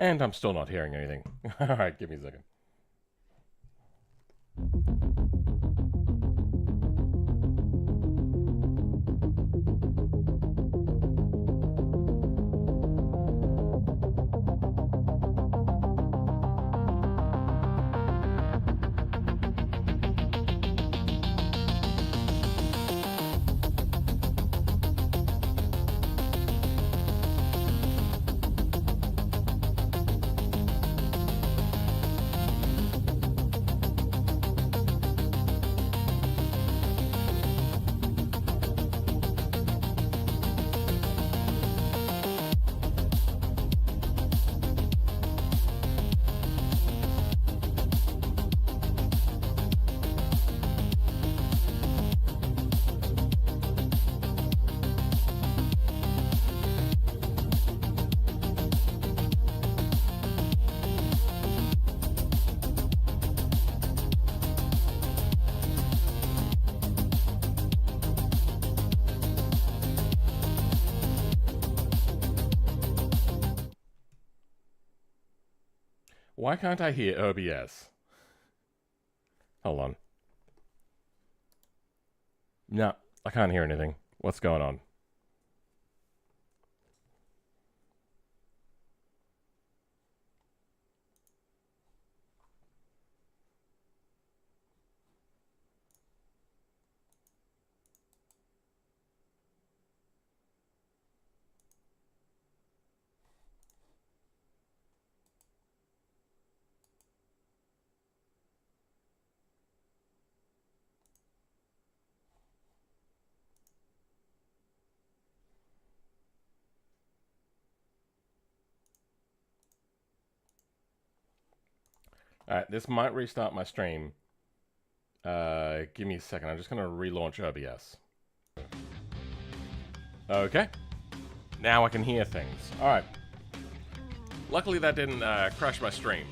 And I'm still not hearing anything. Alright, give me a second. Why can't I hear OBS? Hold on. No, I can't hear anything. What's going on? Alright, this might restart my stream. Give me a second. I'm just going to relaunch OBS. Okay. Now I can hear things. Alright. Luckily that didn't crash my stream.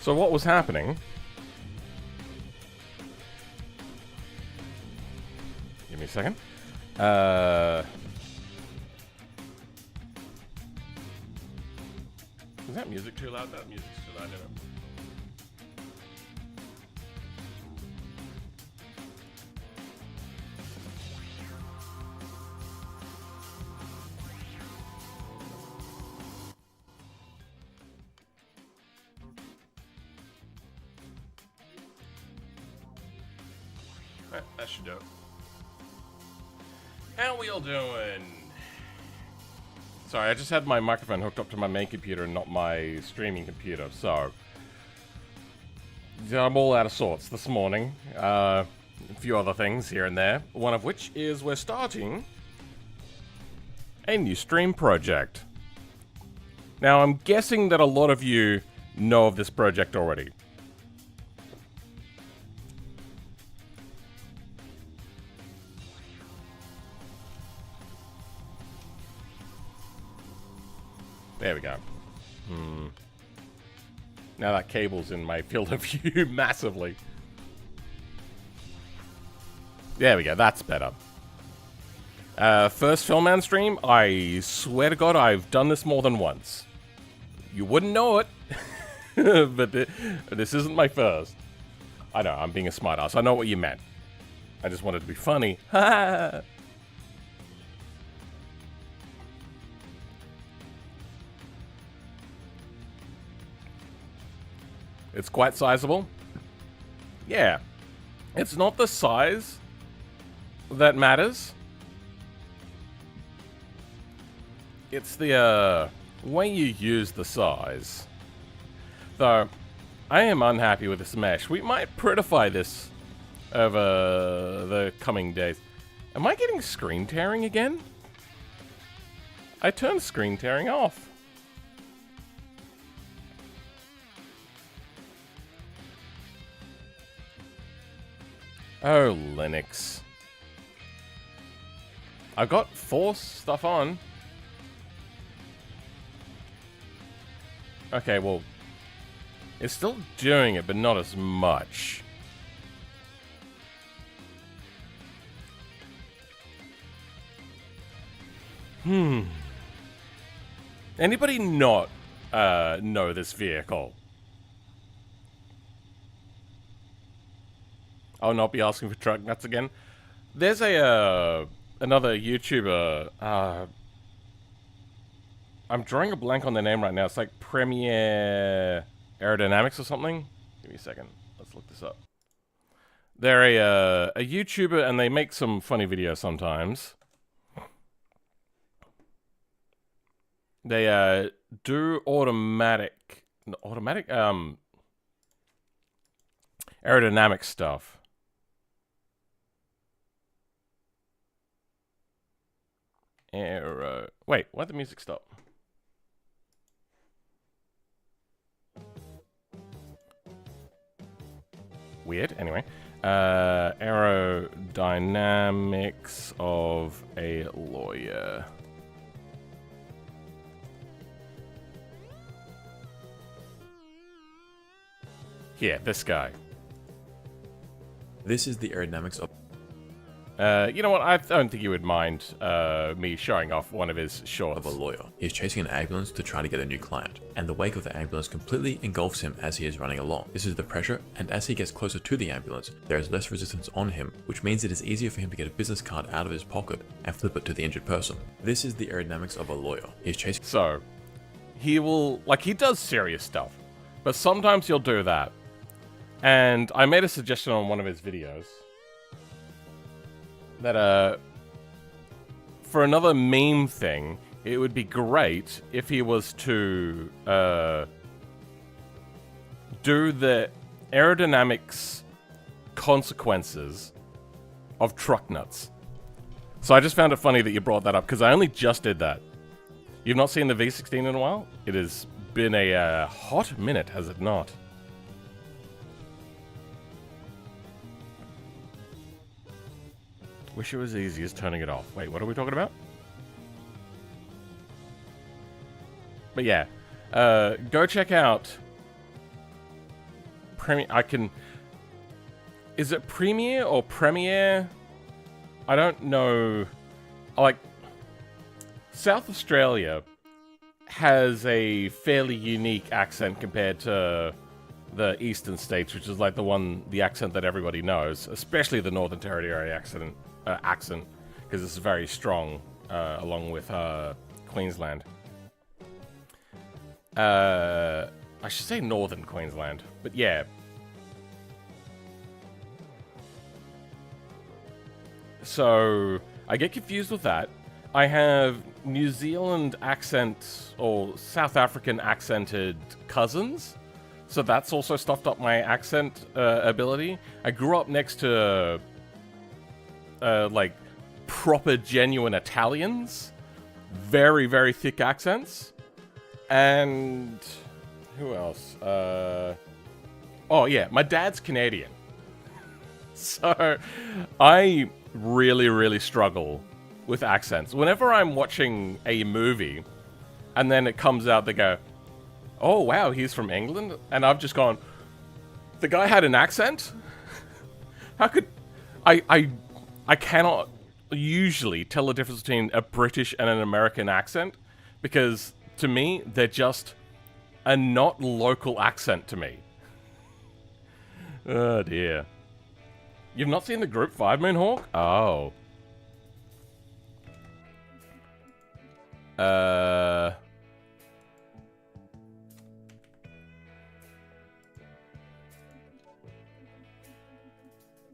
So what was happening... Give me a second. Is that music too loud? That music's too loud, isn't it? That should do it. How we all doing? Sorry, I just had my microphone hooked up to my main computer and not my streaming computer, so... I'm all out of sorts this morning. A few other things here and there. One of which is we're starting a new stream project. Now, I'm guessing that a lot of you know of this project already. There we go. Now that cable's in my field of view massively. There we go, that's better. First Filmman stream, I swear to God I've done this more than once. You wouldn't know it, but this isn't my first. I know, I'm being a smartass. I know what you meant. I just wanted to be funny. Ha! It's quite sizable. Yeah. It's not the size that matters. It's the way you use the size. Though, I am unhappy with this mesh. We might prettify this over the coming days. Am I getting screen tearing again? I turned screen tearing off. Oh, Linux. I've got force stuff on. Okay, well, it's still doing it, but not as much. Anybody not know this vehicle? I'll not be asking for truck nuts again. There's a another YouTuber. I'm drawing a blank on their name right now. It's like Premier Aerodynamics or something. Give me a second. Let's look this up. They're a YouTuber and they make some funny videos sometimes. They do automatic aerodynamic stuff. Wait, why'd the music stop? Weird. Anyway, aerodynamics of a lawyer. Yeah, this guy. This is the aerodynamics of... You know what? I don't think you would mind me showing off one of his shorts. Of a lawyer. He's chasing an ambulance to try to get a new client, and the wake of the ambulance completely engulfs him as he is running along. This is the pressure, and as he gets closer to the ambulance, there is less resistance on him, which means it is easier for him to get a business card out of his pocket and flip it to the injured person. This is the aerodynamics of a lawyer. He's chasing. So, he will, like, he does serious stuff, but sometimes he'll do that. And I made a suggestion on one of his videos that, for another meme thing, it would be great if he was to, do the aerodynamics consequences of truck nuts. So I just found it funny that you brought that up, because I only just did that. You've not seen the V16 in a while? It has been a hot minute, has it not? Wish it was easy as turning it off. Wait, what are we talking about? But yeah, go check out Is it Premiere or Premiere? I don't know. Like, South Australia has a fairly unique accent compared to the eastern states, which is like the accent that everybody knows, especially the Northern Territory accent, because it's very strong, along with Queensland. I should say Northern Queensland, but yeah. So I get confused with that. I have New Zealand accent or South African accented cousins, so that's also stuffed up my accent ability. I grew up next to like proper genuine Italians, very, very thick accents. And who else? Oh yeah, my dad's Canadian. So I really, really struggle with accents. Whenever I'm watching a movie and then it comes out, they go, "Oh wow, he's from England," and I've just gone, "The guy had an accent?" How could I cannot usually tell the difference between a British and an American accent, because to me they're just a not local accent to me. Oh dear. You've not seen the Group 5 Moonhawk? Oh.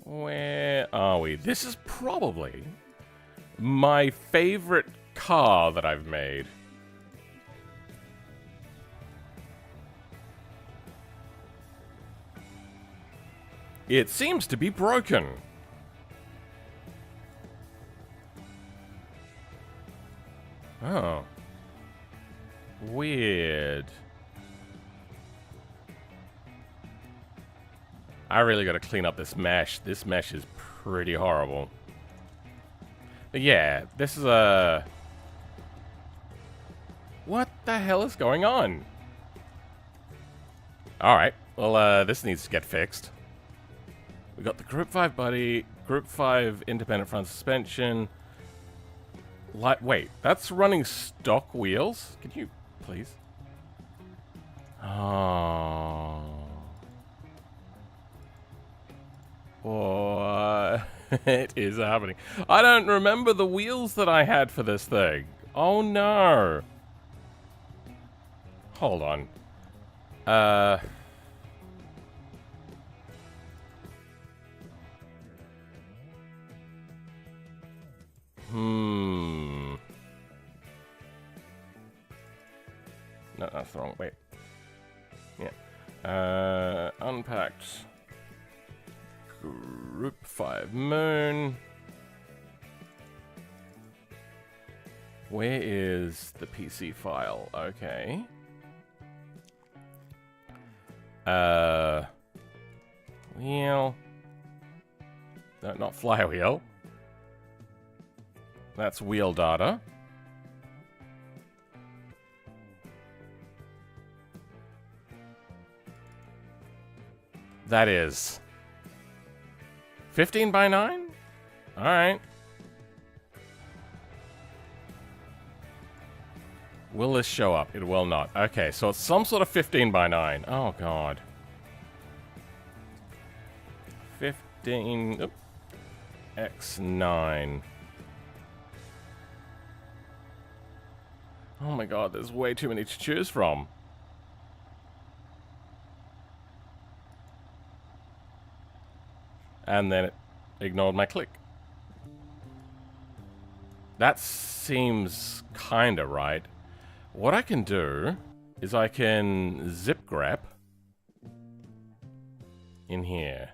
Where are we? This is probably my favorite car that I've made. It seems to be broken. Oh. Weird. I really gotta clean up this mesh. This mesh is pretty horrible. But yeah, this is a... What the hell is going on? Alright, well, this needs to get fixed. We got the Group 5 body, Group 5 independent front suspension. Wait, that's running stock wheels? Can you, please? Oh. What is happening? I don't remember the wheels that I had for this thing. Oh no. Hold on. No, that's wrong. Wait. Yeah. Unpacked. Group 5 Moon. Where is the PC file? Okay. Wheel. No, not flywheel. That's wheel data. That is 15 by 9? Alright. Will this show up? It will not. Okay, so it's some sort of 15 by 9. Oh, God. 15... Oop, X9. Oh my God, there's way too many to choose from. And then it ignored my click. That seems kinda right. What I can do is I can zip grep in here.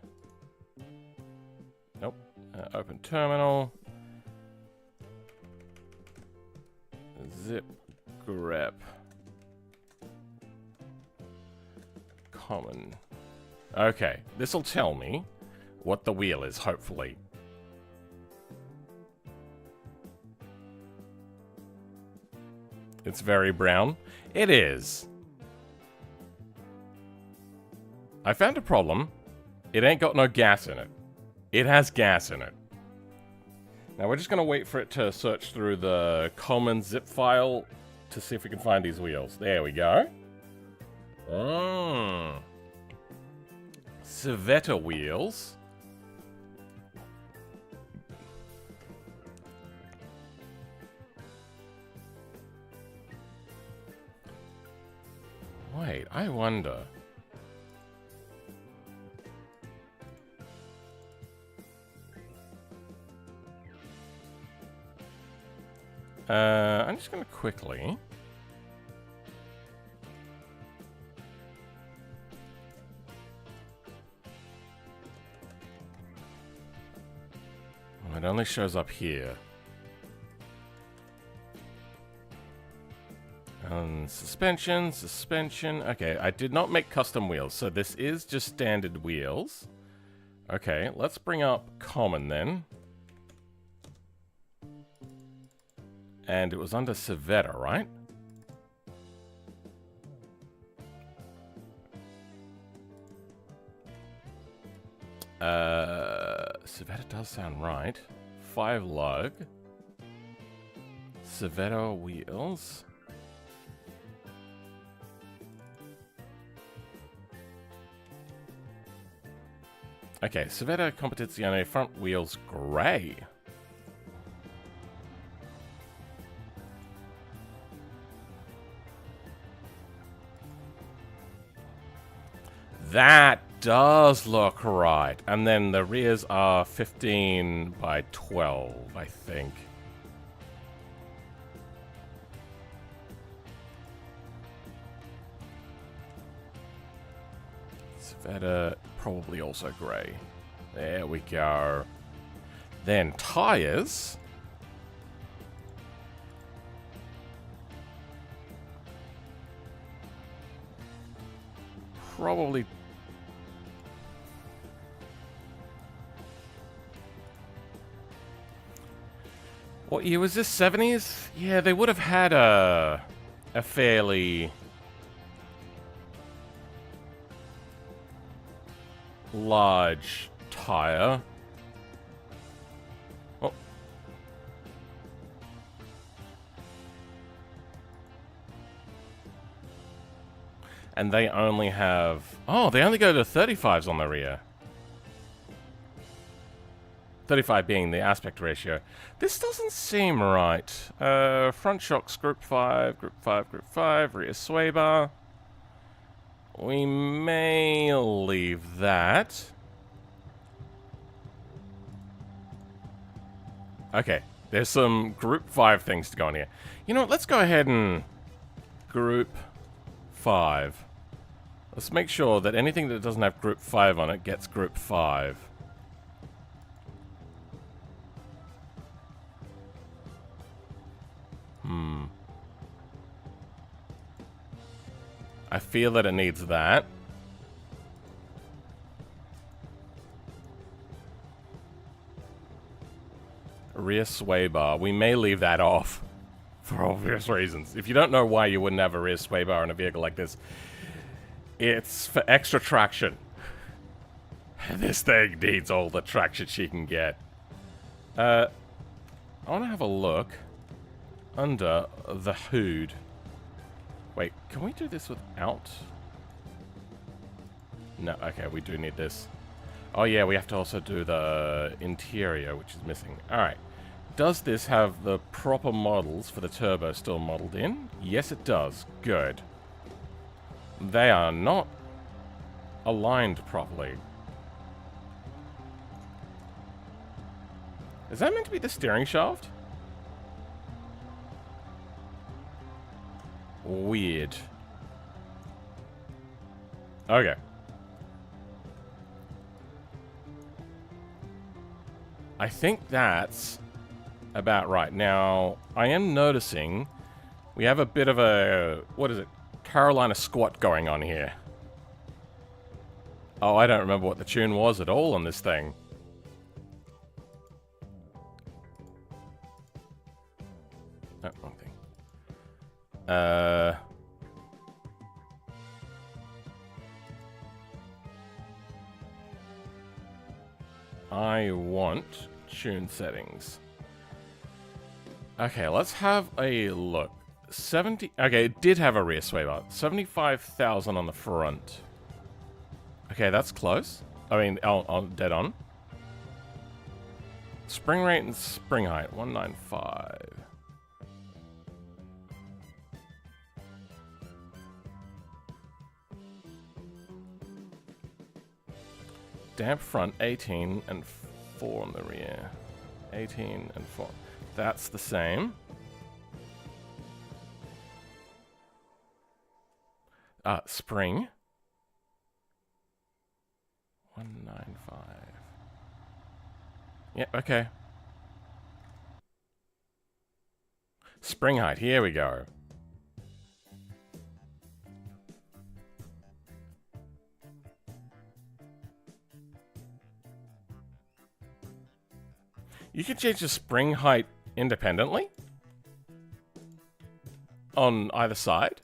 Nope. Open terminal. Zip grep. Common. Okay, this will tell me what the wheel is, hopefully. It's very brown. It is. I found a problem. It ain't got no gas in it. It has gas in it. Now we're just going to wait for it to search through the common zip file to see if we can find these wheels. There we go. Civetta wheels. Wait, I wonder. I'm just going to quickly... It only shows up here. Suspension, suspension. Okay, I did not make custom wheels, so this is just standard wheels. Okay, let's bring up common then. And it was under Civetta, right? Civetta does sound right. 5 lug. Civetta wheels. Okay, Civetta Competizione front wheels grey. That does look right. And then the rears are 15 by 12, I think. Civetta, probably also grey. There we go. Then tyres. Probably... What year was this? 70s? Yeah, they would have had a fairly large tyre. Oh. And they only have... Oh, they only go to 35s on the rear. 35 being the aspect ratio. This doesn't seem right. Front shocks, group 5, group 5, group 5, rear sway bar. We may leave that. Okay, there's some group 5 things to go on here. You know what, let's go ahead and group 5. Let's make sure that anything that doesn't have group 5 on it gets group 5. I feel that it needs that. Rear sway bar. We may leave that off for obvious reasons. If you don't know why you wouldn't have a rear sway bar in a vehicle like this, it's for extra traction. This thing needs all the traction she can get. I want to have a look under the hood. Wait, can we do this without? No, okay, we do need this. Oh yeah, we have to also do the interior, which is missing. Alright. Does this have the proper models for the turbo still modeled in? Yes, it does. Good. They are not aligned properly. Is that meant to be the steering shaft? Weird. Okay. I think that's about right. Now, I am noticing we have a bit of a, what is it, Carolina squat going on here. Oh, I don't remember what the tune was at all on this thing. Oh, wrong thing. I want tune settings. Okay, let's have a look. 70. Okay, it did have a rear sway bar. 75,000 on the front. Okay, that's close. I mean, I'll dead on. Spring rate and spring height 195. Damp front 18 and 4 on the rear. 18 and 4. That's the same. Spring. 195. Yeah, okay. Spring height, here we go. You can change the spring height independently? On either side?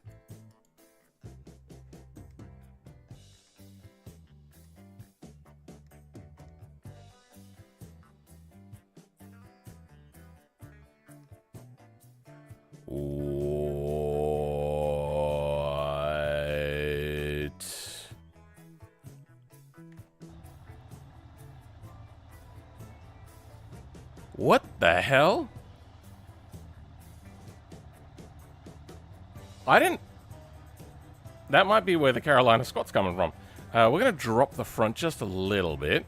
What the hell? I didn't... That might be where the Carolina squat's coming from. We're going to drop the front just a little bit.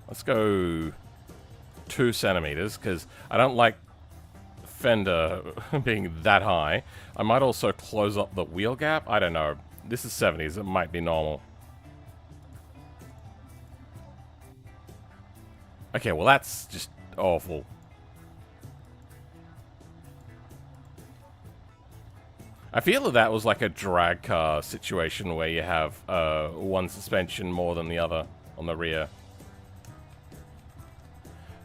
Let's go 2 centimeters, because I don't like fender being that high. I might also close up the wheel gap. I don't know. This is 70s. It might be normal. Okay, well that's just awful. I feel that that was like a drag car situation where you have one suspension more than the other on the rear.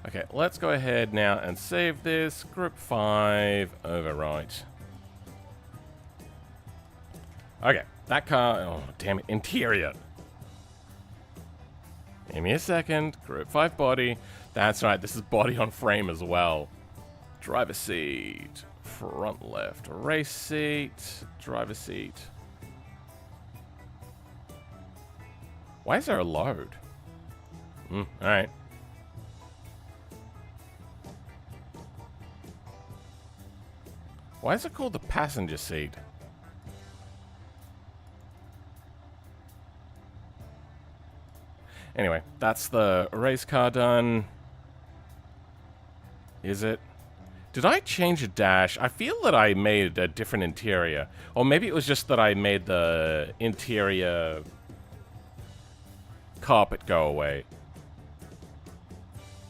Okay, let's go ahead now and save this. Group 5, overwrite. Okay, that car, oh damn it, interior. Give me a second. Group 5 body. That's right, this is body on frame as well. Driver seat. Front left. Race seat. Driver seat. Why is there a load? Alright. Why is it called the passenger seat? Anyway, that's the race car done. Is it? Did I change a dash? I feel that I made a different interior. Or maybe it was just that I made the interior carpet go away.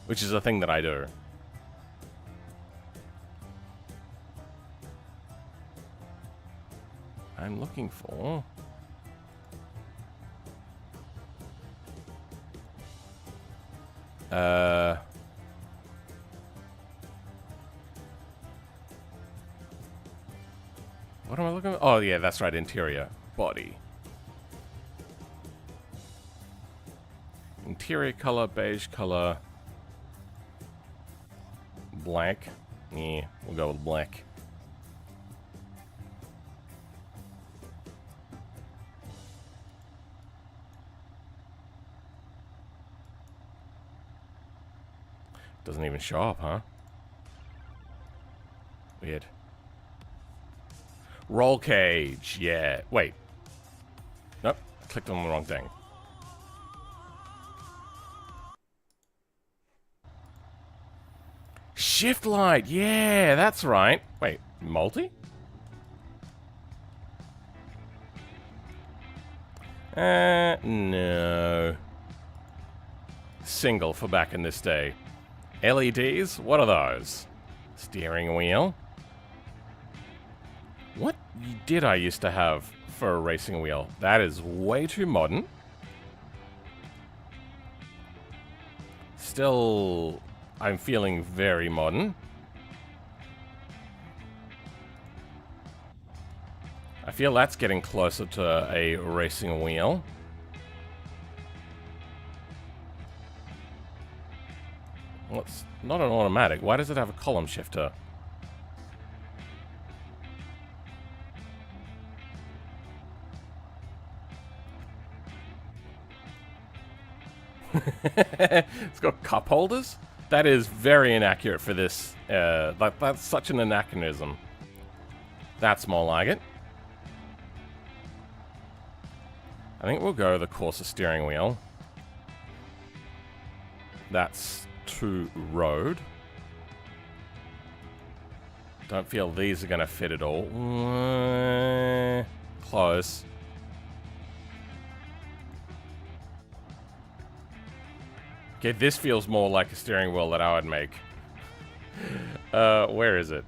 Which is a thing that I do. I'm looking for... What am I looking for? Oh, yeah, that's right. Interior. Body. Interior color, beige color. Black. Yeah, we'll go with black. Doesn't even show up, huh? Weird. Roll cage, yeah. Wait. Nope, I clicked on the wrong thing. Shift light, yeah, that's right. Wait, multi? No. Single for back in this day. LEDs, what are those? Steering wheel. What did I used to have for a racing wheel? That is way too modern. Still, I'm feeling very modern. I feel that's getting closer to a racing wheel. Well, it's not an automatic. Why does it have a column shifter? It's got cup holders? That is very inaccurate for this. That's such an anachronism. That's more like it. I think we'll go the Corsa steering wheel. That's to road. Don't feel these are going to fit at all. Close. Okay, this feels more like a steering wheel that I would make. Where is it?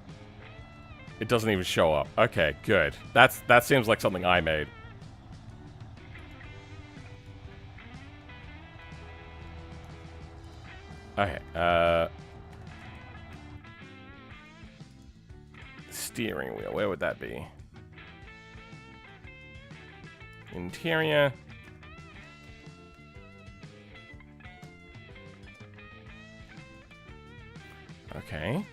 It doesn't even show up. Okay, good. That seems like something I made. Okay, steering wheel, where would that be? Interior. Okay.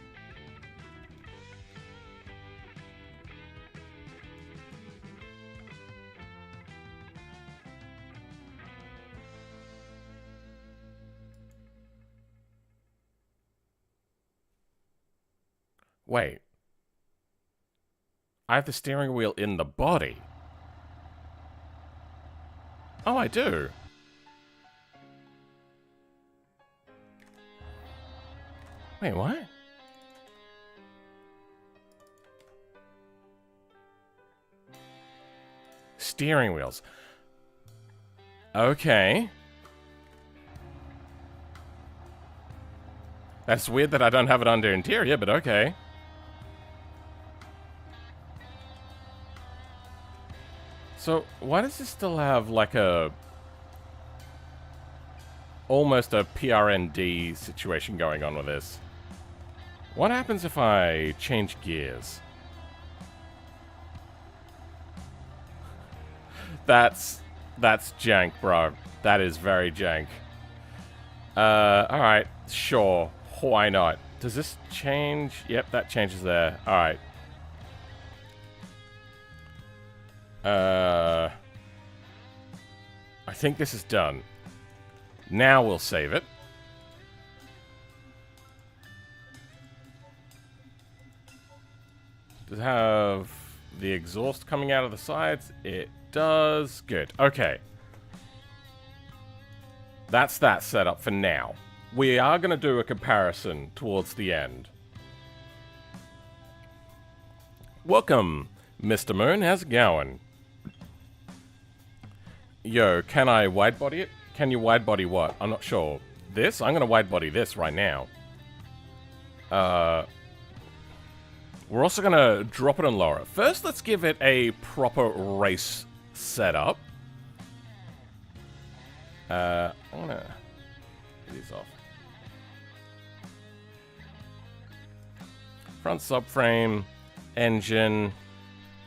Wait. I have the steering wheel in the body. Oh, I do. Wait, what? Steering wheels. Okay. That's weird that I don't have it under interior, but okay. So, why does this still have like a... almost a PRND situation going on with this? What happens if I change gears? That's jank, bro. That is very jank. Alright, sure. Why not? Does this change? Yep, that changes there. Alright. I think this is done. Now we'll save it. Does it have the exhaust coming out of the sides? It does. Good. Okay. That's that setup for now. We are going to do a comparison towards the end. Welcome, Mr. Moon. How's it going? Yo, can I wide body it? Can you wide body what? I'm not sure. This? I'm going to wide body this right now. We're also going to drop it and lower it. First, let's give it a proper race setup. I'm going to get these off. Front subframe, engine.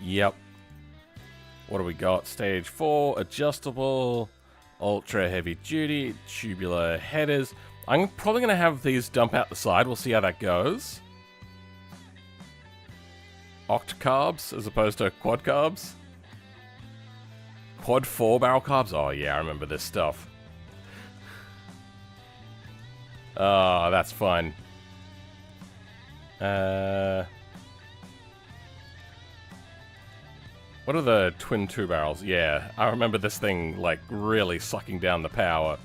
Yep. What do we got? Stage 4, adjustable. Ultra heavy duty, tubular headers. I'm probably going to have these dump out the side. We'll see how that goes. Oct carbs as opposed to quad carbs. Quad 4-barrel carbs. Oh yeah, I remember this stuff. Oh, that's fun. What are the twin 2-barrels? Yeah, I remember this thing, like, really sucking down the power.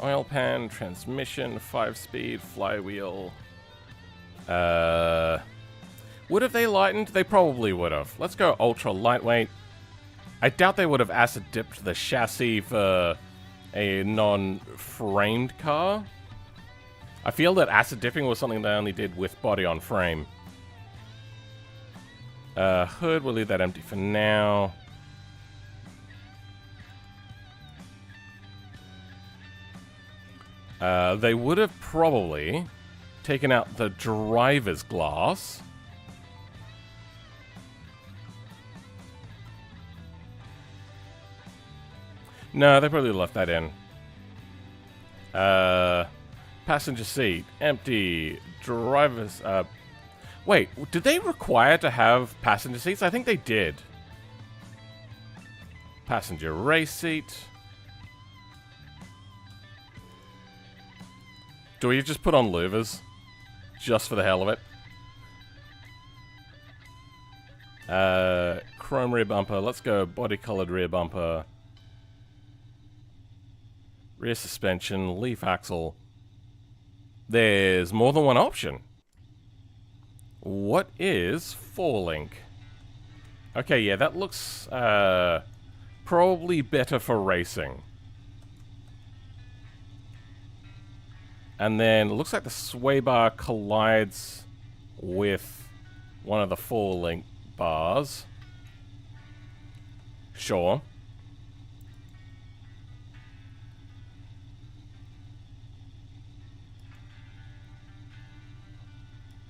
Oil pan, transmission, 5-speed, flywheel. Would have they lightened? They probably would have. Let's go ultra lightweight. I doubt they would have acid dipped the chassis for a non-framed car. I feel that acid dipping was something they only did with body on frame. Hood, we'll leave that empty for now. They would have probably taken out the driver's glass. No, they probably left that in. Passenger seat, empty. Driver's, wait, did they require to have passenger seats? I think they did. Passenger race seat. Do we just put on louvers? Just for the hell of it. Chrome rear bumper. Let's go body-colored rear bumper. Rear suspension, leaf axle. There's more than one option. What is 4-link? Okay, yeah, that looks probably better for racing. And then it looks like the sway bar collides with one of the 4-link bars. Sure.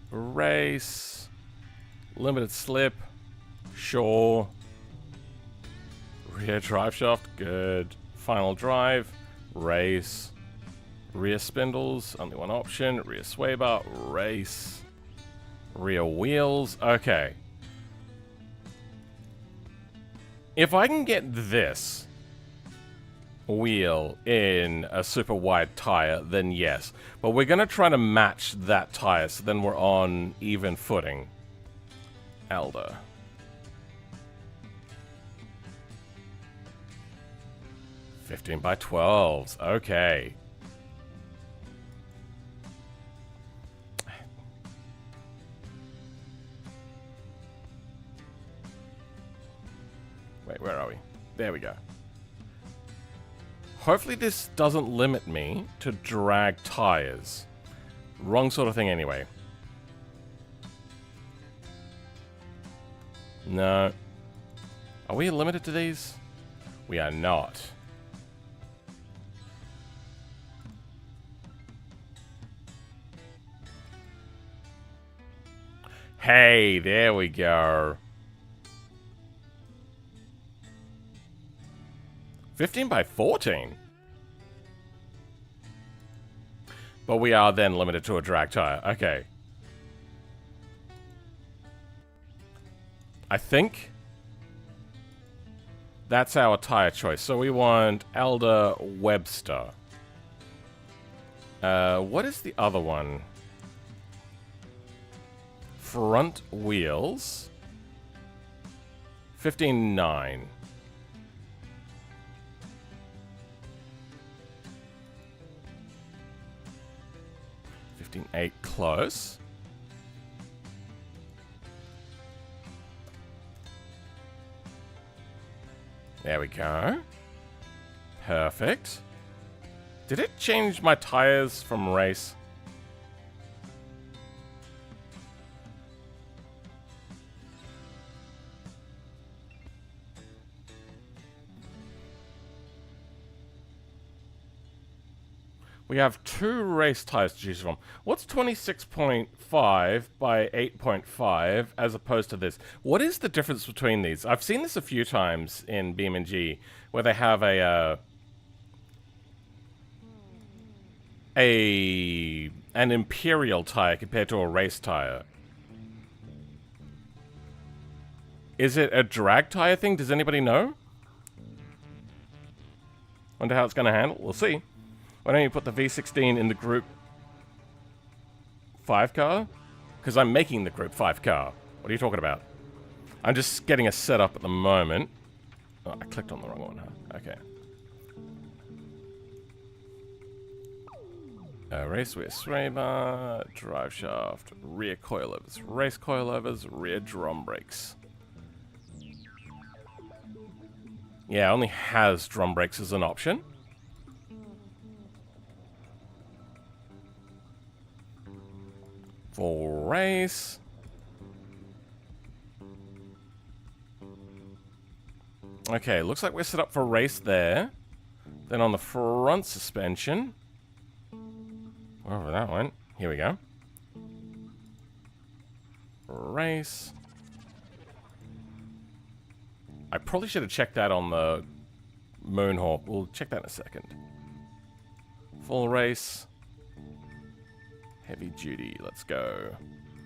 Race. Limited slip. Sure. Rear drive shaft. Good. Final drive. Race. Rear spindles, only one option. Rear sway bar, race. Rear wheels, okay. If I can get this wheel in a super wide tire, then yes. But we're going to try to match that tire, so then we're on even footing. Elder. $15 by $12s, okay. Wait, where are we? There we go. Hopefully this doesn't limit me to drag tires. Wrong sort of thing anyway. No. Are we limited to these? We are not. Hey, there we go. 15 by 14. But we are then limited to a drag tire. Okay. I think that's our tire choice. So we want Elder Webster. What is the other one? Front wheels. 15.9. 15.8 close. There we go. Perfect. Did it change my tires from race? We have 2 race tires to choose from. What's 26.5 by 8.5 as opposed to this? What is the difference between these? I've seen this a few times in BeamNG, where they have an Imperial tire compared to a race tire. Is it a drag tire thing? Does anybody know? Wonder how it's going to handle. We'll see. Why don't you put the V16 in the group 5 car? Because I'm making the group 5 car. What are you talking about? I'm just getting a setup at the moment. Oh, I clicked on the wrong one, huh? Okay. Race rear sway bar, drive shaft, rear coilovers, race coilovers, rear drum brakes. Yeah, only has drum brakes as an option. For race. Okay, looks like we're set up for race there. Then on the front suspension. Wherever that went. Here we go. Race. I probably should have checked that on the Moonhawk. We'll check that in a second. Full race. Heavy duty. Let's go.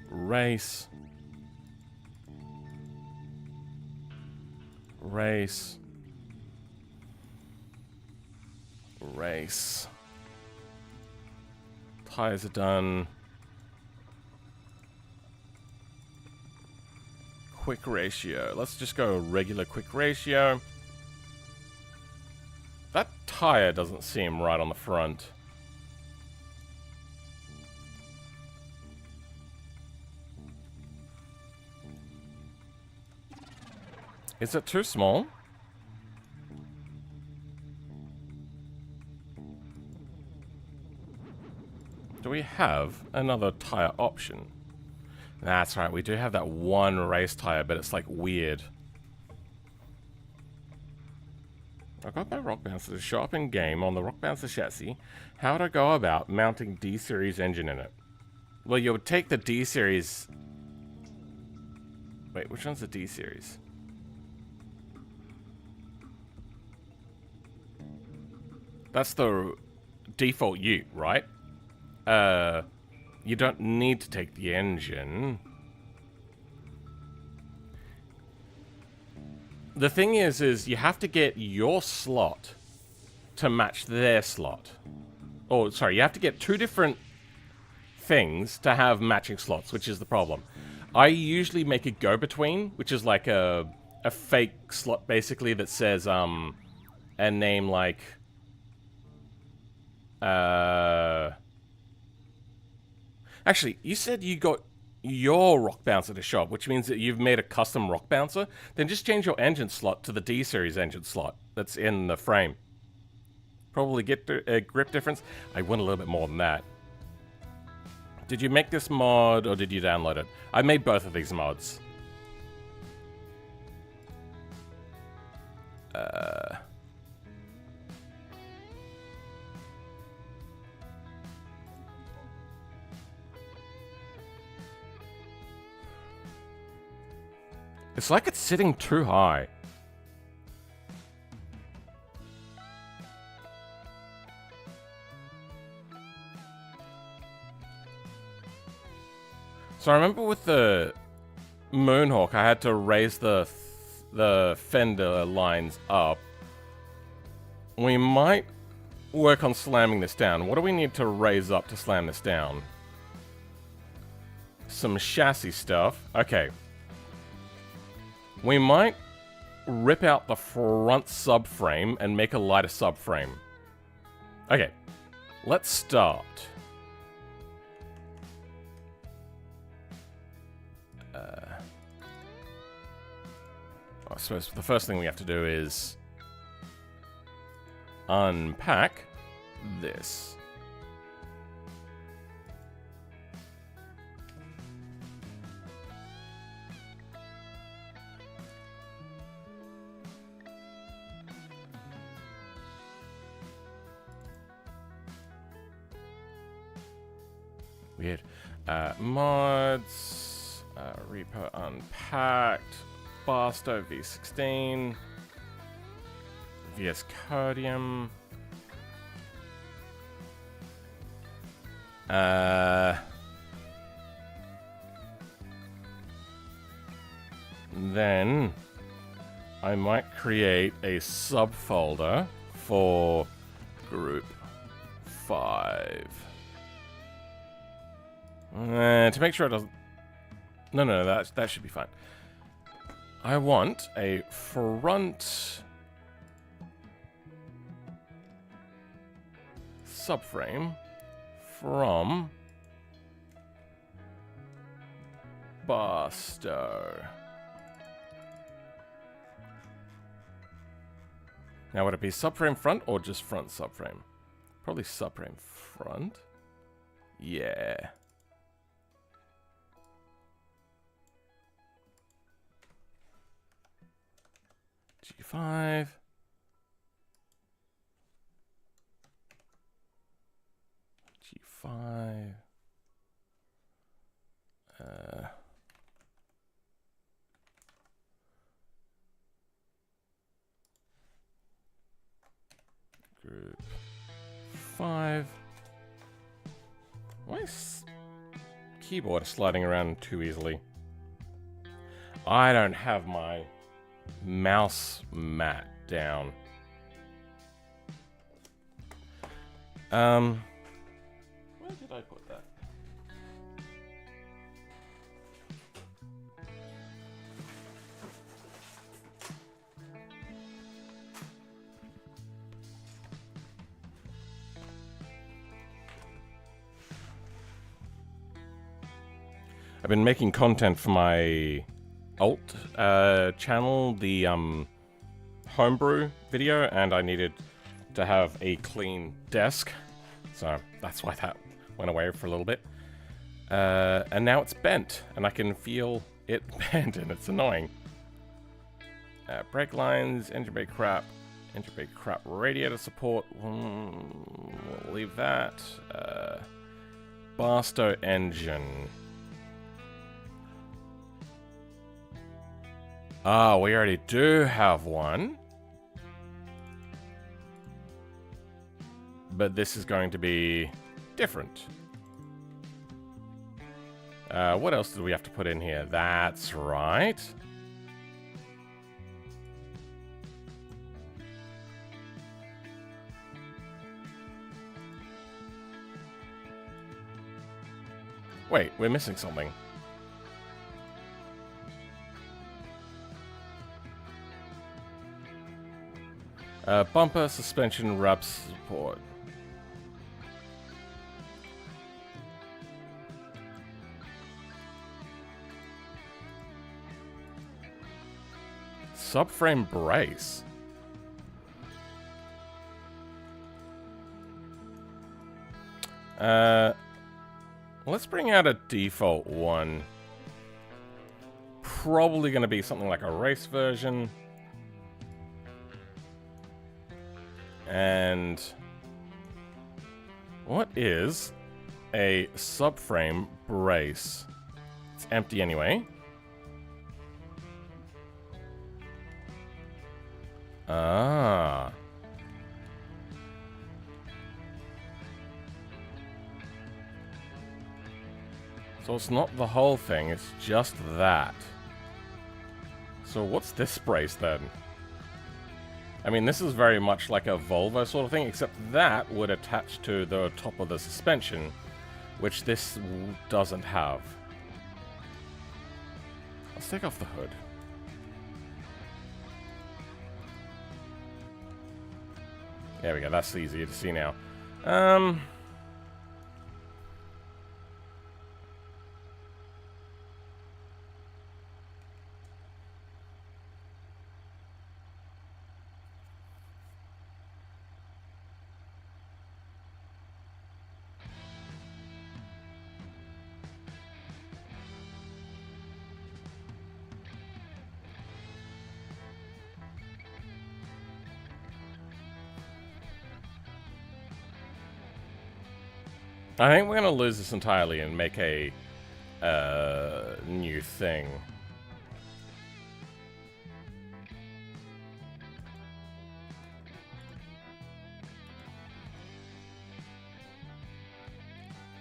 Race. Race. Race. Tires are done. Quick ratio. Let's just go regular quick ratio. That tire doesn't seem right on the front. Is it too small? Do we have another tire option? That's right, we do have that one race tire, but it's like weird. I got my Rock Bouncer to show up in game on the Rock Bouncer chassis. How would I go about mounting D-Series engine in it? Well, you would take the D-Series... Wait, which one's the D-Series? That's the default ute, right? You don't need to take the engine. The thing is you have to get your slot to match their slot. Oh, sorry, you have to get 2 different things to have matching slots, which is the problem. I usually make a go-between, which is like a fake slot, basically, that says, a name like... Actually, you said you got your Rock Bouncer to show up, which means that you've made a custom Rock Bouncer. Then just change your engine slot to the D-Series engine slot that's in the frame. Probably get a grip difference. I want a little bit more than that. Did you make this mod, or did you download it? I made both of these mods. It's like it's sitting too high. So I remember with the Moonhawk, I had to raise the fender lines up. We might work on slamming this down. What do we need to raise up to slam this down? Some chassis stuff. Okay. We might rip out the front subframe and make a lighter subframe. Okay, let's start. I suppose the first thing we have to do is unpack this. Weird. Mods, repo unpacked, Barstow V16, VS Codium. Then I might create a subfolder for group 5. To make sure it doesn't... No, that should be fine. I want a front subframe from Barstow. Now, would it be subframe front or just front subframe? Probably subframe front. Yeah. G5. G5. Group 5. Why is keyboard sliding around too easily? I don't have my mouse mat down. Where did I put that? I've been making content for my alt channel, the homebrew video, and I needed to have a clean desk, so that's why that went away for a little bit. And now it's bent, and I can feel it bent, and it's annoying. Brake lines, engine bay crap, radiator support. We'll leave that. Barstow engine. Ah, we already do have one. But this is going to be different. What else did we have to put in here? That's right. Wait, we're missing something. Bumper suspension wrap support. Subframe brace. Let's bring out a default one. Probably going to be something like a race version. And what is a subframe brace? It's empty anyway. Ah. So it's not the whole thing, it's just that. So what's this brace then? I mean, this is very much like a Volvo sort of thing, except that would attach to the top of the suspension, which this doesn't have. Let's take off the hood. There we go, that's easier to see now. I think we're going to lose this entirely and make a new thing.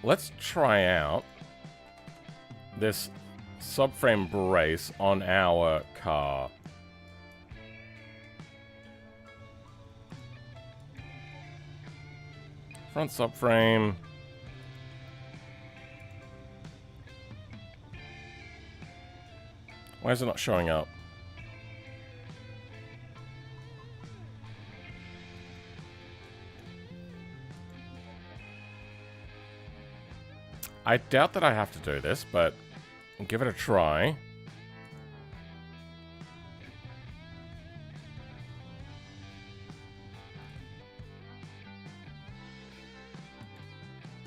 Let's try out this subframe brace on our car. Front subframe. Why is it not showing up? I doubt that I have to do this, but give it a try.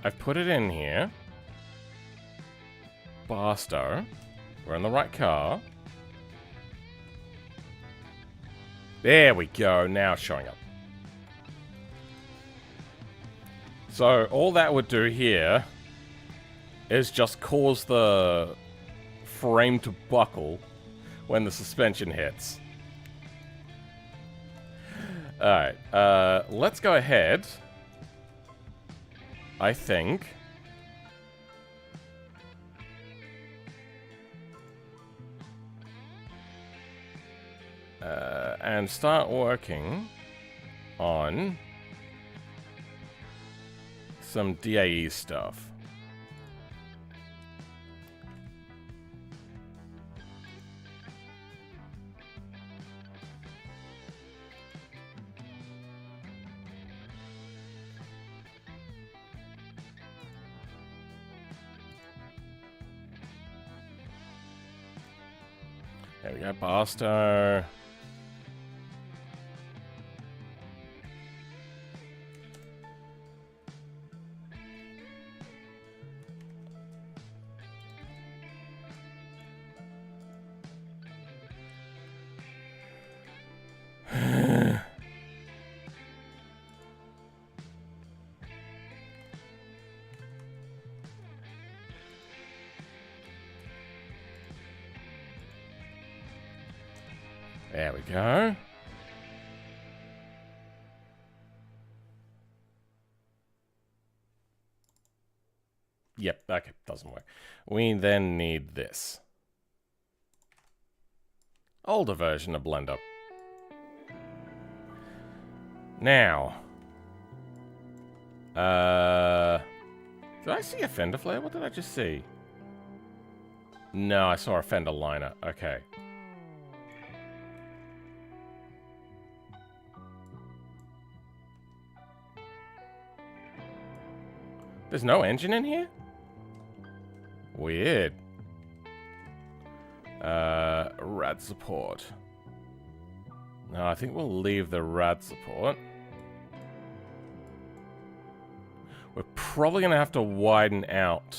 I've put it in here. Barstow. We're in the right car. There we go. Now it's showing up. So all that would do here is just cause the frame to buckle when the suspension hits. Alright, let's go ahead. I think. And start working on some DAE stuff. There we go, Barstow. There we go. Yep, okay, doesn't work. We then need this. Older version of Blender. Now. Did I see a fender flare? What did I just see? No, I saw a fender liner. Okay. There's no engine in here? Weird. Rad support. No, I think we'll leave the rad support. We're probably going to have to widen out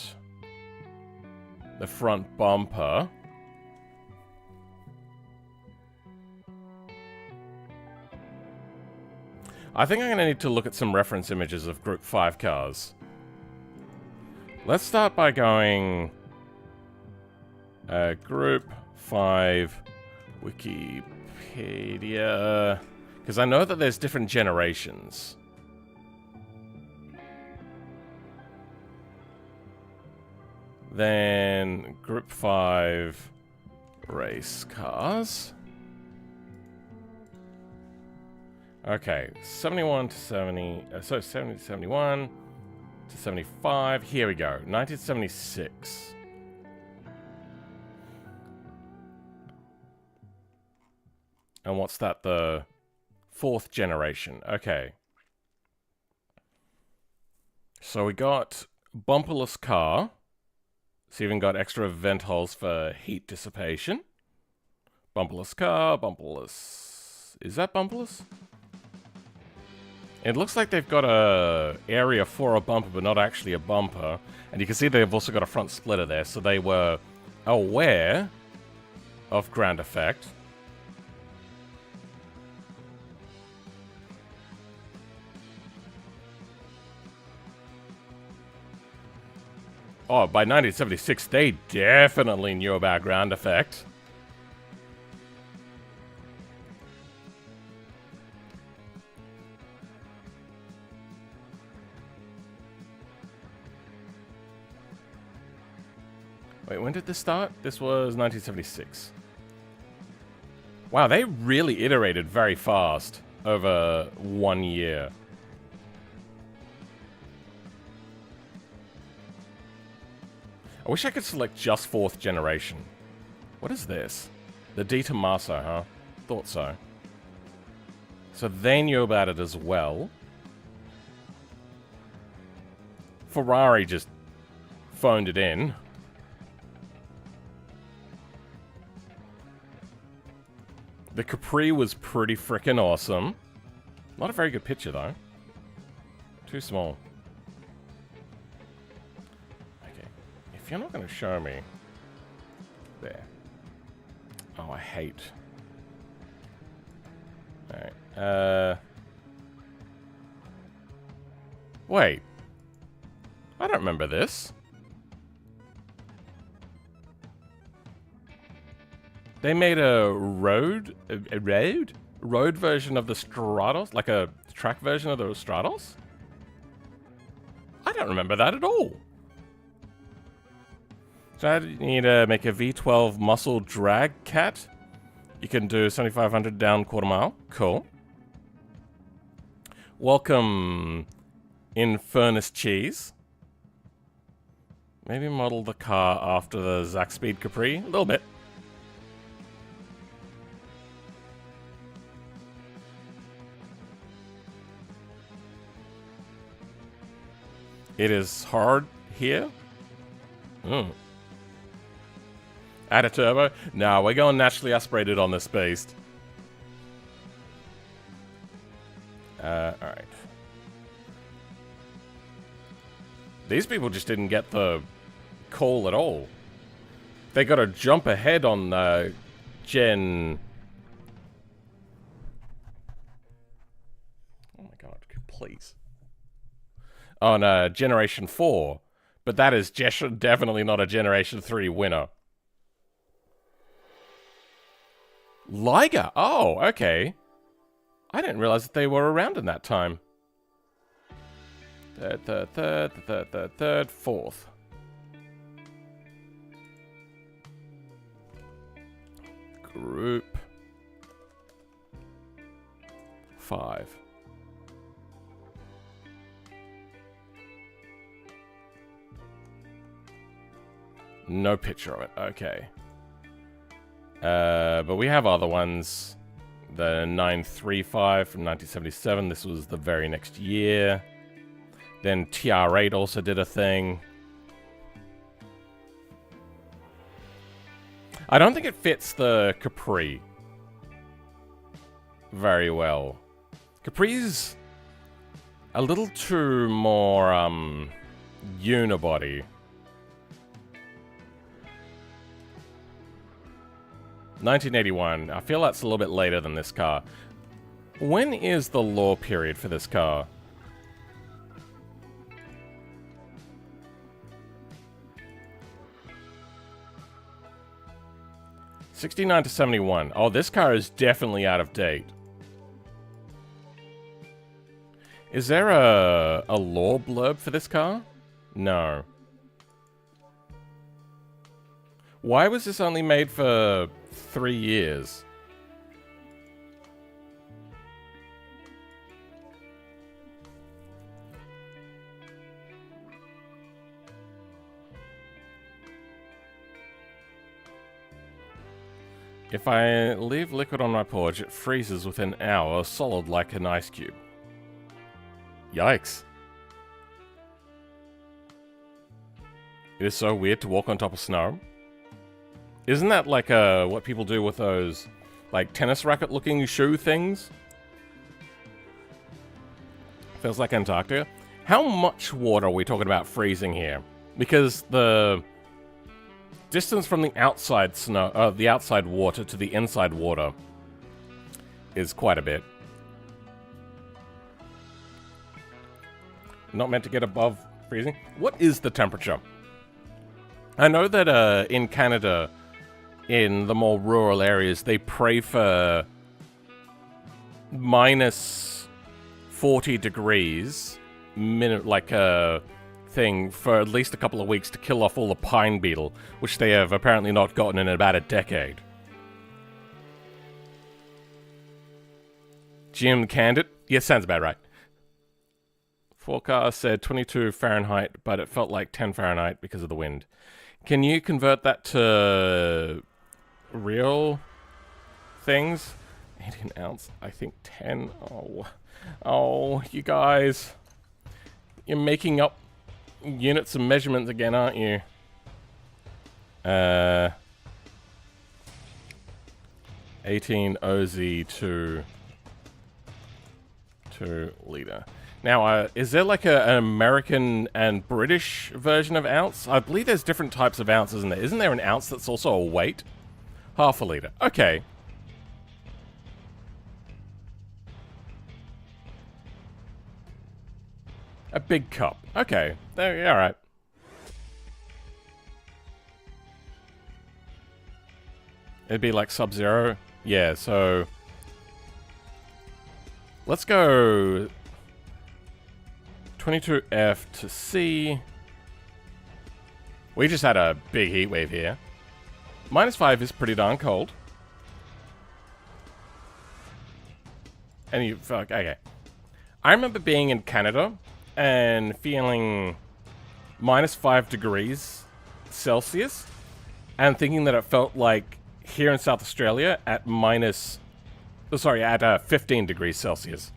the front bumper. I think I'm going to need to look at some reference images of Group 5 cars. Let's start by going Group 5 Wikipedia, because I know that there's different generations. Then Group 5 race cars. Okay, 71 to 70, so 70 to 71. To 75. Here we go. 1976. And what's that? The 4th generation. Okay. So we got bumperless car. It's even got extra vent holes for heat dissipation. Bumperless car. Bumperless. Is that bumperless? It looks like they've got a area for a bumper, but not actually a bumper. And you can see they've also got a front splitter there, so they were aware of ground effect. Oh, by 1976, they definitely knew about ground effect. Wait, when did this start? This was 1976. Wow, they really iterated very fast over 1 year. I wish I could select just 4th generation. What is this? The D Tommaso, huh? Thought so. So they knew about it as well. Ferrari just phoned it in. The Capri was pretty freaking awesome. Not a very good picture, though. Too small. Okay. If you're not going to show me... There. Oh, I hate... Alright. Wait. I don't remember this. They made a road version of the Stratos, like a track version of the Stratos? I don't remember that at all. So you need to make a V12 muscle drag cat. You can do 7,500 down quarter mile. Cool. Welcome, Infernus Cheese. Maybe model the car after the Zack Speed Capri. A little bit. It is hard here. Add a turbo? No, we're going naturally aspirated on this beast. Alright. These people just didn't get the call at all. They got to jump ahead on Gen... Oh my god, please. On Generation 4. But that is definitely not a Generation 3 winner. Liger! Oh, okay. I didn't realize that they were around in that time. Third, fourth. Group 5. No picture of it. Okay. But we have other ones. The 935 from 1977. This was the very next year. Then TR8 also did a thing. I don't think it fits the Capri very well. Capri's a little too more unibody. 1981. I feel that's a little bit later than this car. When is the law period for this car? '69 to '71. Oh, this car is definitely out of date. Is there a law blurb for this car? No. Why was this only made for 3 years? If I leave liquid on my porch, it freezes within an hour, solid like an ice cube. Yikes. It is so weird to walk on top of snow. Isn't that like what people do with those, like, tennis racket-looking shoe things? Feels like Antarctica. How much water are we talking about freezing here? Because the distance from the outside snow, the outside water to the inside water is quite a bit. Not meant to get above freezing. What is the temperature I know that in Canada, in the more rural areas, they pray for minus 40 degrees, like a thing, for at least a couple of weeks to kill off all the pine beetle, which they have apparently not gotten in about a decade. Jim Candid? Yeah, sounds about right. Forecast said 22 Fahrenheit, but it felt like 10 Fahrenheit because of the wind. Can you convert that to real things? 18 ounce, I think 10. Oh, you guys. You're making up units and measurements again, aren't you? 18 OZ to liter. Now, is there like an American and British version of ounce? I believe there's different types of ounces in there. Isn't there an ounce that's also a weight? Half a liter. Okay. A big cup. Okay. There, all right. It'd be like Sub-Zero. Yeah, so let's go 22F to C. We just had a big heat wave here. -5 is pretty darn cold. And you fuck, okay. I remember being in Canada and feeling -5 degrees Celsius and thinking that it felt like here in South Australia at 15 degrees Celsius.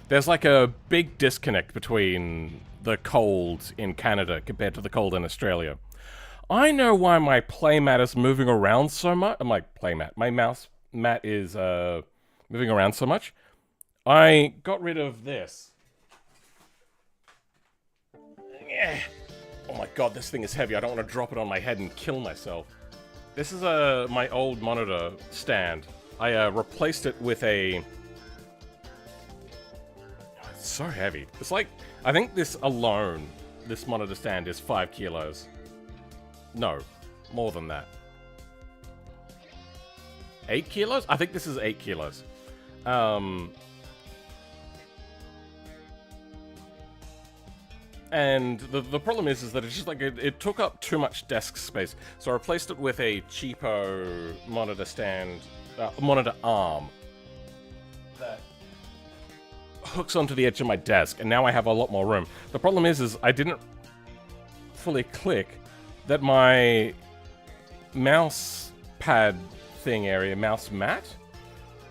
There's like a big disconnect between the cold in Canada compared to the cold in Australia. I know why my playmat is moving around so much. My playmat. My mouse mat is moving around so much. I got rid of this. Oh my god, this thing is heavy. I don't want to drop it on my head and kill myself. This is my old monitor stand. I replaced it with a... It's so heavy. It's like, I think this alone, this monitor stand is 5 kilos. No, more than that. 8 kilos? I think this is 8 kilos. And the problem is that it's just like, it took up too much desk space. So I replaced it with a cheapo monitor stand, monitor arm that hooks onto the edge of my desk, and now I have a lot more room. The problem is I didn't fully click that my mouse pad thing area, mouse mat,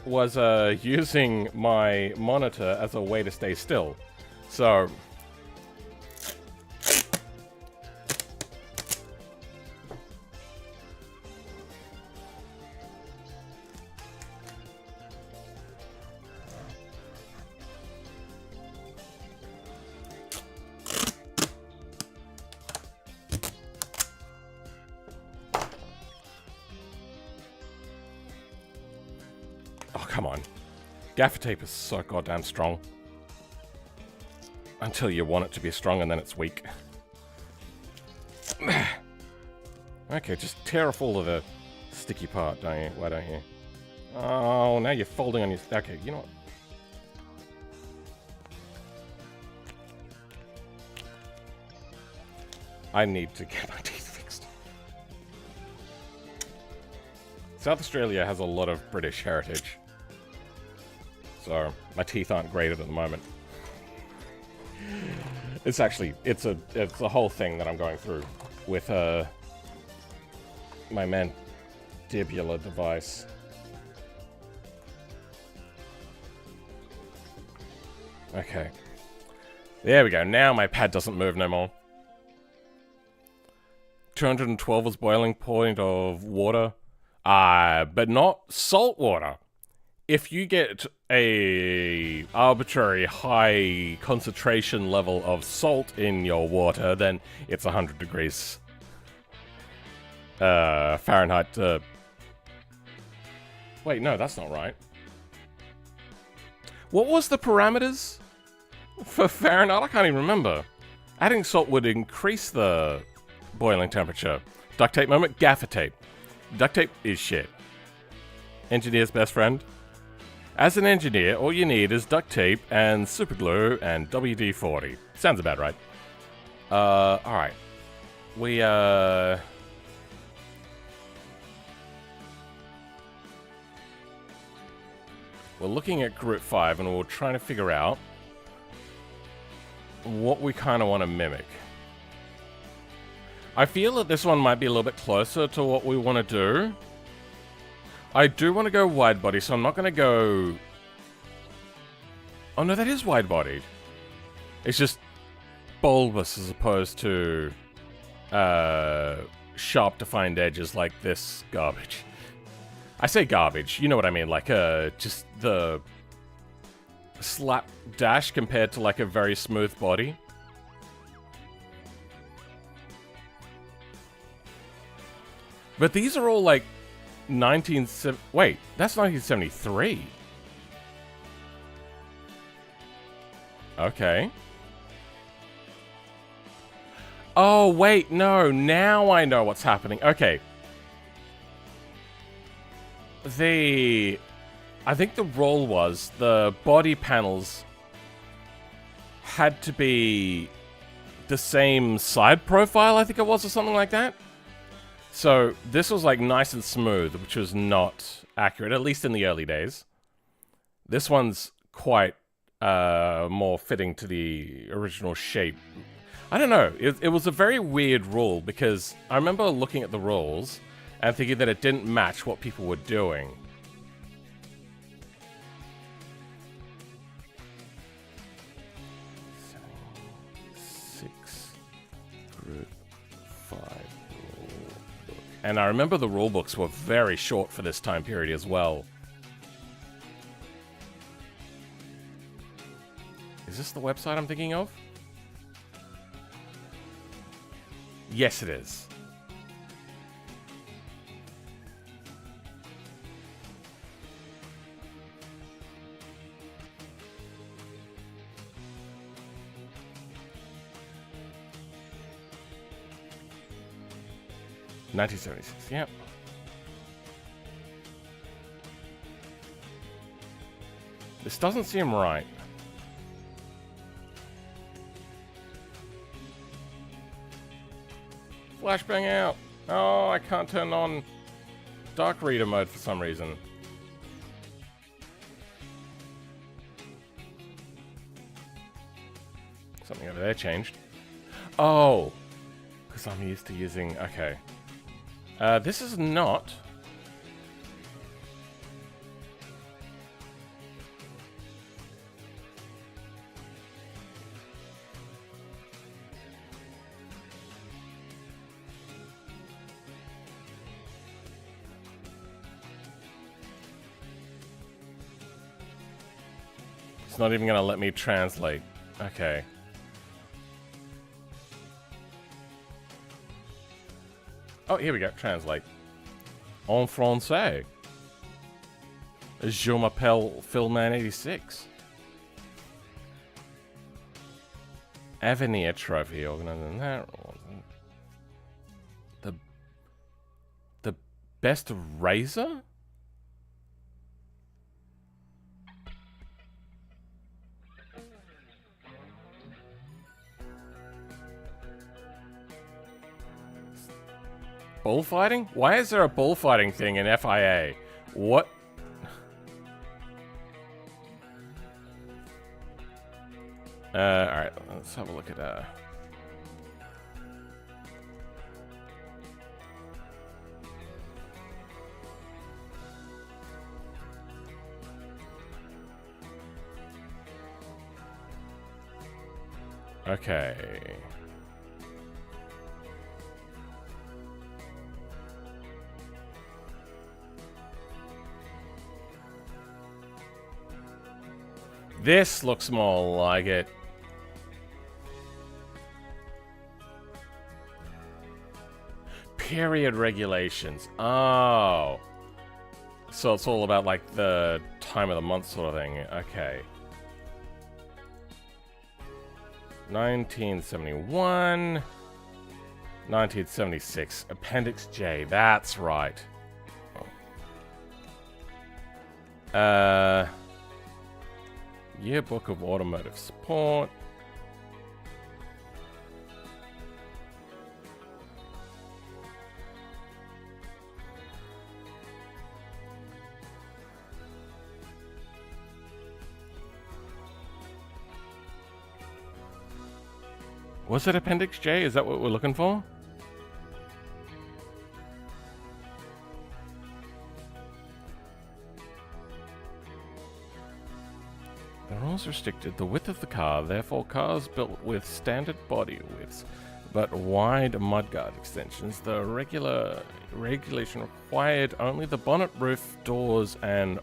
was using my monitor as a way to stay still. So come on. Gaffer tape is so goddamn strong. Until you want it to be strong and then it's weak. Okay, just tear off all of the sticky part, don't you? Why don't you? Oh, now you're folding on your... Okay, you know what? I need to get my teeth fixed. South Australia has a lot of British heritage. So, my teeth aren't great at the moment. It's actually, it's a whole thing that I'm going through with my mandibular device. Okay. There we go. Now my pad doesn't move no more. 212 is boiling point of water. But not salt water. If you get a arbitrary high concentration level of salt in your water, then it's 100 degrees Fahrenheit. Wait, no, that's not right. What was the parameters for Fahrenheit? I can't even remember. Adding salt would increase the boiling temperature. Duct tape moment. Gaffer tape. Duct tape is shit. Engineer's best friend. As an engineer, all you need is duct tape and super glue and WD-40. Sounds about right. Alright. We're looking at group 5 and we're trying to figure out what we kind of want to mimic. I feel that this one might be a little bit closer to what we want to do. I do want to go wide body, so I'm not going to go... Oh no, that is wide bodied. It's just bulbous as opposed to sharp defined edges like this garbage. I say garbage, you know what I mean, like just the slap dash compared to like a very smooth body. But these are all like wait, that's 1973. Okay. Oh, wait, no, now I know what's happening. Okay. I think the rule was the body panels had to be the same side profile, I think it was, or something like that. So this was like nice and smooth, which was not accurate, at least in the early days. This one's quite more fitting to the original shape. I don't know, it was a very weird rule because I remember looking at the rules and thinking that it didn't match what people were doing. Group 5 rulebook. And I remember the rulebooks were very short for this time period as well. Is this the website I'm thinking of? Yes, it is. $1976, yep. This doesn't seem right. Flashbang out. Oh, I can't turn on dark reader mode for some reason. Something over there changed. Oh, because I'm used to using... Okay. This is not... It's not even going to let me translate. Okay. Oh, here we go. Translate. En français. Je m'appelle Philman86. Avenir Trophy organizing that. The best razor? Bullfighting? Why is there a bullfighting thing in FIA? What? Alright, let's have a look at Okay. This looks more like it. Period regulations. Oh. So it's all about like the time of the month sort of thing. Okay. 1971. 1976. Appendix J. That's right. Yearbook of Automotive Support. Was it Appendix J? Is that what we're looking for? The rules restricted the width of the car, therefore cars built with standard body widths but wide mudguard extensions. The regulation required only the bonnet, roof, doors, and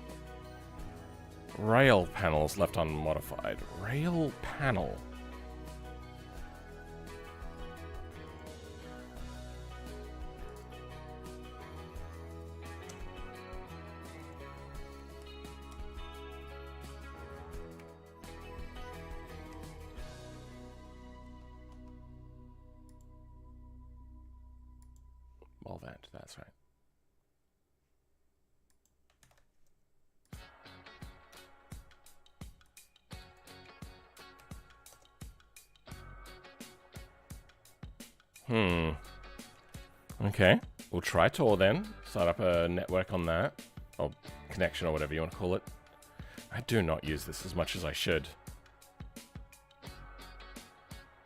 rail panels left unmodified. Rail panel. Well, that's right. Okay. We'll try Tor then. Start up a network on that. Or connection or whatever you want to call it. I do not use this as much as I should.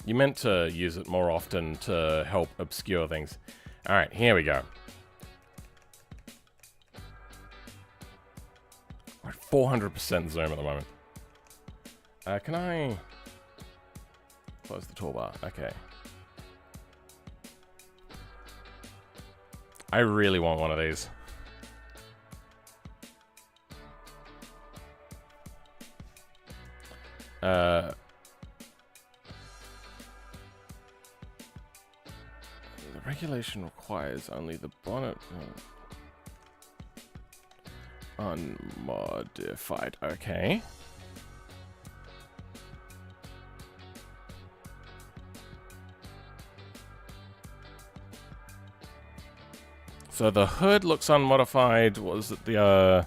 You meant to use it more often to help obscure things. Alright, here we go. We're at 400% zoom at the moment. Can I close the toolbar? Okay. I really want one of these. The regulation requires only the bonnet unmodified. Okay. So the hood looks unmodified. What was it? The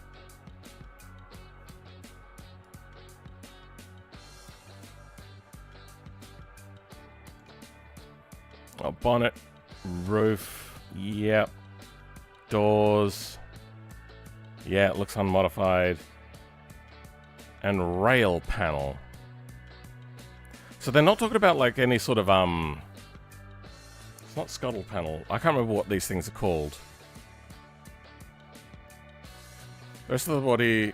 bonnet, roof, yep. Doors, yeah, it looks unmodified. And rail panel. So they're not talking about like any sort of it's not scuttle panel. I can't remember what these things are called. The rest of the body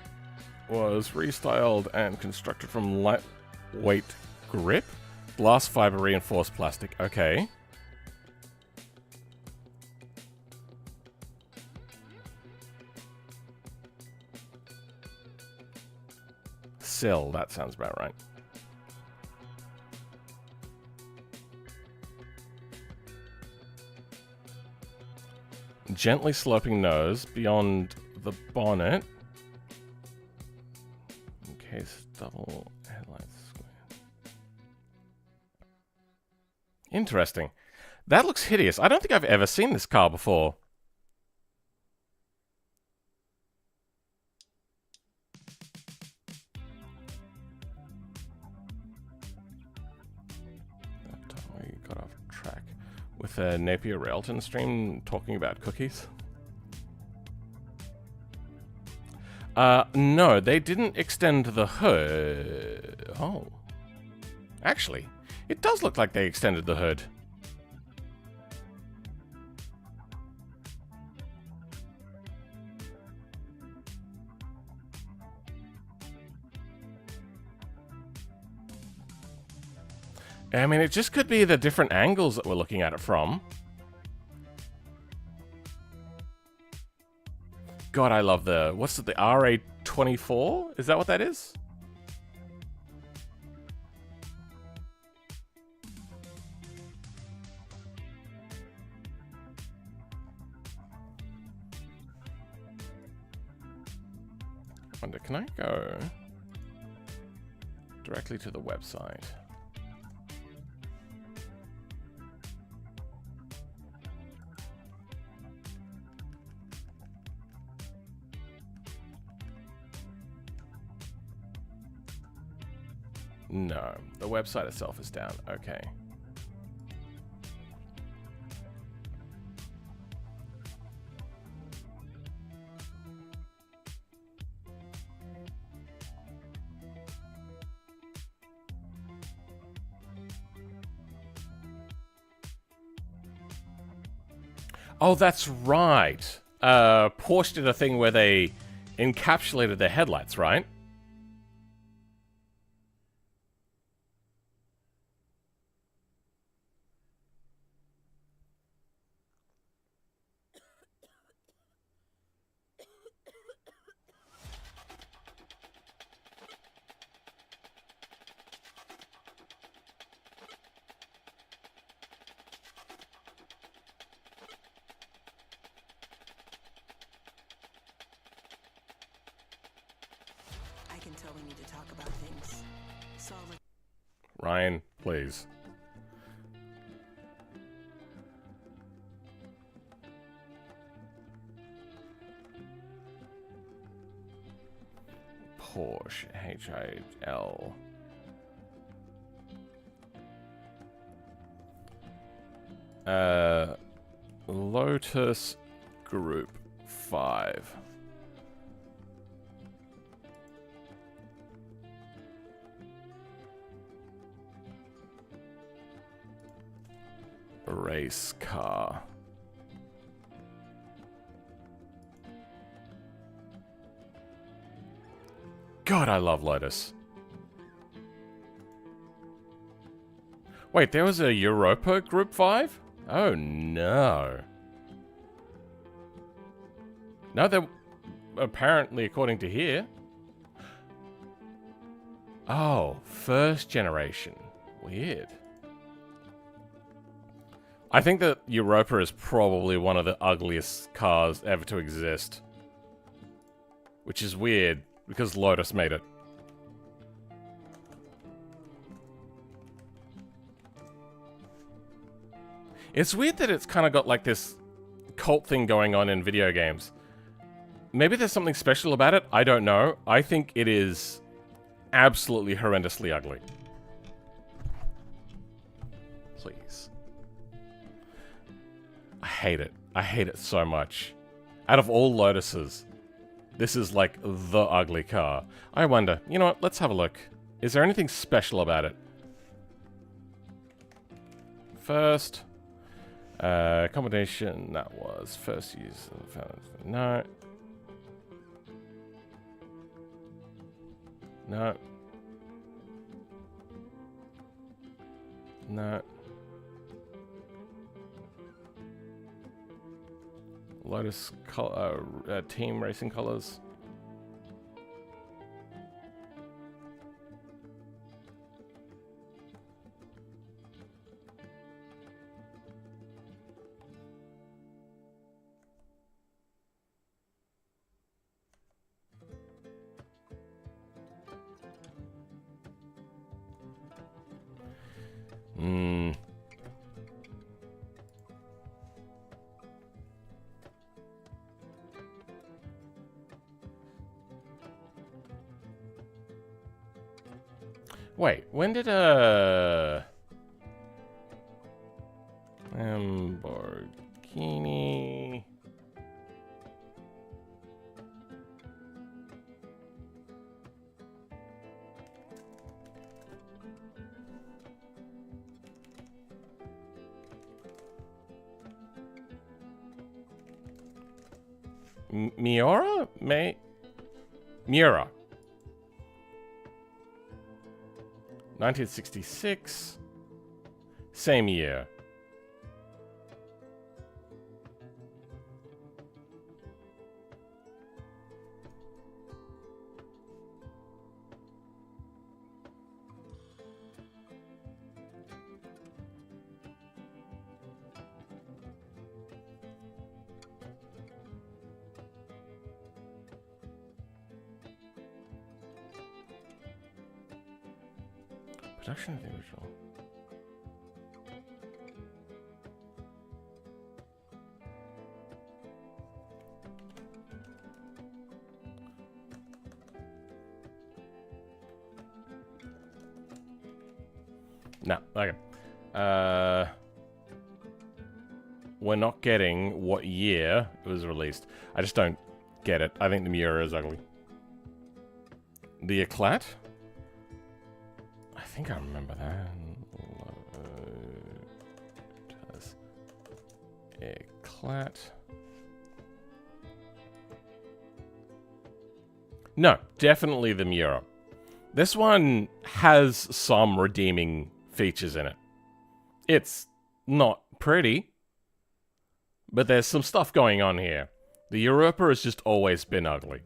was restyled and constructed from lightweight grip, glass fiber reinforced plastic. Okay. Sill, that sounds about right. Gently sloping nose beyond the bonnet. In case double headlights square. Interesting. That looks hideous. I don't think I've ever seen this car before. That time we got off track with a Napier Railton stream talking about cookies. No, they didn't extend the hood. Oh. Actually, it does look like they extended the hood. I mean, it just could be the different angles that we're looking at it from. God, I love the... What's it? The RA24? Is that what that is? I wonder, can I go directly to the website? No, the website itself is down. Okay. Oh, that's right. Porsche did a thing where they encapsulated their headlights, right? I can tell we need to talk about things. Solid. Ryan, please. Porsche, H-I-L. Lotus Group 5. Race car. God, I love Lotus. Wait, there was a Europa Group 5? Oh no. No, there... apparently, according to here. Oh, first generation. Weird. I think that Europa is probably one of the ugliest cars ever to exist. Which is weird, because Lotus made it. It's weird that it's kind of got like this cult thing going on in video games. Maybe there's something special about it, I don't know. I think it is absolutely horrendously ugly. Please. I hate it. I hate it so much. Out of all Lotuses, this is like the ugly car. I wonder, you know what, let's have a look. Is there anything special about it? First, combination, that was first use. No. No. No. Lotus team racing colors. Wait, when did Lamborghini Miura? Miura. 1966. Same year. Production of the original. No. Okay. We're not getting what year it was released. I just don't get it. I think the Miura is ugly. The Eclat? I think I remember that. Eclat. No, definitely the Miura. This one has some redeeming features in it. It's not pretty, but there's some stuff going on here. The Europa has just always been ugly.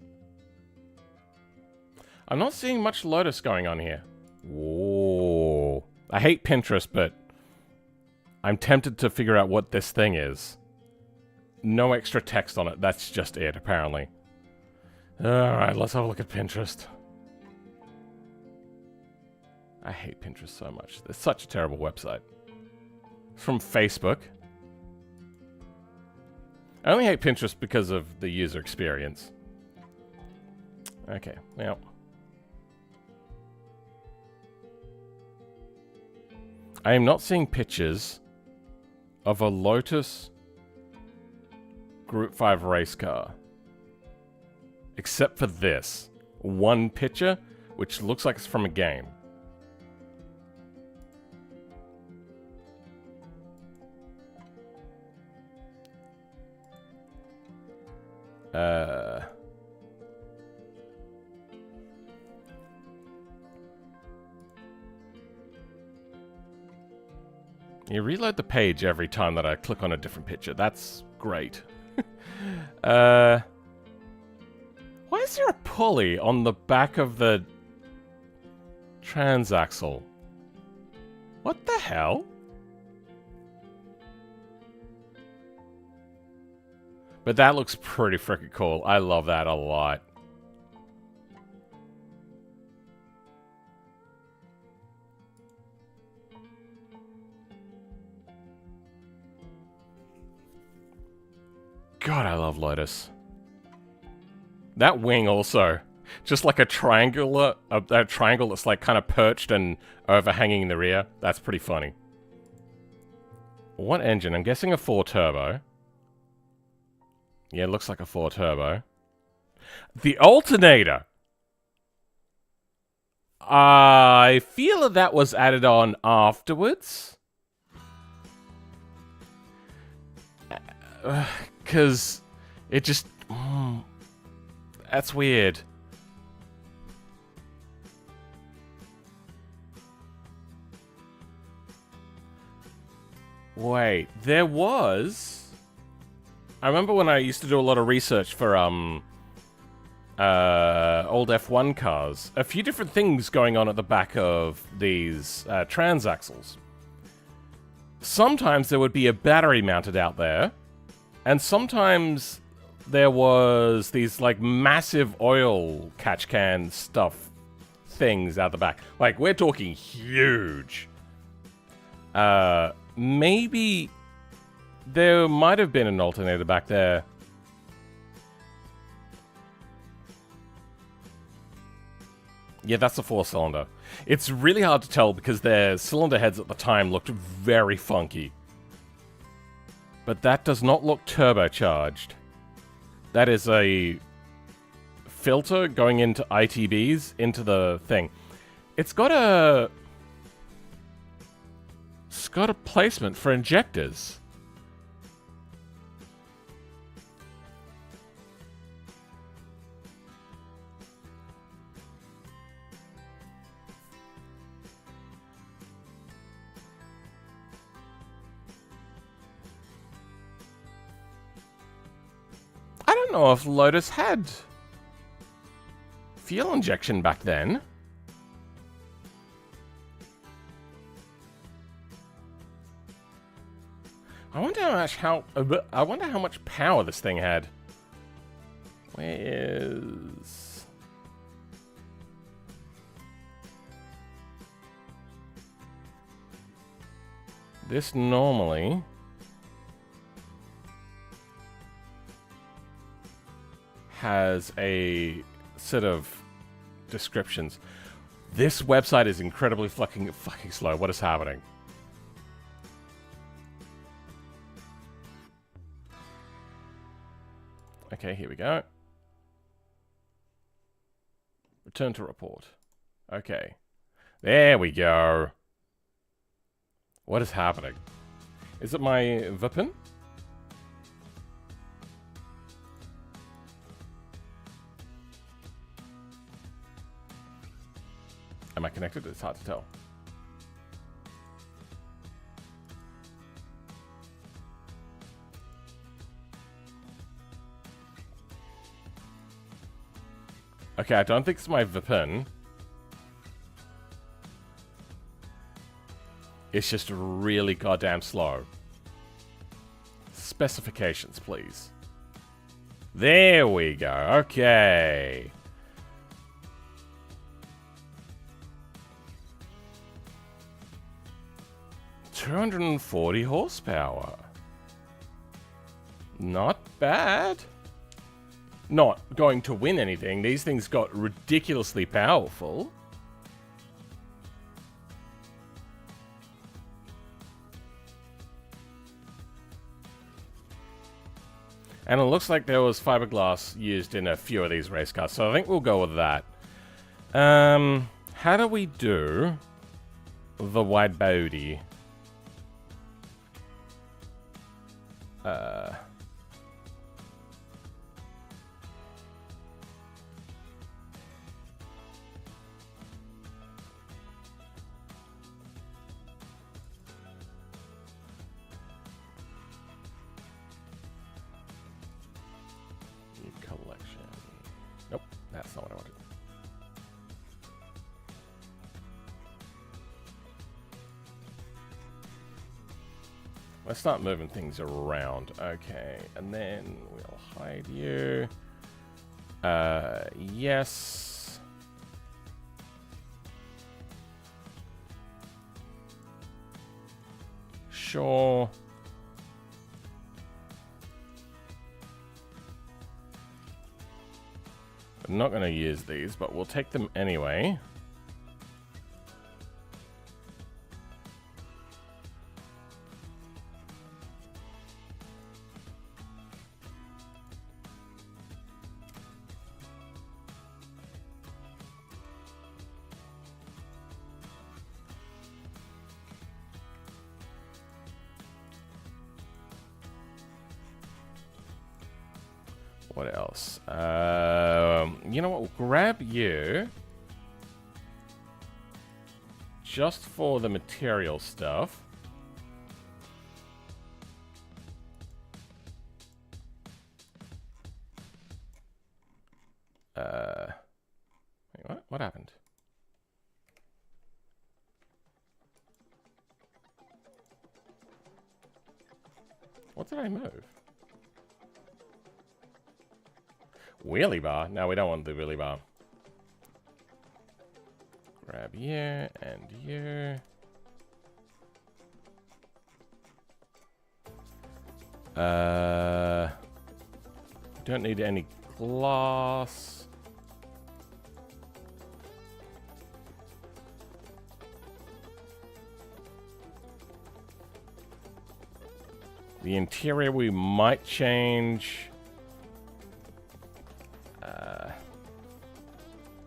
I'm not seeing much Lotus going on here. Whoa. I hate Pinterest, but I'm tempted to figure out what this thing is. No extra text on it. That's just it, apparently. Alright, let's have a look at Pinterest. I hate Pinterest so much. It's such a terrible website. It's from Facebook. I only hate Pinterest because of the user experience. Okay, well. I am not seeing pictures of a Lotus Group 5 race car. Except for this. One picture, which looks like it's from a game. You reload the page every time that I click on a different picture. That's great. Why is there a pulley on the back of the transaxle? What the hell? But that looks pretty freaking cool. I love that a lot. God, I love Lotus. That wing also. Just like a triangle that's like kind of perched and overhanging in the rear. That's pretty funny. What engine? I'm guessing a 4 turbo. Yeah, it looks like a 4 turbo. The alternator! I feel that was added on afterwards. Because it just... that's weird. Wait, there was... I remember when I used to do a lot of research for old F1 cars. A few different things going on at the back of these transaxles. Sometimes there would be a battery mounted out there, and sometimes there was these like massive oil catch can stuff things out the back. Like, we're talking huge. Maybe there might have been an alternator back there. Yeah, that's a 4-cylinder. It's really hard to tell because their cylinder heads at the time looked very funky. But that does not look turbocharged. That is a filter going into ITBs into the thing. It's got a placement for injectors. I don't know if Lotus had fuel injection back then. I wonder how much power this thing had. Where is... this normally has a set of descriptions. This website is incredibly fucking slow. What is happening? Okay, here we go. Return to report. Okay. There we go. What is happening? Is it my VPN? Am I connected? It's hard to tell. Okay, I don't think it's my VPN. It's just really goddamn slow. Specifications, please. There we go. Okay. $240 horsepower. Not bad. Not going to win anything. These things got ridiculously powerful. And it looks like there was fiberglass used in a few of these race cars, so I think we'll go with that. How do we do the wide body? Collection. Nope, that's not what I wanted. Let's start moving things around. Okay, and then we'll hide you. Yes. Sure. I'm not going to use these, but we'll take them anyway. What else? You know what? We'll grab you just for the material stuff. Wait, what? What happened? What did I move? Wheelie bar? No, we don't want the wheelie bar. Grab you and you. Don't need any glass. The interior we might change.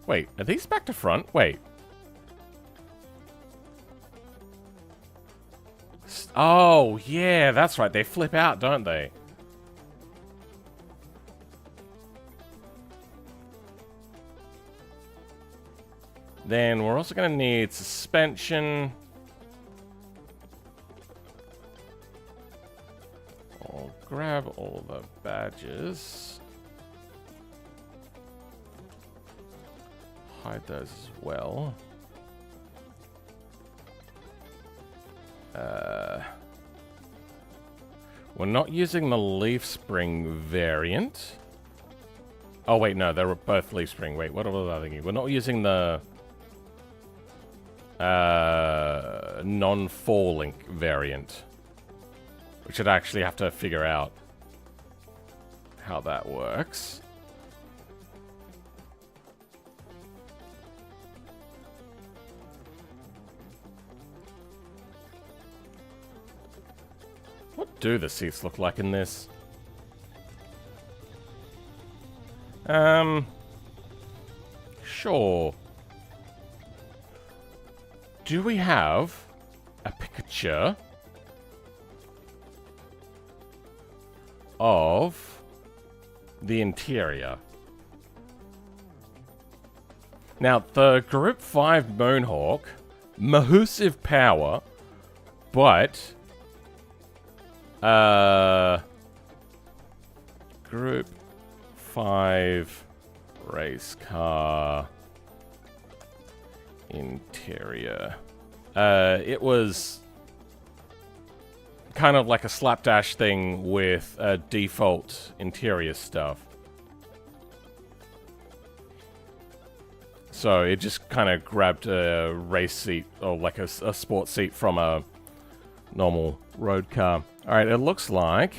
Wait, are these back to front? Wait. Oh, yeah, that's right. They flip out, don't they? Then we're also going to need suspension. I'll grab all the badges. Hide those as well. We're not using the leaf spring variant. Oh wait, no, they're both leaf spring. Wait, what was I thinking? We're not using the non-falling variant, which I'd actually have to figure out how that works. do the seats look like in this? Sure. Do we have a picture of the interior? Now, the Group 5 Moonhawk, massive power, but Group 5 race car interior. It was kind of like a slapdash thing with default interior stuff. So it just kind of grabbed a race seat or like a sports seat from a normal road car. Alright, it looks like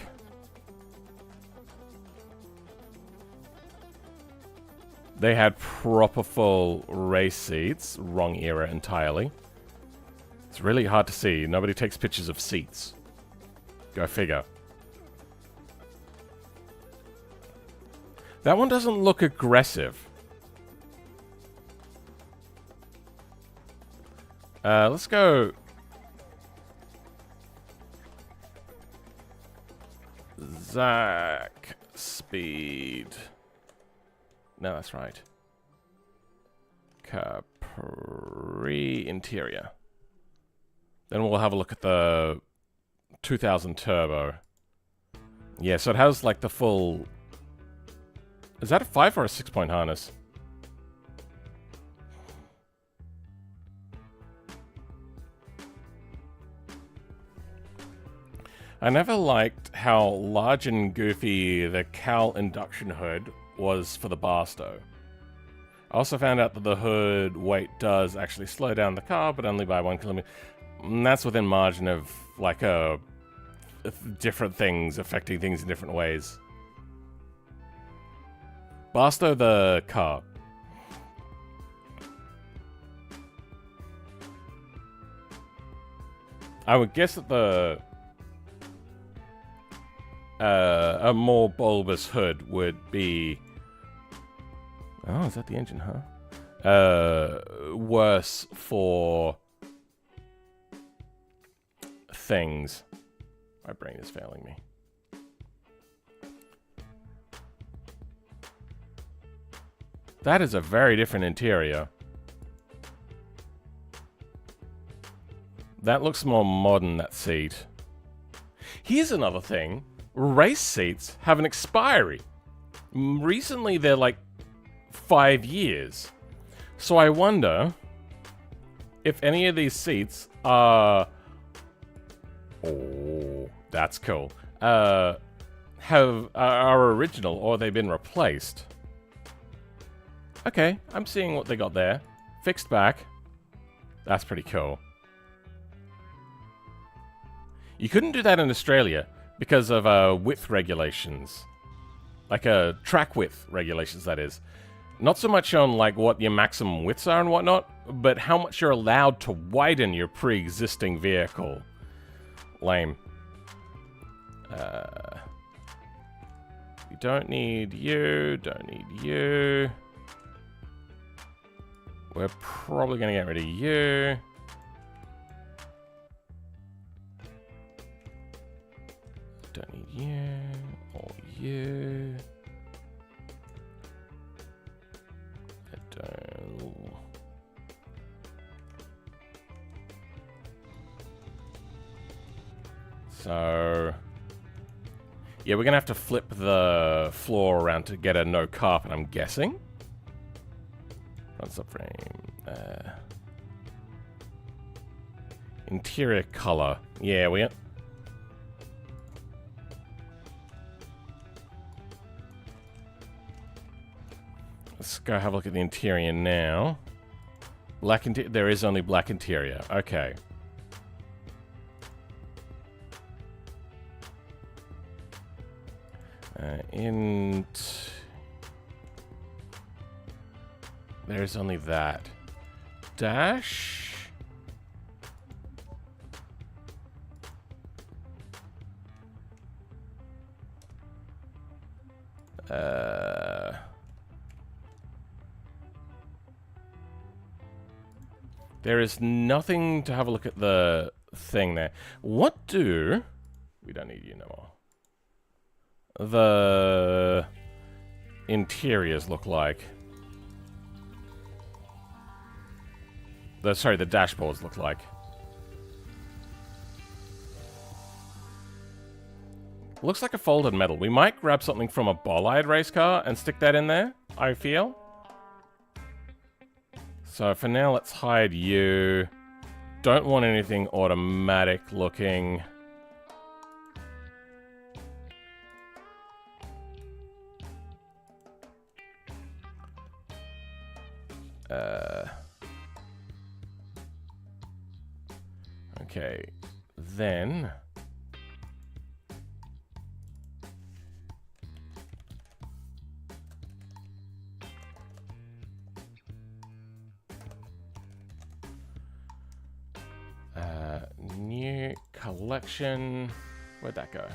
they had proper full race seats. Wrong era entirely. It's really hard to see. Nobody takes pictures of seats. Go figure. That one doesn't look aggressive. Let's go. Zach speed. No, that's right. Capri interior. Then we'll have a look at the 2000 turbo. Yeah, so it has like the full. Is that a 5 or a 6-point harness? I never liked how large and goofy the Cal induction hood was for the Barstow. I also found out that the hood weight does actually slow down the car, but only by 1 kilometer. And that's within margin of like different things affecting things in different ways. Barstow the car. I would guess that the a more bulbous hood would be. Oh, is that the engine, huh? Worse for things. My brain is failing me. That is a very different interior. That looks more modern, that seat. Here's another thing. Race seats have an expiry. Recently, they're like 5 years. So I wonder if any of these seats are... Oh, that's cool. Are original or they've been replaced. Okay, I'm seeing what they got there. Fixed back. That's pretty cool. You couldn't do that in Australia because of width regulations. Like track width regulations, that is. Not so much on like what your maximum widths are and whatnot, but how much you're allowed to widen your pre-existing vehicle. Lame. You don't need you, don't need you. We're probably going to get rid of you. Don't need you, or you. I don't. So, yeah, we're going to have to flip the floor around to get a no carpet, I'm guessing. Front subframe. Interior color. Yeah, we... Let's go have a look at the interior now. Black interior. There is only black interior. Okay. There's only that. Dash. There is nothing to have a look at the thing there. What do... We don't need you no more. The interiors look like. Sorry, the dashboards look like. Looks like a folded metal. We might grab something from a bollard race car and stick that in there, I feel. So for now, let's hide you. Don't want anything automatic looking. Okay, then... new collection. Where'd that go?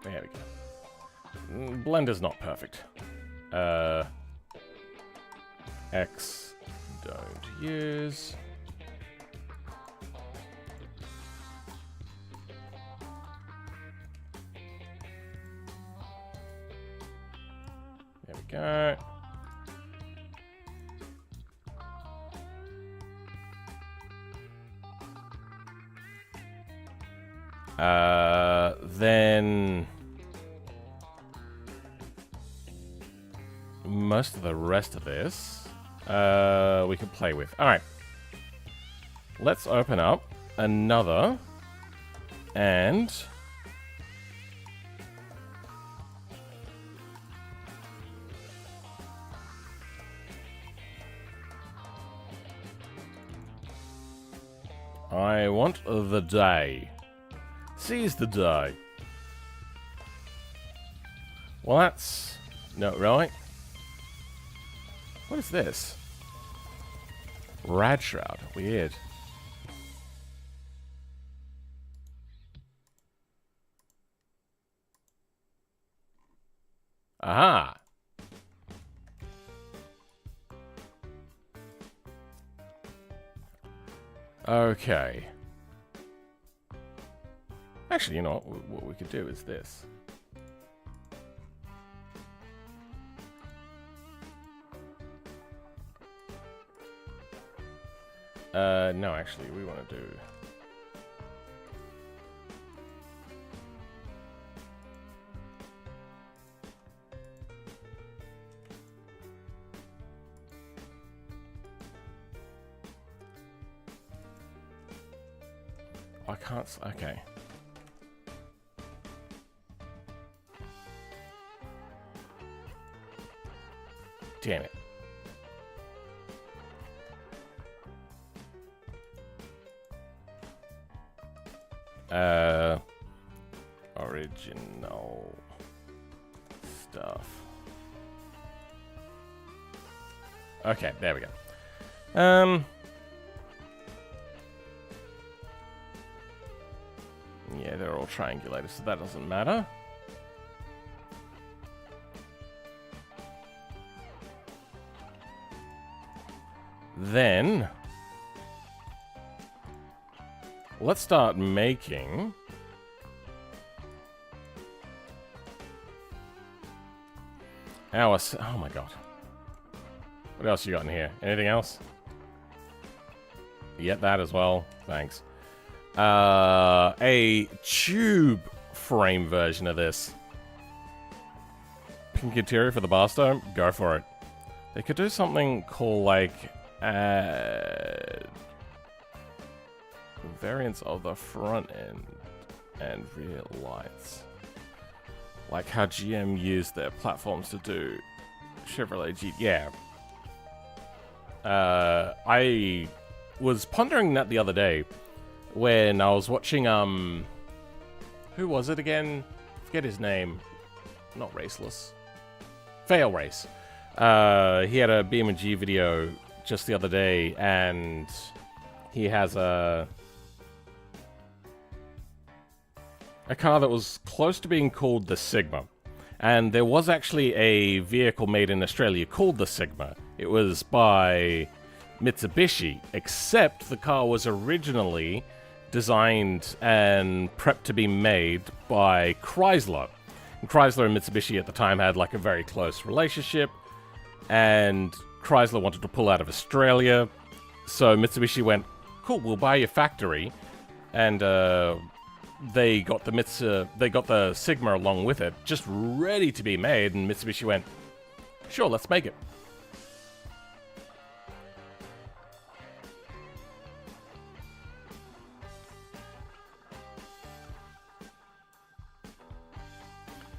There we go. Blender's not perfect. X don't use. There we go. Then most of the rest of this we can play with. All right, let's open up another and I want the day. Seize the day. Well, that's not right. What is this? Rad Shroud. Weird. Aha! Okay. Actually, you know what we could do is this. No, actually, we want to do... I can't... Okay. Damn it. Original stuff. Okay, there we go. Yeah, they're all triangulated, so that doesn't matter. Then let's start making our... Oh my god. What else you got in here? Anything else? You get that as well. Thanks. A tube frame version of this. Pink interior for the Barstow? Go for it. They could do something cool like variants of the front end and rear lights. Like how GM used their platforms to do Chevrolet G. Yeah. I was pondering that the other day when I was watching, who was it again? Forget his name. Not Raceless. Fail Race. He had a BeamNG video just the other day, and he has a car that was close to being called the Sigma. And there was actually a vehicle made in Australia called the Sigma. It was by Mitsubishi, except the car was originally designed and prepped to be made by Chrysler. And Chrysler and Mitsubishi at the time had like a very close relationship, and Chrysler wanted to pull out of Australia, so Mitsubishi went, cool, we'll buy your factory, and they got the Sigma along with it, just ready to be made, and Mitsubishi went, sure, let's make it.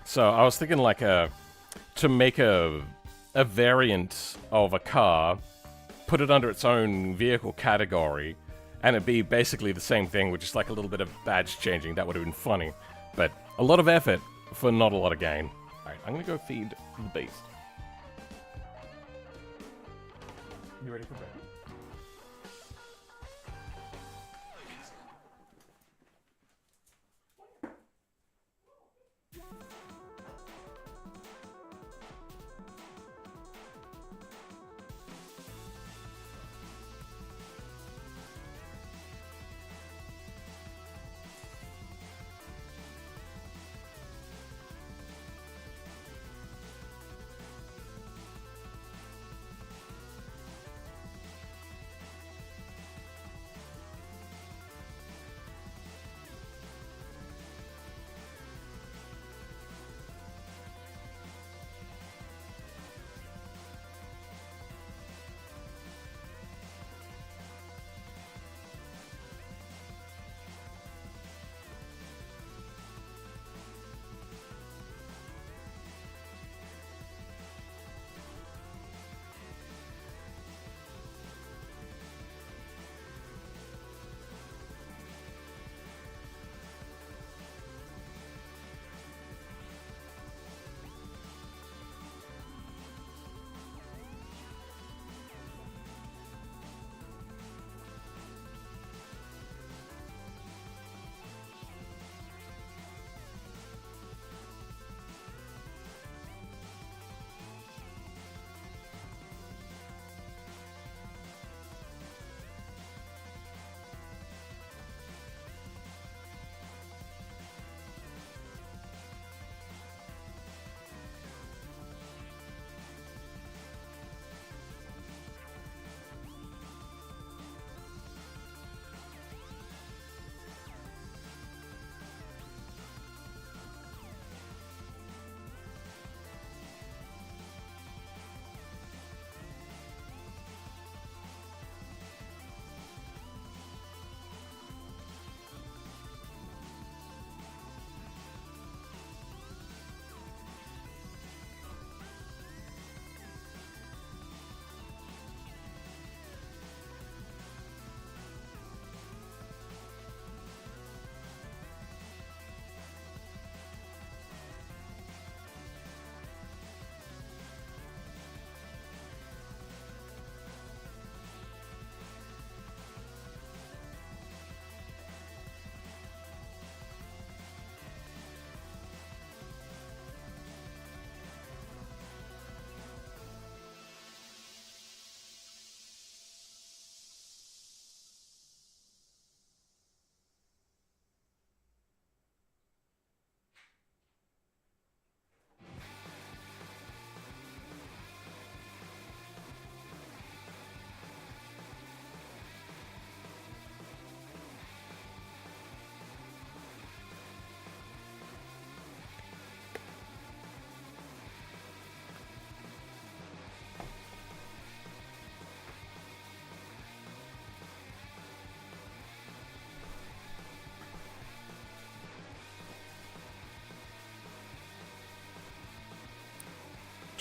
So I was thinking like to make a variant of a car, put it under its own vehicle category, and it'd be basically the same thing with just like a little bit of badge changing. That would have been funny. But a lot of effort for not a lot of gain. Alright, I'm gonna go feed the beast. You ready for bed?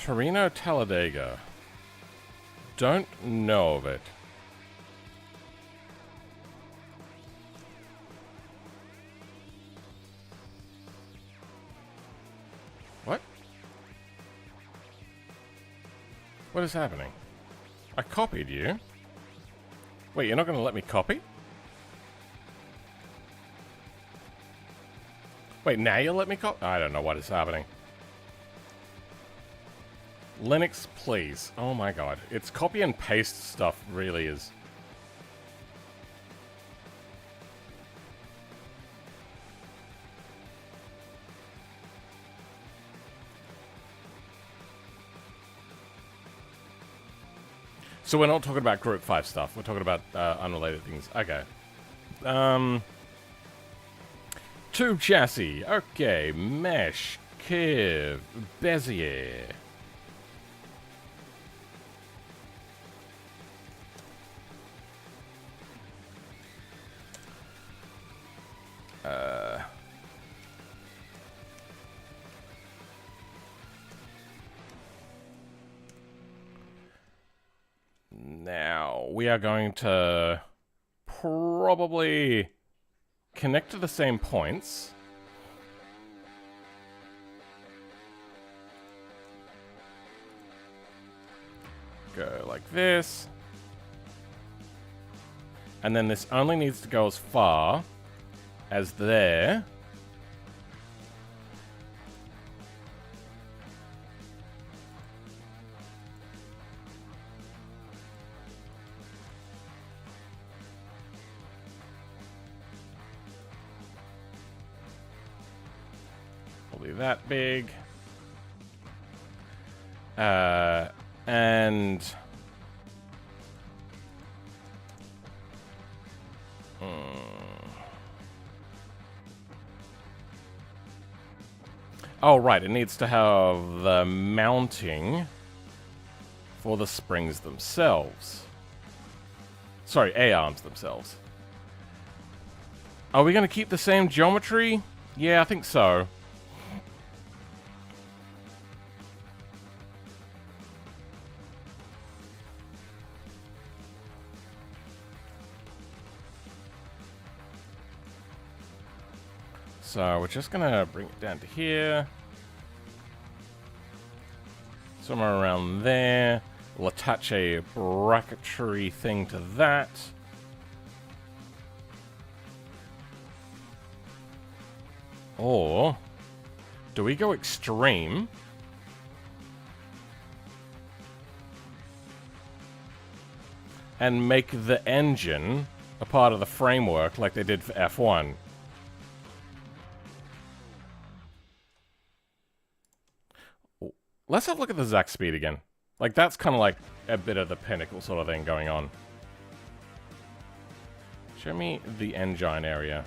Torino, Talladega. Don't know of it. What? What is happening? I copied you. Wait, you're not going to let me copy? Wait, now you'll let me copy? I don't know what is happening. Linux, please. Oh my god. It's copy and paste stuff, really is. So we're not talking about Group 5 stuff. We're talking about unrelated things. Okay. Tube chassis. Okay. Mesh. Curve. Bezier. Now, we are going to probably connect to the same points. Go like this. And then this only needs to go as far as there. Probably that big. And oh, right, it needs to have the mounting for the springs themselves. Sorry, A-arms themselves. Are we going to keep the same geometry? Yeah, I think so. So we're just gonna bring it down to here. Somewhere around there. We'll attach a bracketry thing to that. Or do we go extreme? And make the engine a part of the framework like they did for F1. Let's have a look at the Zack speed again. Like, that's kind of like a bit of the pinnacle sort of thing going on. Show me the engine area.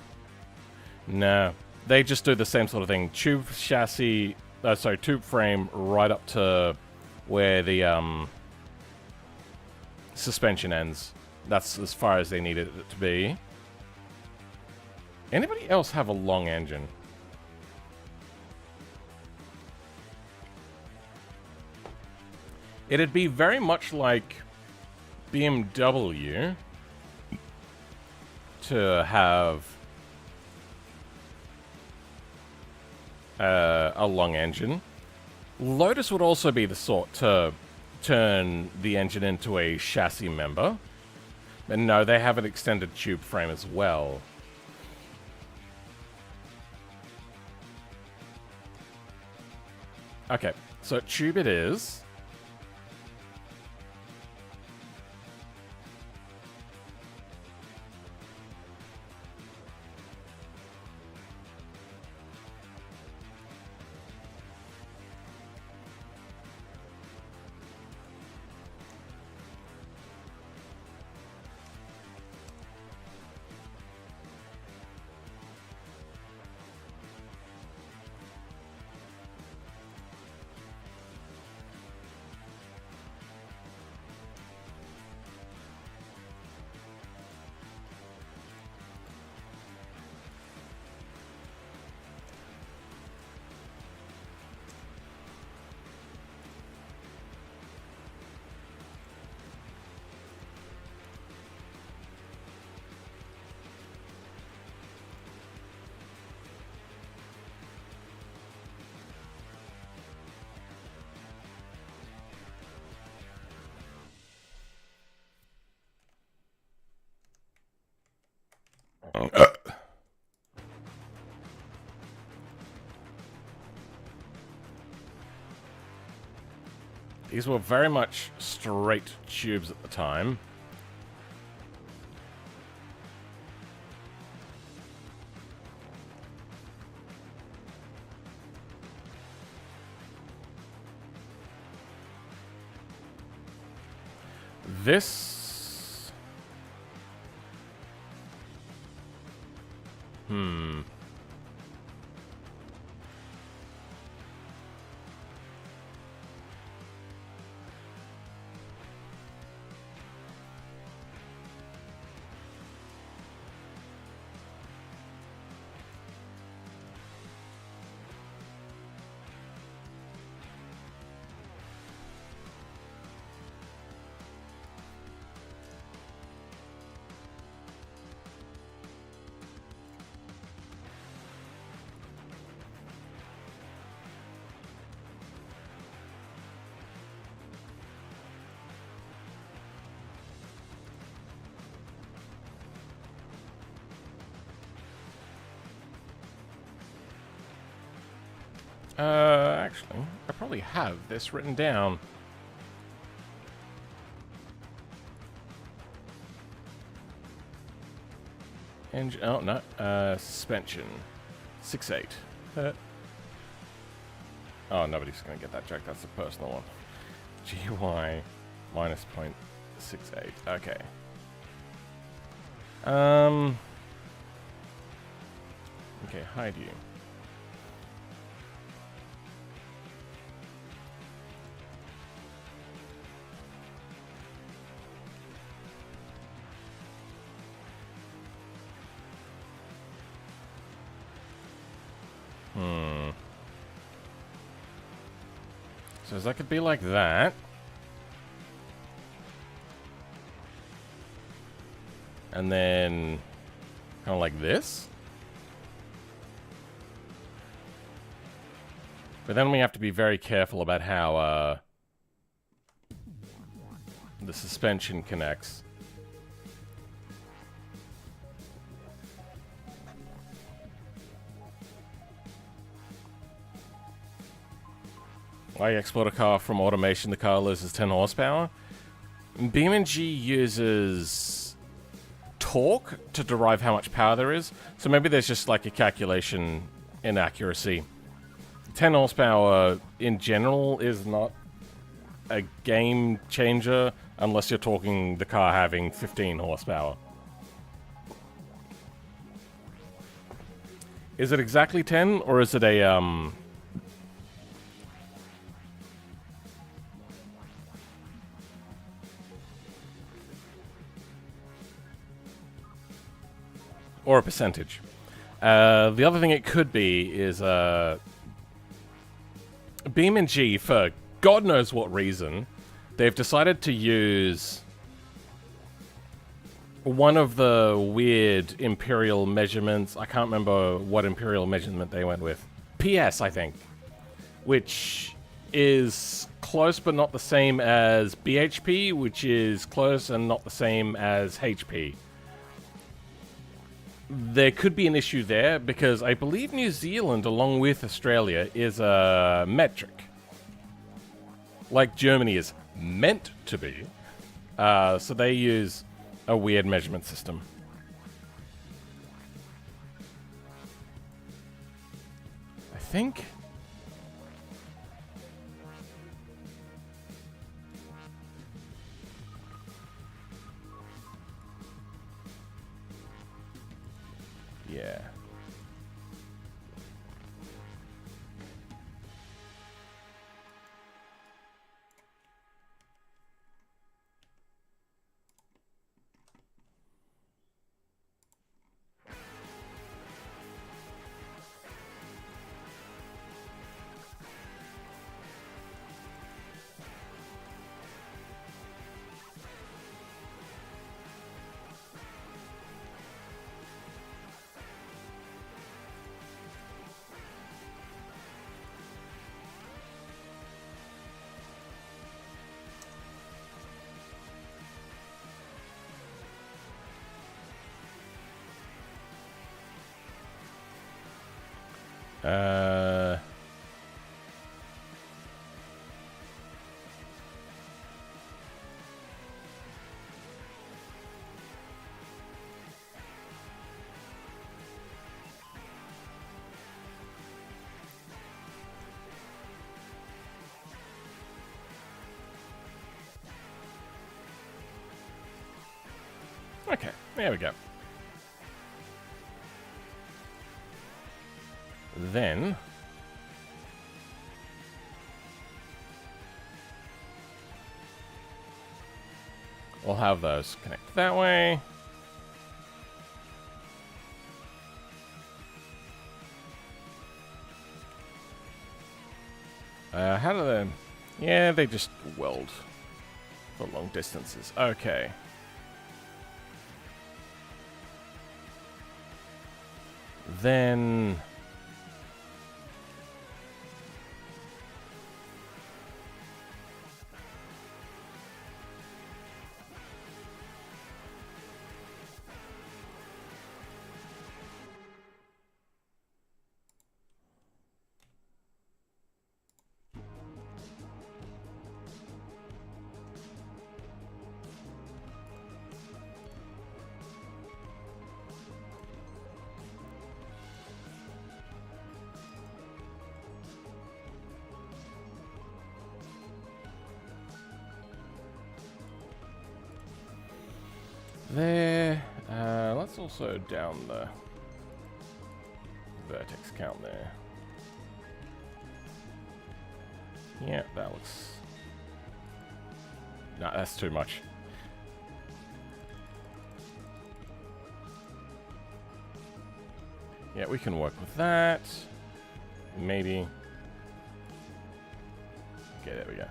No. They just do the same sort of thing. Tube chassis, sorry, tube frame right up to where the suspension ends. That's as far as they needed it to be. Anybody else have a long engine? It'd be very much like BMW to have a long engine. Lotus would also be the sort to turn the engine into a chassis member. But no, they have an extended tube frame as well. Okay, so tube it is. These were very much straight tubes at the time. This... actually, I probably have this written down. Engine, oh, no, suspension. 6.8. Oh, nobody's gonna get that joke, that's a personal one. GY minus 0.68, okay. Okay, hide you. So that could be like that. And then kind of like this. But then we have to be very careful about how the suspension connects. Why export a car from automation, the car loses 10 horsepower? BeamNG uses torque to derive how much power there is. So maybe there's just like a calculation inaccuracy. 10 horsepower in general is not a game changer unless you're talking the car having 15 horsepower. Is it exactly 10 or is it a or a percentage? The other thing it could be is BeamNG, for God knows what reason, they've decided to use one of the weird imperial measurements. I can't remember what imperial measurement they went with. PS, I think. Which is close but not the same as BHP, which is close and not the same as HP. There could be an issue there because I believe New Zealand, along with Australia, is a metric. Like Germany is meant to be. So they use a weird measurement system. I think. Yeah. Okay, there we go. Then we'll have those connect that way. How do they... Yeah, they just weld for long distances. Okay. Then... there. Let's also down the vertex count there. Yeah, that looks... Nah, that's too much. Yeah, we can work with that. Maybe. Okay, there we go.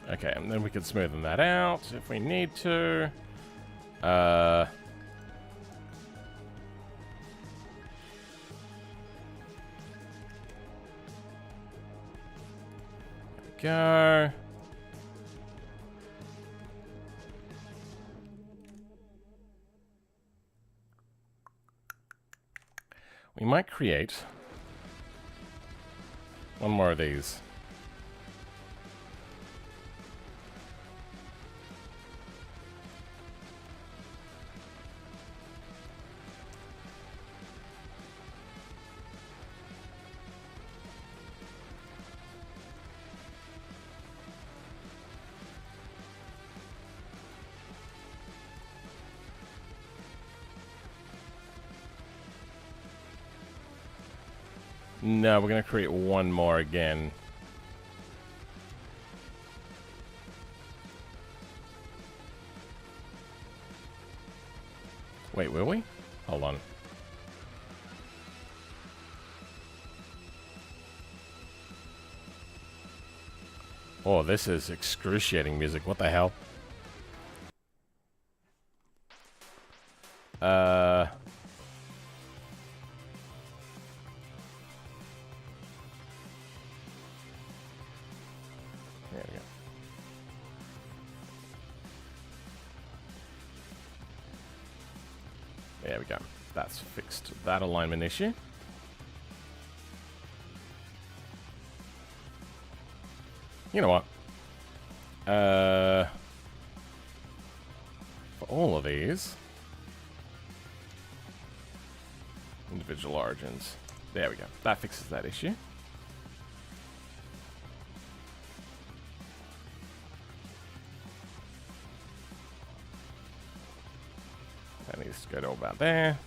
Okay, and then we can smoothen that out if we need to. There we go. We might create one more of these. No, we're going to create one more again. Wait, will we? Hold on. Oh, this is excruciating music. What the hell? There we go. There we go. That's fixed that alignment issue. You know what? For all of these individual origins. There we go. That fixes that issue. That needs to go to about there.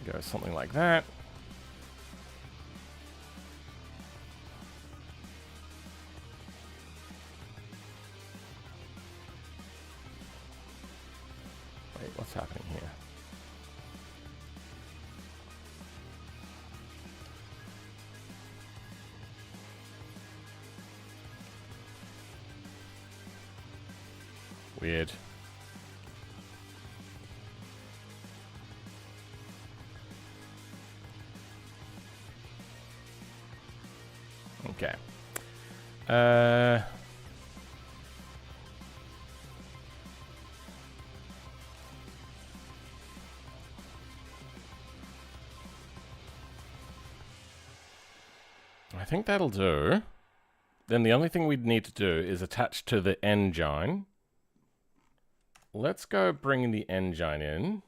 Go something like that. Wait, what's happening here? Weird. Okay. I think that'll do. Then the only thing we'd need to do is attach to the engine. Let's go bring the engine in.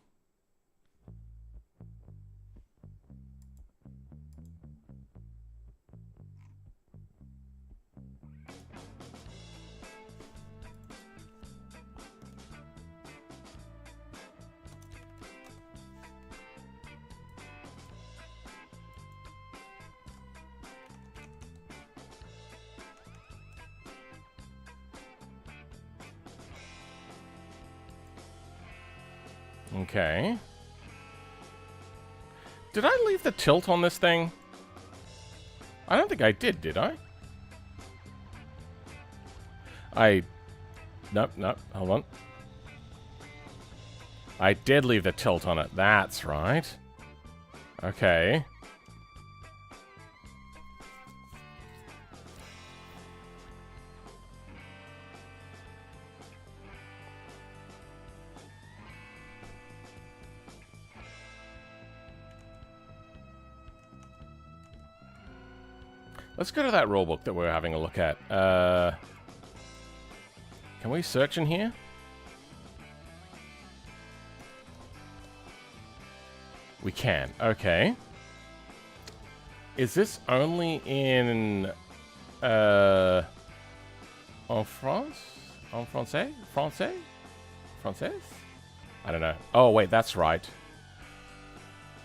Okay. Did I leave the tilt on this thing? I don't think I did I? Nope, hold on. I did leave the tilt on it, that's right. Okay. Let's go to that rulebook that we're having a look at. Can we search in here? We can. Okay. Is this only in en France? En français? Français? Français? I don't know. Oh wait, that's right.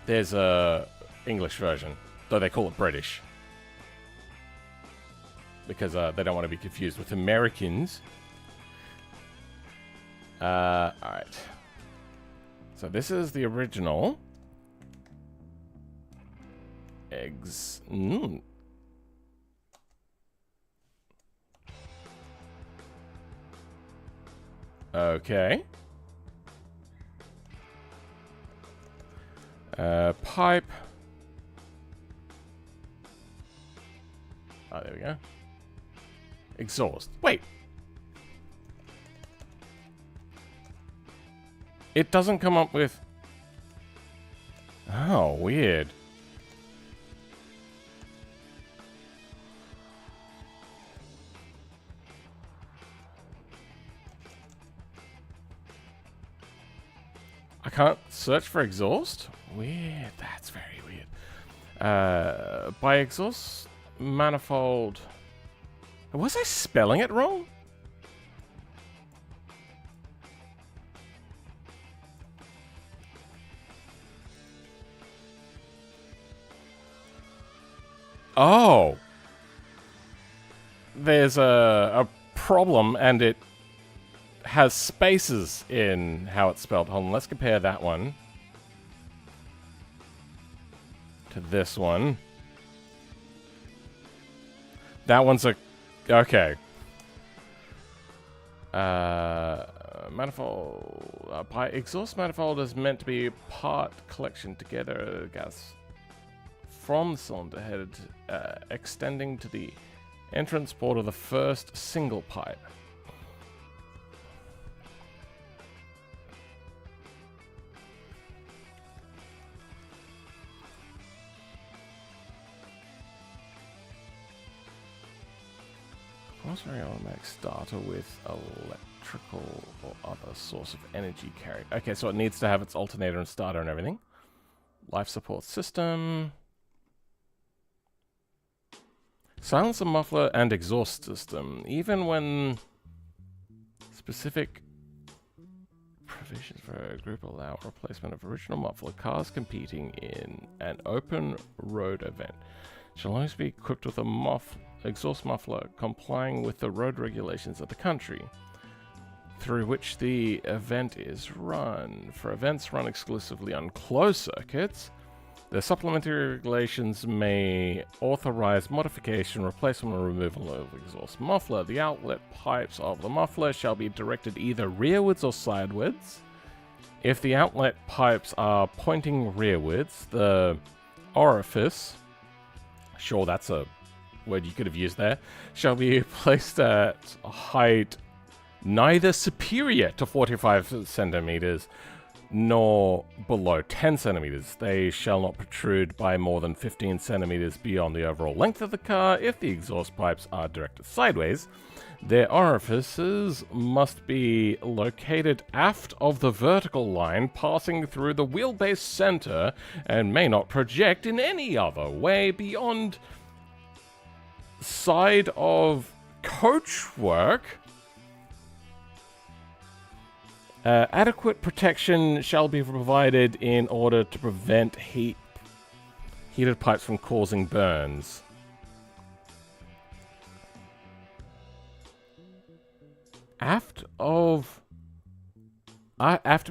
There's a English version, though they call it British. Because they don't want to be confused with Americans. Alright. So this is the original. Eggs. Okay. Pipe. Oh, there we go. Exhaust. Wait. It doesn't come up with... Oh, weird. I can't search for exhaust? Weird. That's very weird. By exhaust manifold... Was I spelling it wrong? Oh. There's a problem, and it has spaces in how it's spelled. Hold on, let's compare that one to this one. That one's a... Okay. Manifold... by exhaust manifold is meant to be part collection together gas from the cylinder head extending to the entrance port of the first single pipe. Very automatic starter with electrical or other source of energy carried. Okay, so it needs to have its alternator and starter and everything. Life support system. Silencer, muffler, and exhaust system. Even when specific provisions for a group allow replacement of original muffler. Cars competing in an open road event shall always be equipped with a exhaust muffler complying with the road regulations of the country through which the event is run. For events run exclusively on closed circuits, the supplementary regulations may authorize modification, replacement, or removal of exhaust muffler. The outlet pipes of the muffler shall be directed either rearwards or sidewards. If the outlet pipes are pointing rearwards, the orifice, sure, that's a word you could have used there, shall be placed at a height neither superior to 45 centimeters nor below 10 centimeters. They shall not protrude by more than 15 centimeters beyond the overall length of the car. If the exhaust pipes are directed sideways, their orifices must be located aft of the vertical line passing through the wheelbase center and may not project in any other way beyond side of coachwork. Adequate protection shall be provided in order to prevent heated pipes from causing burns. Aft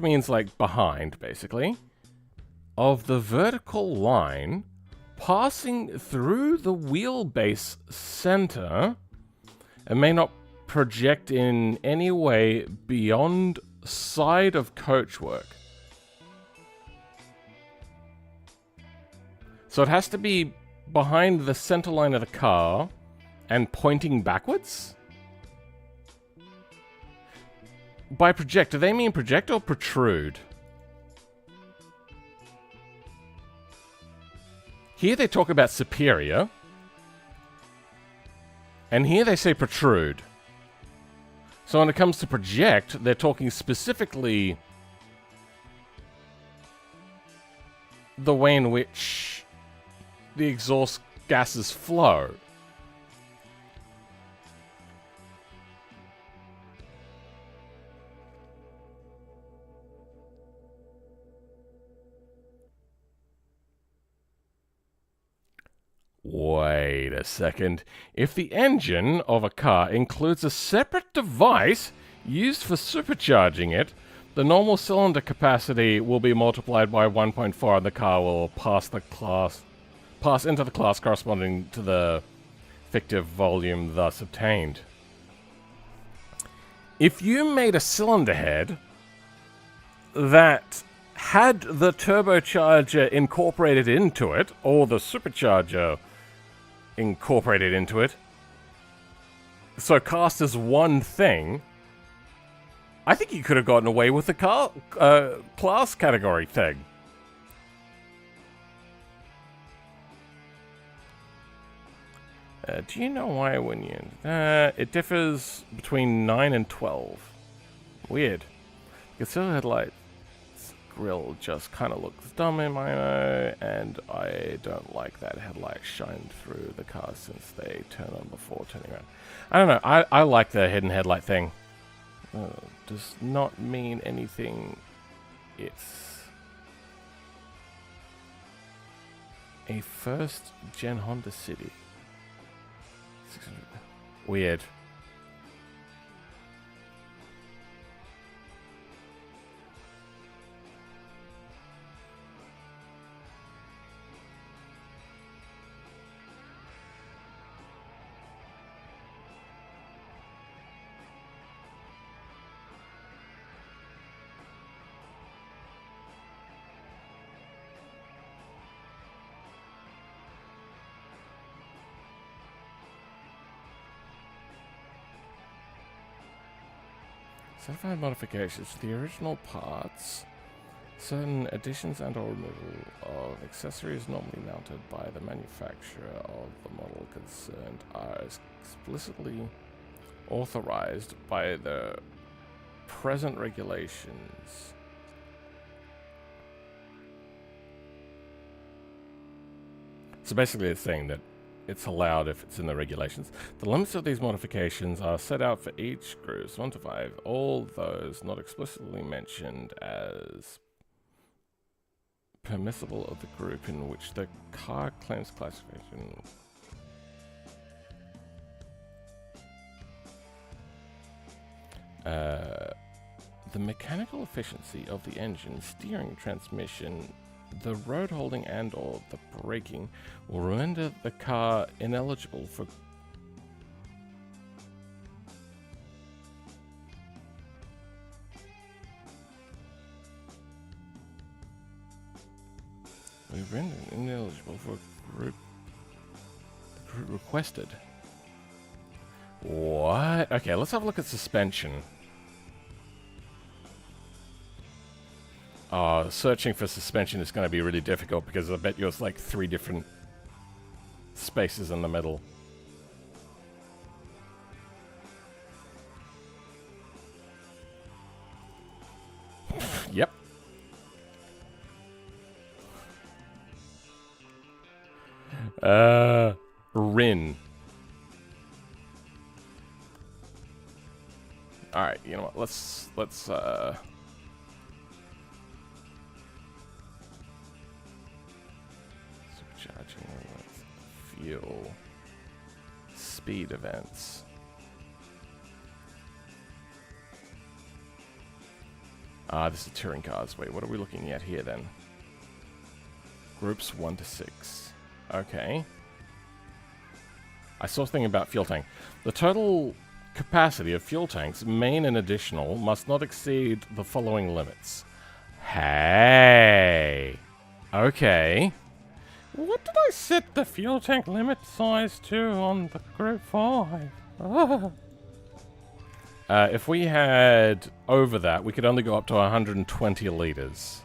means like behind, basically, of the vertical line passing through the wheelbase center and may not project in any way beyond side of coachwork. So it has to be behind the center line of the car and pointing backwards? By project, do they mean project or protrude? Here they talk about superior, and here they say protrude. So when it comes to project, they're talking specifically the way in which the exhaust gases flow. Wait a second. If the engine of a car includes a separate device used for supercharging it, the normal cylinder capacity will be multiplied by 1.4 and the car will pass into the class corresponding to the fictive volume thus obtained. If you made a cylinder head that had the turbocharger incorporated into it, or the supercharger incorporated into it, so cast as one thing, I think you could have gotten away with the class category thing. Do you know why when you... it differs between 9 and 12. Weird. Consider headlight grill just kind of looks dumb in my eye, and I don't like that headlight shine through the car since they turn on before turning around. I don't know, I like the hidden headlight thing. Does not mean anything. It's a first gen Honda City. 600. Weird. Certified modifications to the original parts. Certain additions and or removal of accessories normally mounted by the manufacturer of the model concerned are explicitly authorized by the present regulations. So basically it's saying that it's allowed if it's in the regulations. The limits of these modifications are set out for each groups 1 to 5. All those not explicitly mentioned as permissible of the group in which the car claims classification. The mechanical efficiency of the engine, steering, transmission, the road holding and or the braking will render the car ineligible for group requested. What? Okay, let's have a look at suspension. Searching for suspension is going to be really difficult because I bet you it's like 3 different spaces in the middle. Yep. Rin. Alright, you know what, let's supercharging fuel speed events. This is touring cars. Wait, what are we looking at here then? Groups 1 to 6. Okay. I saw something about fuel tank. The total capacity of fuel tanks, main and additional, must not exceed the following limits. Hey! Okay. What did I set the fuel tank limit size to on the Group 5? If we had over that, we could only go up to 120 liters.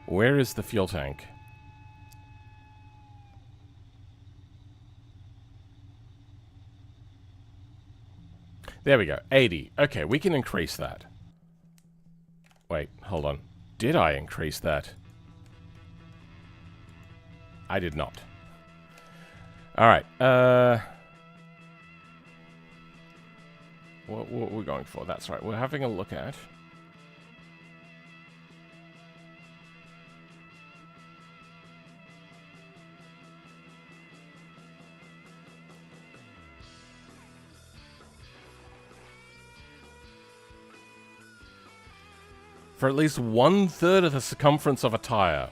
Where is the fuel tank? There we go, 80. Okay, we can increase that. Wait, hold on. Did I increase that? I did not. Alright, what we're going for, that's right. We're having a look at... for at least 1/3 of the circumference of a tire.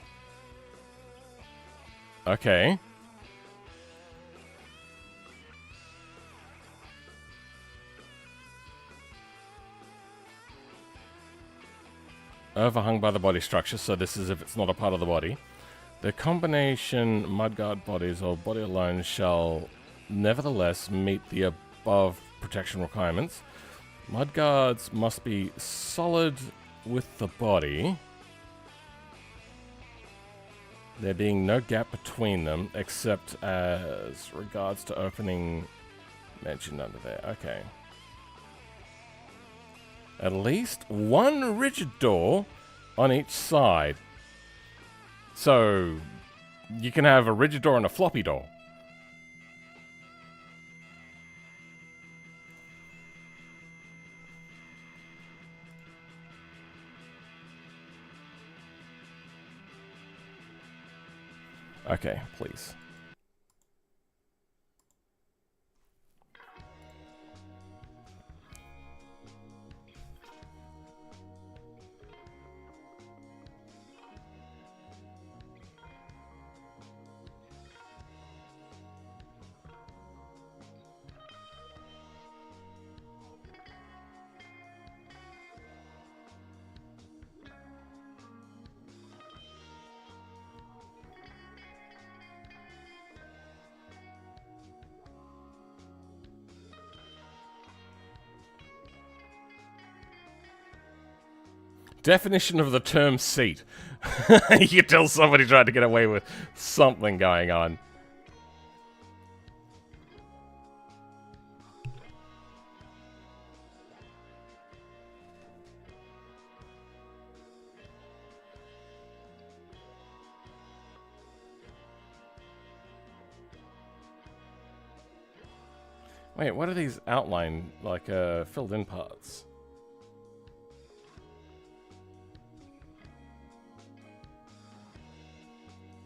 Okay. Overhung by the body structure, so this is if it's not a part of the body. The combination mudguard bodies or body alone shall nevertheless meet the above protection requirements. Mudguards must be solid with the body, there being no gap between them except as regards to opening mentioned under there. Okay. At least one rigid door on each side. So you can have a rigid door and a floppy door. Okay, please. Definition of the term seat. You can tell somebody tried to get away with something going on. Wait, what are these outline, like, filled in parts?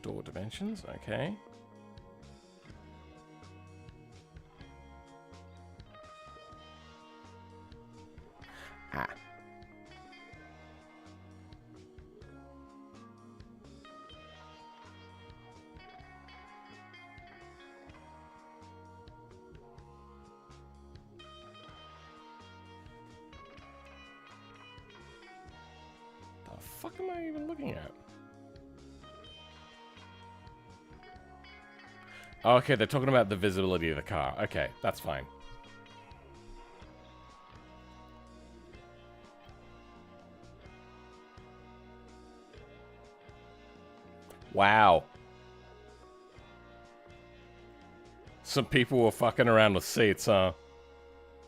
Door dimensions, okay. Ah. The fuck am I even looking at? Okay, they're talking about the visibility of the car. Okay, that's fine. Wow. Some people were fucking around with seats, huh?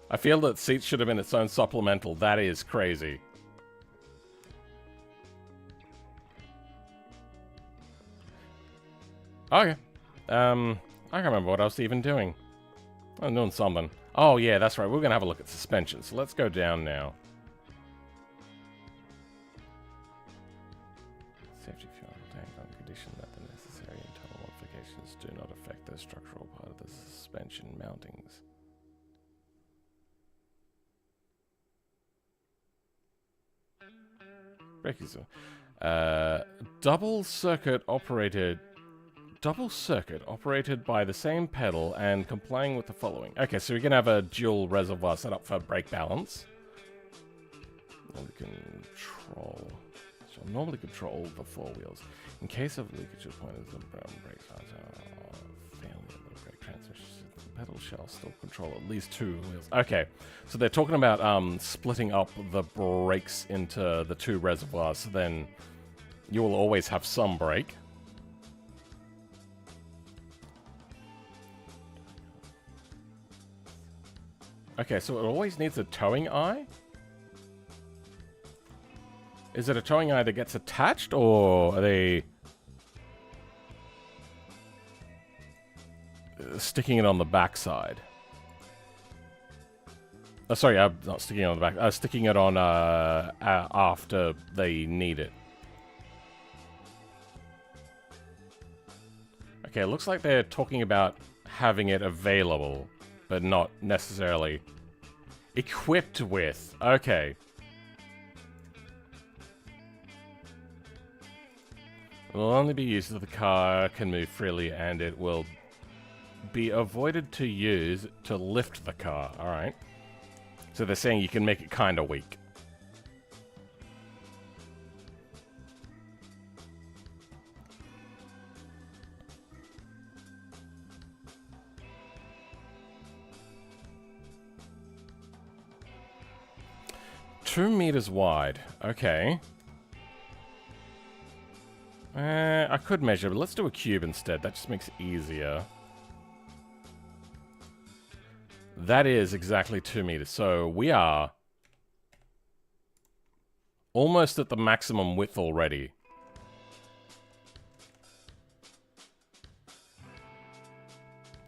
I feel that seats should have been its own supplemental. That is crazy. Okay. I can't remember what I was even doing. I'm doing something. Oh, yeah, that's right. We're going to have a look at suspension. So let's go down now. Safety fuel tank on condition that the necessary internal modifications do not affect the structural part of the suspension mountings. Braking system. Double circuit operated by the same pedal and complying with the following. Okay, so we can have a dual reservoir set up for brake balance. Normally control the four wheels. In case of leakage of point of the brake failure of the brake transmission, the pedal shall still control at least two wheels. Okay, so they're talking about splitting up the brakes into the two reservoirs, so then you will always have some brake. Okay, so it always needs a towing eye? Is it a towing eye that gets attached, or are they sticking it on the backside? Oh, sorry, I'm not sticking it on the back. Sticking it on after they need it. Okay, it looks like they're talking about having it available, but not necessarily equipped with. Okay. It will only be used if the car can move freely, and it will be avoided to use to lift the car. Alright. So they're saying you can make it kind of weak. Two meters wide. Okay. I could measure, but let's do a cube instead. That just makes it easier. That is exactly 2 meters. So we are almost at the maximum width already.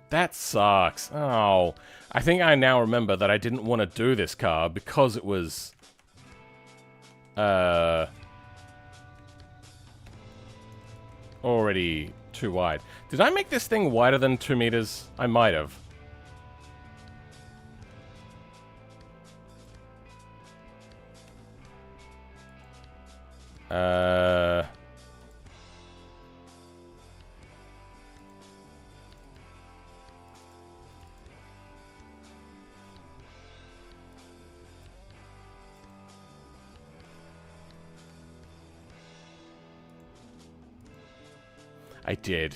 That sucks. Oh, I think I now remember that I didn't want to do this car because it was... already too wide. Did I make this thing wider than 2 meters? I might have. I did.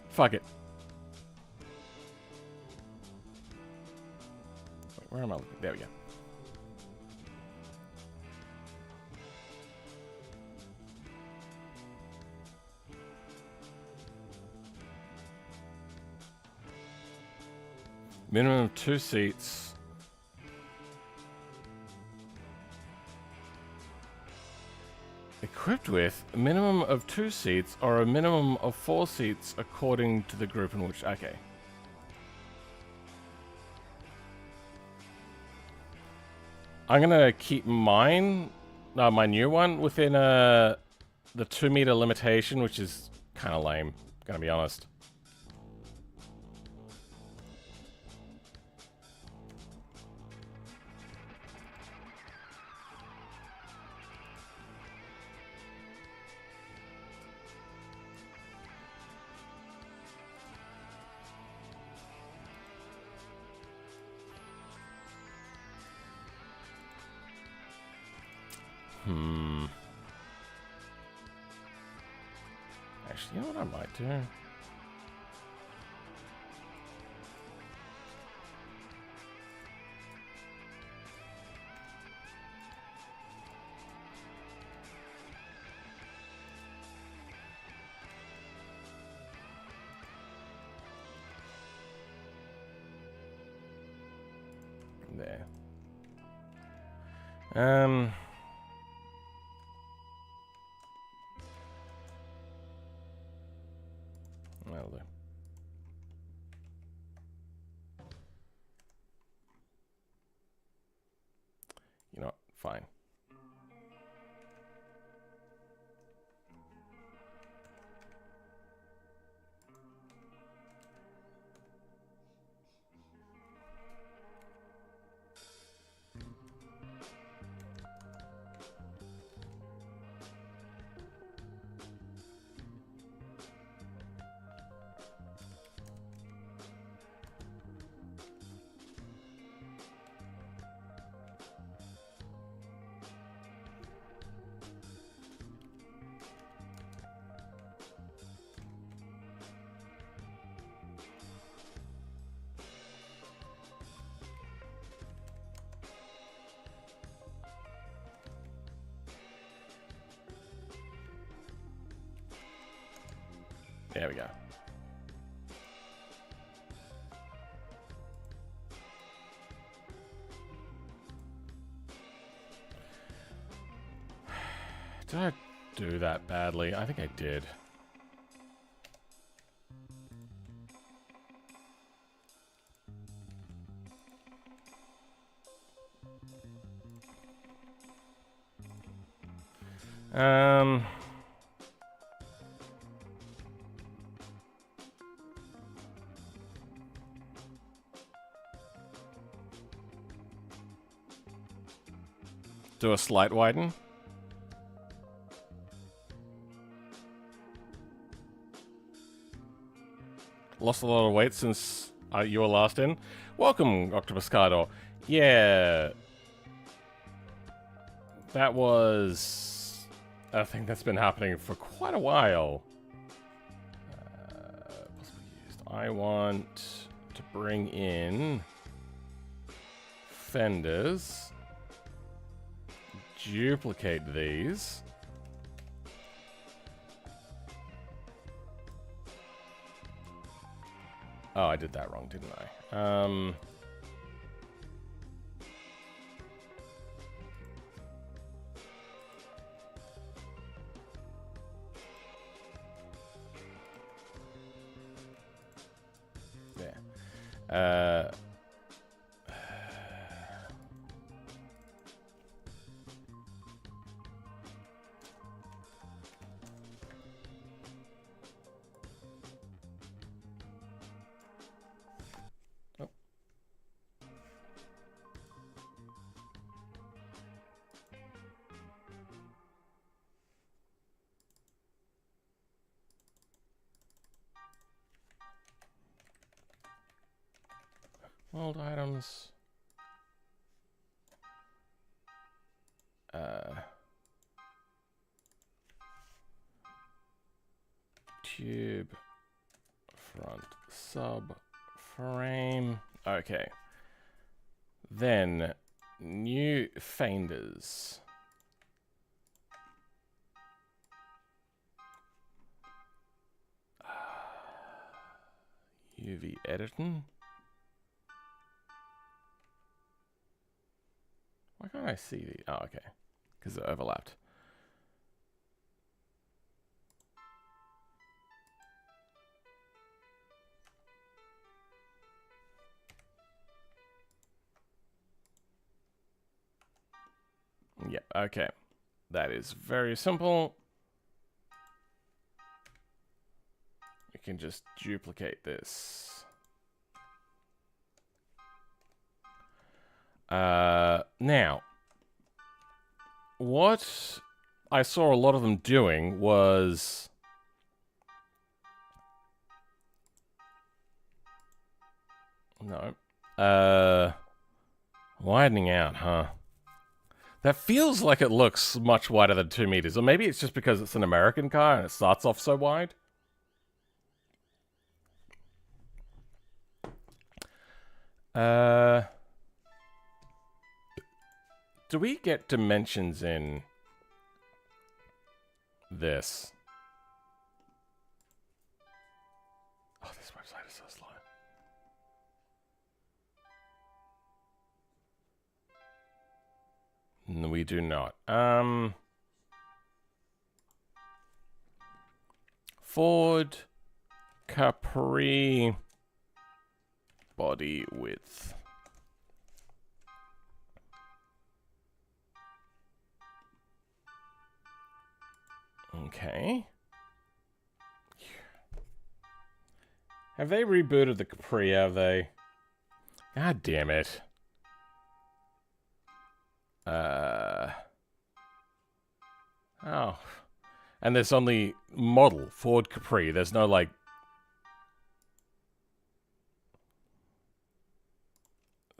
Fuck it. Wait, where am I looking? There we go. Minimum of 2 seats. equipped with a minimum of 2 seats or a minimum of 4 seats according to the group in which... Okay. I'm gonna keep mine, my new one, within the 2 meter limitation, which is kind of lame, gonna be honest. Actually, you know what I might do? There. That'll do. You know what? Fine. There we go. Did I do that badly? I think I did. Do a slight widen. Lost a lot of weight since you were last in. Welcome, Octopus Cardo. Yeah. That was a thing that's been happening for quite a while. Possibly used. I want to bring in fenders. Duplicate these. Oh, I did that wrong, didn't I? There. Old items. Tube. Front sub frame. Okay. Then new fenders. UV editing. Why can't I see the... Oh, okay. Because it overlapped. Yep, okay. That is very simple. We can just duplicate this. Now, what I saw a lot of them doing was... No. Widening out, huh? That feels like it looks much wider than 2 meters. Or maybe it's just because it's an American car and it starts off so wide. Do we get dimensions in this? Oh, this website is so slow. No, we do not. Ford Capri body width. Okay. Have they rebooted the Capri, have they? God damn it. Oh. And there's only model Ford Capri. There's no, like...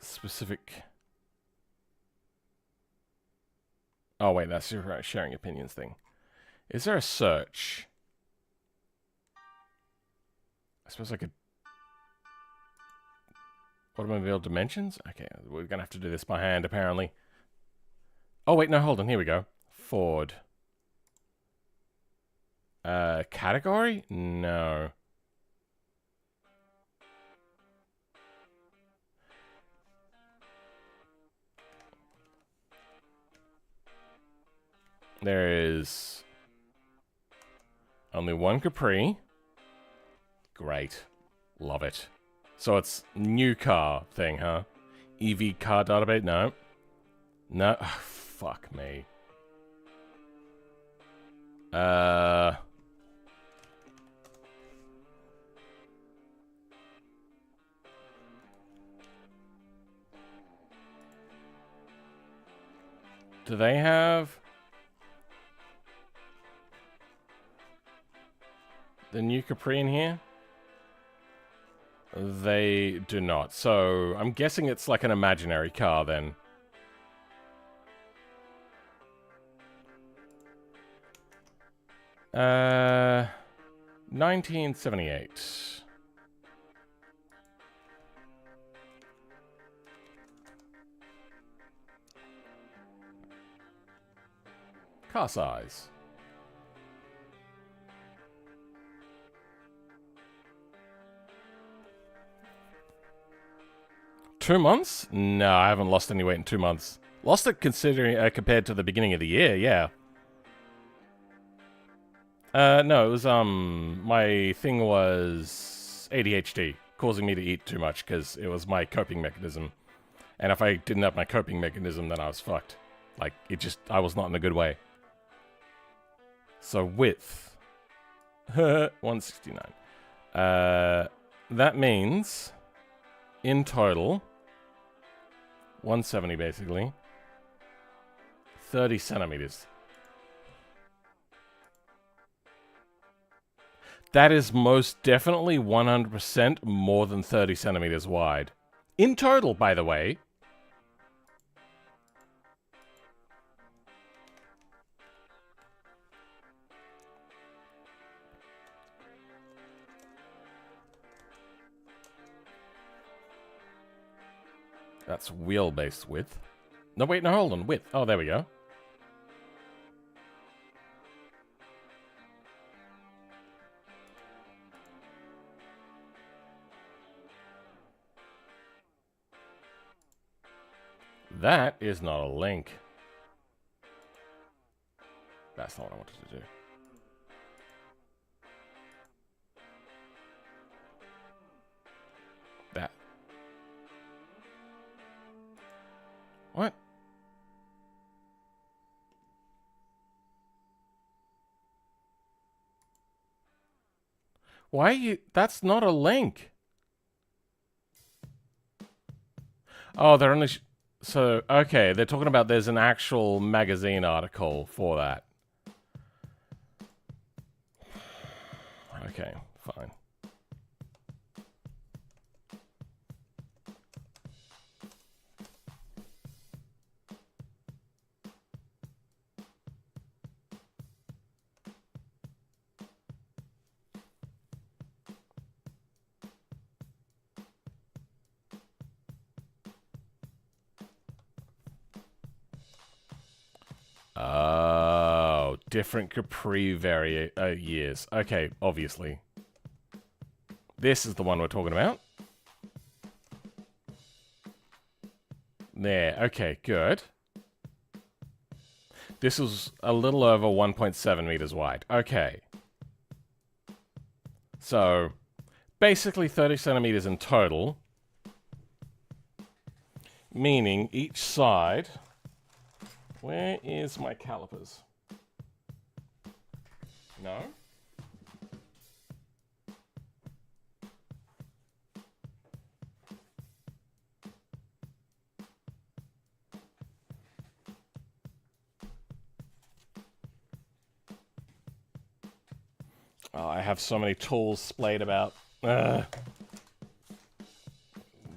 specific... Oh, wait, that's your sharing opinions thing. Is there a search? I suppose I could... Automobile dimensions? Okay, we're gonna have to do this by hand, apparently. Oh, wait, no, hold on. Here we go. Ford. Category? No. There is only one Capri. Great. Love it. So it's new car thing, huh? EV car database? No. No. Oh, fuck me. Do they have the new Capri in here? They do not. So I'm guessing it's like an imaginary car then. Uh, 1978. Car size. Two months? No, I haven't lost any weight in 2 months. Lost it considering compared to the beginning of the year, yeah. No, it was, my thing was ADHD, causing me to eat too much, because it was my coping mechanism. And if I didn't have my coping mechanism, then I was fucked. Like, I was not in a good way. So, width. 169. That means, in total, 170 basically, 30 centimeters. That is most definitely 100% more than 30 centimeters wide. In total, by the way. That's wheelbase width. No, wait, no, hold on. Width. Oh, there we go. That is not a link. That's not what I wanted to do. That. What? Why are you... That's not a link. Oh, they're only... So, okay, they're talking about there's an actual magazine article for that. Okay, fine. Oh, different Capri years. Okay, obviously. This is the one we're talking about. There, okay, good. This was a little over 1.7 meters wide. Okay. So, basically 30 centimeters in total. Meaning each side... Where is my calipers? No? Oh, I have so many tools splayed about.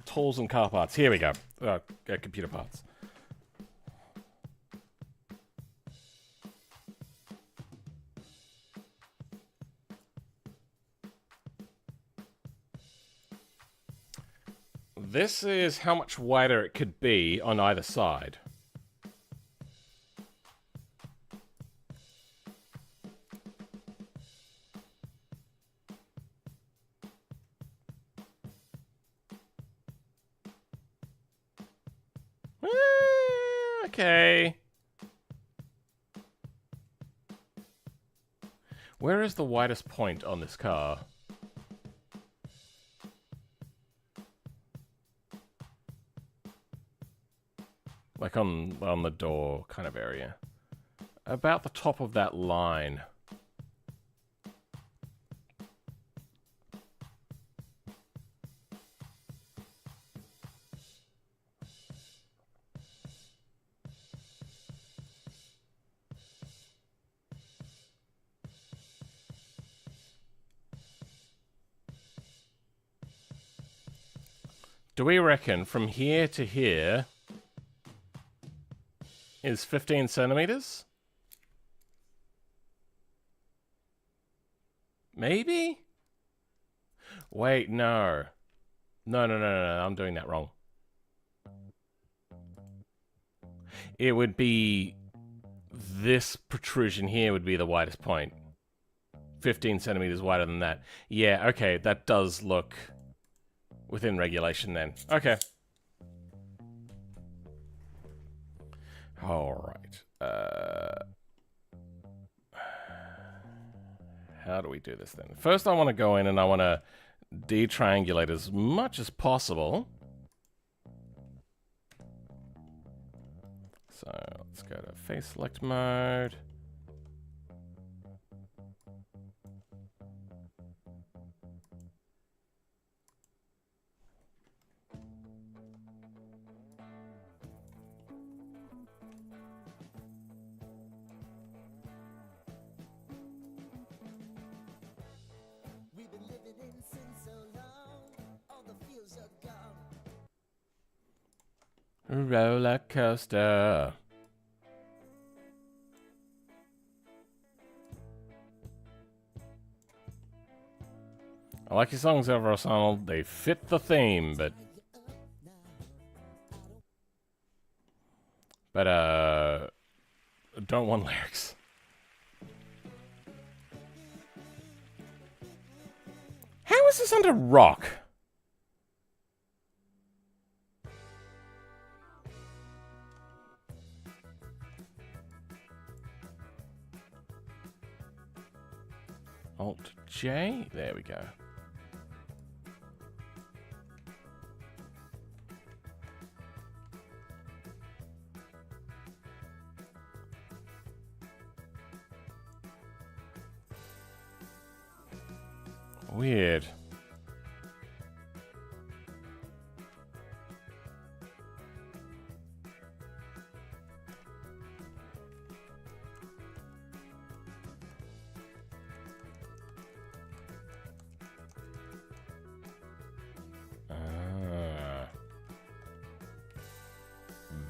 Tools and car parts. Here we go. Computer parts. This is how much wider it could be on either side. Okay. Where is the widest point on this car? Like on the door kind of area. About the top of that line. Do we reckon from here to here is 15 centimeters? Maybe? Wait, no. No, I'm doing that wrong. It would be... This protrusion here would be the widest point. 15 centimeters wider than that. Yeah, okay, that does look within regulation then. Okay. Alright. How do we do this then? First I want to go in and I want to detriangulate as much as possible. So let's go to face select mode. Roller coaster. I like your songs, EndeavourOS Arnold. They fit the theme, but don't want lyrics. How is this under rock? Alt J? There we go. Weird.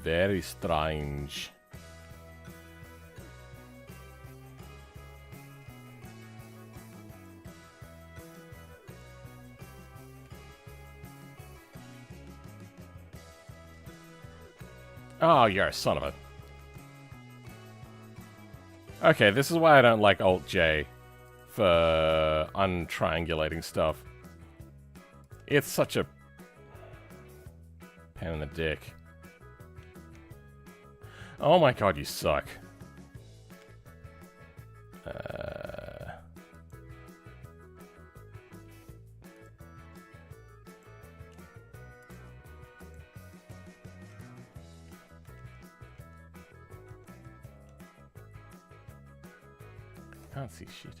Very strange. Oh, you're a son of a... Okay, this is why I don't like Alt-J for untriangulating stuff. It's such a pain in the dick. Oh my god, you suck. Can't see shit.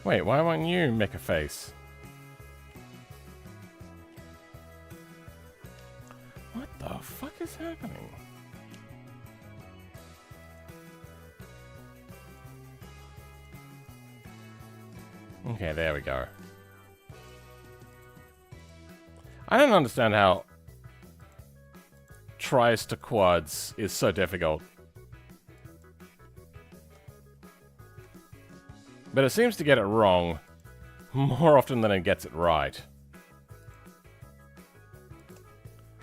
Wait, why won't you make a face? What the fuck is happening? Okay, there we go. I don't understand how tries to quads is so difficult. But it seems to get it wrong more often than it gets it right.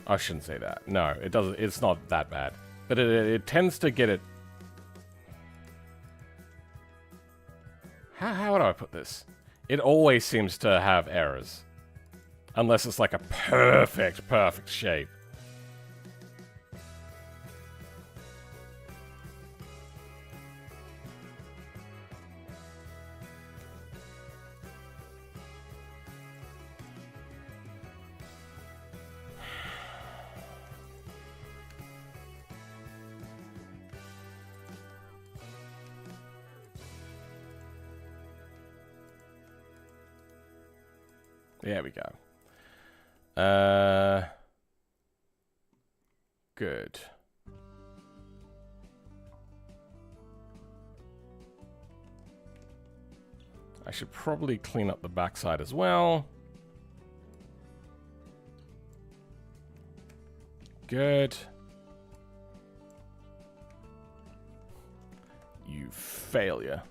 I shouldn't say that. No, it doesn't. It's not that bad. But it tends to get it... How do I put this? It always seems to have errors. Unless it's like a perfect shape. There we go. Good. I should probably clean up the backside as well. Good. You failure.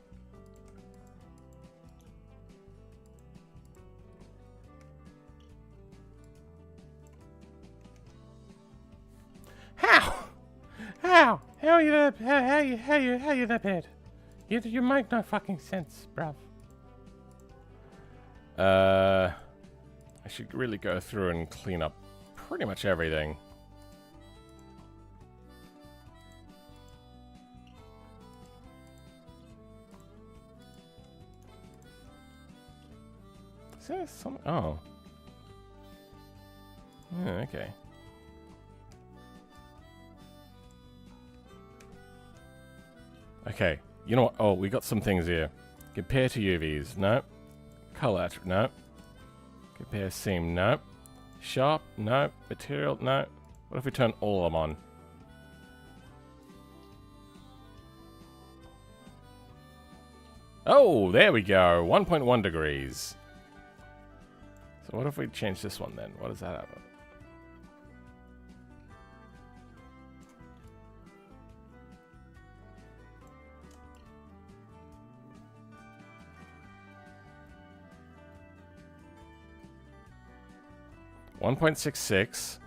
How are you that? How you that bad? You make no fucking sense, bruv. I should really go through and clean up pretty much everything. Is there some? Oh. Yeah, okay. Okay, you know what? Oh, we got some things here. Compare to UVs. Nope. Color attribute. Nope. Compare seam. Nope. Sharp. Nope. Material. Nope. What if we turn all of them on? Oh, there we go. 1.1 degrees. So what if we change this one then? What does that have? .66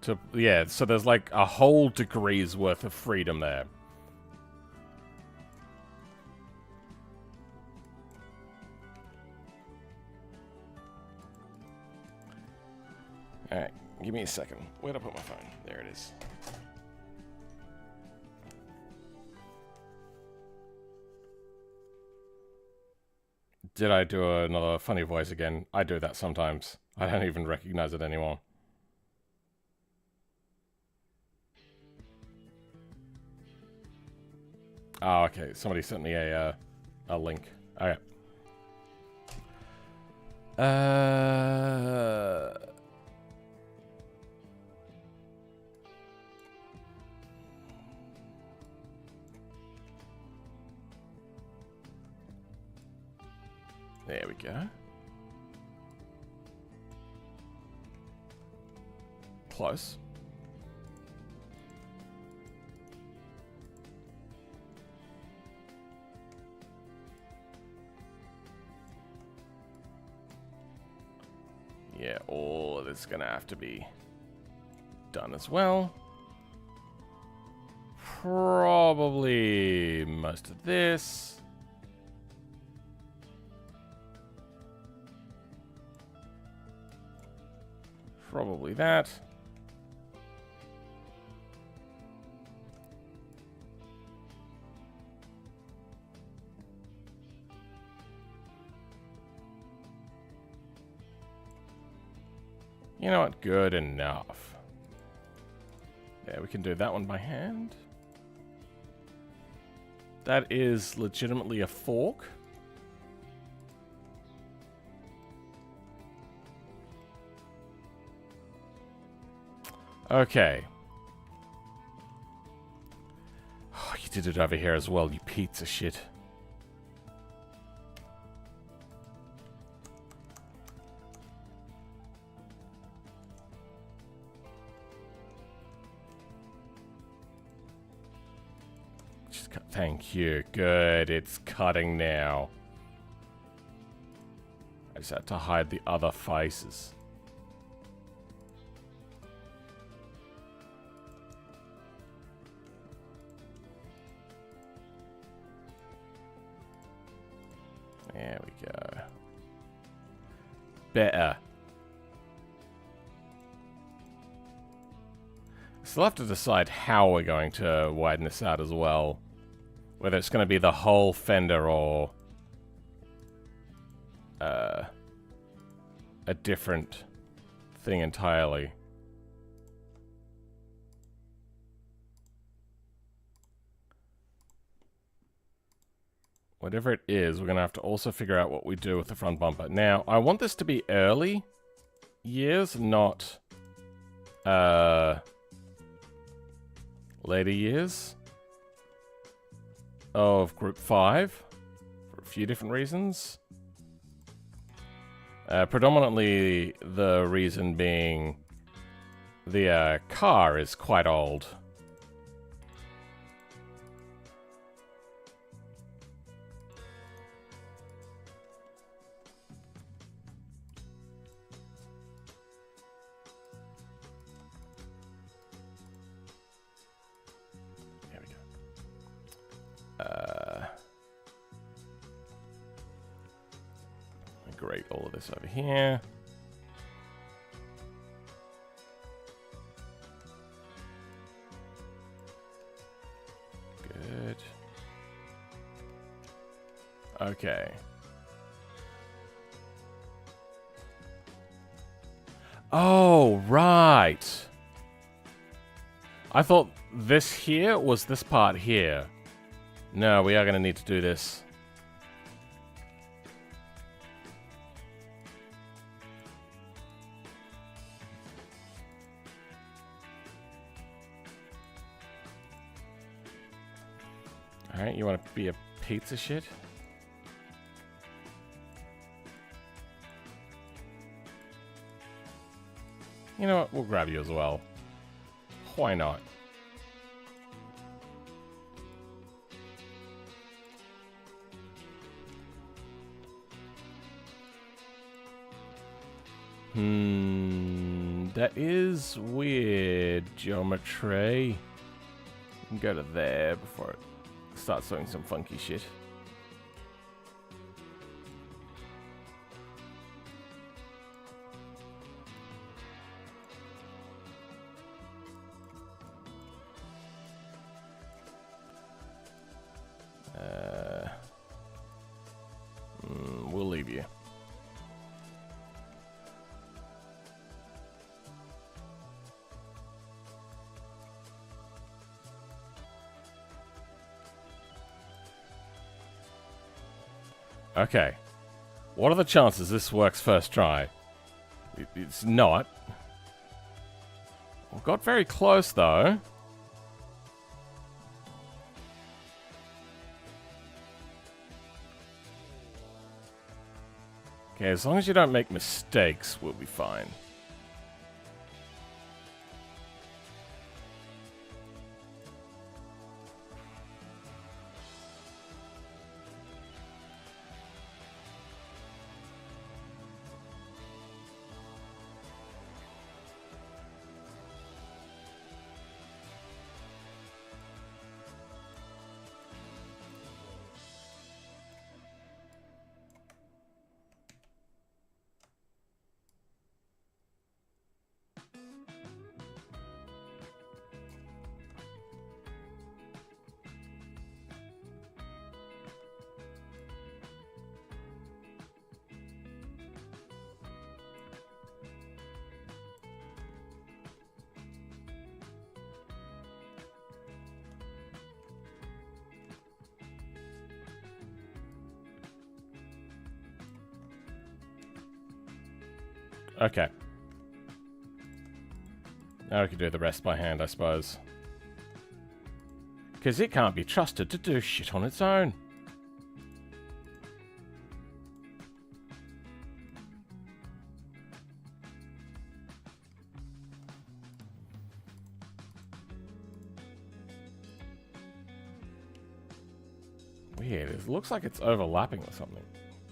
to, yeah, so there's like a whole degree's worth of freedom there. Alright, give me a second. Where'd I put my phone? There it is. Did I do another funny voice again? I do that sometimes. I don't even recognize it anymore. Oh, okay. Somebody sent me a link. Okay. There we go. Close. Yeah, all of this is gonna have to be done as well. Probably most of this. Probably that. You know what? Good enough. Yeah, we can do that one by hand. That is legitimately a fork. Okay. Oh, you did it over here as well, you pizza shit. Thank you. Good. It's cutting now. I just had to hide the other faces. There we go. Better. Still have to decide how we're going to widen this out as well. Whether it's going to be the whole fender or a different thing entirely. Whatever it is, we're going to have to also figure out what we do with the front bumper. Now, I want this to be early years, not later years of Group 5 for a few different reasons. Predominantly the reason being the car is quite old. Grate all of this over here. Good. Okay. Oh, right. I thought this here was this part here. No, we are going to need to do this. Alright, you want to be a pizza shit? You know what? We'll grab you as well. Why not? That is weird geometry. You can go to there before it starts doing some funky shit. We'll leave Okay. What are the chances this works first try? It's not. We got very close, though. Okay, as long as you don't make mistakes, we'll be fine. Okay. Now we can do the rest by hand, I suppose. Because it can't be trusted to do shit on its own. Weird. It looks like it's overlapping or something.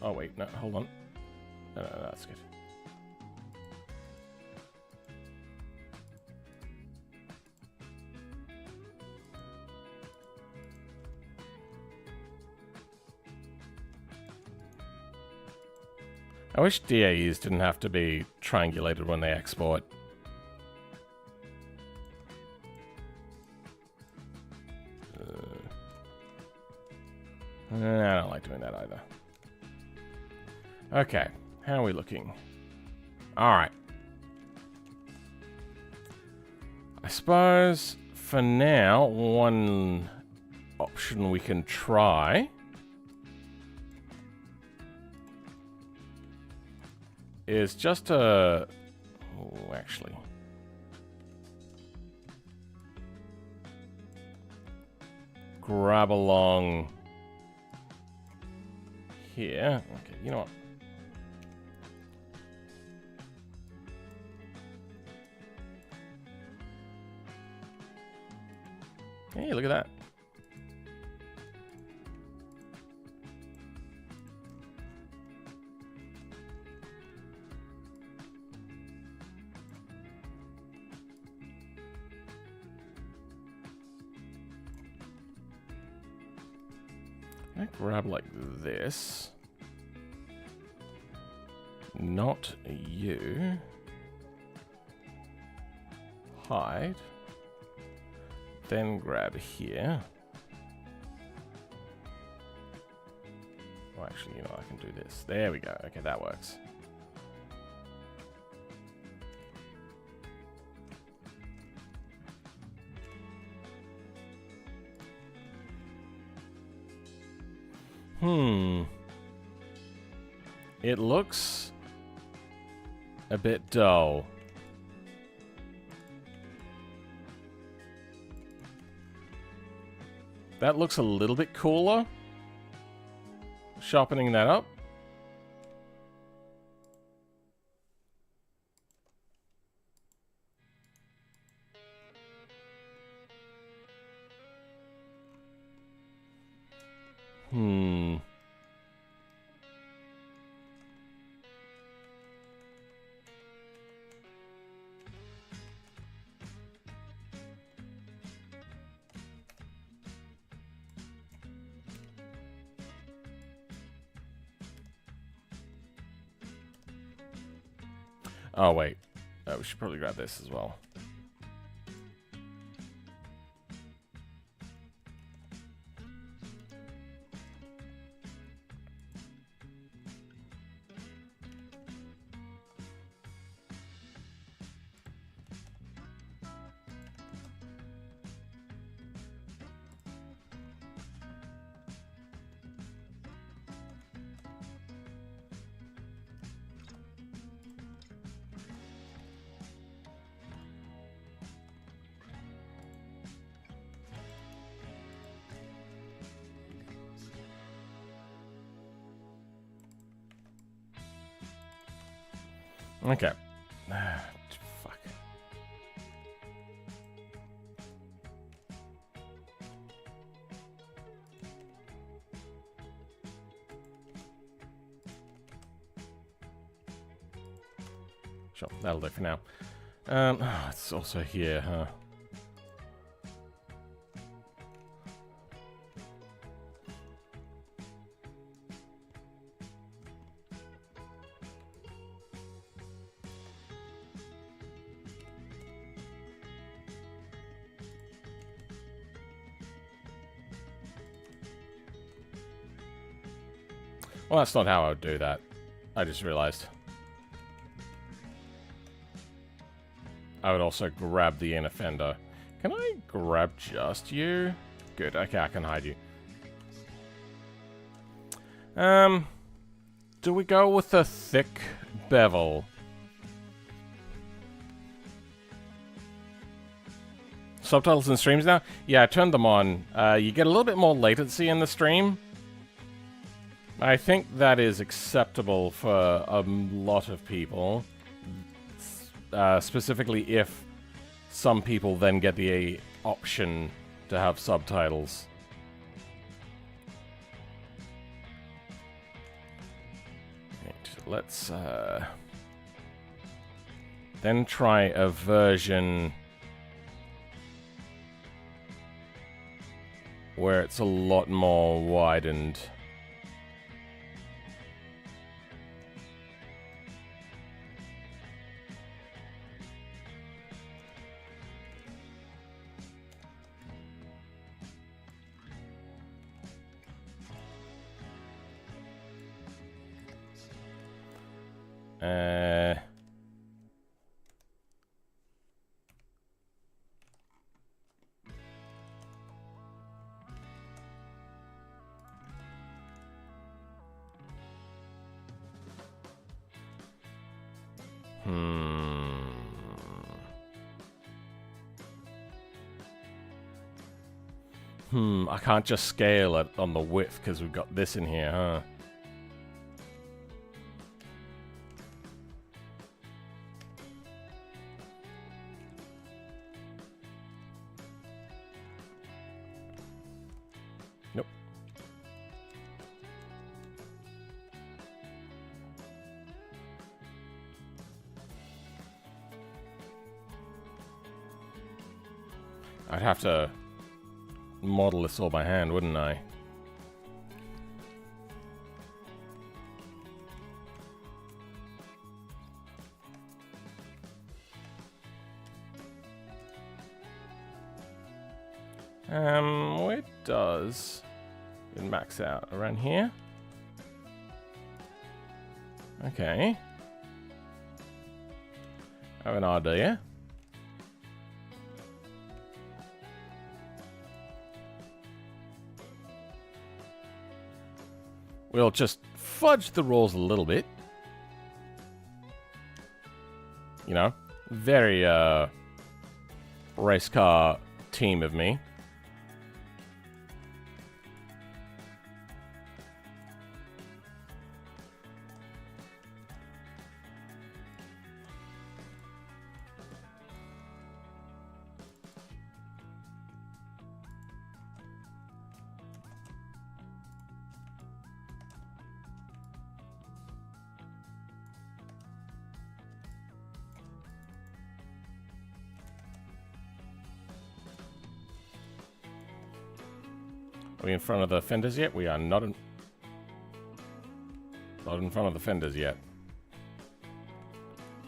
Oh, wait. No, hold on. No, that's good. I wish DAEs didn't have to be triangulated when they export. I don't like doing that either. Okay, how are we looking? Alright. I suppose for now, one option we can try is just to... Oh, actually. Grab along here. Okay, you know what? Hey, look at that. I grab like this. Not you. Hide. Then grab here. Oh, actually, you know, I can do this. There we go. Okay, that works. It looks a bit dull. That looks a little bit cooler. Sharpening that up. Oh, wait. We should probably grab this as well. Okay. Fuck. Sure, that'll do for now. It's also here, huh? Well, that's not how I would do that. I just realized. I would also grab the inner fender. Can I grab just you? Good, okay, I can hide you. Do we go with a thick bevel? Subtitles in streams now? Yeah, I turned them on. You get a little bit more latency in the stream. I think that is acceptable for a lot of people. Specifically if some people then get the option to have subtitles. Right, let's then try a version where it's a lot more widened. I can't just scale it on the width because we've got this in here, huh? Nope. I'd have to model this all by hand, wouldn't I? Where does it max out? Around here? Okay. I have an idea. We'll just fudge the rules a little bit. You know, very race car team of me. Are we in front of the fenders yet? We are not in front of the fenders yet.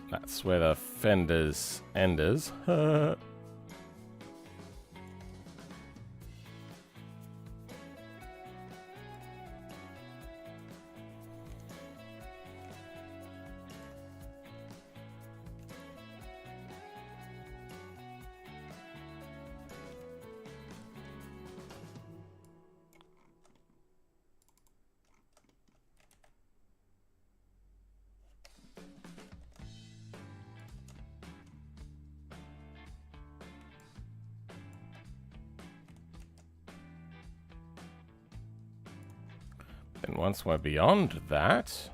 That's where the fenders enders. And once we're beyond that,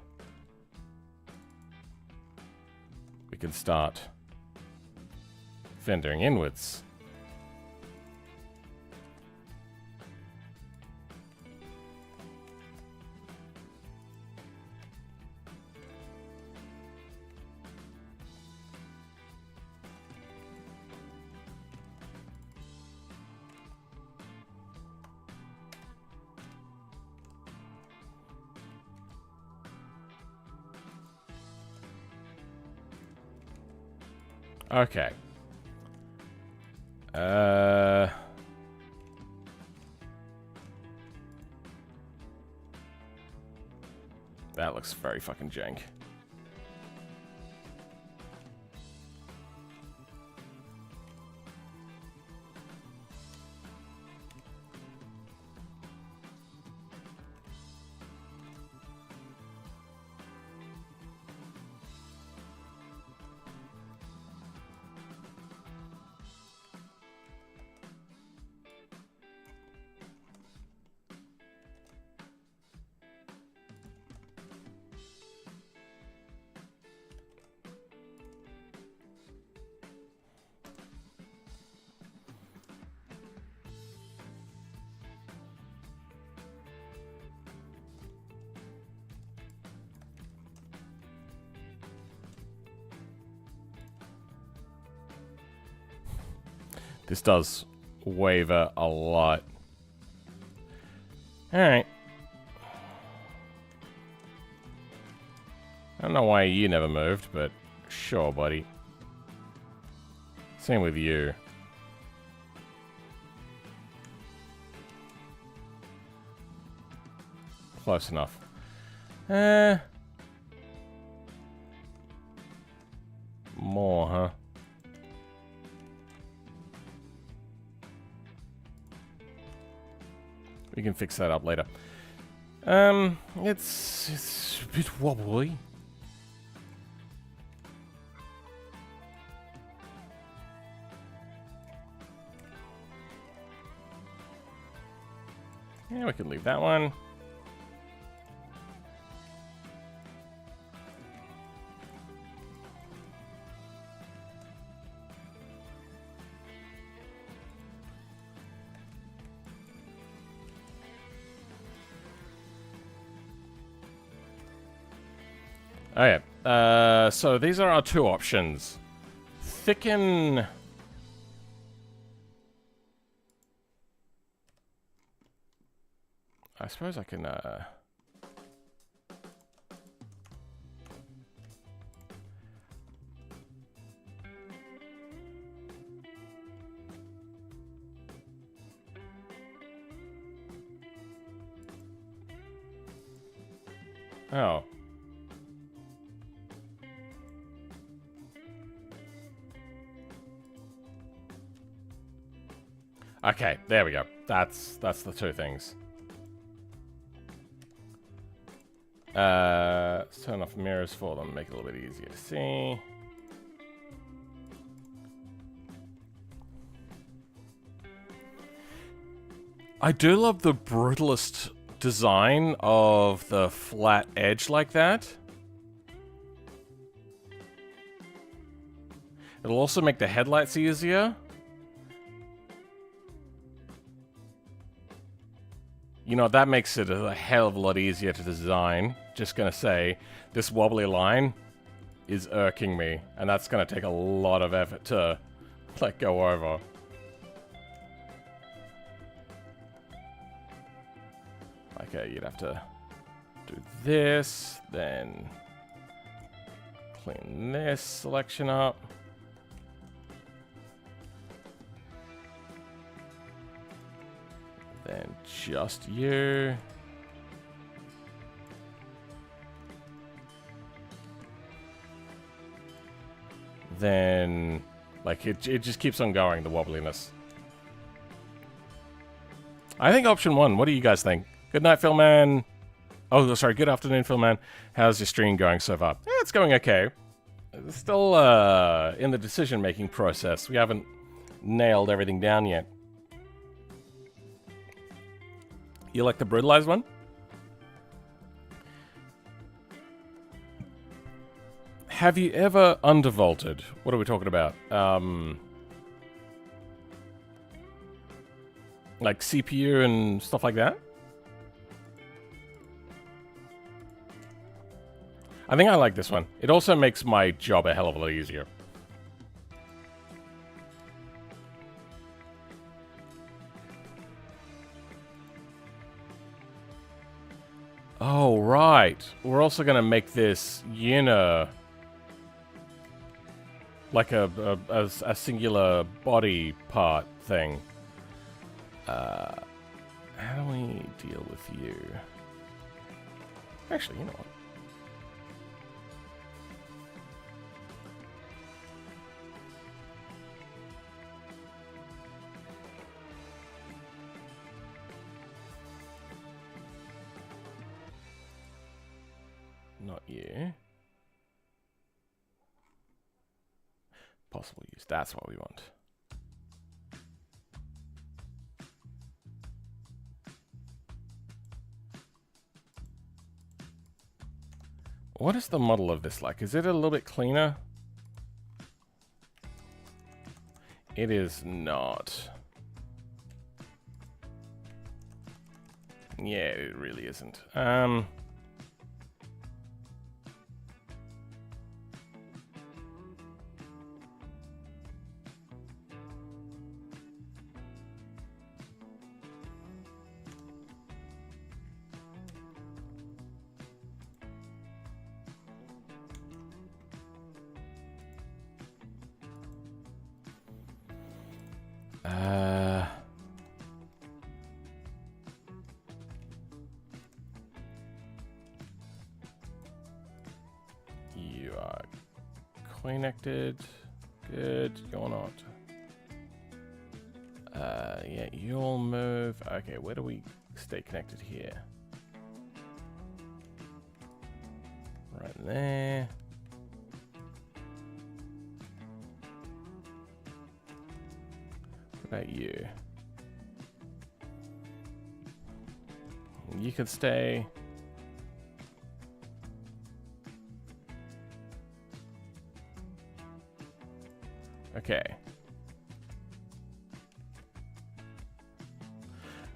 we can start fendering inwards. Okay. That looks very fucking jank. This does waver a lot. Alright. I don't know why you never moved, but sure, buddy. Same with you. Close enough. More, huh? We can fix that up later. It's a bit wobbly. Yeah, we can leave that one. Oh yeah, so these are our two options. Thicken... I suppose I can, Oh. Okay, there we go. That's the two things. Let's turn off mirrors for them, make it a little bit easier to see. I do love the brutalist design of the flat edge like that. It'll also make the headlights easier. You know, that makes it a hell of a lot easier to design. Just gonna say, this wobbly line is irking me, and that's gonna take a lot of effort to, like, go over. Okay, you'd have to do this, then clean this selection up. Then just you. Then, like, it just keeps on going, the wobbliness. I think option one. What do you guys think? Good night, Philman. Oh, sorry. Good afternoon, Philman. How's your stream going so far? Yeah, it's going okay. It's still in the decision-making process. We haven't nailed everything down yet. You like the brutalized one? Have you ever undervolted? What are we talking about? Like CPU and stuff like that? I think I like this one. It also makes my job a hell of a lot easier. Oh, right. We're also going to make this like a singular body part thing. How do we deal with you? Actually, you know what? Not you. Possible use. That's what we want. What is the model of this like? Is it a little bit cleaner? It is not. Yeah, it really isn't. You are connected. Good. You're not. Yeah, you'll move. Okay, where do we stay connected here? Right there. What about you? You can stay. Okay.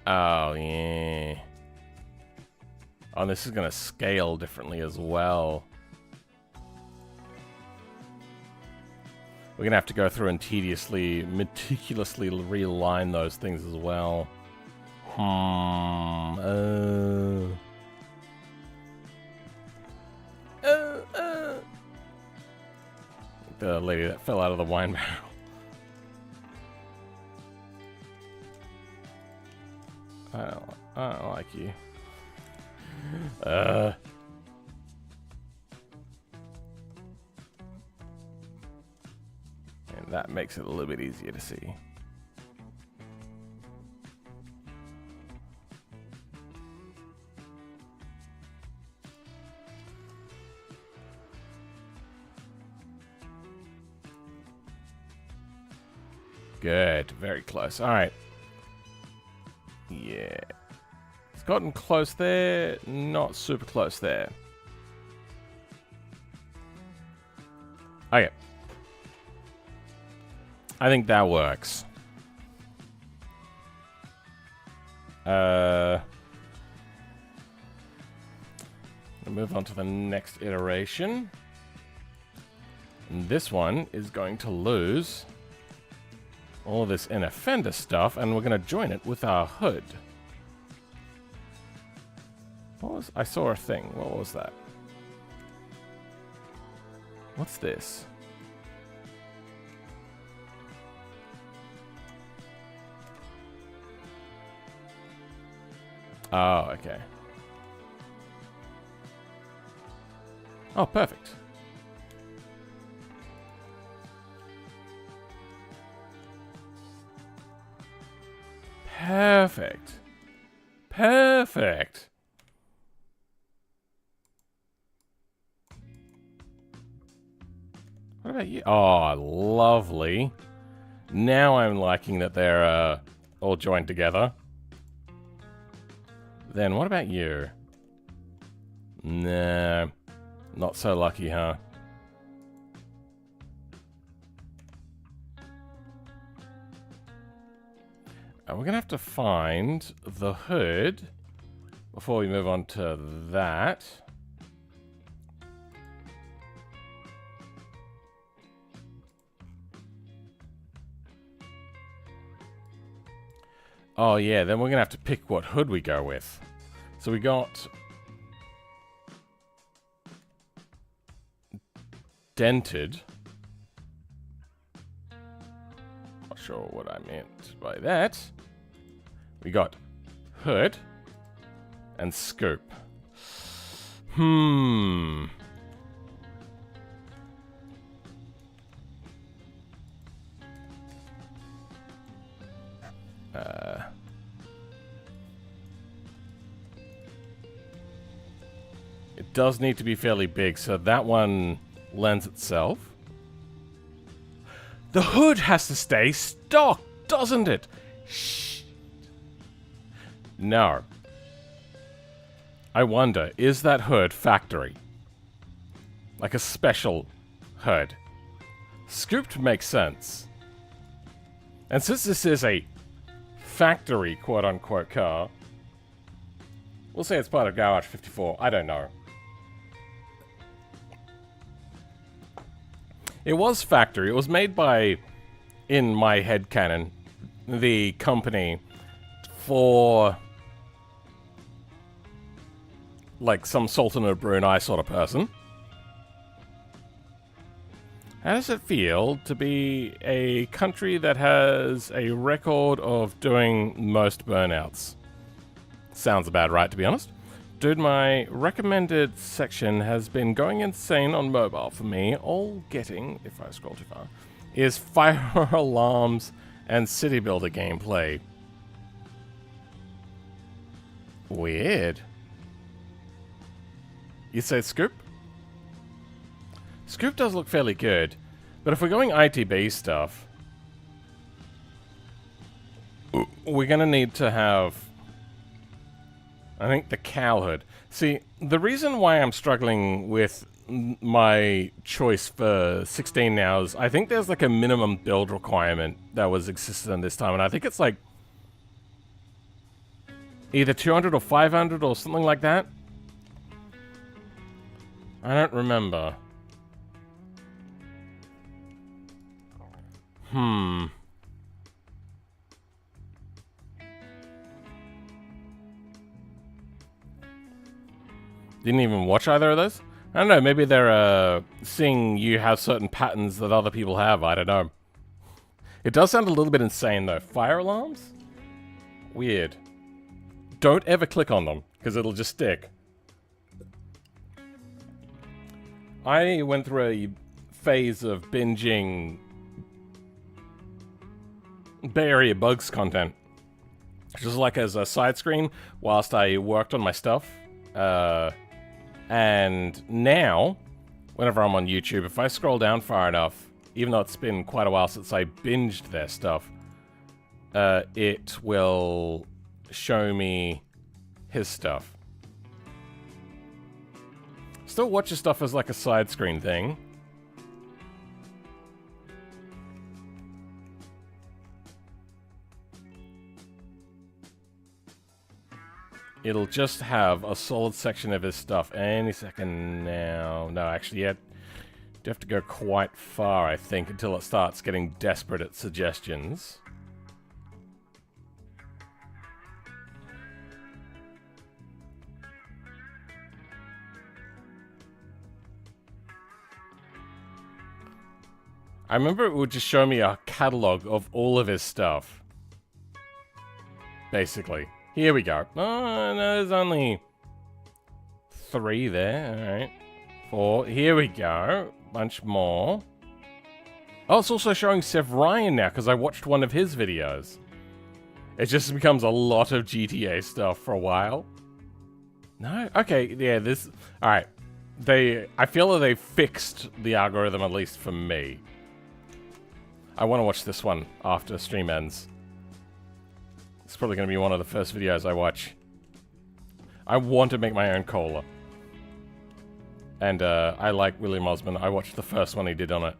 Oh, yeah. Oh, this is going to scale differently as well. We're going to have to go through and meticulously realign those things as well. The lady that fell out of the wine barrel. I don't like you. And that makes it a little bit easier to see. Good, very close. All right. Yeah. It's gotten close there, not super close there. Okay. I think that works. We'll move on to the next iteration. And this one is going to lose all this inner fender stuff, and we're going to join it with our hood. What was... I saw a thing. What was that? What's this? Oh, okay. Oh, perfect. Perfect. Perfect. What about you? Oh, lovely. Now I'm liking that they're all joined together. Then what about you? Nah, not so lucky, huh? And we're going to have to find the hood before we move on to that. Oh yeah, then we're going to have to pick what hood we go with. So we got dented. Not sure what I meant by that. We got hood and scoop. It does need to be fairly big, so that one lends itself. The hood has to stay stock, doesn't it? Shh. No. I wonder, is that hood factory? Like a special hood? Scooped makes sense. And since this is a factory quote-unquote car, we'll say it's part of Garage 54. I don't know. It was factory. It was made by, in my headcanon, the company for like some Sultan of Brunei sort of person. How does it feel to be a country that has a record of doing most burnouts? Sounds about right, to be honest. Dude, my recommended section has been going insane on mobile for me. All getting, if I scroll too far, is fire alarms and city builder gameplay. Weird. You say Scoop? Scoop does look fairly good, but if we're going ITB stuff, we're gonna need to have, I think, the cow hood. See, the reason why I'm struggling with my choice for 16 now is I think there's like a minimum build requirement that was existed in this time, and I think it's like either 200 or 500 or something like that. I don't remember. Didn't even watch either of those? I don't know, maybe they're seeing you have certain patterns that other people have, I don't know. It does sound a little bit insane though. Fire alarms? Weird. Don't ever click on them, because it'll just stick. I went through a phase of binging Bay Area Bugs content, just like as a side screen whilst I worked on my stuff. And now, whenever I'm on YouTube, if I scroll down far enough, even though it's been quite a while since I binged their stuff, it will show me his stuff. Still watch his stuff as like a side screen thing. It'll just have a solid section of his stuff any second now. No, actually, yet you have to go quite far, I think, until it starts getting desperate at suggestions. I remember it would just show me a catalog of all of his stuff. Basically. Here we go. Oh, no, there's only 3 there. Alright. 4. Here we go. Bunch more. Oh, it's also showing Sev Ryan now, because I watched one of his videos. It just becomes a lot of GTA stuff for a while. No? Okay, yeah, this... Alright. I feel that they fixed the algorithm, at least for me. I want to watch this one after stream ends. It's probably going to be one of the first videos I watch. I want to make my own cola. And I like William Osmond. I watched the first one he did on it.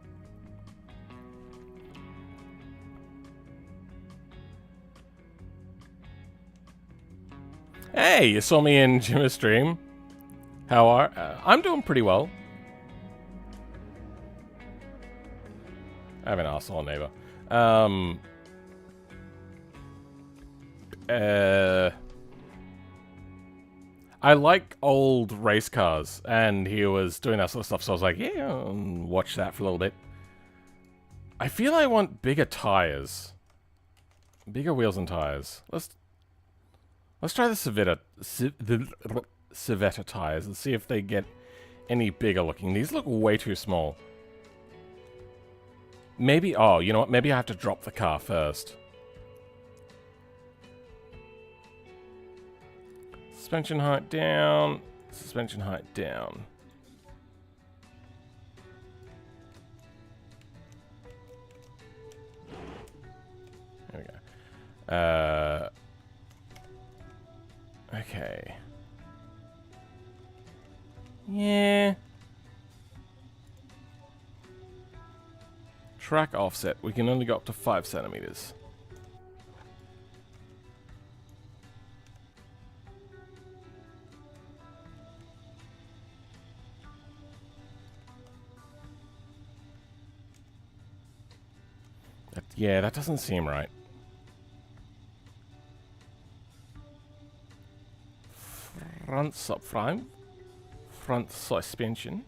Hey, you saw me in Jim's stream. How are... I'm doing pretty well. I have an arsehole neighbor. I like old race cars, and he was doing that sort of stuff, so I was like, yeah, I'll watch that for a little bit. I feel I want bigger tires. Bigger wheels and tires. Let's try the Civetta tires and see if they get any bigger looking. These look way too small. Maybe, oh, you know what? Maybe I have to drop the car first. Suspension height down. Suspension height down. There we go. Okay. Yeah. Track offset. We can only go up to 5 centimeters. Yeah, that doesn't seem right. Front subframe. Front suspension.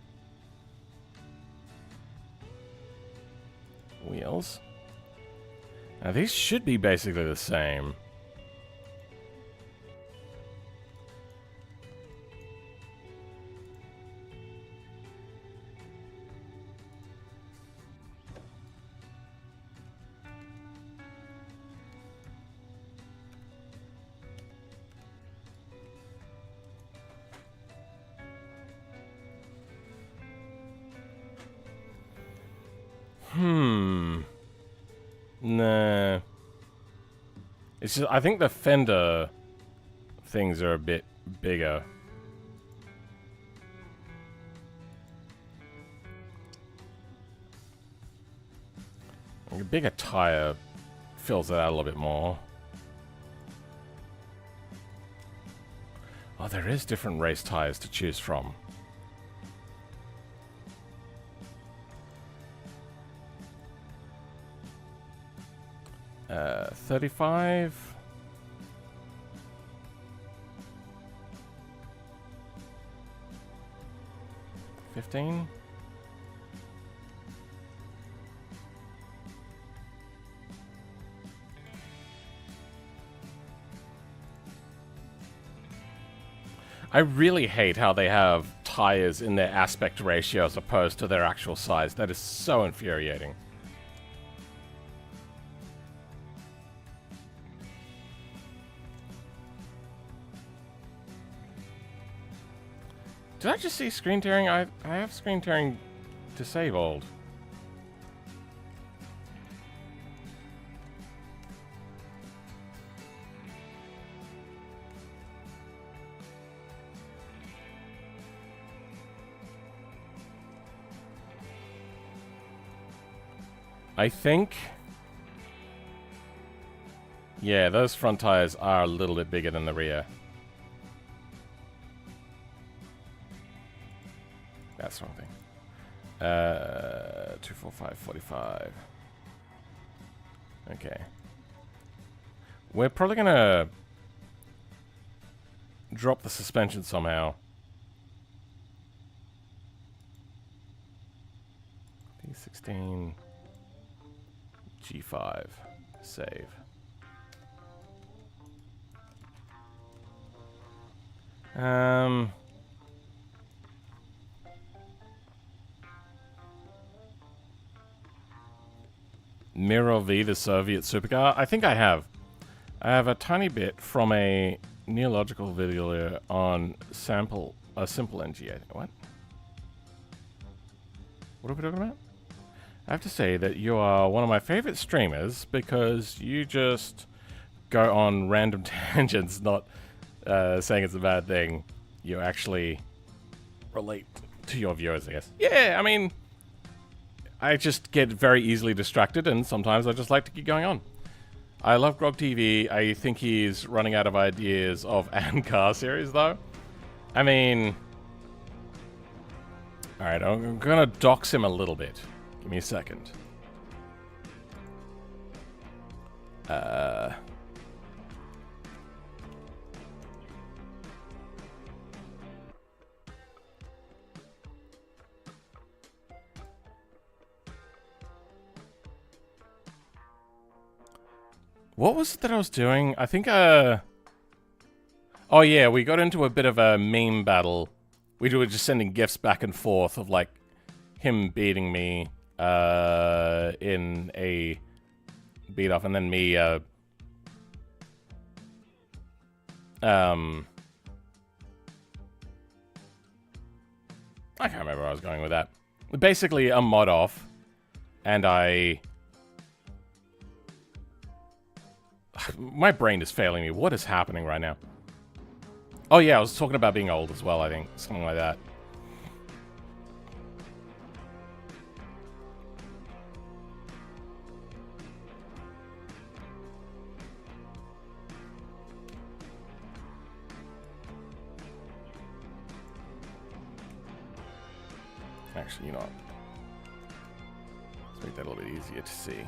Wheels. Now these should be basically the same. Nah. It's just, I think the fender things are a bit bigger. A bigger tire fills it out a little bit more. Oh, there is different race tires to choose from. Uh, 35. $15. I really hate how they have tires in their aspect ratio as opposed to their actual size. That is so infuriating. Did I just see screen tearing? I have screen tearing disabled. I think... yeah, those front tires are a little bit bigger than the rear. That's the wrong thing. 245, 45. Okay. We're probably gonna drop the suspension somehow. V16 G5 save. Mirror V, the Soviet supercar. I think I have. I have a tiny bit from a neological video on a simple NGA. What? What are we talking about? I have to say that you are one of my favorite streamers because you just go on random tangents, not saying it's a bad thing. You actually relate to your viewers, I guess. Yeah, I mean, I just get very easily distracted, and sometimes I just like to keep going on. I love Grog TV. I think he's running out of ideas of and car series, though. I mean... Alright, I'm gonna dox him a little bit. Give me a second. What was it that I was doing? I think, oh yeah, we got into a bit of a meme battle. We were just sending gifs back and forth of, like, him beating me, in a beat-off, and then me, I can't remember where I was going with that. Basically, a mod off, and my brain is failing me. What is happening right now? Oh yeah, I was talking about being old as well, I think. Something like that. Actually, you know what? Let's make that a little bit easier to see.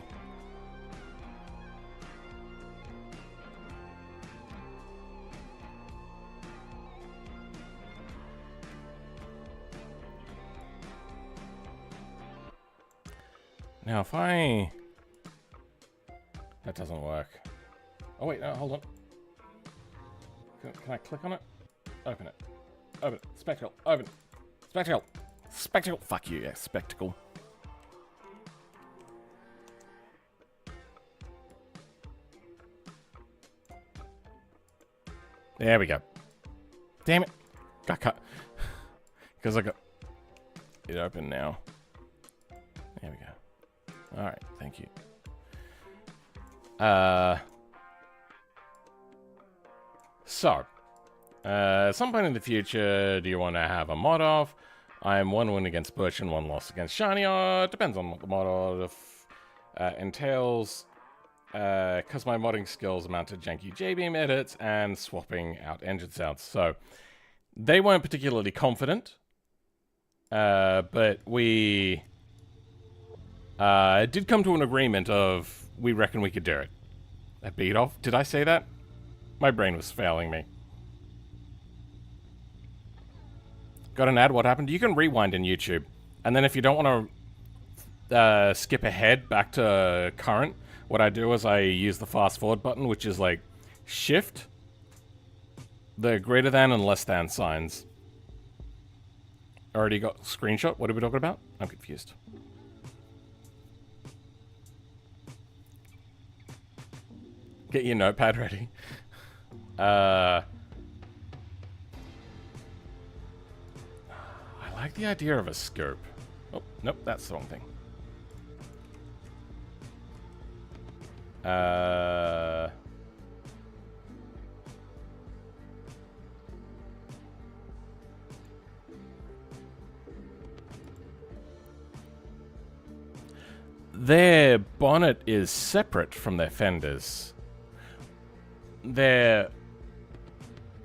Now, if I... That doesn't work. Oh, wait, no, hold on. Can I click on it? Open it. Open it. Spectacle. Open. Spectacle. Spectacle. Fuck you, yeah, spectacle. There we go. Damn it. Got cut. Because I got it open now. There we go. Alright, thank you. So, at some point in the future, do you want to have a mod off? I'm 1 win against Bush and 1 loss against Shiny. It depends on what the mod off entails. Because my modding skills amount to janky J-beam edits and swapping out engine sounds. So, they weren't particularly confident. But we... did come to an agreement of we reckon we could do it. A beat off? Did I say that? My brain was failing me. Got an ad? What happened? You can rewind in YouTube. And then if you don't want to skip ahead back to current, what I do is I use the fast forward button, which is like shift, the greater than and less than signs. Already got screenshot? What are we talking about? I'm confused. Get your notepad ready. I like the idea of a scope. Oh, nope, that's the wrong thing. Their bonnet is separate from their fenders. Their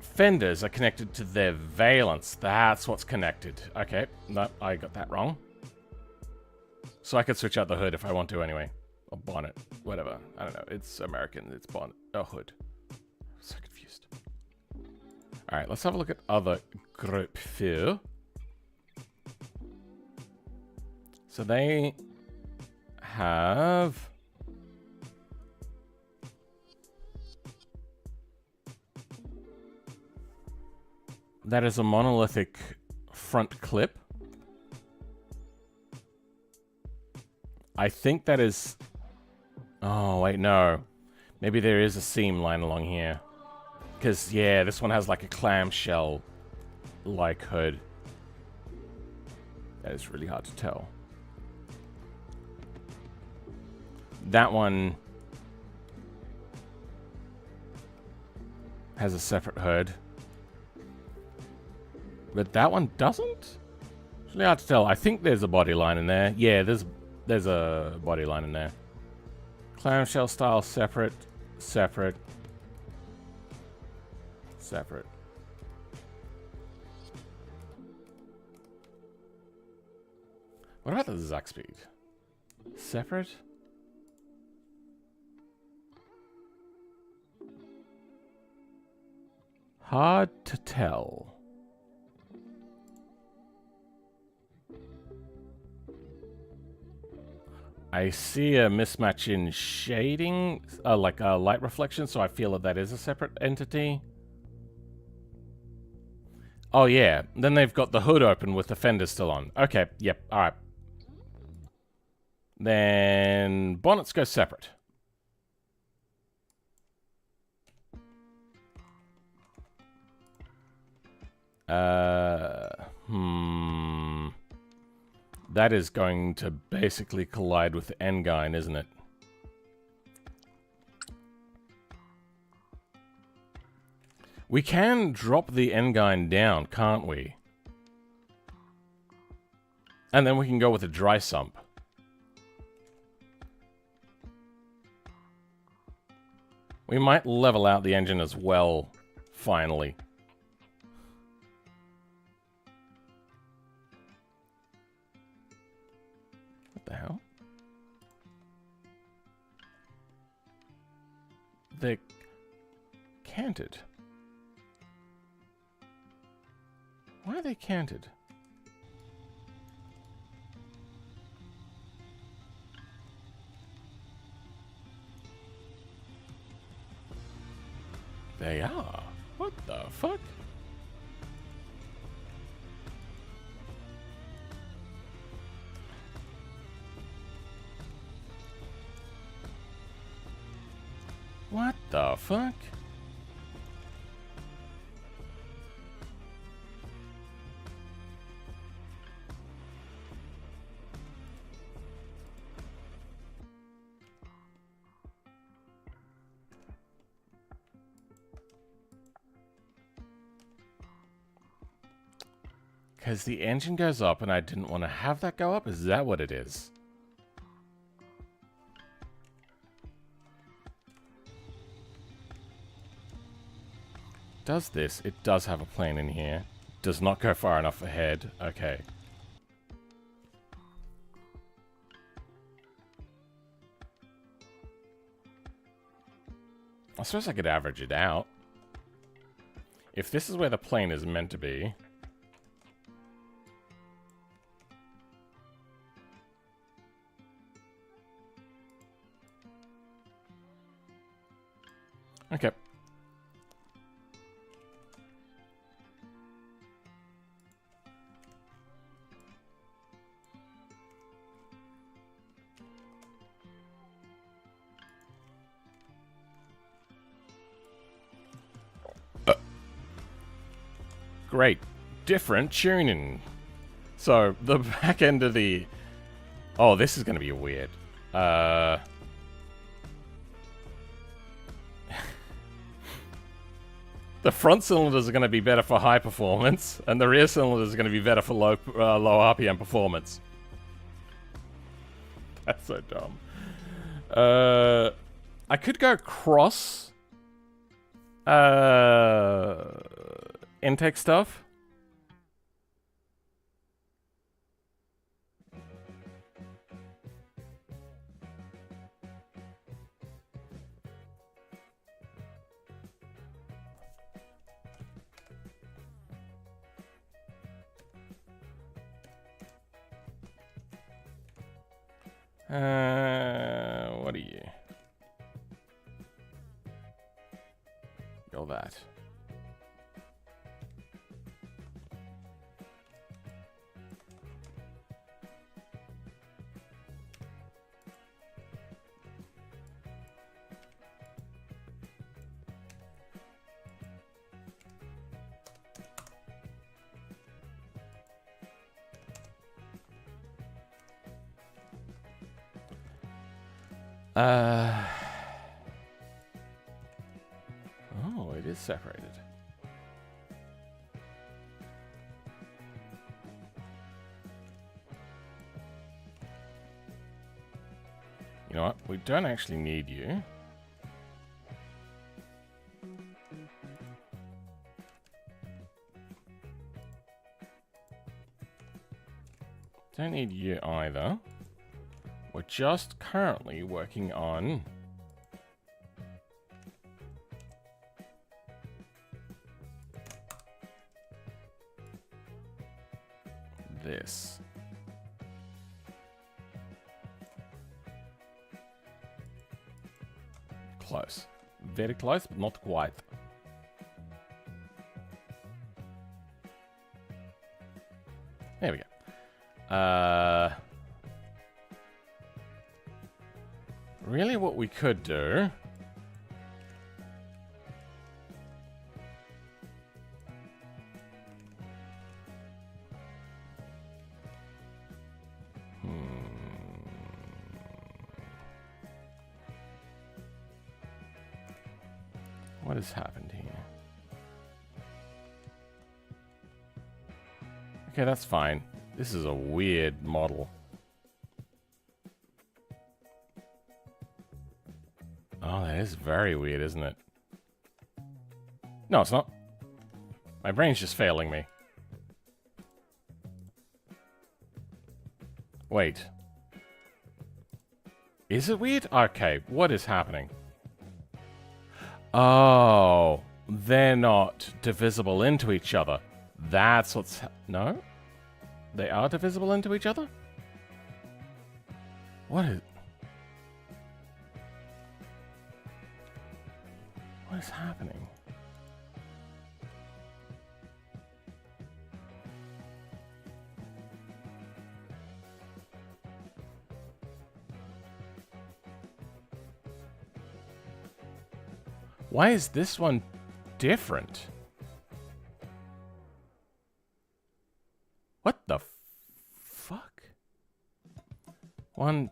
fenders are connected to their valence. That's what's connected. Okay, no, I got that wrong. So I could switch out the hood if I want to anyway. Or bonnet, whatever. I don't know. It's American. It's bonnet. Oh, hood. I'm so confused. Alright, let's have a look at other group here. So they have... That is a monolithic front clip. I think that is... Oh, wait, no. Maybe there is a seam line along here. Because, yeah, this one has like a clamshell-like hood. That is really hard to tell. That one has a separate hood. But that one doesn't? It's really hard to tell. I think there's a body line in there. Yeah, there's a body line in there. Clamshell style separate. Separate. Separate. What about the Zuck speed? Separate? Hard to tell. I see a mismatch in shading, like a light reflection, so I feel that that is a separate entity. Oh yeah, then they've got the hood open with the fender still on. Okay, yep, alright. Then bonnets go separate. That is going to basically collide with the Engine, isn't it? We can drop the Engine down, can't we? And then we can go with a dry sump. We might level out the engine as well, finally. What the hell? They're canted. Why are they canted? They are. What the fuck? What the fuck? Because the engine goes up and I didn't want to have that go up? Is that what it is? Does this? It does have a plane in here. Does not go far enough ahead. Okay. I suppose I could average it out. If this is where the plane is meant to be... Okay. Great. Different tuning. So, the back end of the... Oh, this is going to be weird. The front cylinders are going to be better for high performance, and the rear cylinders are going to be better for low RPM performance. That's so dumb. I could go cross intake stuff. What are you? You're that. Oh, it is separated. You know what? We don't actually need you. Don't need you either. We're just currently working on... this. Close. Very close, but not quite. There we go. Really what we could do... What has happened here? Okay, that's fine. This is a weird model. Oh, that is very weird, isn't it? No, it's not. My brain's just failing me. Wait. Is it weird? Okay, what is happening? Oh, they're not divisible into each other. That's what's... No? They are divisible into each other? What is... What is happening? Why is this one different? What the fuck? 1,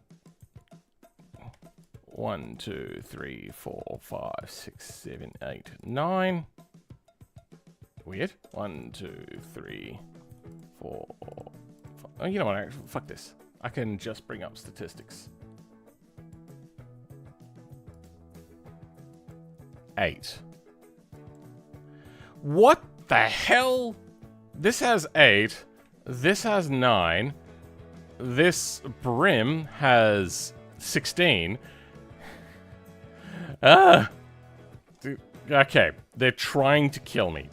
2, 3, 4, 5, 6, 7, 8, 9. Weird. 1, 2, 3, 4, 5. Oh, you know what? Fuck this. I can just bring up statistics. 8. What the hell? This has 8. This has 9. This brim has 16. Okay, they're trying to kill me.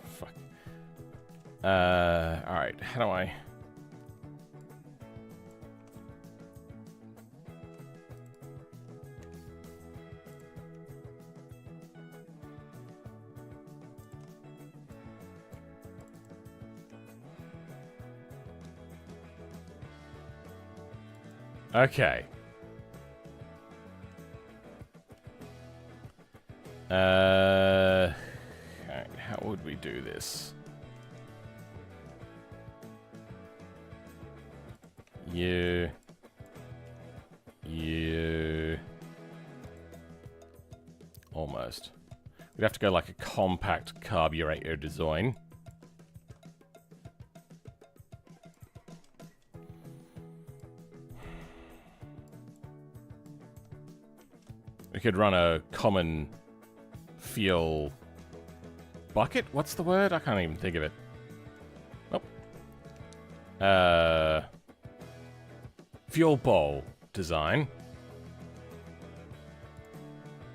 Fuck. Alright, how do I... Okay. Alright, how would we do this? You. Almost. We'd have to go like a compact carburetor design. We could run a common fuel bucket? What's the word? I can't even think of it. Nope. Fuel bowl design.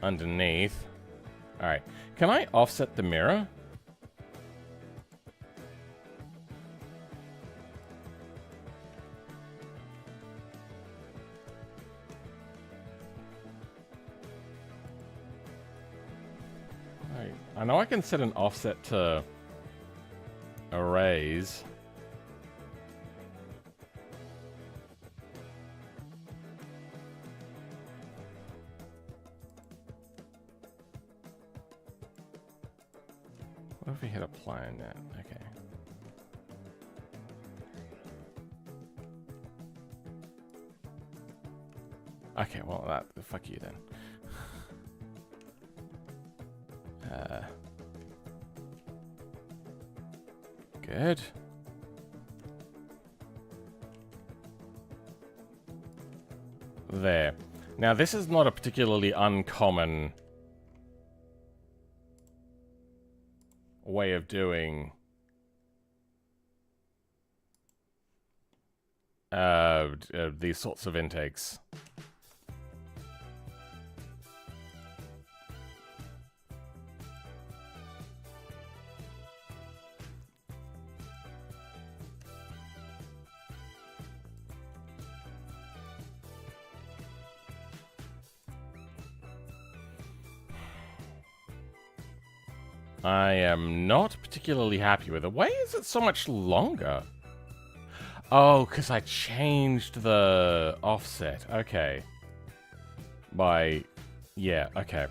Underneath. Alright. Can I offset the mirror? I know I can set an offset to arrays. What if we hit apply on that? Okay. Okay, well, fuck you then. Good. There. Now, this is not a particularly uncommon way of doing these sorts of intakes. I am not particularly happy with it. Why is it so much longer? Oh, because I changed the offset. Okay. Yeah, okay.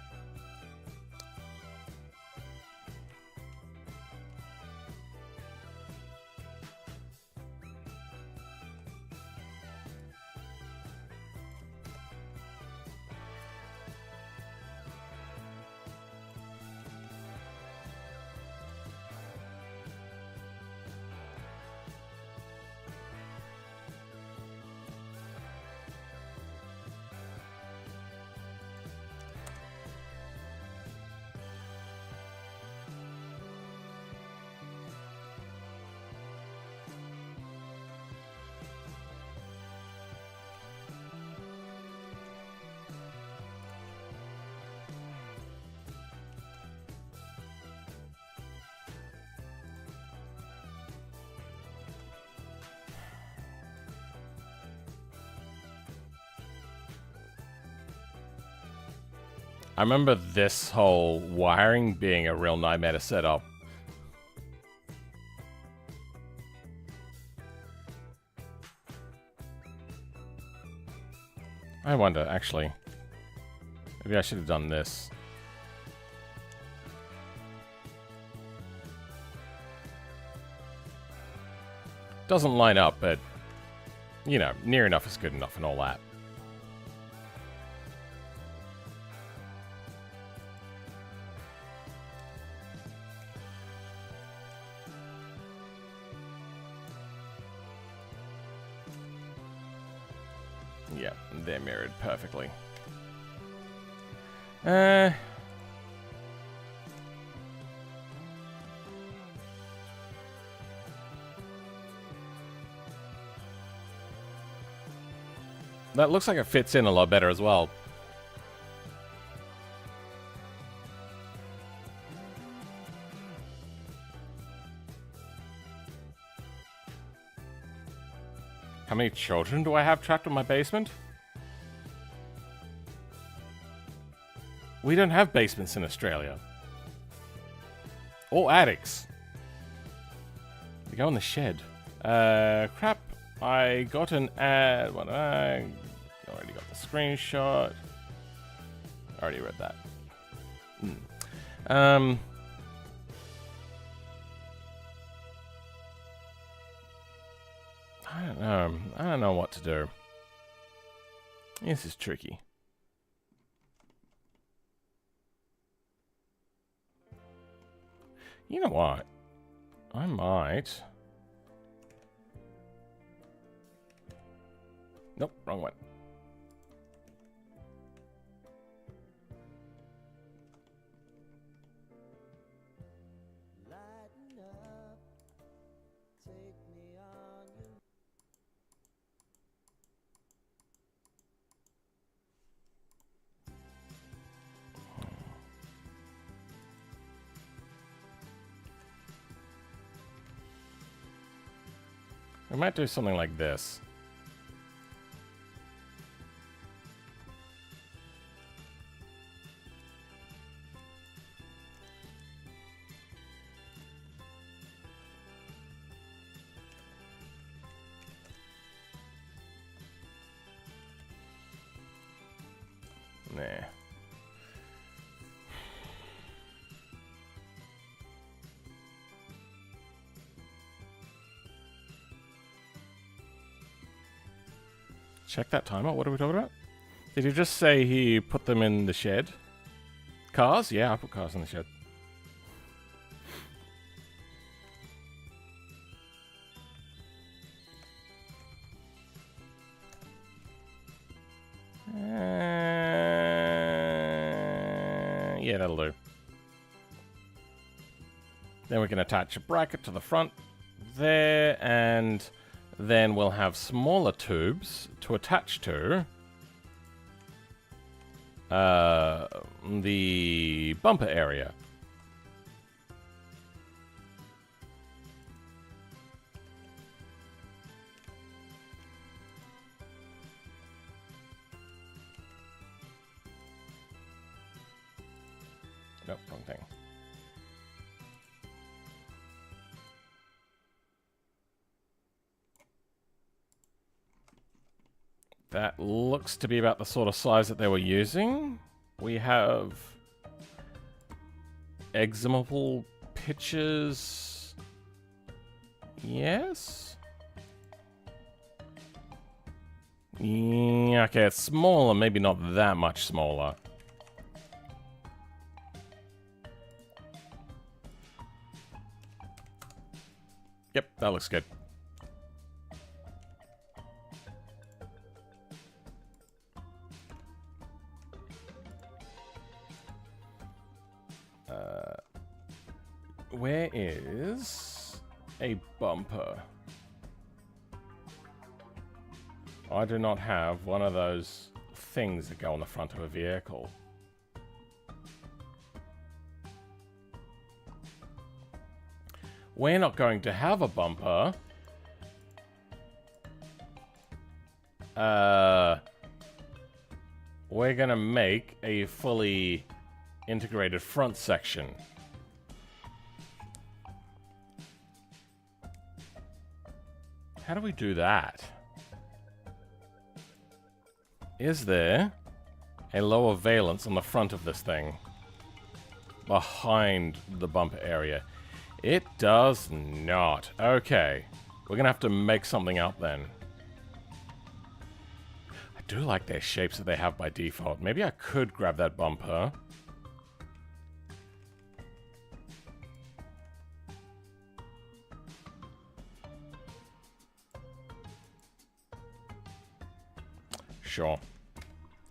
I remember this whole wiring being a real nightmare to set up. I wonder, actually. Maybe I should have done this. Doesn't line up, but, you know, near enough is good enough and all that. Yeah, they're mirrored perfectly. That looks like it fits in a lot better as well. How many children do I have trapped in my basement? We don't have basements in Australia. Or attics. We go in the shed. Crap. I got an ad. What? I already got the screenshot. Already read that. I don't know. I don't know what to do. This is tricky. You know what? I might. Nope, wrong one. We might do something like this. Nah. Check that timer. What are we talking about? Did you just say he put them in the shed? Cars? Yeah, I put cars in the shed. Yeah, that'll do. Then we can attach a bracket to the front there, and then we'll have smaller tubes to attach to the bumper area. Nope, wrong thing. That looks to be about the sort of size that they were using. We have examinable pitches. Yes? Yeah, okay, it's smaller, maybe not that much smaller. Yep, that looks good. Where is a bumper? I do not have one of those things that go on the front of a vehicle. We're not going to have a bumper. We're gonna make a fully integrated front section. How do we do that? Is there a lower valence on the front of this thing? Behind the bumper area? It does not. Okay. We're gonna have to make something up then. I do like their shapes that they have by default. Maybe I could grab that bumper. Sure.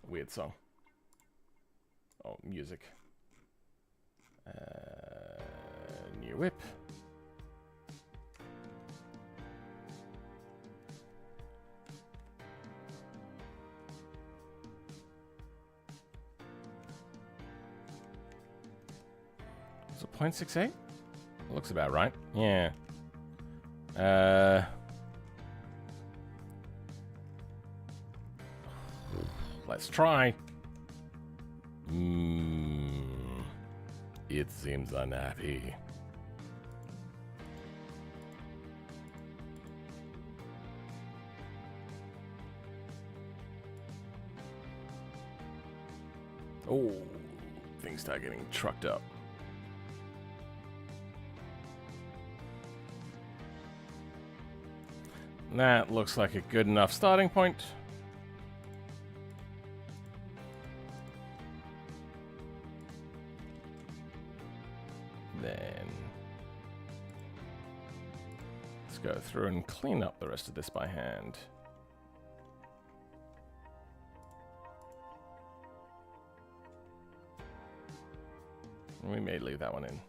Weird song. Oh, music. New whip. Is it 0.68? Looks about right. Yeah. Let's try. It seems unhappy. Oh, things start getting trucked up. That looks like a good enough starting point. Then let's go through and clean up the rest of this by hand. We may leave that one in.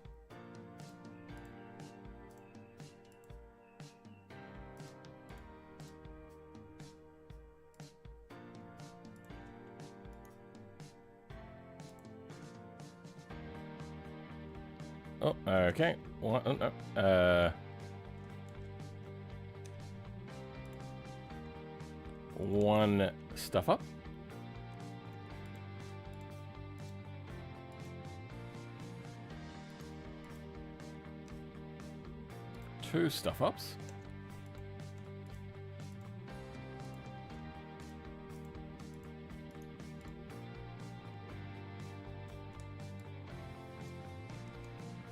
Oh, okay. One stuff up. Two stuff ups.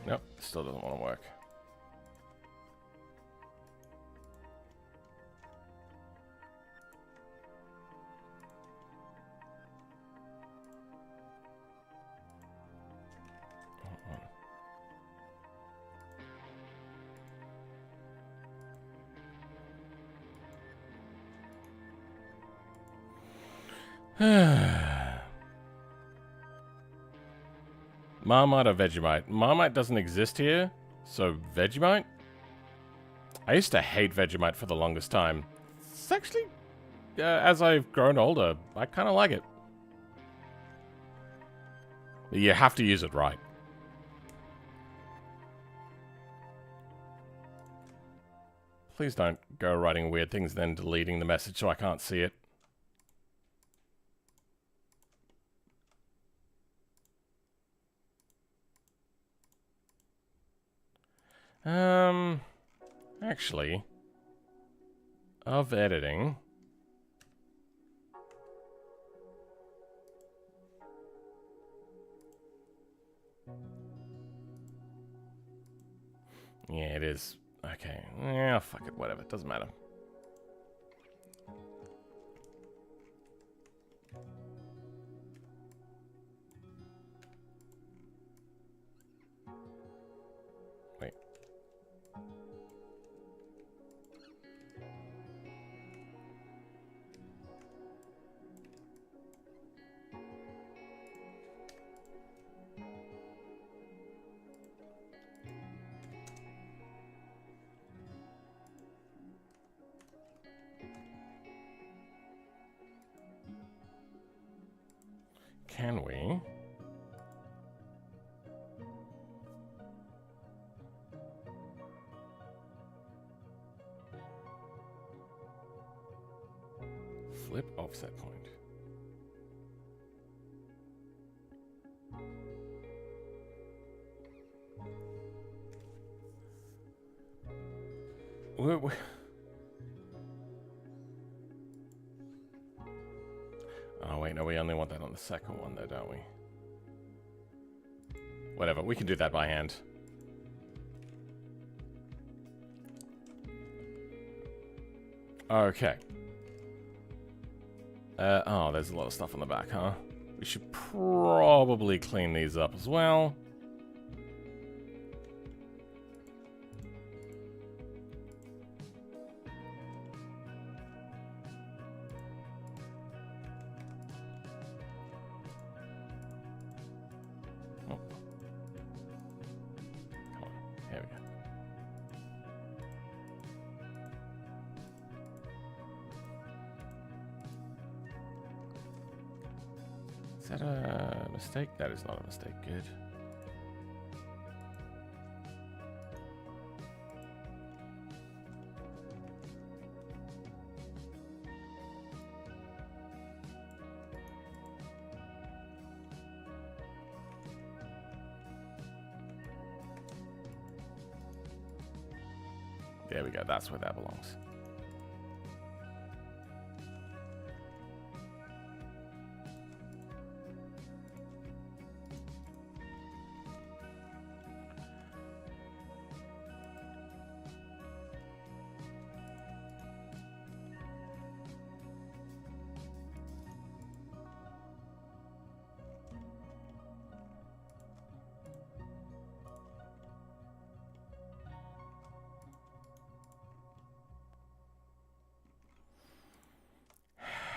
Nope, still doesn't want to work. Marmite or Vegemite? Marmite doesn't exist here, so Vegemite? I used to hate Vegemite for the longest time. It's actually, as I've grown older, I kind of like it. You have to use it right. Please don't go writing weird things then deleting the message so I can't see it. Actually, of editing. Yeah, it is. Okay. Yeah, fuck it. Whatever. It doesn't matter. Wait. Can we? Flip offset point. Oh wait, no, we only want that on the second one though, don't we? Whatever, we can do that by hand. Okay. Oh, there's a lot of stuff on the back, huh? We should probably clean these up as well. Oh. Come on, here we go. Is that a mistake? That is not a mistake. Good. There we go. That's where that belongs.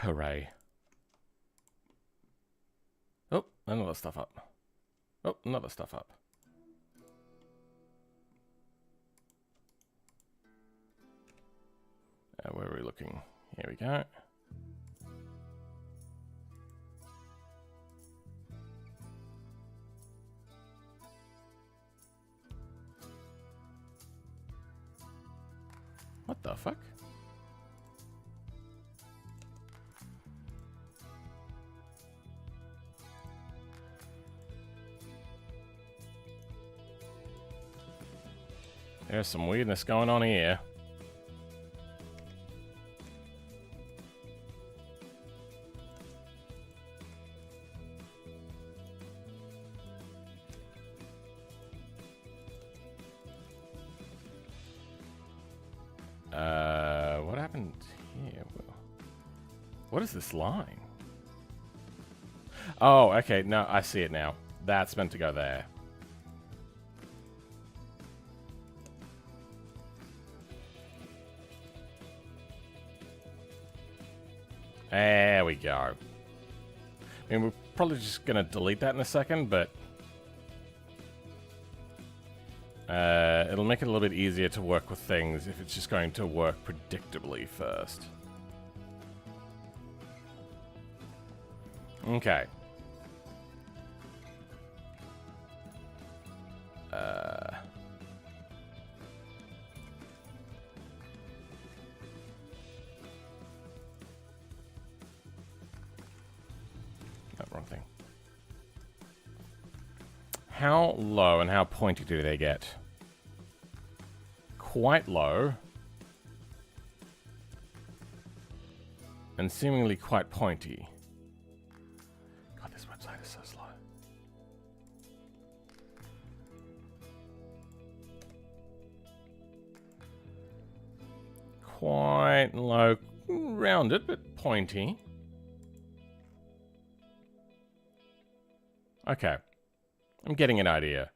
Hooray. Oh, another stuff up. Oh, another stuff up. Where are we looking? Here we go. What the fuck? There's some weirdness going on here. What happened here? What is this line? Oh, okay. No, I see it now. That's meant to go there. There we go. I mean, we're probably just going to delete that in a second, but It'll make it a little bit easier to work with things if it's just going to work predictably first. Okay. No, wrong thing. How low and how pointy do they get? Quite low. And seemingly quite pointy. God, this website is so slow. Quite low. Rounded, but pointy. Okay. I'm getting an idea.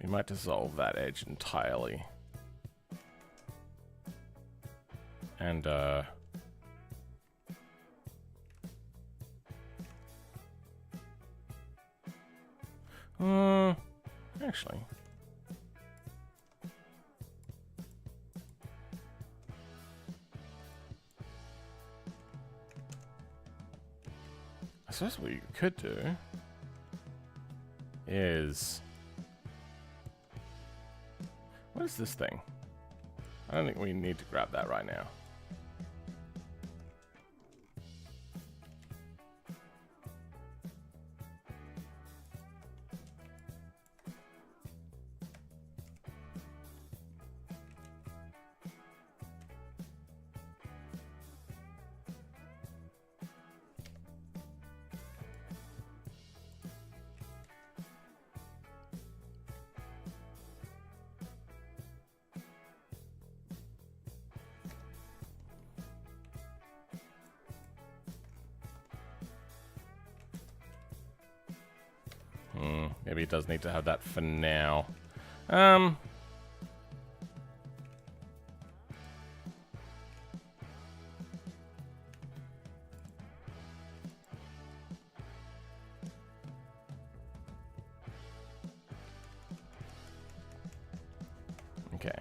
We might dissolve that edge entirely. And, actually. I suppose what you could do is... What is this thing? I don't think we need to grab that right now. Maybe it does need to have that for now. Okay.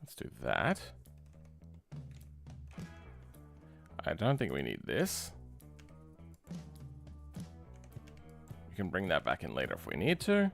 Let's do that. I don't think we need this. We can bring that back in later if we need to.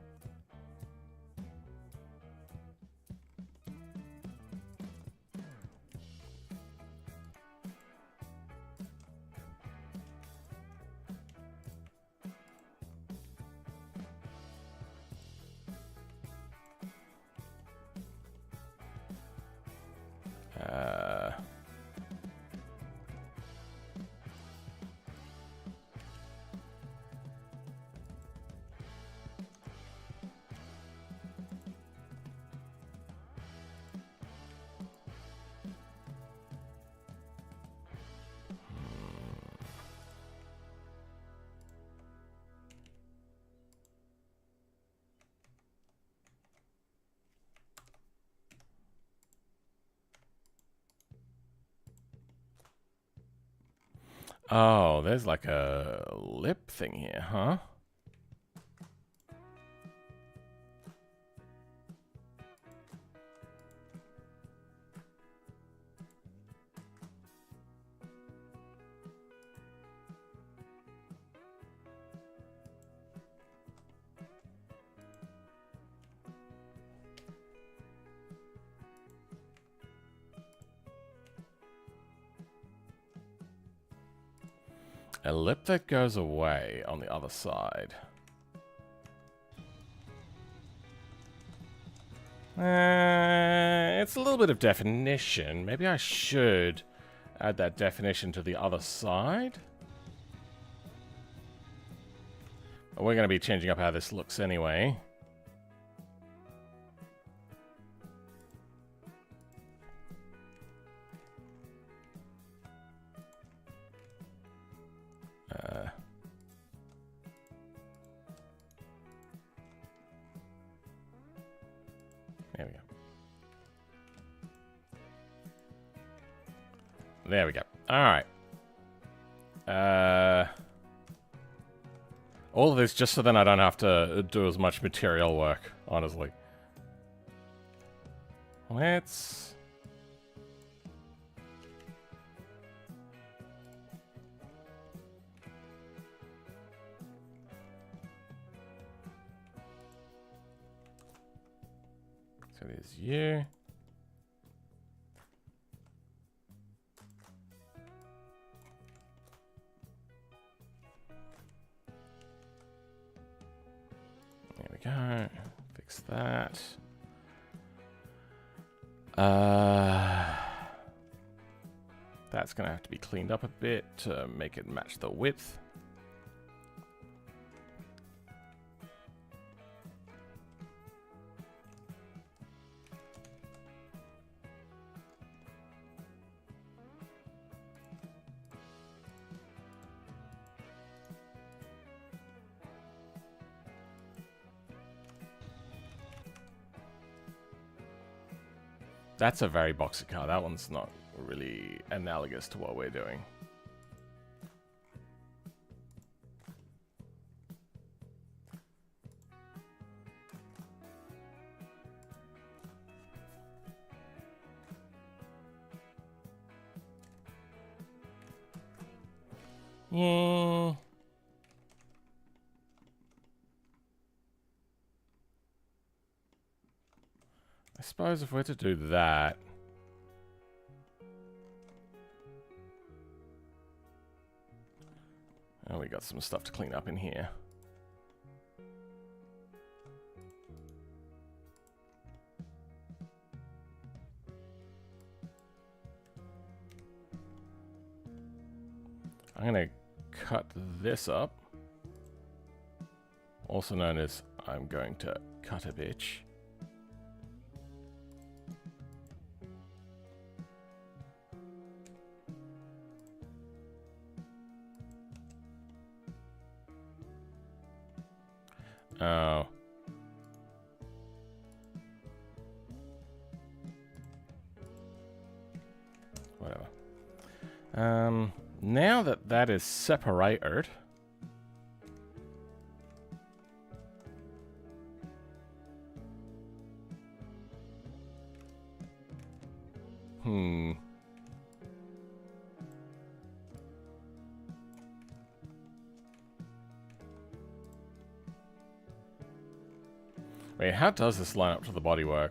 Oh, there's like a lip thing here, huh? A lip that goes away on the other side. It's a little bit of definition. Maybe I should add that definition to the other side. We're going to be changing up how this looks anyway. There we go. There we go. All right. All of this just so then I don't have to do as much material work, honestly. Let's... So there's you. There we go. Fix that. That's going to have to be cleaned up a bit to make it match the width. That's a very boxy car. That one's not really analogous to what we're doing. Yeah. I suppose if we're to do that... Oh, we got some stuff to clean up in here. I'm going to cut this up. Also known as I'm going to cut a bitch. Oh. Whatever. Now that that is separated, Wait, how does this line up to the bodywork?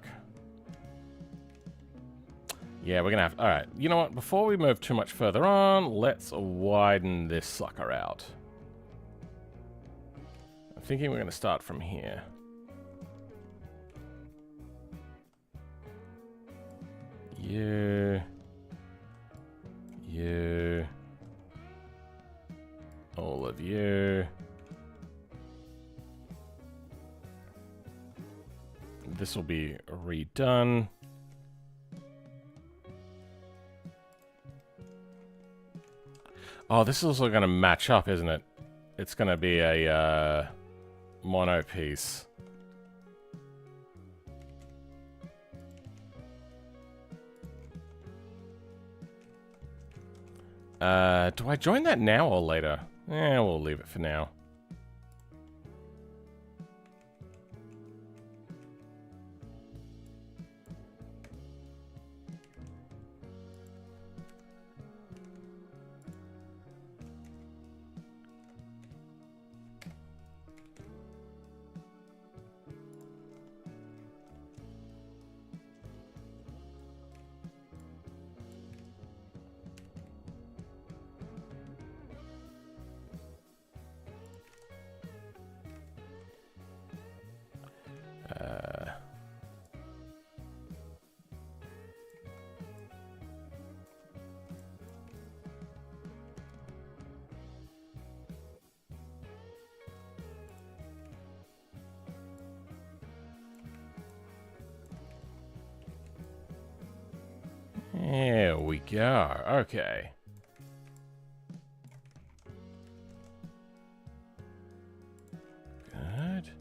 Yeah, we're gonna have... Alright, you know what? Before we move too much further on, let's widen this sucker out. I'm thinking we're gonna start from here. You... All of you... This will be redone. Oh, this is also going to match up, isn't it? It's going to be a mono piece. Do I join that now or later? Eh, we'll leave it for now. we go. Okay. Good.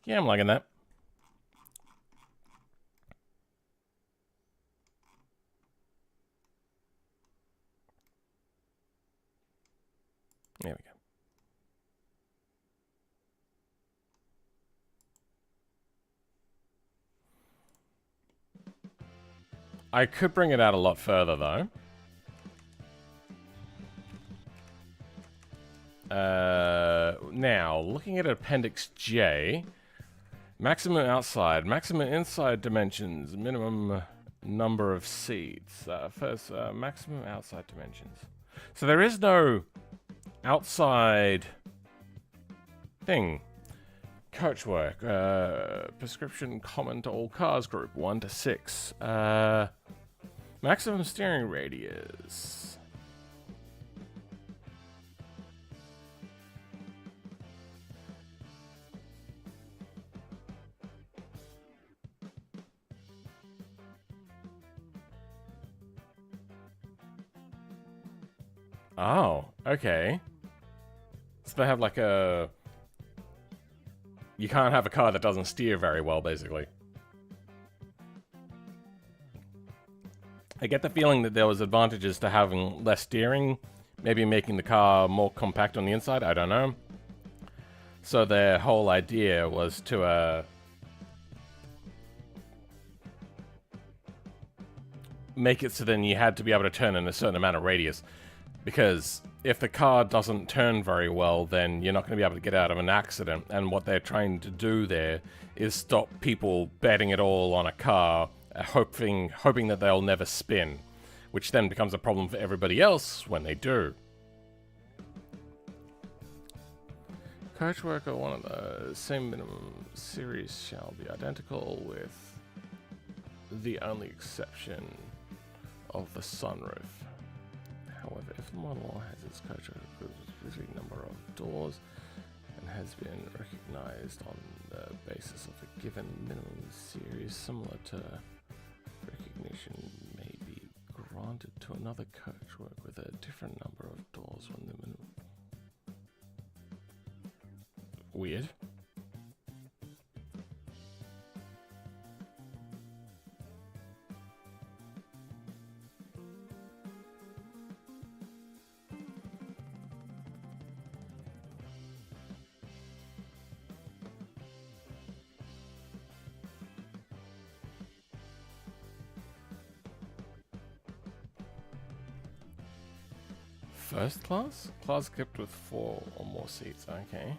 Yeah, I'm liking that. There we go. I could bring it out a lot further, though. Now, looking at Appendix J, maximum outside, maximum inside dimensions, minimum number of seats. First, maximum outside dimensions. So there is no outside thing. Coachwork, prescription common to all cars group, 1 to 6. Maximum steering radius. Oh, okay. So they have like a... You can't have a car that doesn't steer very well, basically. I get the feeling that there was advantages to having less steering, maybe making the car more compact on the inside, I don't know. So their whole idea was to make it so then you had to be able to turn in a certain amount of radius. Because if the car doesn't turn very well, then you're not going to be able to get out of an accident. And what they're trying to do there is stop people betting it all on a car, hoping that they'll never spin, which then becomes a problem for everybody else when they do. Coachwork or one of the same minimum series shall be identical, with the only exception of the sunroof. However, if the model has its coachwork with a specific number of doors and has been recognized on the basis of a given minimum series, similar to recognition may be granted to another coachwork with a different number of doors when the minimum. Weird. First class? Class equipped with 4 or more seats, okay.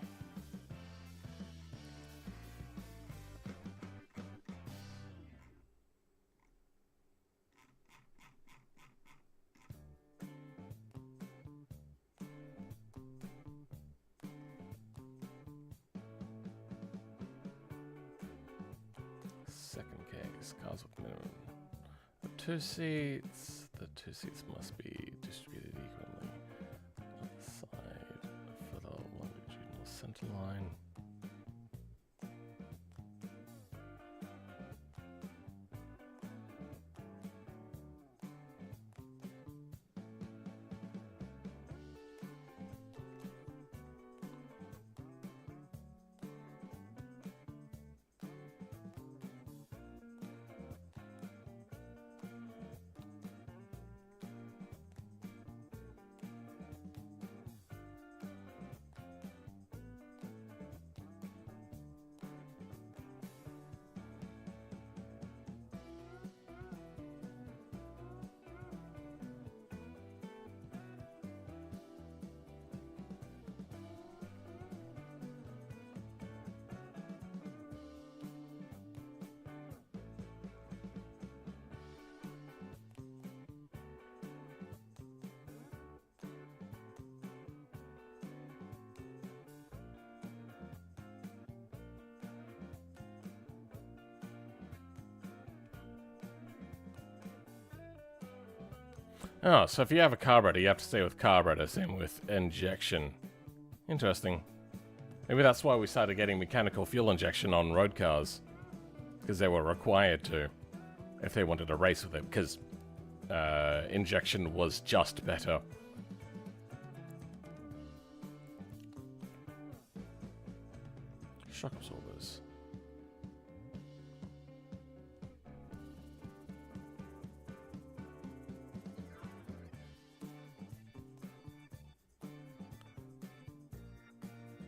Second case, cars with minimum of 2 seats. The 2 seats must be distributed equally outside for the longitudinal center line. Oh, so if you have a carburetor, you have to stay with carburetor, same with injection. Interesting. Maybe that's why we started getting mechanical fuel injection on road cars. Because they were required to, if they wanted to race with it, because injection was just better. Shock absorbers.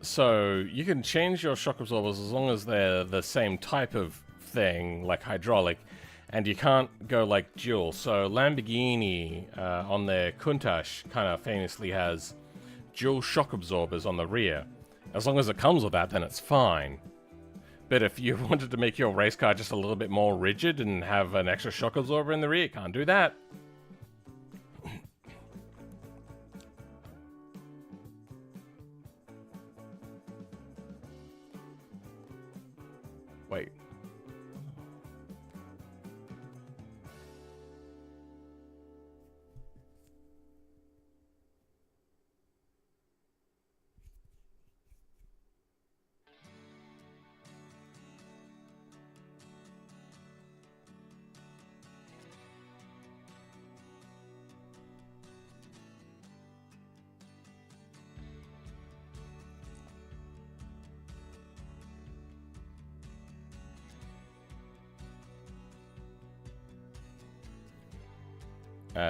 So you can change your shock absorbers as long as they're the same type of thing, like hydraulic, and you can't go like dual. So Lamborghini on their Countach kind of famously has dual shock absorbers on the rear. As long as it comes with that, then it's fine. But if you wanted to make your race car just a little bit more rigid and have an extra shock absorber in the rear, you can't do that. Wait.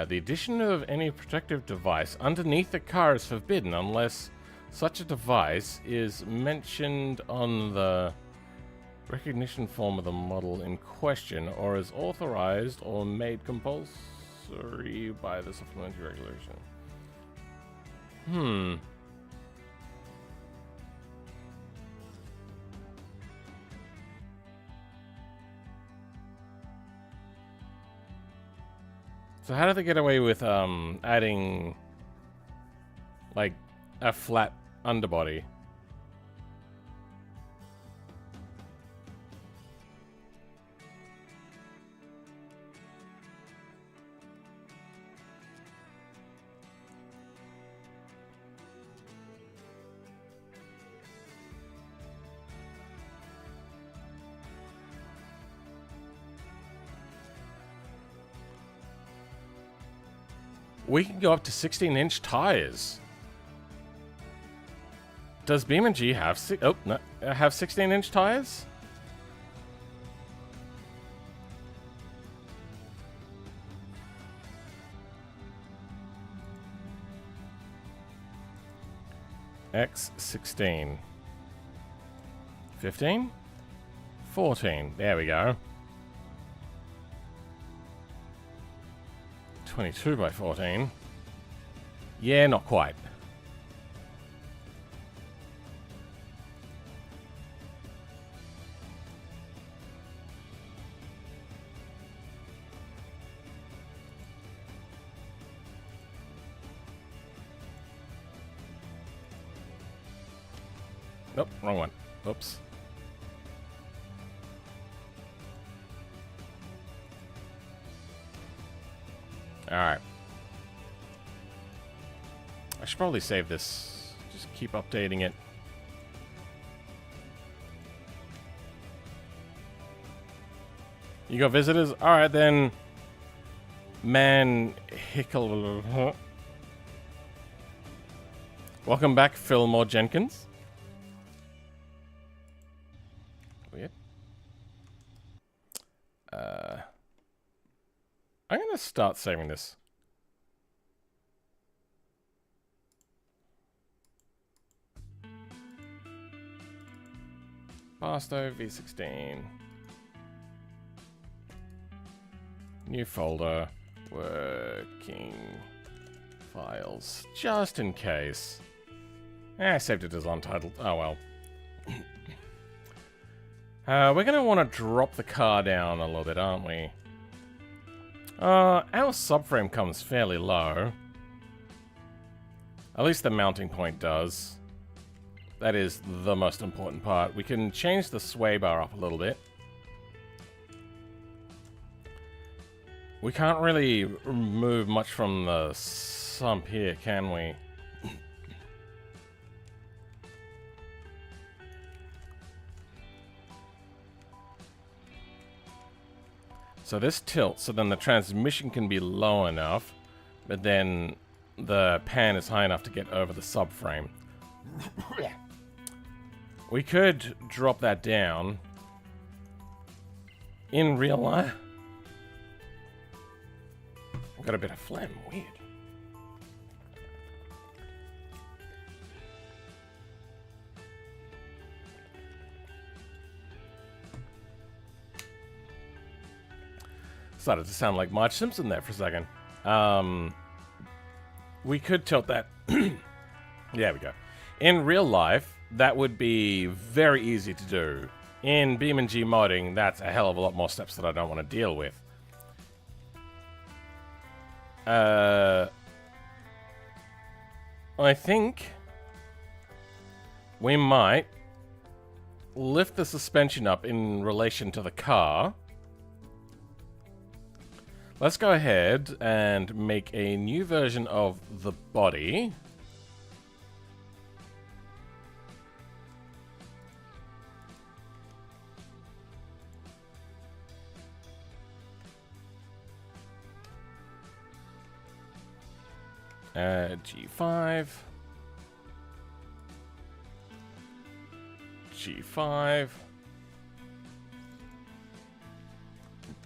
The addition of any protective device underneath the car is forbidden unless such a device is mentioned on the recognition form of the model in question or is authorized or made compulsory by the supplementary regulation. So how do they get away with adding like a flat underbody? We can go up to 16-inch tires. Does BeamNG have have 16-inch tires? X16. 15? 14. There we go. 22 by 14. Yeah, not quite. Nope, wrong one. Oops. Alright. I should probably save this. Just keep updating it. You got visitors? Alright then. Man Hickle. Welcome back, Fillmore Jenkins. Weird. I'm gonna start saving this. Barstow V16. New folder. Working files. Just in case. I saved it as untitled. Oh well. We're gonna want to drop the car down a little bit, aren't we? Our subframe comes fairly low. At least the mounting point does. That is the most important part. We can change the sway bar up a little bit. We can't really remove much from the sump here, can we? So this tilts, so then the transmission can be low enough, but then the pan is high enough to get over the subframe. We could drop that down in real life. I've got a bit of phlegm, weird. Started to sound like Marge Simpson there for a second. We could tilt that. There we go. In real life, that would be very easy to do. In BeamNG modding, that's a hell of a lot more steps that I don't want to deal with. I think we might lift the suspension up in relation to the car. Let's go ahead and make a new version of the body. G5. G5.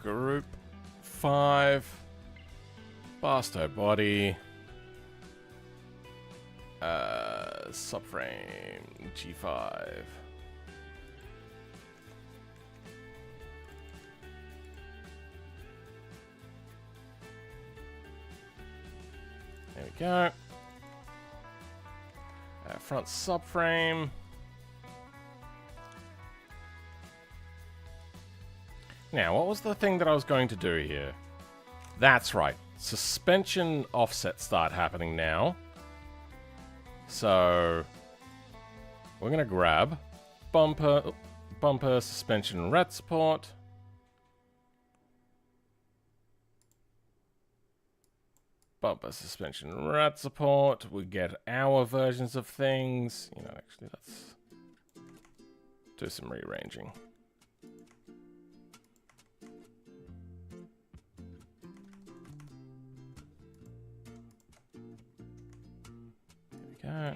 Group 5. Barstow body. Subframe G5. There we go. Front subframe. Now, what was the thing that I was going to do here? That's right. Suspension offsets start happening now. So, we're going to grab bumper suspension red support. Bumper suspension red support. We get our versions of things. You know, actually, let's do some rearranging. There we go.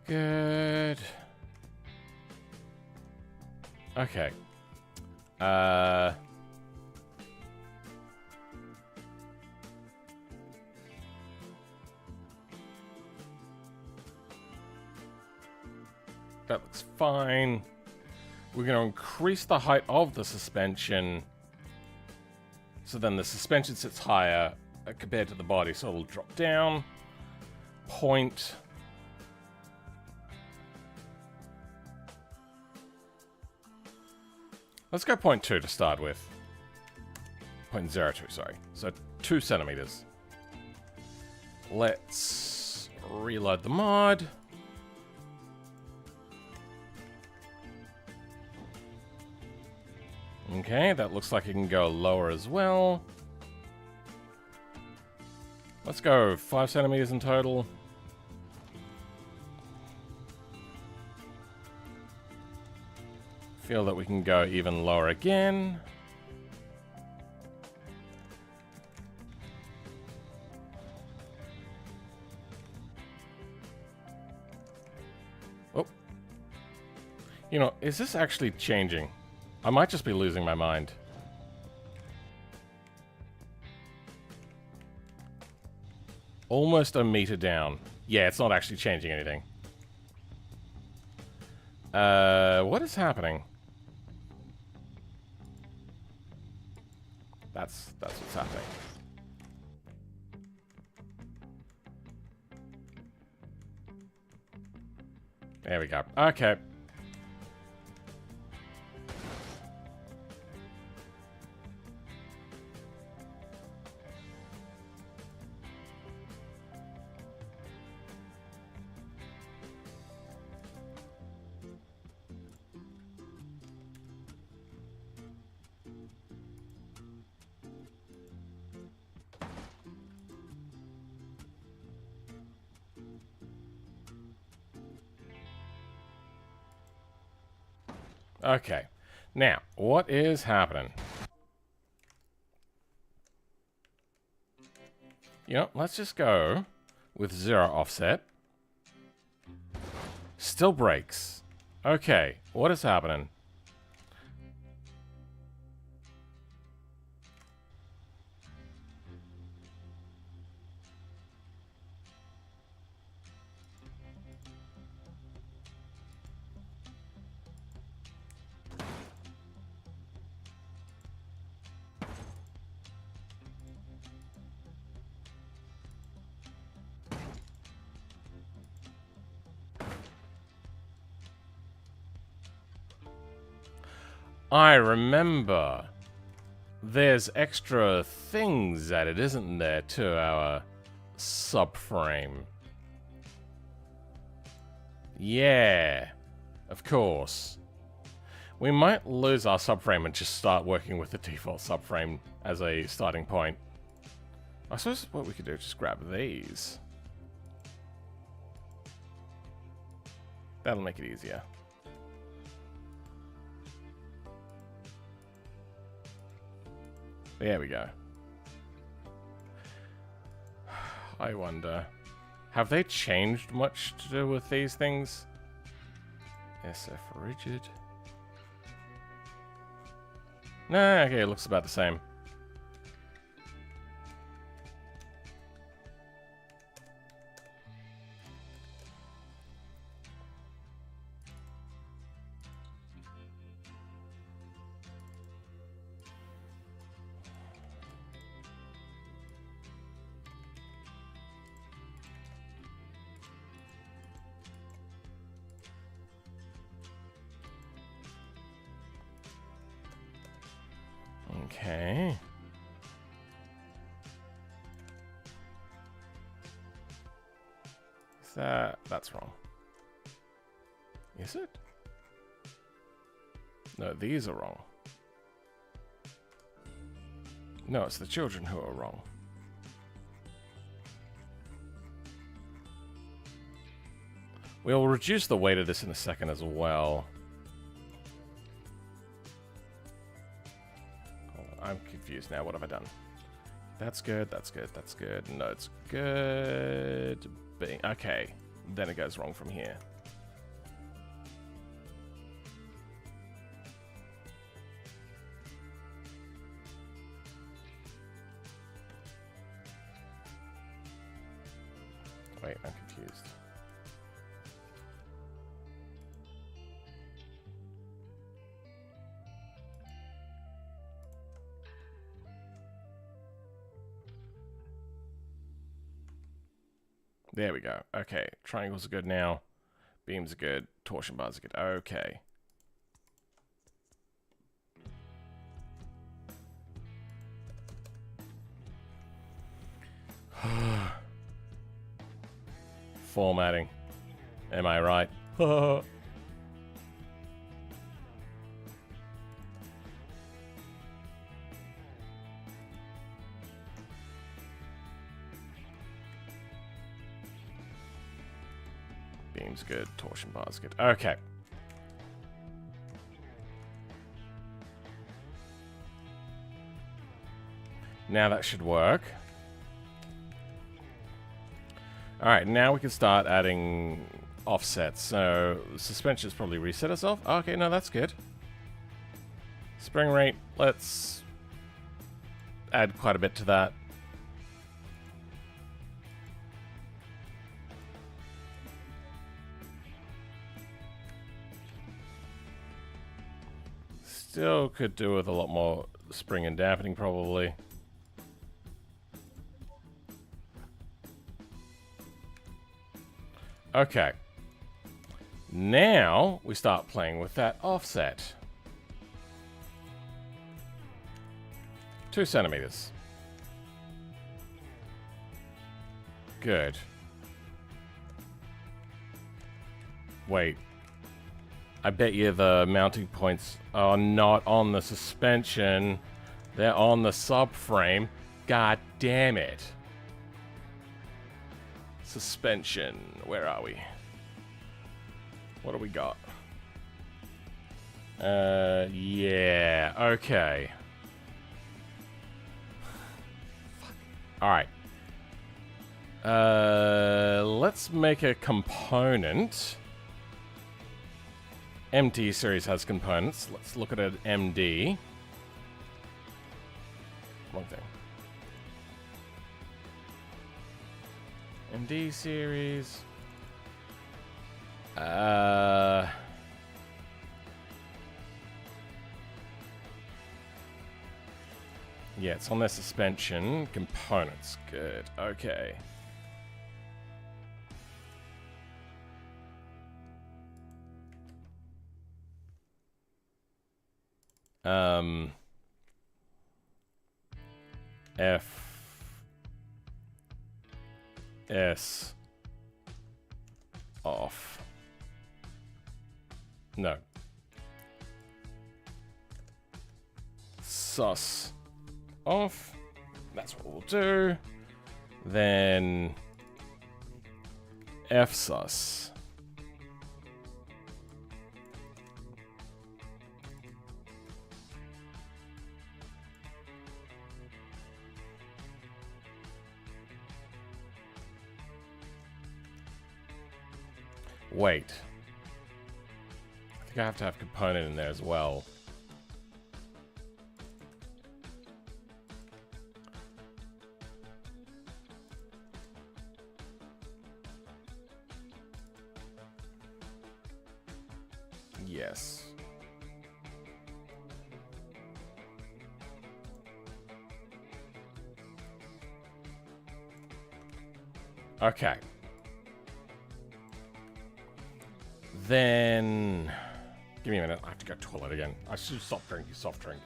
Good. Okay. That looks fine. We're going to increase the height of the suspension. So then the suspension sits higher compared to the body, so it'll drop down. Point. Let's go 0.2 to start with. 0.02, sorry. So 2 centimeters. Let's reload the mod. Okay, that looks like it can go lower as well. Let's go 5 centimeters in total. Feel that we can go even lower again. Oh. You know, is this actually changing? I might just be losing my mind. Almost a meter down. Yeah, it's not actually changing anything. What is happening? That's what's happening. There we go. Okay. Okay. Now, what is happening? You know, let's just go with 0 offset. Still breaks. Okay, what is happening? I remember. There's extra things added, isn't there, to our subframe? Yeah, of course. We might lose our subframe and just start working with the default subframe as a starting point. I suppose what we could do is just grab these. That'll make it easier. There we go. I wonder, have they changed much to do with these things? SF rigid. Nah, okay, it looks about the same. Okay. That's wrong. Is it? No, these are wrong. No, it's the children who are wrong. We'll reduce the weight of this in a second as well. I'm confused now. What have I done? That's good, that's good, that's good. No, it's good. Okay, then it goes wrong from here. Wait, I'm confused. There we go. Okay, triangles are good now. Beams are good. Torsion bars are good. Okay. Formatting. Am I right? Beam's good. Torsion bar's good. Okay. Now that should work. Alright, now we can start adding offsets. So, suspension's probably reset itself. Okay, no, that's good. Spring rate, let's add quite a bit to that. Still could do with a lot more spring and dampening, probably. Okay. Now we start playing with that offset. 2 centimeters. Good. Wait. I bet you the mounting points are not on the suspension. They're on the subframe. God damn it. Suspension. Where are we? What do we got? Yeah, okay. Alright. Let's make a component. MT series has components. Let's look at an MD. One thing. MD series. Yeah, it's on their suspension. Components. Good. Okay. F S off. No. Sus off. That's what we'll do. Then fsus. Wait. I think I have to have component in there as well. Yes. Okay. Then... Give me a minute. I have to go to the toilet again. I should stop drinking soft drink.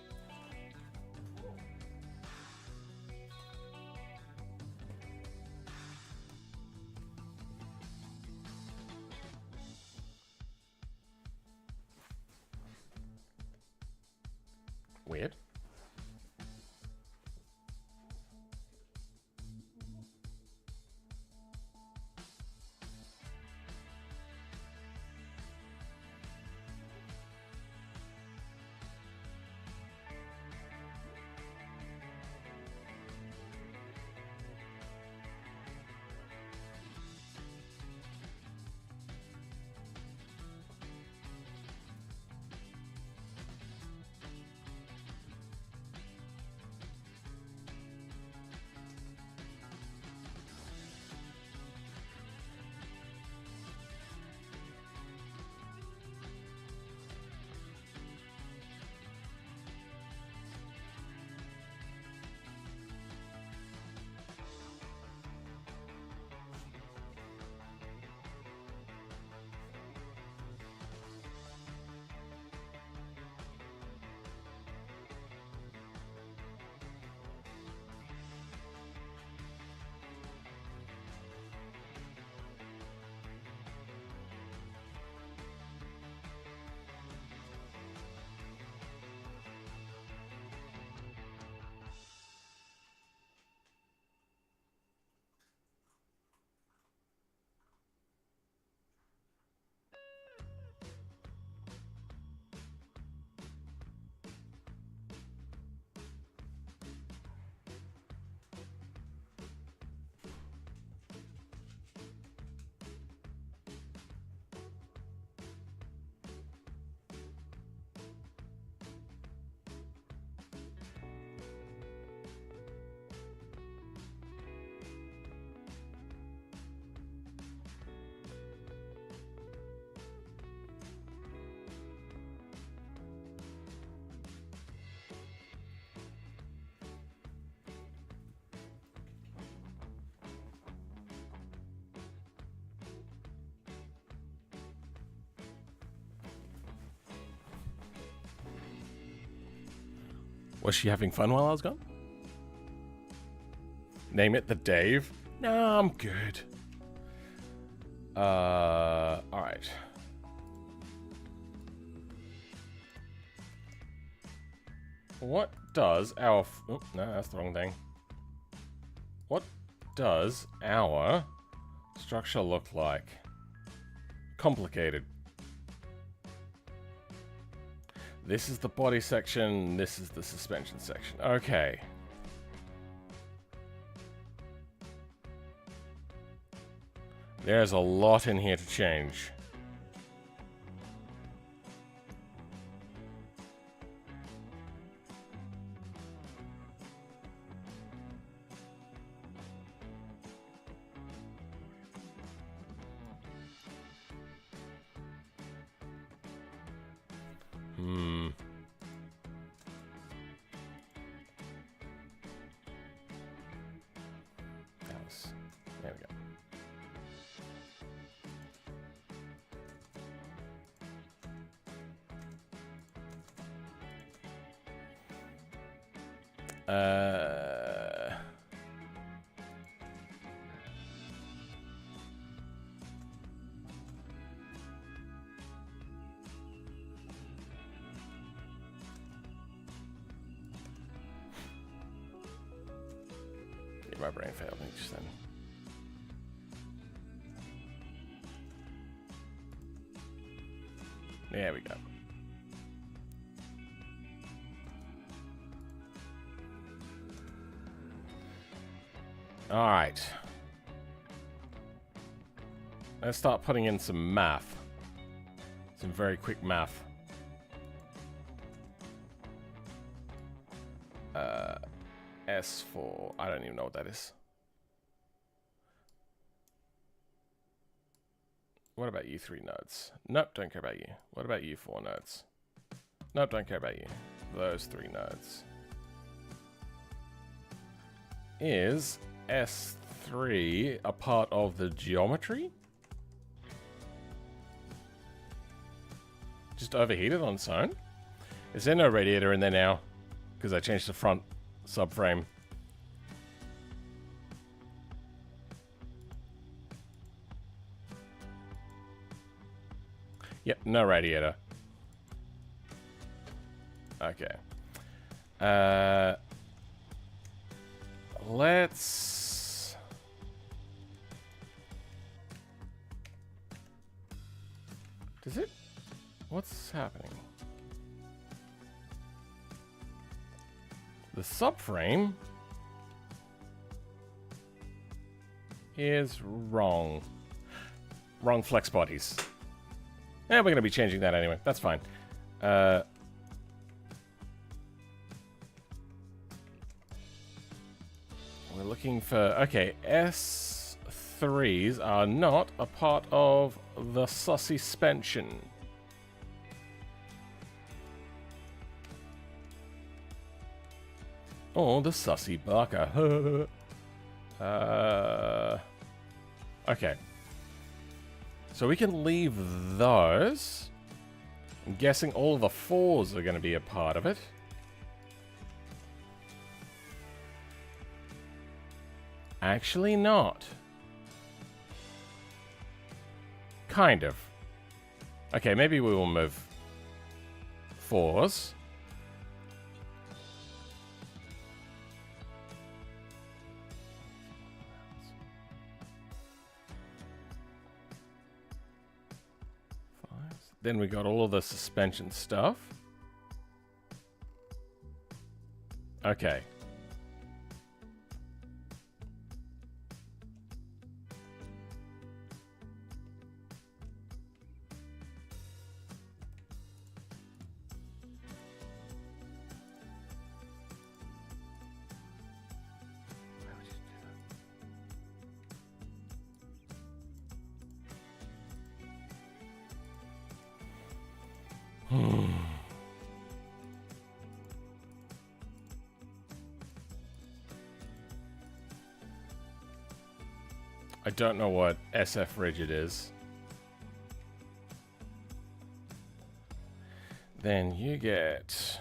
Weird. Was she having fun while I was gone? Name it the Dave? No, I'm good. Alright. What does our... Oh, no, that's the wrong thing. What does our structure look like? Complicated. This is the body section. This is the suspension section. Okay. There's a lot in here to change. There we go. Yeah, my brain failed me just then. There we go. All right. Let's start putting in some math. Some very quick math. S4. I don't even know what that is. What about U3 nodes? Nope, don't care about you. What about U4 nodes? Nope, don't care about you. Those 3 nodes. Is S3 a part of the geometry? Just overheated on its own? Is there no radiator in there now? Because I changed the front subframe. Yep, no radiator. Okay. Let's... Does it... What's happening? The subframe is wrong. Wrong flex bodies. Yeah, we're going to be changing that anyway. That's fine. We're looking for... Okay, S3s are not a part of the suspension. Oh, the sussy barker. Okay. So we can leave those. I'm guessing all of the 4s are going to be a part of it. Actually not. Kind of. Okay, maybe we will move 4s. Then we got all of the suspension stuff. Okay. I don't know what SF rigid is. Then you get...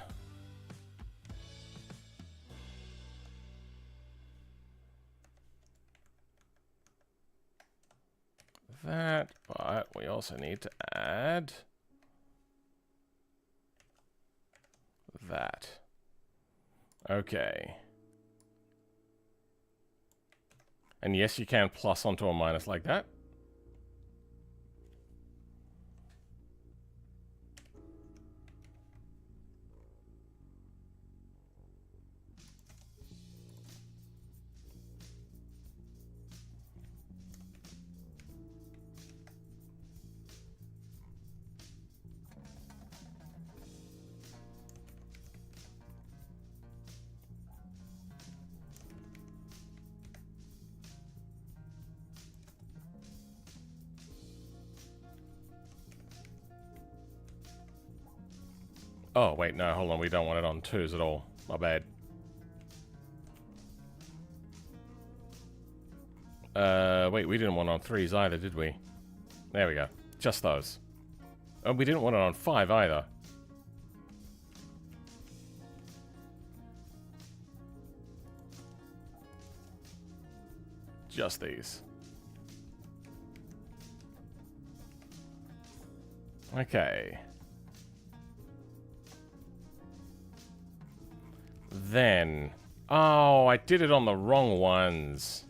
that, but we also need to add... that. Okay. And yes, you can plus onto a minus like that. Oh, wait, no, hold on. We don't want it on 2s at all. My bad. Wait, we didn't want it on 3s either, did we? There we go. Just those. Oh, we didn't want it on 5 either. Just these. Okay. Then... Oh, I did it on the wrong ones.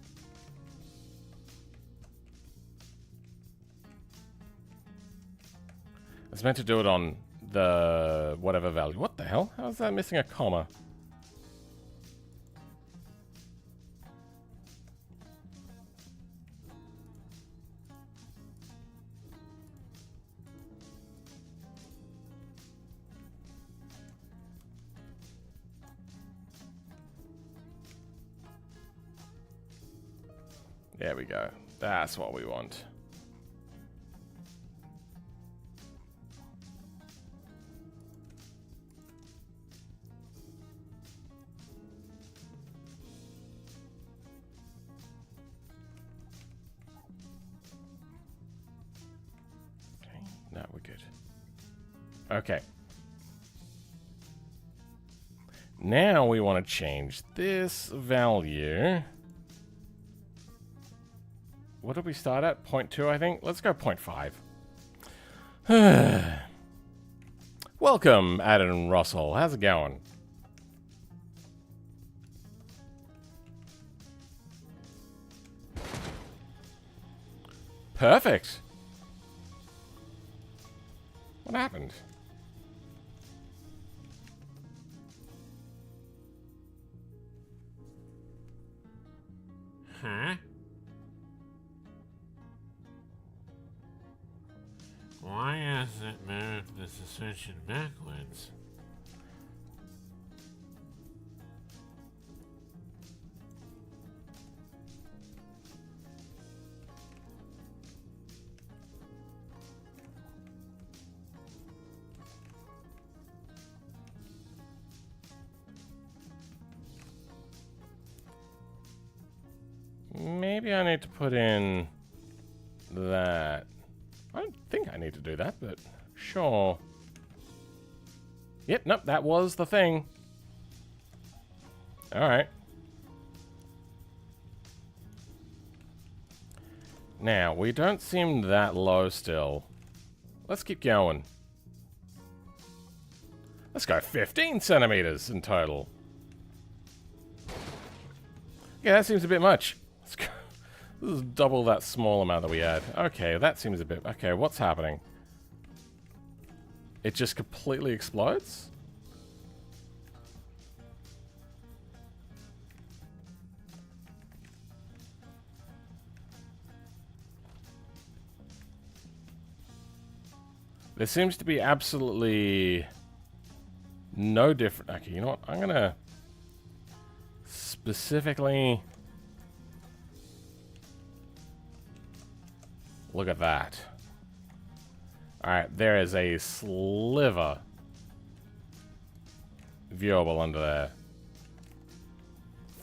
I was meant to do it on the whatever value. What the hell? How is that missing a comma? There we go. That's what we want. Okay, now we're good. Okay. Now we want to change this value. What did we start at? 0.2, I think? Let's go 0.5. Welcome, Adam Russell. How's it going? Perfect. What happened? Huh? Why hasn't it moved the suspension backwards? Maybe I need to put in that. I don't think I need to do that, but sure. Yep, nope, that was the thing. Alright. Now, we don't seem that low still. Let's keep going. Let's go 15 centimeters in total. Yeah, that seems a bit much. Let's go. This is double that small amount that we had. Okay, that seems a bit... Okay, what's happening? It just completely explodes? There seems to be absolutely no different... Okay, you know what? I'm gonna specifically... Look at that. Alright, there is a sliver viewable under there.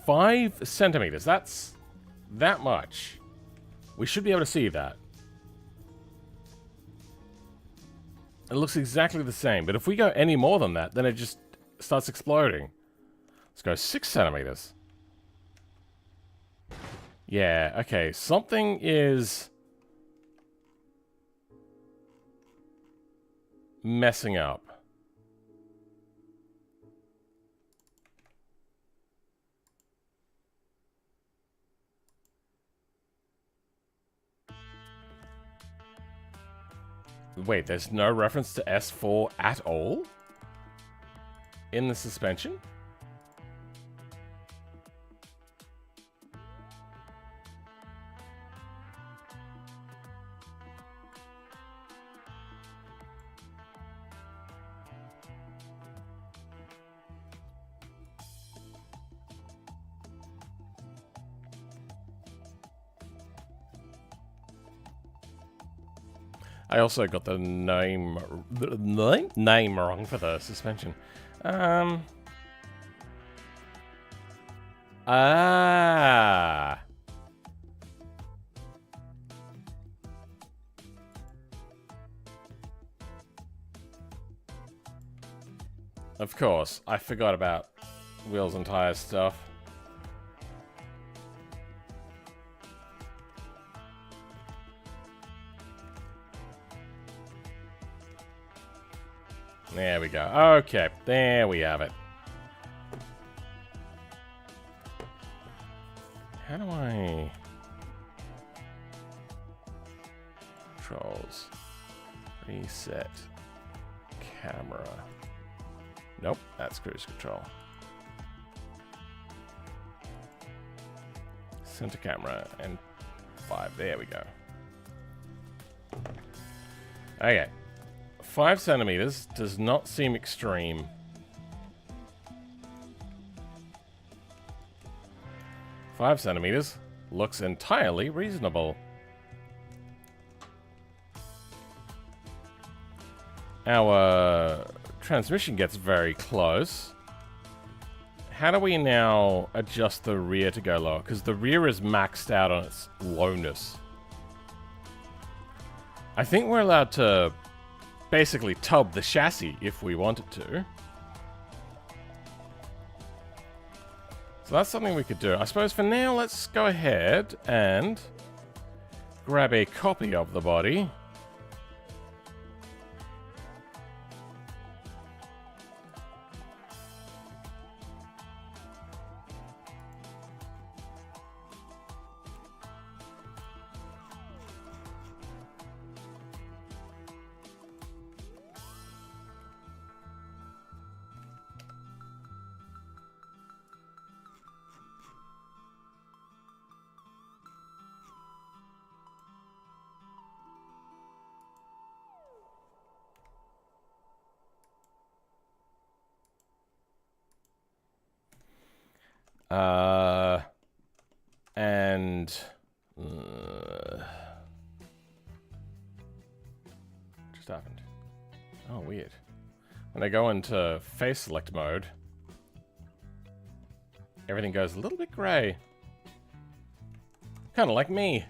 5 centimeters. That's that much. We should be able to see that. It looks exactly the same, but if we go any more than that, then it just starts exploding. Let's go 6 centimeters. Yeah, okay. Something is messing up. Wait, there's no reference to S4 at all in the suspension? I also got the name wrong for the suspension. Ah. Of course, I forgot about wheels and tires stuff. There we go. Okay, there we have it. How do I... Controls. Reset. Camera. Nope, that's cruise control. Center camera and 5. There we go. Okay. 5 centimeters does not seem extreme. 5 centimeters looks entirely reasonable. Our transmission gets very close. How do we now adjust the rear to go lower? Because the rear is maxed out on its lowness. I think we're allowed to basically tub the chassis if we wanted to. So that's something we could do. I suppose for now, let's go ahead and grab a copy of the body. And just happened. Oh, weird. When I go into face select mode, everything goes a little bit gray. Kind of like me.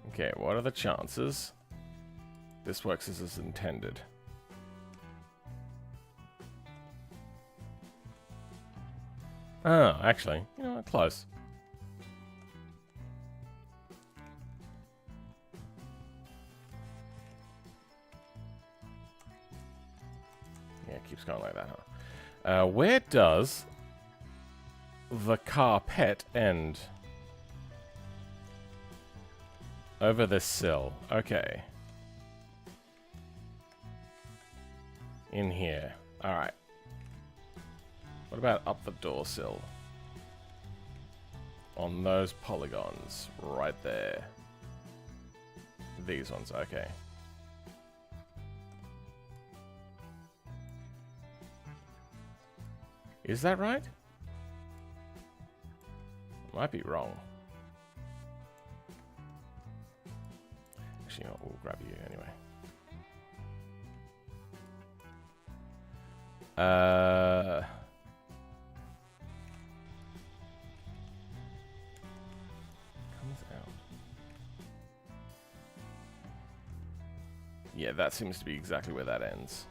Okay, what are the chances this works as intended? Oh, actually, you know what? Close. Yeah, it keeps going like that, huh? Where does the carpet end? Over this sill. Okay. In here. Alright. What about up the door sill? On those polygons. Right there. These ones. Okay. Is that right? Might be wrong. Actually, we'll grab you anyway. Comes out. Yeah, that seems to be exactly where that ends.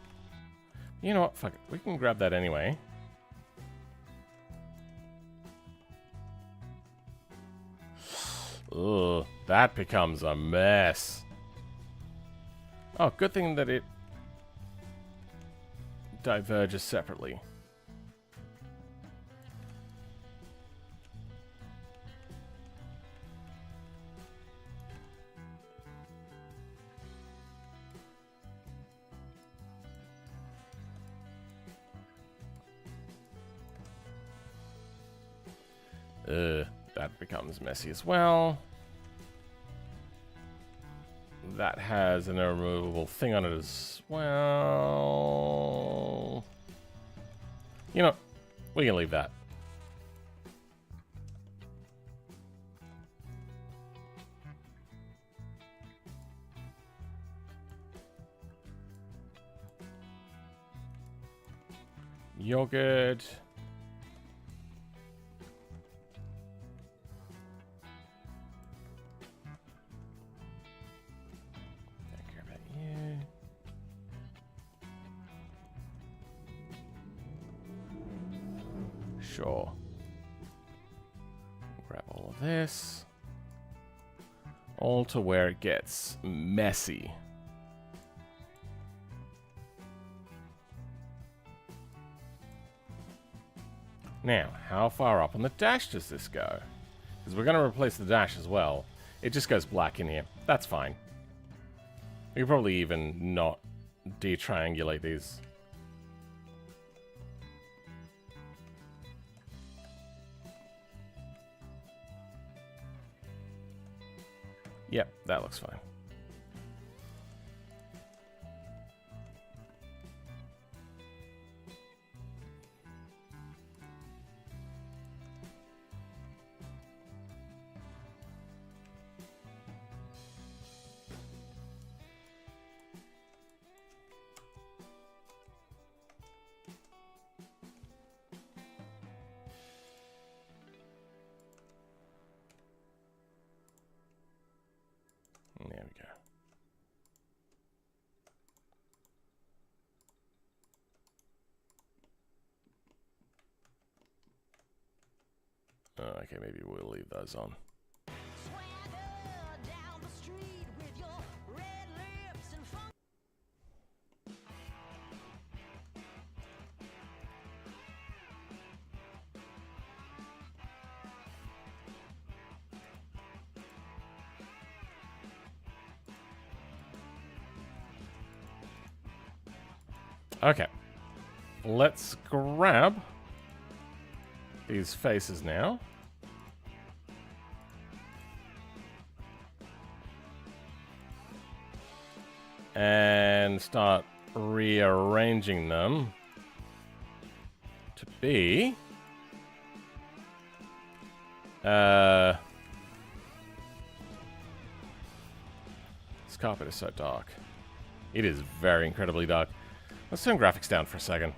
You know what? Fuck it. We can grab that anyway. Ugh, that becomes a mess. Oh, good thing that it diverges separately. that becomes messy as well. That has an removable thing on it as well. You know, we can leave that. You're good. Don't care about you. Sure. Grab all of this. All to where it gets messy. Now, how far up on the dash does this go? Because we're going to replace the dash as well. It just goes black in here. That's fine. We could probably even not detriangulate these. Yep, that looks fine. There we go. Okay, maybe we'll leave those on. Okay, let's grab these faces now. And start rearranging them to be this carpet is so dark. It is very incredibly dark. Let's turn graphics down for a second.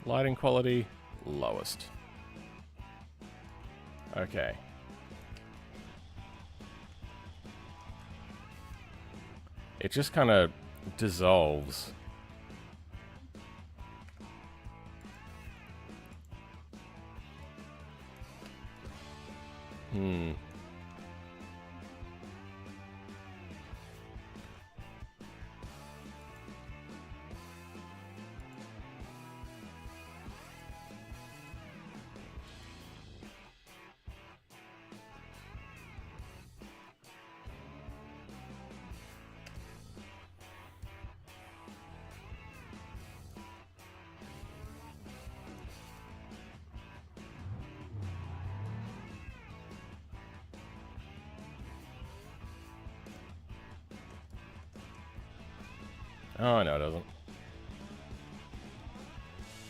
Lighting quality, lowest. Okay. It just kind of dissolves. Oh, no, it doesn't.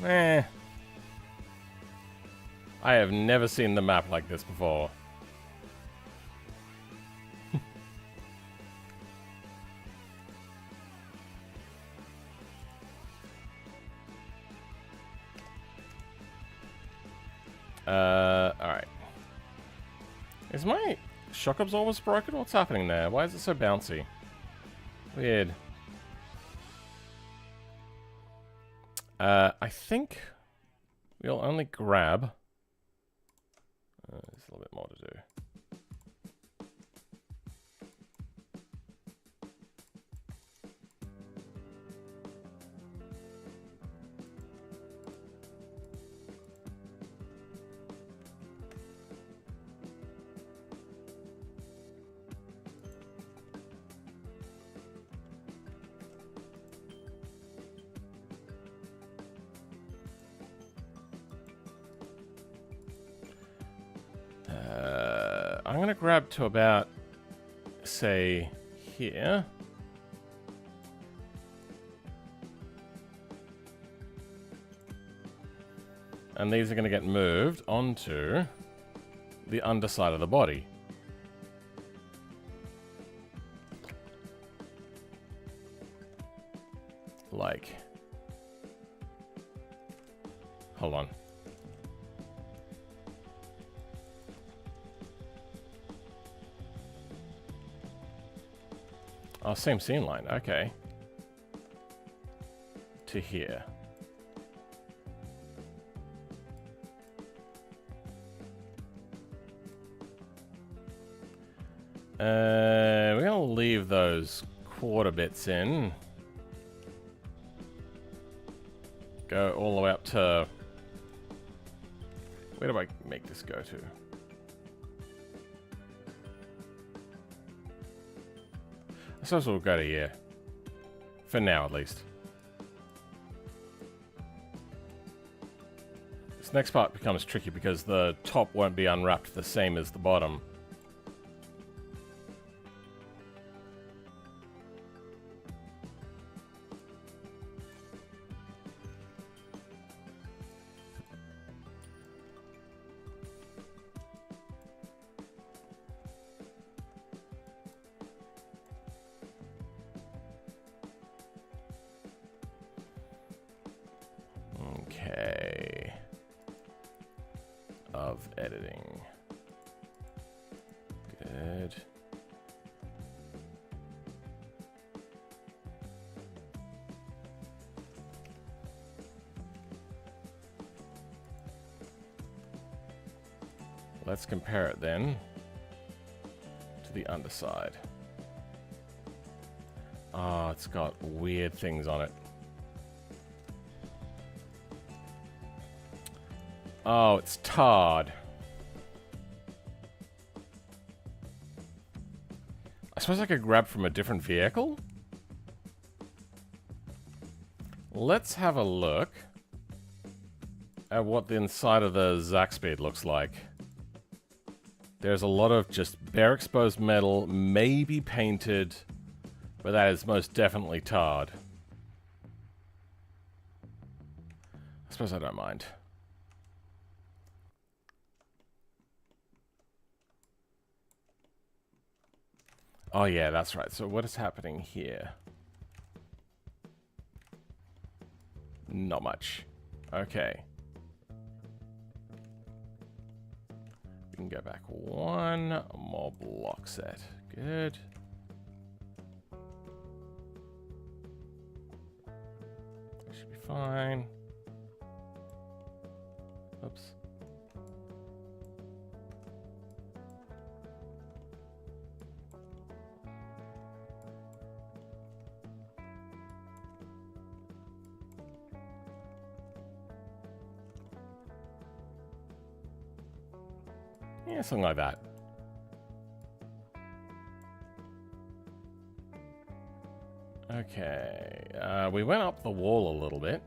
Eh. I have never seen the map like this before. Alright. Is my shock absorber broken? What's happening there? Why is it so bouncy? Weird. I think we'll only grab... there's a little bit more to do. going to grab to about, say, here. And these are going to get moved onto the underside of the body. Like, hold on. Oh, same scene line. Okay. To here. We're gonna leave those quarter bits in. Go all the way up to... Where do I make this go to? I suppose we'll go to here. For now, at least. This next part becomes tricky because the top won't be unwrapped the same as the bottom. Okay. Of editing. Good. Let's compare it then to the underside. Oh, it's got weird things on it. Oh, it's tarred. I suppose I could grab from a different vehicle? Let's have a look at what the inside of the Zaxbyed looks like. There's a lot of just bare exposed metal, maybe painted, but that is most definitely tarred. I suppose I don't mind. Oh yeah, that's right. So what is happening here? Not much. Okay. We can go back one more block set. Good. That should be fine. Oops. Yeah, something like that. Okay, we went up the wall a little bit.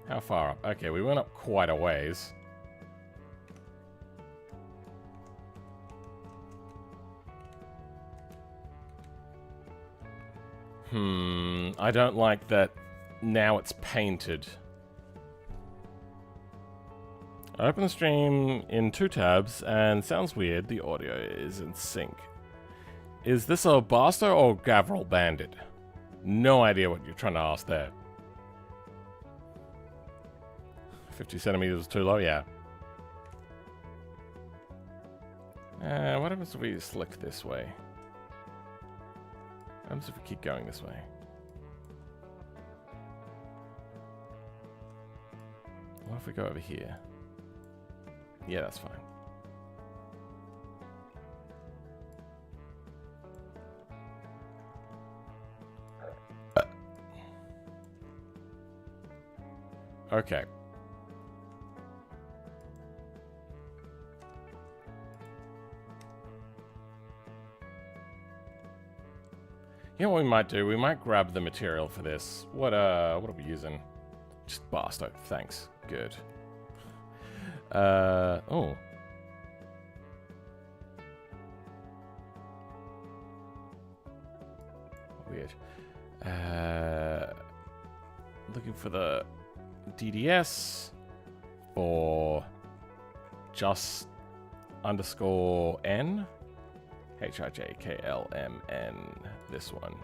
How far up? Okay, we went up quite a ways. I don't like that now it's painted. I open the stream in 2 tabs, and sounds weird, the audio is in sync. Is this a Barstow or Gavril Bandit? No idea what you're trying to ask there. 50 centimeters is too low, yeah. What happens if we select this way? What happens if we keep going this way? What if we go over here? Yeah, that's fine. Okay. You know what we might do? We might grab the material for this. What are we using? Just Barstow. Thanks. Good. Oh. Weird. Looking for the DDS for just underscore N. HIJKLMN. This one.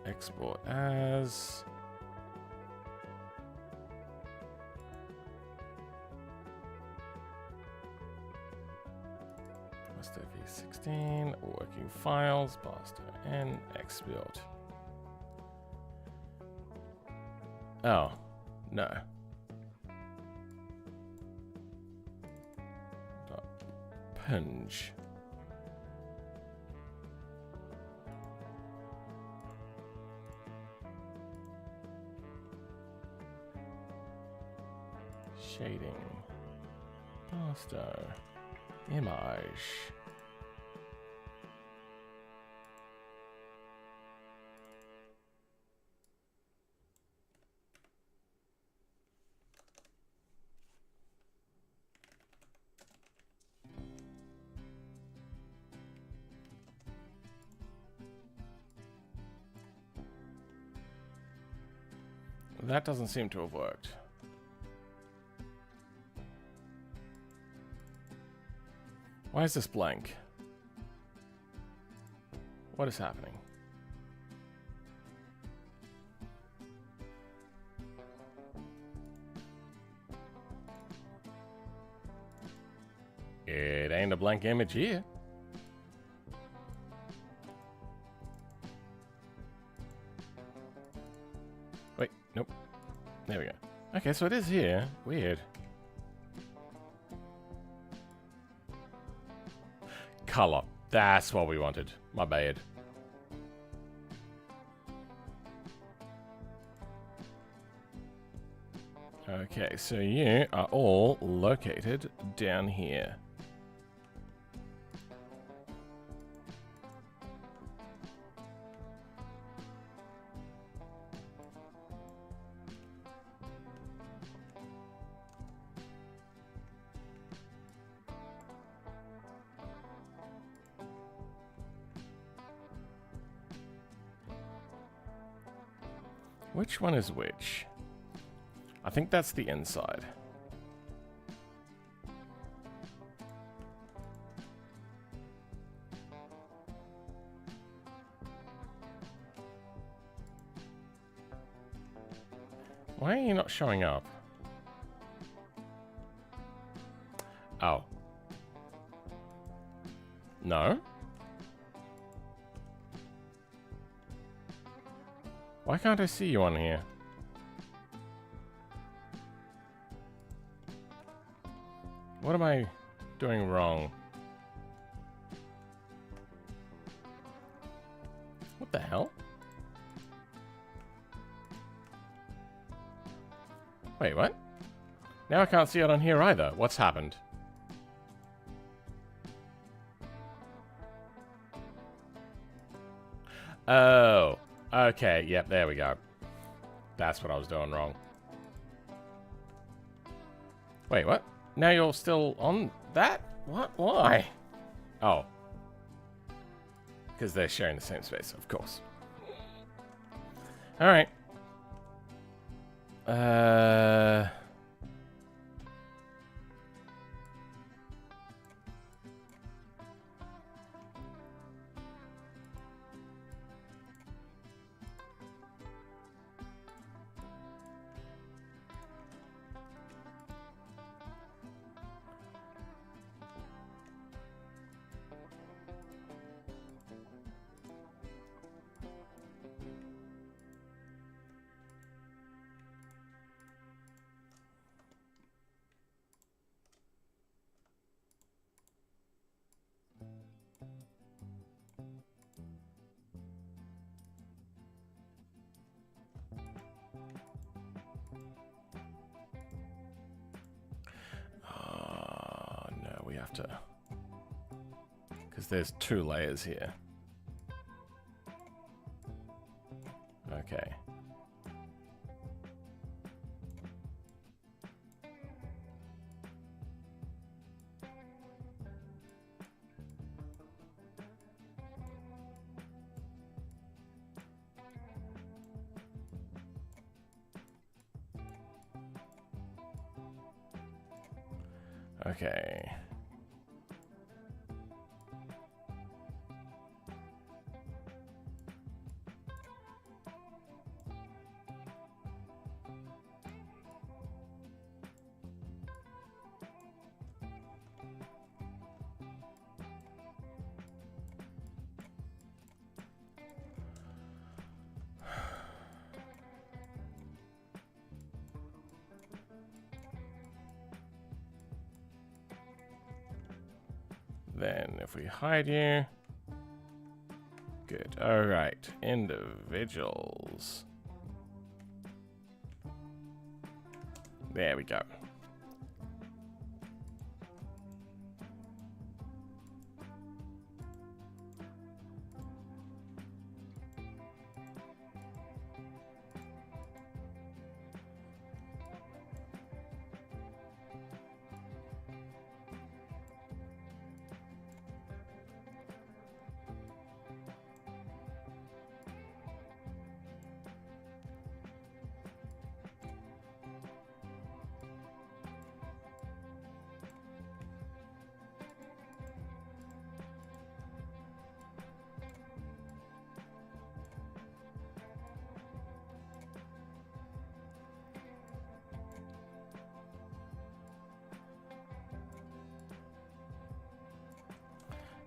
Export as Barstow V16 working files Barstow and export. Oh no. Punch. Shading. Barstow. Image. That doesn't seem to have worked. Why is this blank? What is happening? It ain't a blank image here. Wait, nope. There we go. Okay, so it is here. Weird. Color. That's what we wanted. My bad. Okay, so you are all located down here. Which one is which? I think that's the inside. Why are you not showing up? Oh. No? Why can't I see you on here? What am I doing wrong? What the hell? Wait, what? Now I can't see it on here either. What's happened? Oh. Okay, yep, there we go. That's what I was doing wrong. Wait, what? Now you're still on that? What? Why? Oh. Because they're sharing the same space, of course. Alright. We have to, because there's 2 layers here. Okay. Okay. Then if we hide you. Good. Alright. Individuals. There we go.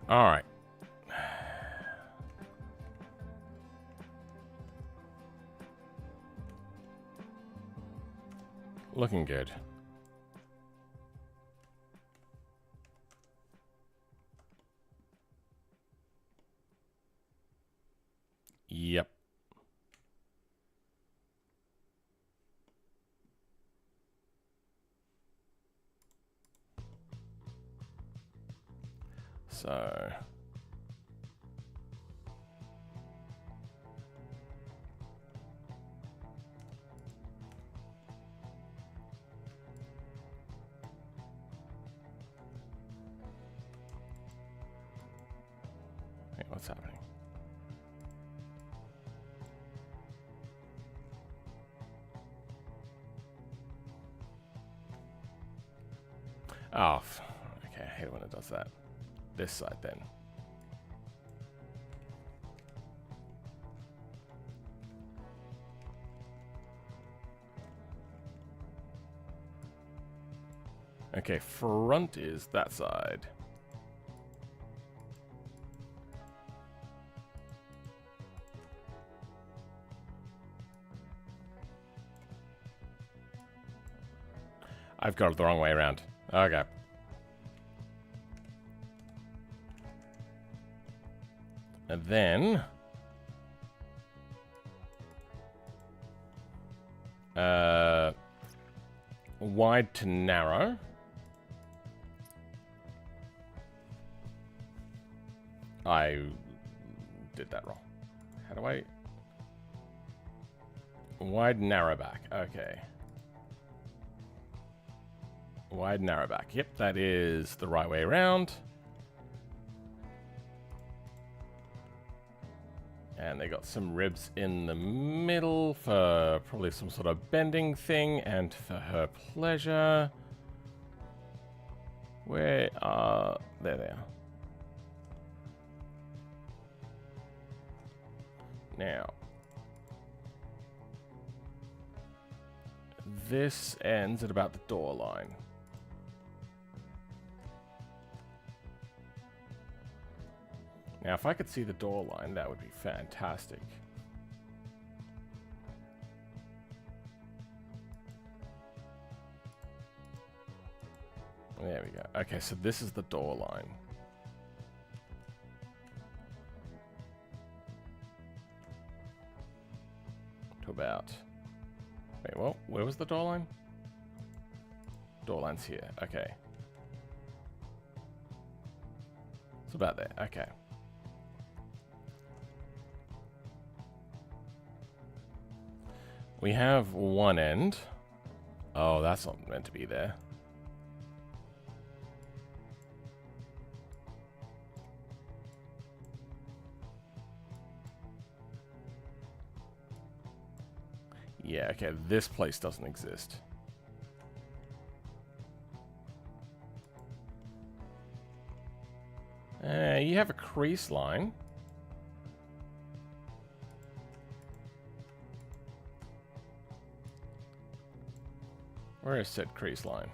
All right. Looking good. Yep. So wait, what's happening? Oh, okay, I hate it when it does that. This side then. Okay, front is that side. I've got it the wrong way around. Okay. And then wide to narrow. I did that wrong. How do I? Wide, narrow back. Okay. Wide, narrow back. Yep, that is the right way around. And they got some ribs in the middle for probably some sort of bending thing and for her pleasure. Where are... There they are. Now, this ends at about the door line. Now, if I could see the door line, that would be fantastic. There we go. Okay, so this is the door line. To about... Wait, well, where was the door line? Door line's here. Okay. It's about there. Okay. We have one end. Oh, that's not meant to be there. Yeah, okay, this place doesn't exist. You have a crease line. Where is said crease line?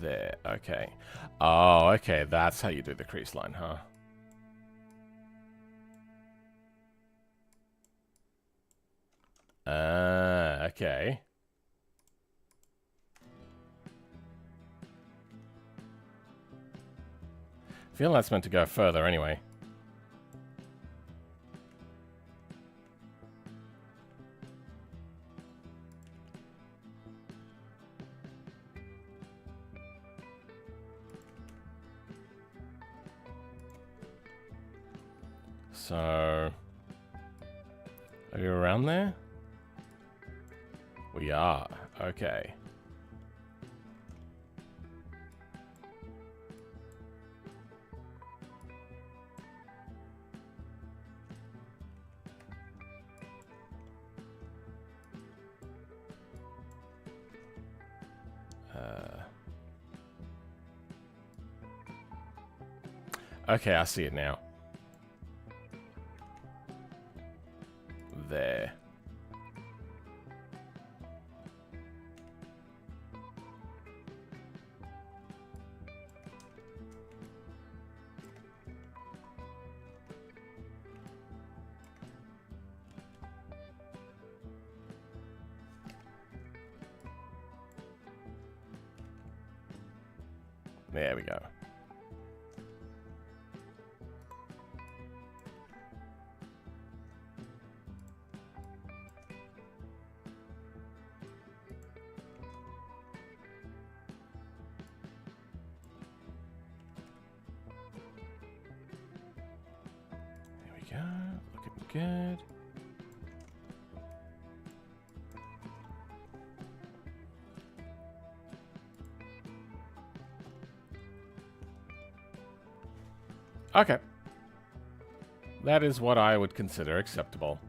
There, okay. Oh, okay, that's how you do the crease line, huh? Okay. I feel that's meant to go further anyway. So, are you around there? We are. Okay. Okay, I see it now. There. There we go. There we go. Looking good. Okay. That is what I would consider acceptable.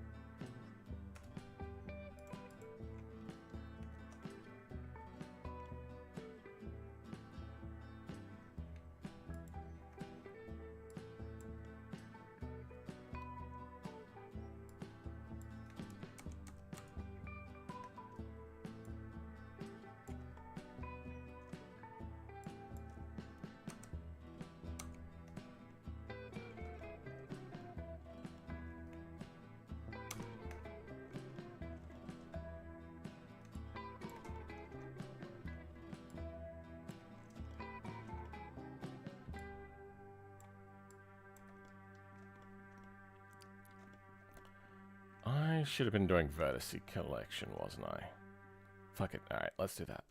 I should have been doing vertice collection, wasn't I? Fuck it. Alright, let's do that.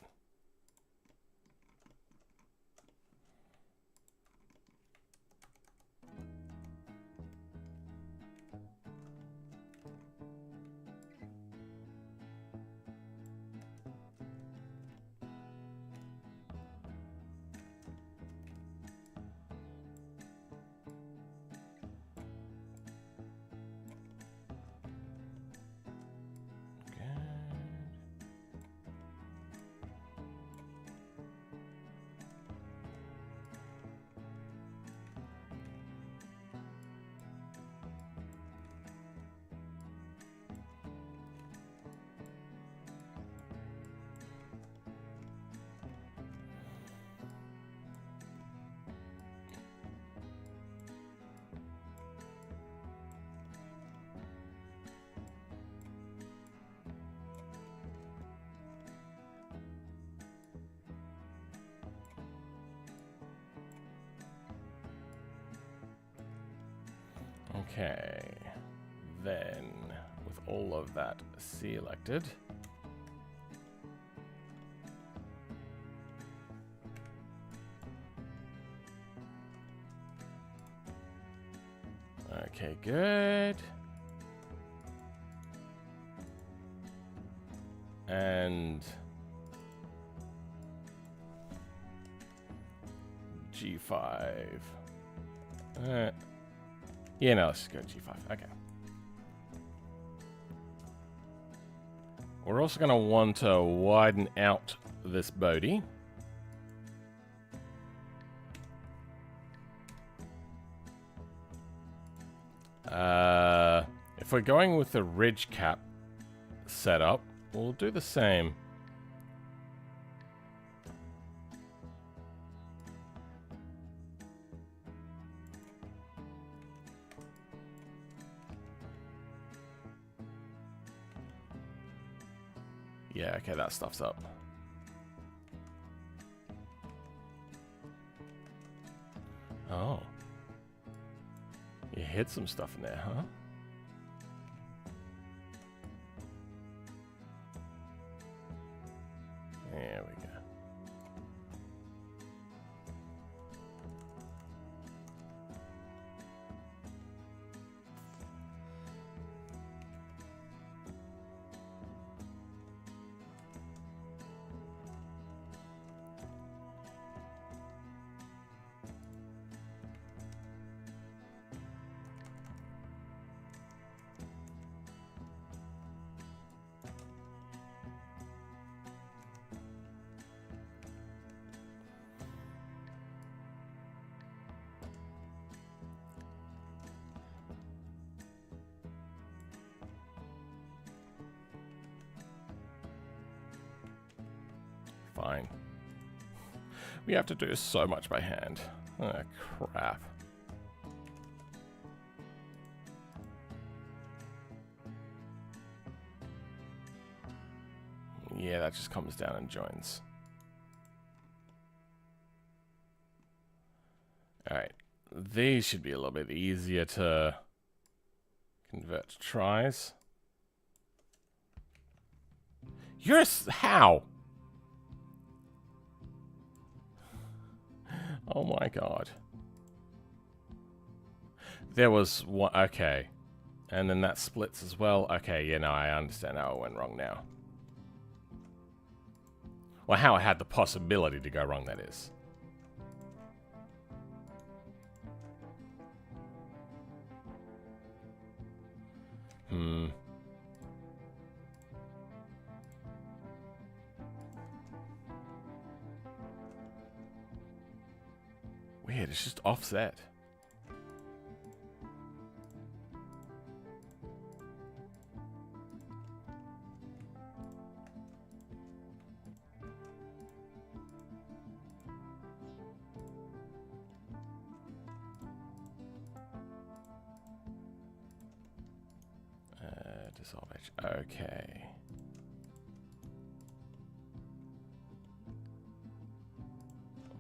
Okay, then with all of that selected, okay, good, and G5. Yeah, no, let's just go G5. Okay. We're also going to want to widen out this Bodhi. If we're going with the ridge cap setup, we'll do the same. Yeah, okay, that stuff's up. Oh. You hid some stuff in there, huh? There we go. Fine. We have to do so much by hand. Oh, crap. Yeah, that just comes down and joins. Alright. These should be a little bit easier to convert to tries. How? Oh my god. There was one. Okay. And then that splits as well. Okay, yeah, no, I understand how it went wrong now. Well, how it had the possibility to go wrong, that is. Weird, it's just offset. Dissolve edge. Okay.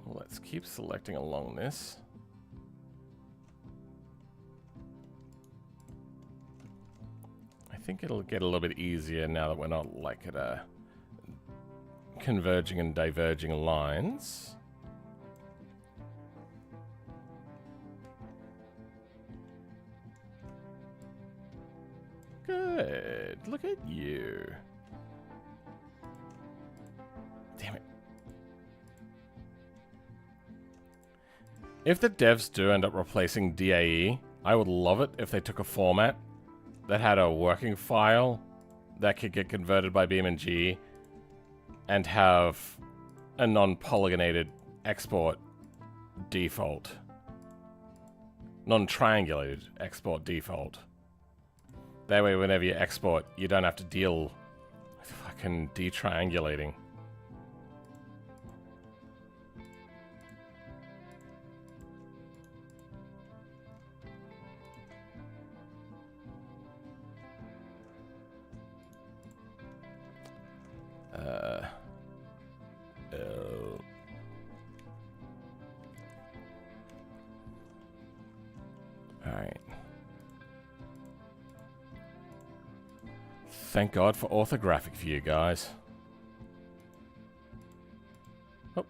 Let's keep selecting along this. I think it'll get a little bit easier now that we're not like at a converging and diverging lines. Good. Look at you. Damn it. If the devs do end up replacing DAE, I would love it if they took a format that had a working file that could get converted by BeamNG and have a non-polygonated export default. Non-triangulated export default. That way, whenever you export, you don't have to deal with fucking detriangulating. Alright. Thank God for orthographic view, guys. Oh.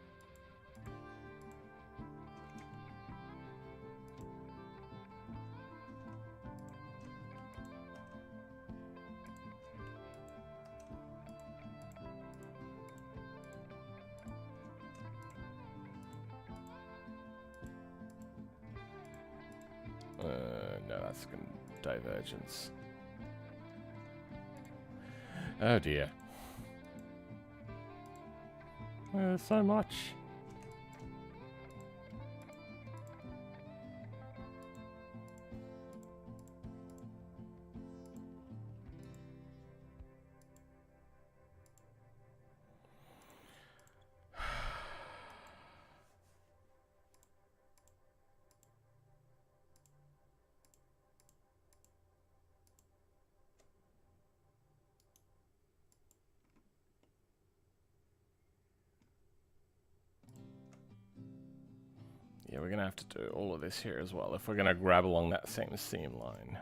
No, that's divergence. Oh dear. There's so much. Yeah, we're gonna have to do all of this here as well if we're gonna grab along that same seam line.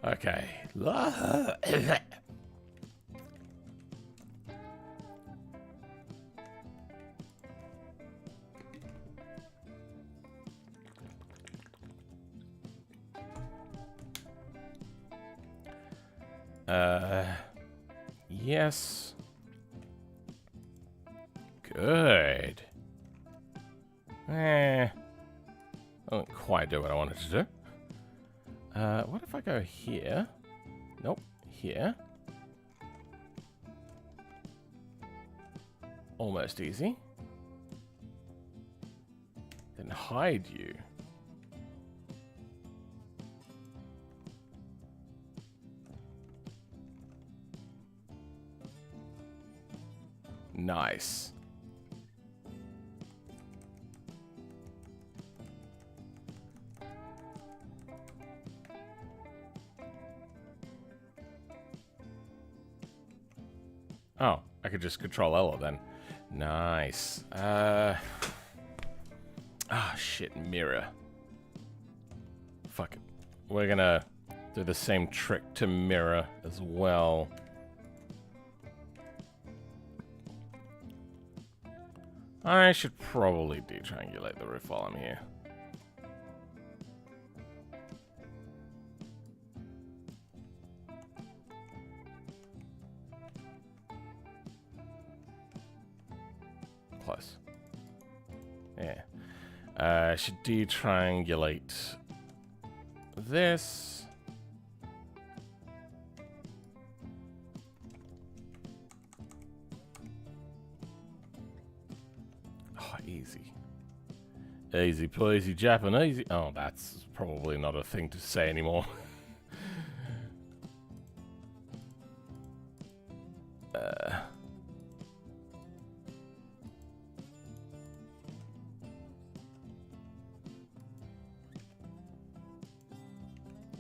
Okay. Yes. Good. I don't quite do what I wanted to do. What if I go here? Nope. Here. Almost easy. Then hide you. Nice. Oh, I could just control Ella then. Nice. Shit, mirror. Fuck it. We're gonna do the same trick to mirror as well. I should probably detriangulate the roof while I'm here. Close. Yeah. I should detriangulate this. Easy. Easy peasy Japanese. Oh, that's probably not a thing to say anymore.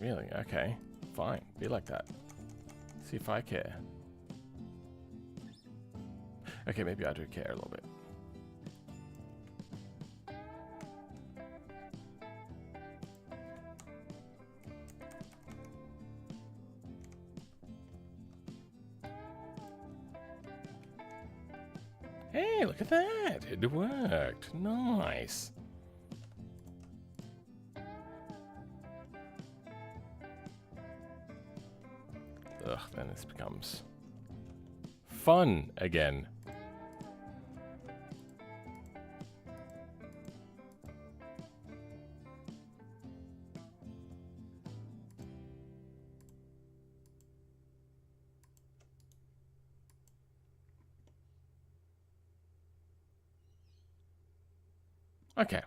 Really? Okay. Fine. Be like that. See if I care. Okay, maybe I do care a little bit. Hey, look at that! It worked. Nice. Ugh, then this becomes fun again. Okay.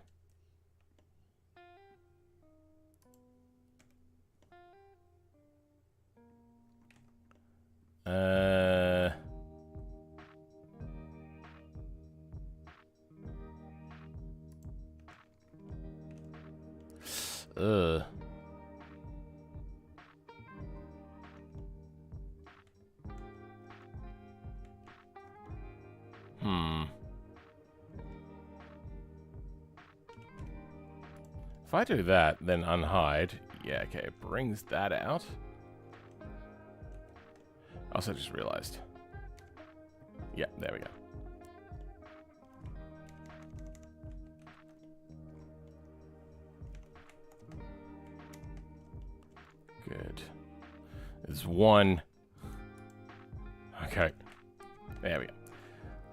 If I do that, then unhide. Yeah, okay, it brings that out. Also just realized. Yeah, there we go. Good. There's one. Okay. There we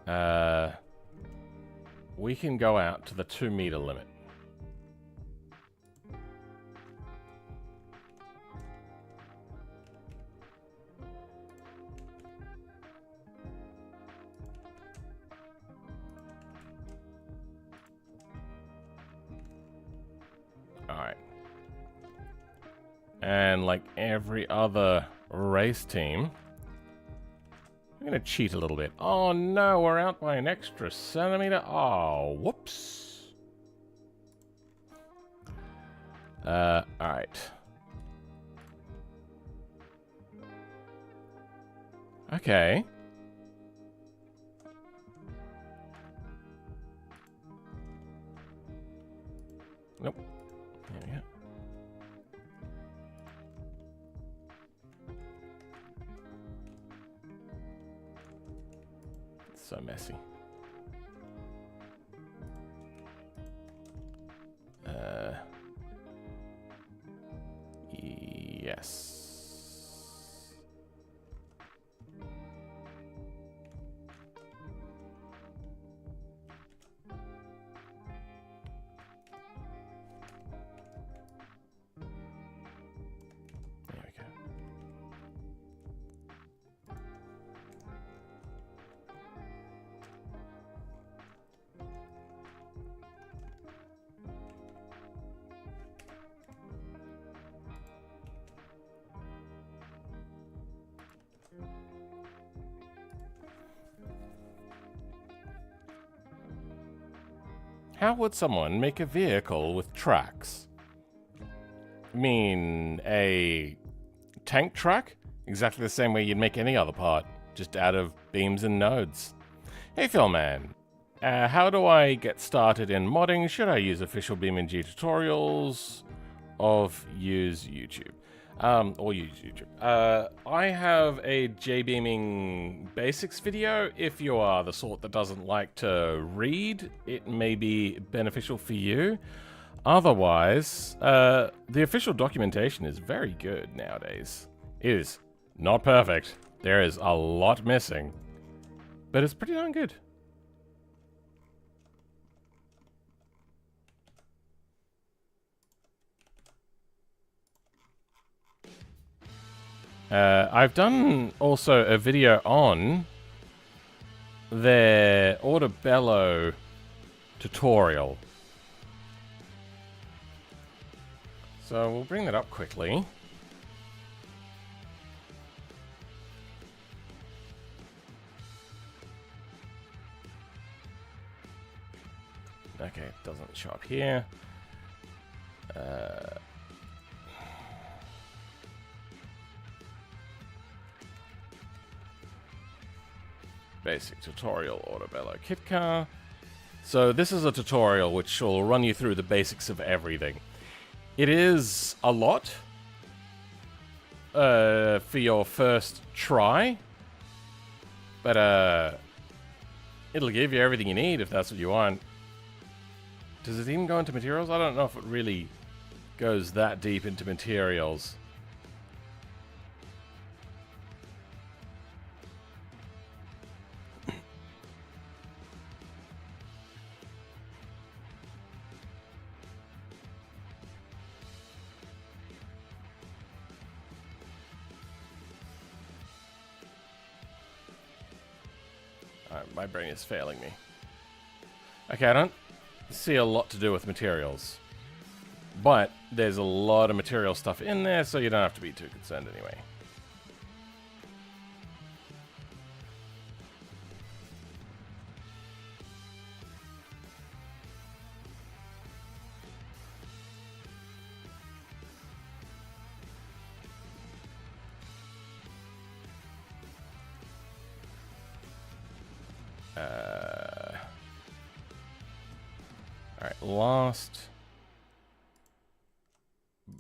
go. We can go out to the 2 meter limit. And like every other race team, I'm going to cheat a little bit. Oh no, we're out by an extra centimeter. Oh, whoops. Alright. Okay. Nope. There we go. It's so messy. Yes. There we go. How would someone make a vehicle with tracks? Mean a tank track? Exactly the same way you'd make any other part, just out of beams and nodes. Hey Philman, how do I get started in modding? Should I use official BeamNG tutorials of use YouTube? Or use YouTube. I have a JBeaming basics video. If you are the sort that doesn't like to read, it may be beneficial for you. Otherwise, the official documentation is very good nowadays. It is not perfect. There is a lot missing, but it's pretty darn good. I've done also a video on their Auto tutorial. So we'll bring that up quickly. Okay, it doesn't show up here. Basic tutorial Autobello kit car. So this is a tutorial which will run you through the basics of everything. It is a lot for your first try, but it'll give you everything you need if that's what you want. Does it even go into materials? I don't know if it really goes that deep into materials. My brain is failing me. Okay, I don't see a lot to do with materials, but there's a lot of material stuff in there, so you don't have to be too concerned anyway. Alright, last,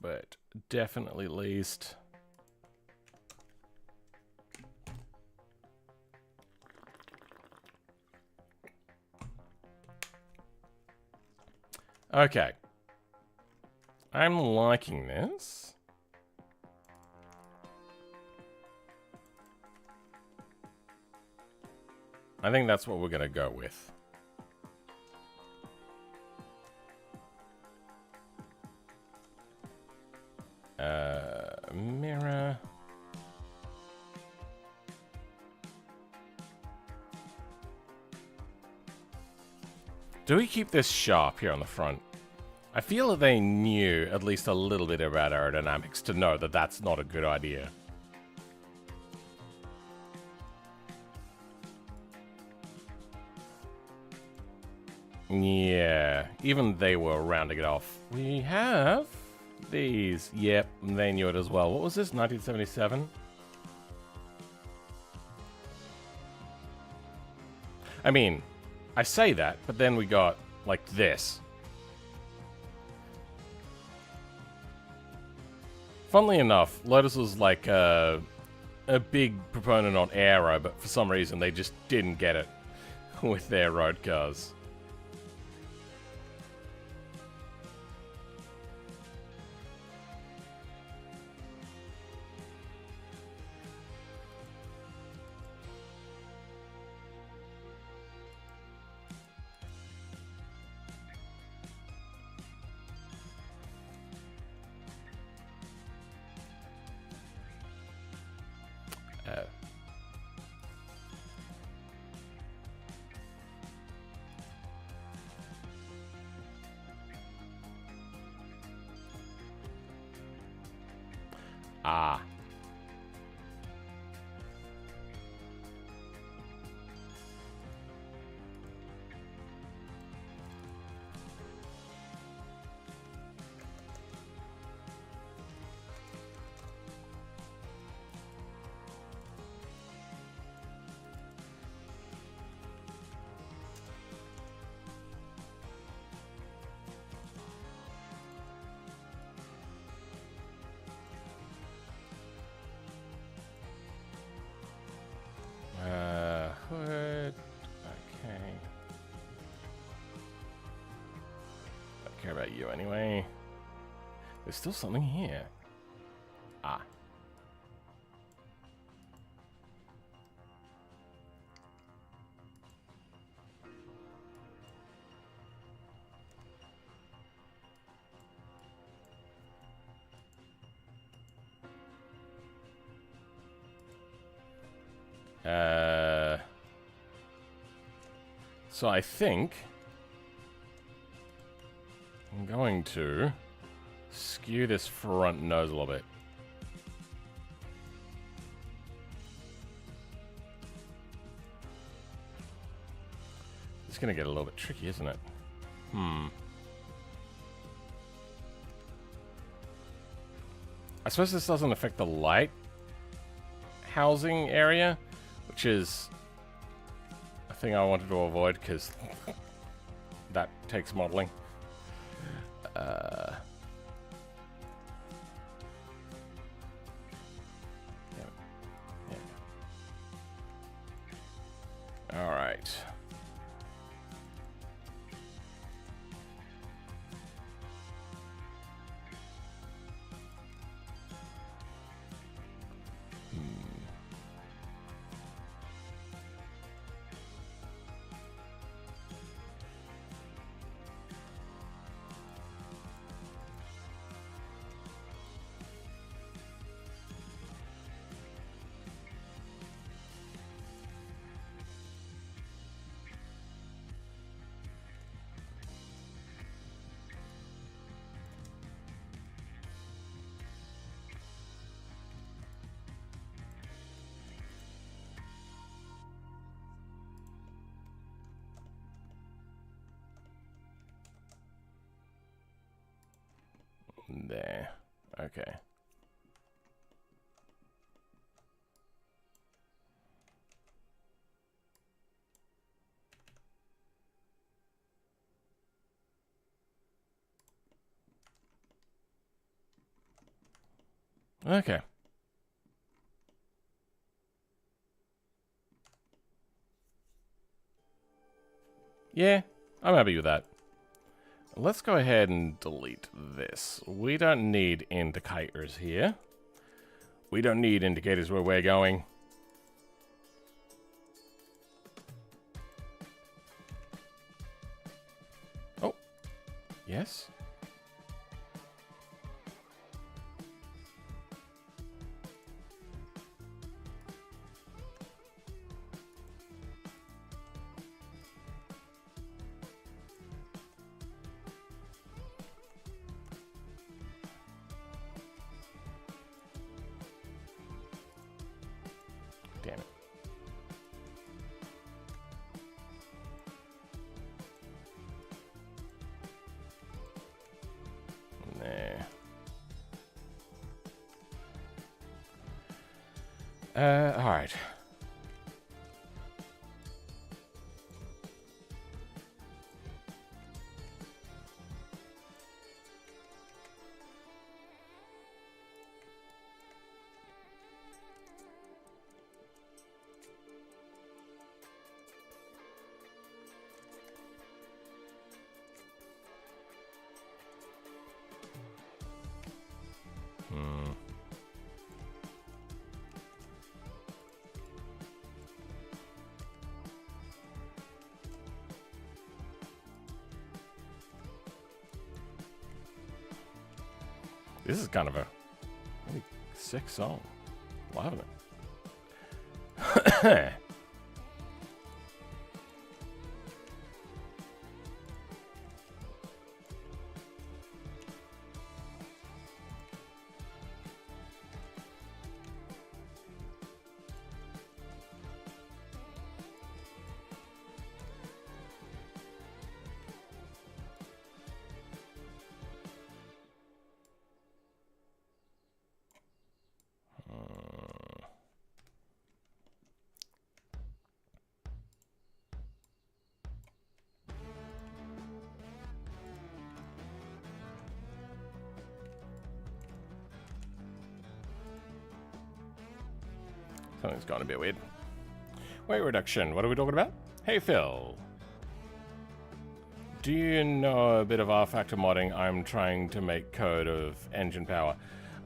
but definitely least. Okay. I'm liking this. I think that's what we're going to go with. Mirror. Do we keep this sharp here on the front? I feel that they knew at least a little bit about aerodynamics to know that that's not a good idea. Yeah, even they were rounding it off. We have these. Yep, they knew it as well. What was this, 1977? I mean, I say that, but then we got, like, this. Funnily enough, Lotus was like a big proponent on aero, but for some reason they just didn't get it with their road cars. Ah. Hood. Okay. Don't care about you anyway. There's still something here. Ah. So I think I'm going to skew this front nose a little bit. It's gonna get a little bit tricky, isn't it? I suppose this doesn't affect the light housing area, which is a thing I wanted to avoid because that takes modeling. All right. There. Okay. Okay. Yeah, I'm happy with that. Let's go ahead and delete this. We don't need indicators here. We don't need indicators where we're going. Oh. Yes? Damn it. There. Alright. This is kind of a really sick song. Loving it. Something's gone a bit weird. Weight reduction. What are we talking about? Hey, Phil. Do you know a bit of R-Factor modding? I'm trying to make code of engine power.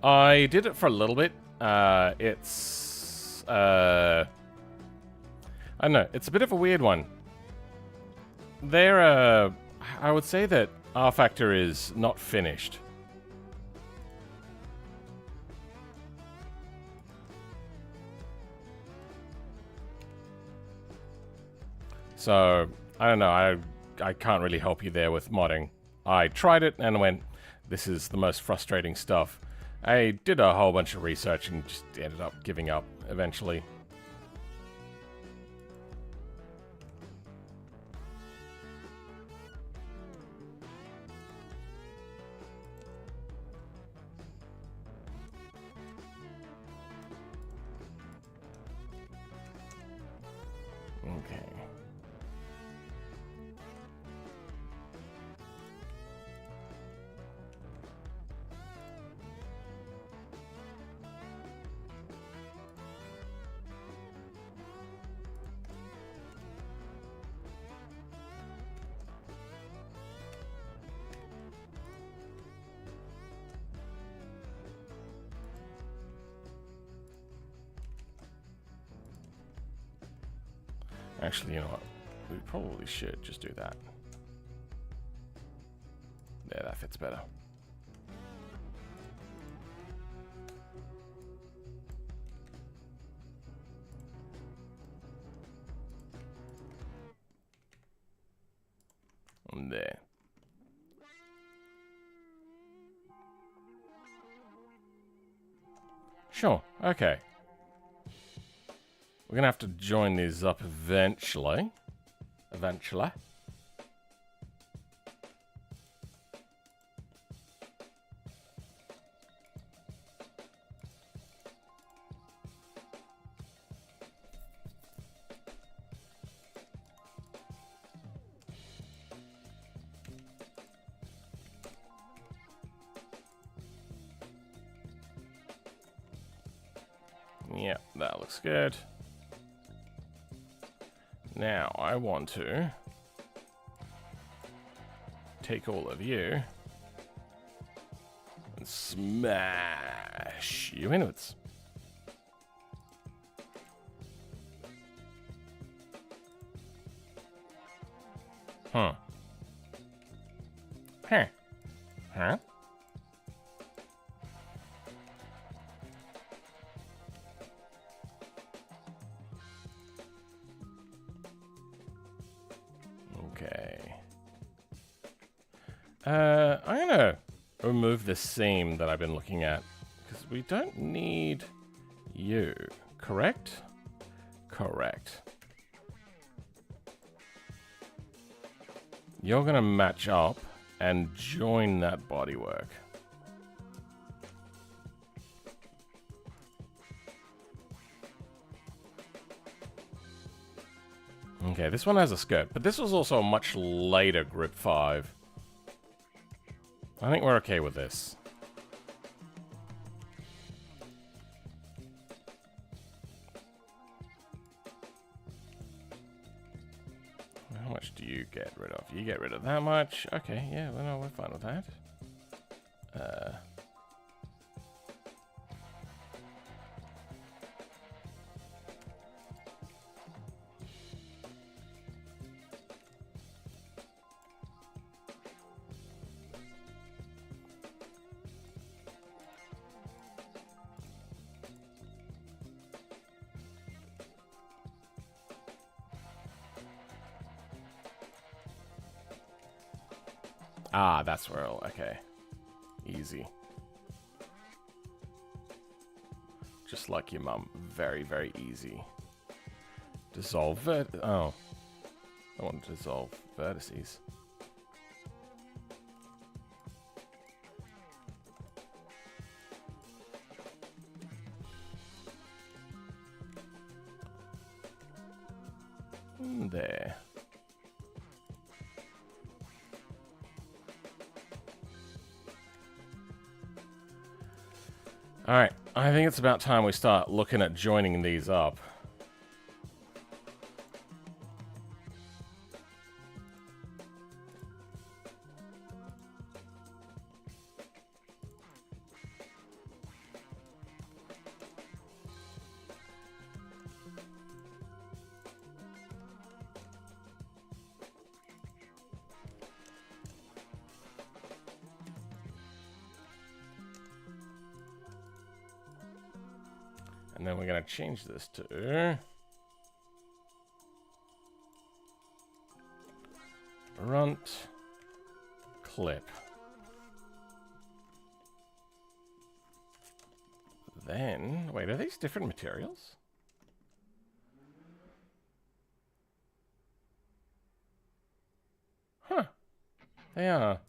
I did it for a little bit. I don't know. It's a bit of a weird one. I would say that R-Factor is not finished. So, I don't know, I can't really help you there with modding. I tried it and went, this is the most frustrating stuff. I did a whole bunch of research and just ended up giving up eventually. Okay. Actually, you know what? We probably should just do that. Yeah, that fits better. And there. Sure, okay. We're gonna have to join these up eventually. Eventually. Yeah, that looks good. Now, I want to take all of you and smash you inwards. Huh. Huh. Huh? Okay. I'm gonna remove the seam that I've been looking at because we don't need you, correct? Correct. You're going to match up and join that bodywork. Okay, this one has a skirt, but this was also a much later Grip 5. I think we're okay with this. How much do you get rid of? You get rid of that much? Okay, yeah, well, no, we're fine with that. Ah, that's where I'll... Okay. Easy. Just like your mum. Very, very easy. Dissolve oh. I want to dissolve vertices. There. Alright, I think it's about time we start looking at joining these up. And then we're going to change this to front clip. Then, wait, are these different materials? Huh. They are.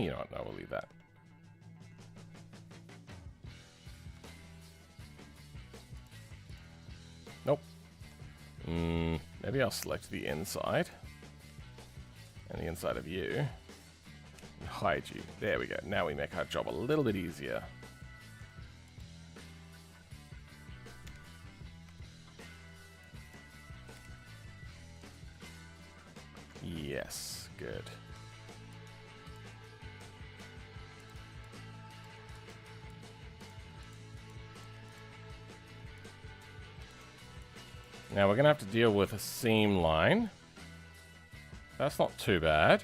You know what? No, we'll leave that. Nope. Maybe I'll select the inside. And the inside of you. And hide you. There we go. Now we make our job a little bit easier. Yes. Good. Now we're going to have to deal with a seam line. That's not too bad.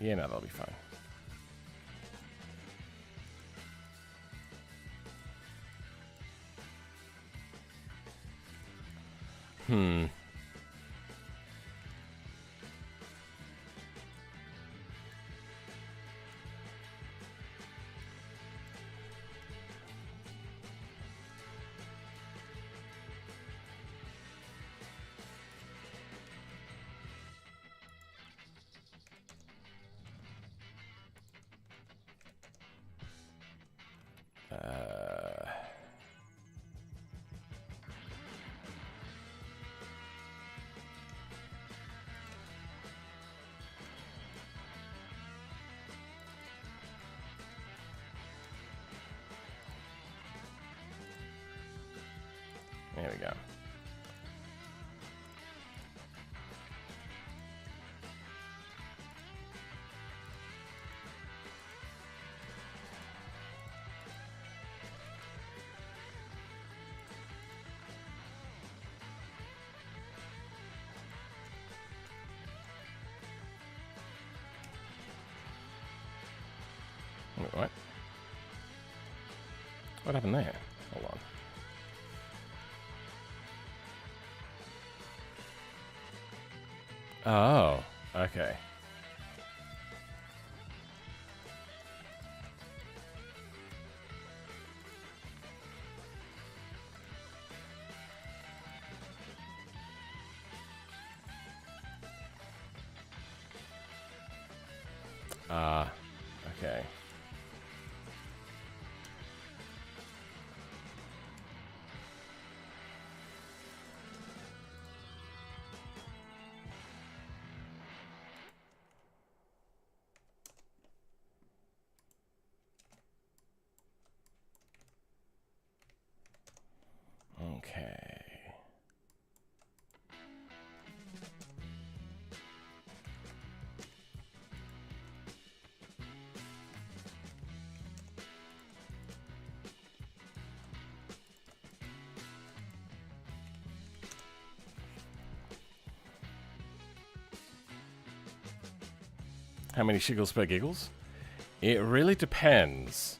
Yeah, no, that'll be fine. There we go. Wait, what? What happened there? Hold on. Oh, okay. Okay. Okay. How many shiggles per giggles? It really depends.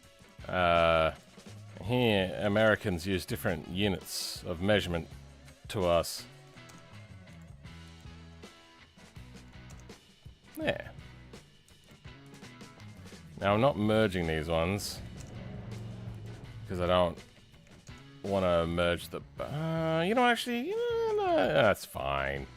Here, Americans use different units of measurement to us. There. Now, I'm not merging these ones because I don't want to merge the... you know, actually, no, that's fine.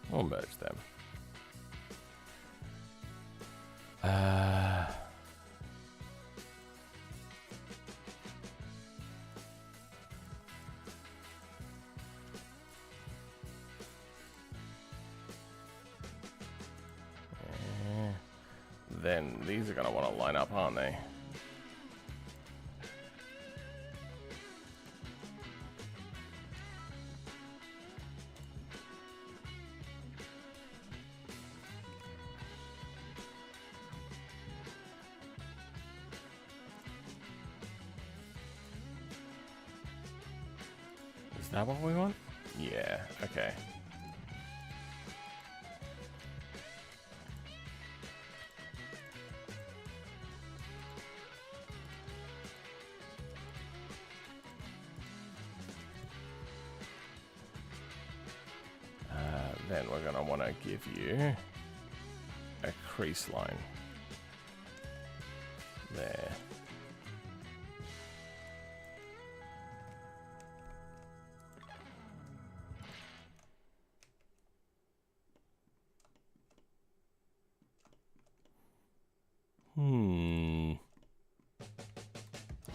We'll merge them. Then these are going to want to line up, aren't they? Is that what we want? Yeah, okay. Then we're going to want to give you a crease line there.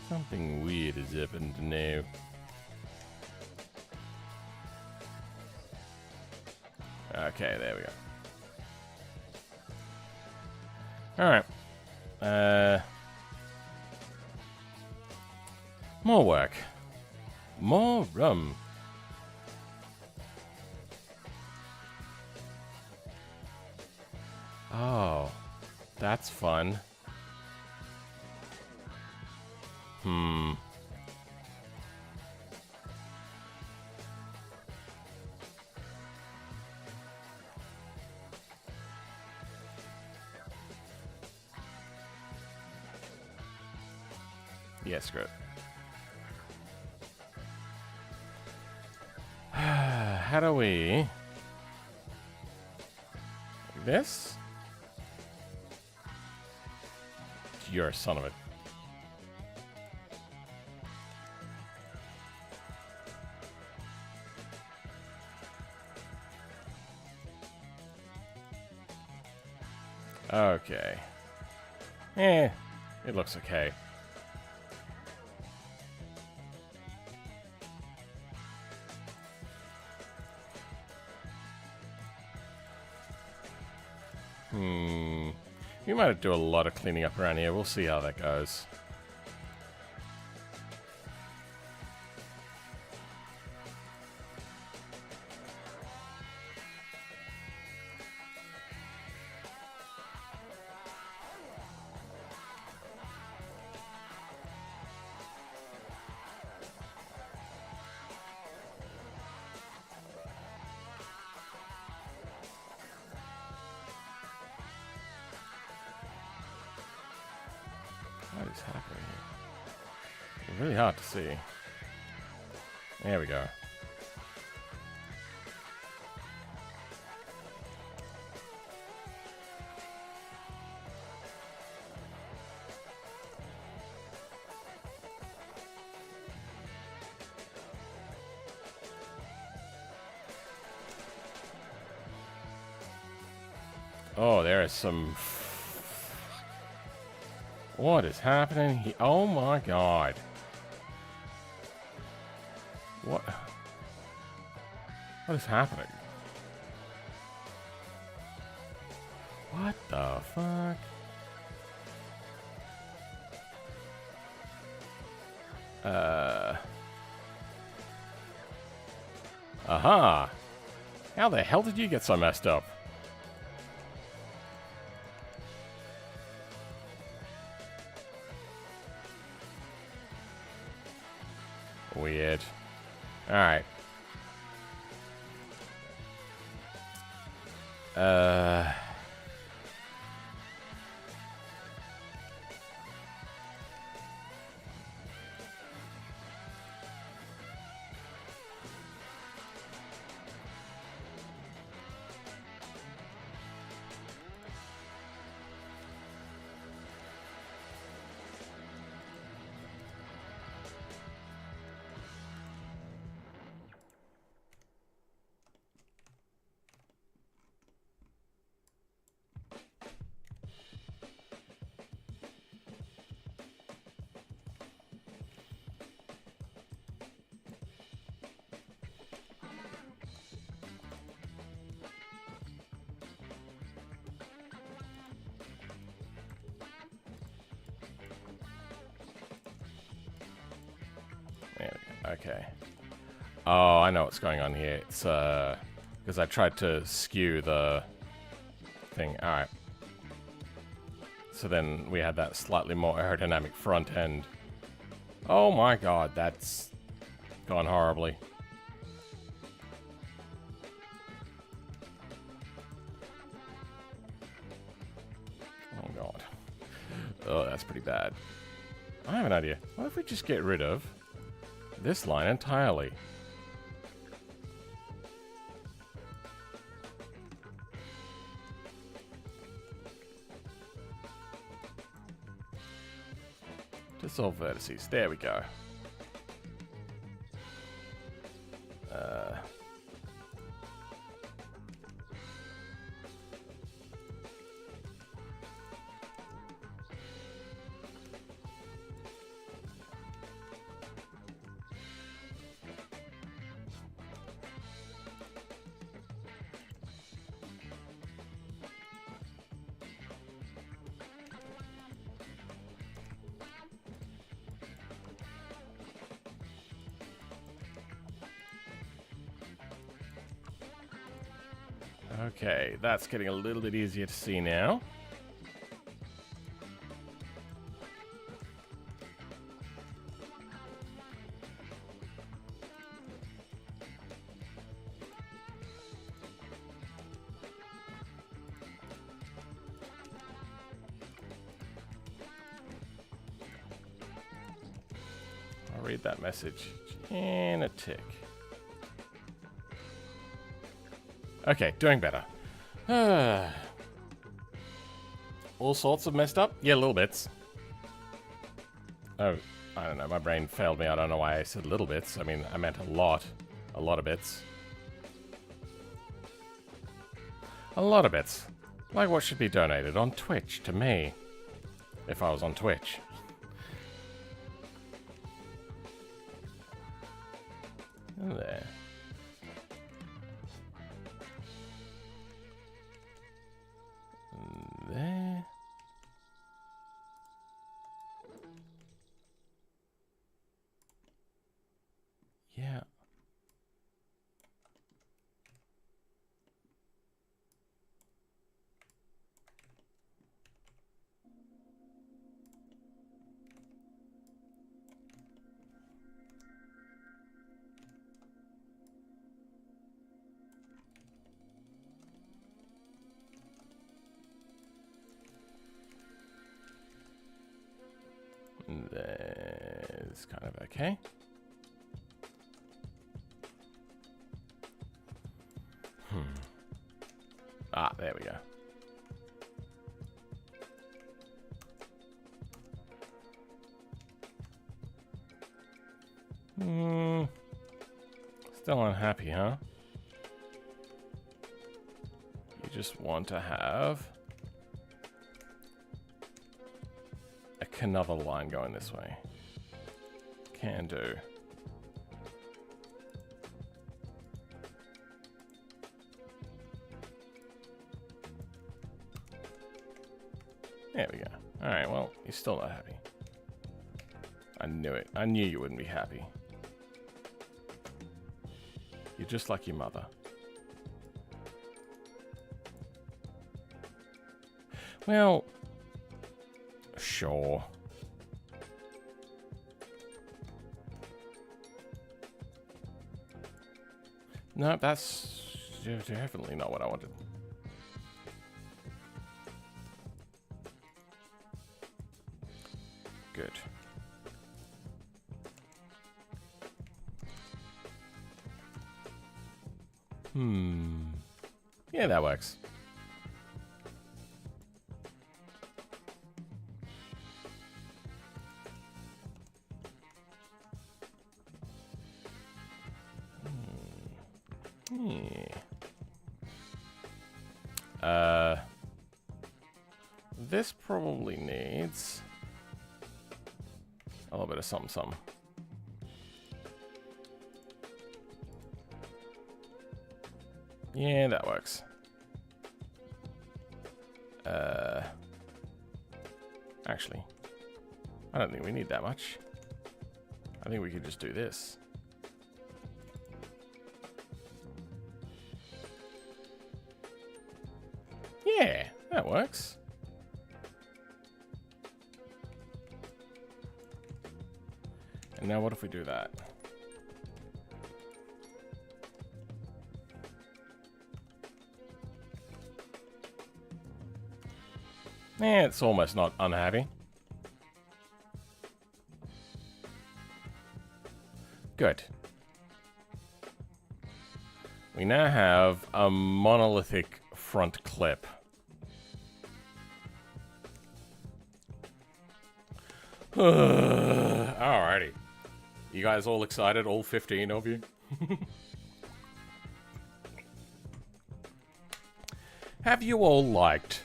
Something weird has happened now. Okay, there we go. Alright. More work. More rum. Oh, that's fun. Yeah, screw it. How do we... This? You're a son of a... Okay. It looks okay. We might do a lot of cleaning up around here. We'll see how that goes. What is happening here? It's really hard to see. There we go. Oh, there is some... What is happening here? Oh my god. What? What is happening? What the fuck? Aha! How the hell did you get so messed up? Weird. Alright. Okay. Oh, I know what's going on here. It's, because I tried to skew the thing. Alright. So then we had that slightly more aerodynamic front end. Oh my god, that's gone horribly. Oh god. Oh, that's pretty bad. I have an idea. What if we just get rid of this line entirely? Dissolve vertices. There we go. Okay, that's getting a little bit easier to see now. I'll read that message in a tick. Okay, doing better. All sorts of messed up? Yeah, little bits. Oh, I don't know, my brain failed me. I don't know why I said little bits. I mean, I meant a lot. A lot of bits. A lot of bits. Like what should be donated on Twitch to me. If I was on Twitch. There. There. Yeah. There's kind of okay. Ah, there we go. Still unhappy, huh? You just want to have another line going this way. Can do. There we go. Alright, well, you're still not happy. I knew it. I knew you wouldn't be happy. You're just like your mother. Well, sure. No, that's definitely not what I wanted. Good. Yeah, that works. This probably needs a little bit of something. Yeah, that works. Actually, I don't think we need that much. I think we could just do this. Yeah, that works. And now what if we do that? It's almost not unhappy. Good. We now have a monolithic front clip. Alrighty. You guys all excited? All 15 of you? Have you all liked?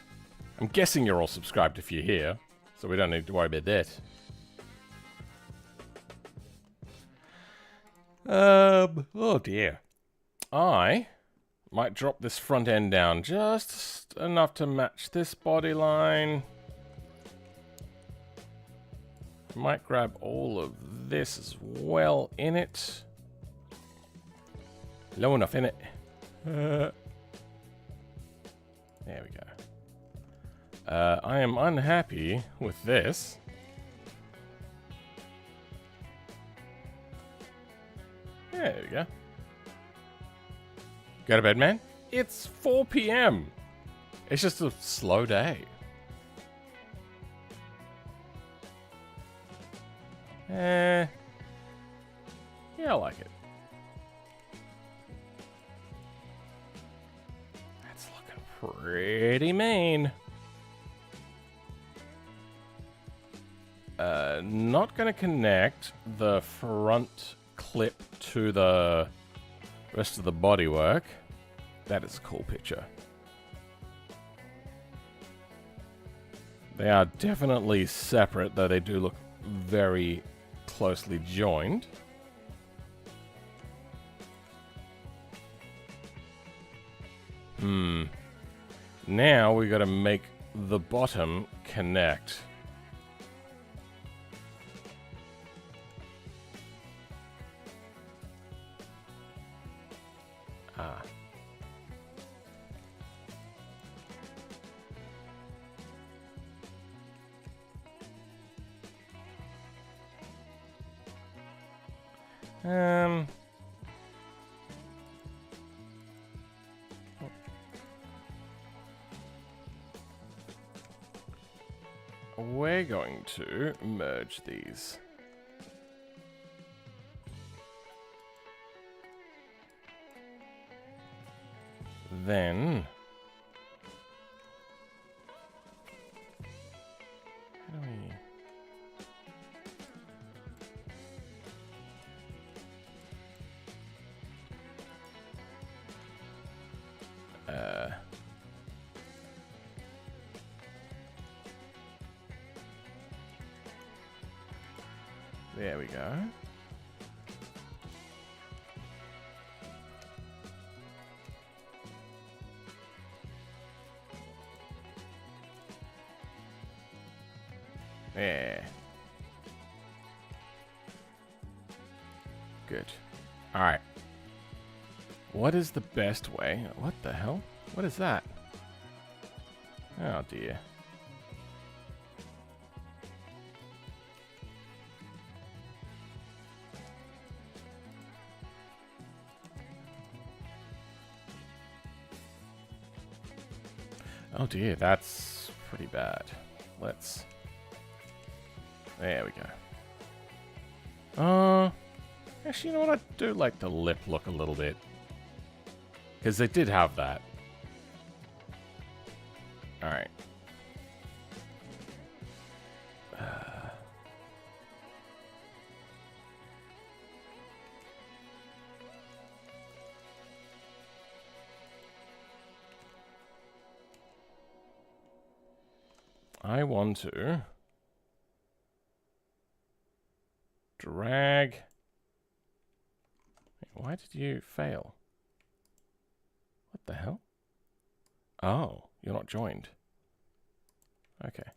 I'm guessing you're all subscribed if you're here, so we don't need to worry about that. Oh dear. I might drop this front end down just enough to match this body line. Might grab all of this as well in it. Low enough in it. There we go. I am unhappy with this. There we go. Go to bed, man. It's 4 p.m. It's just a slow day. Yeah, I like it. That's looking pretty mean. Not gonna connect the front clip to the rest of the bodywork. That is a cool picture. They are definitely separate, though they do look very closely joined. Now we got to make the bottom connect. we're going to merge these. Then... how do we... there we go. Yeah. Good. Alright. What is the best way? What the hell? What is that? Oh dear. Oh dear, that's pretty bad. Let's... there we go. Actually, you know what? I do like the lip look a little bit. Because they did have that. Alright. I want to drag. Why did you fail? What the hell? Oh, you're not joined. Okay.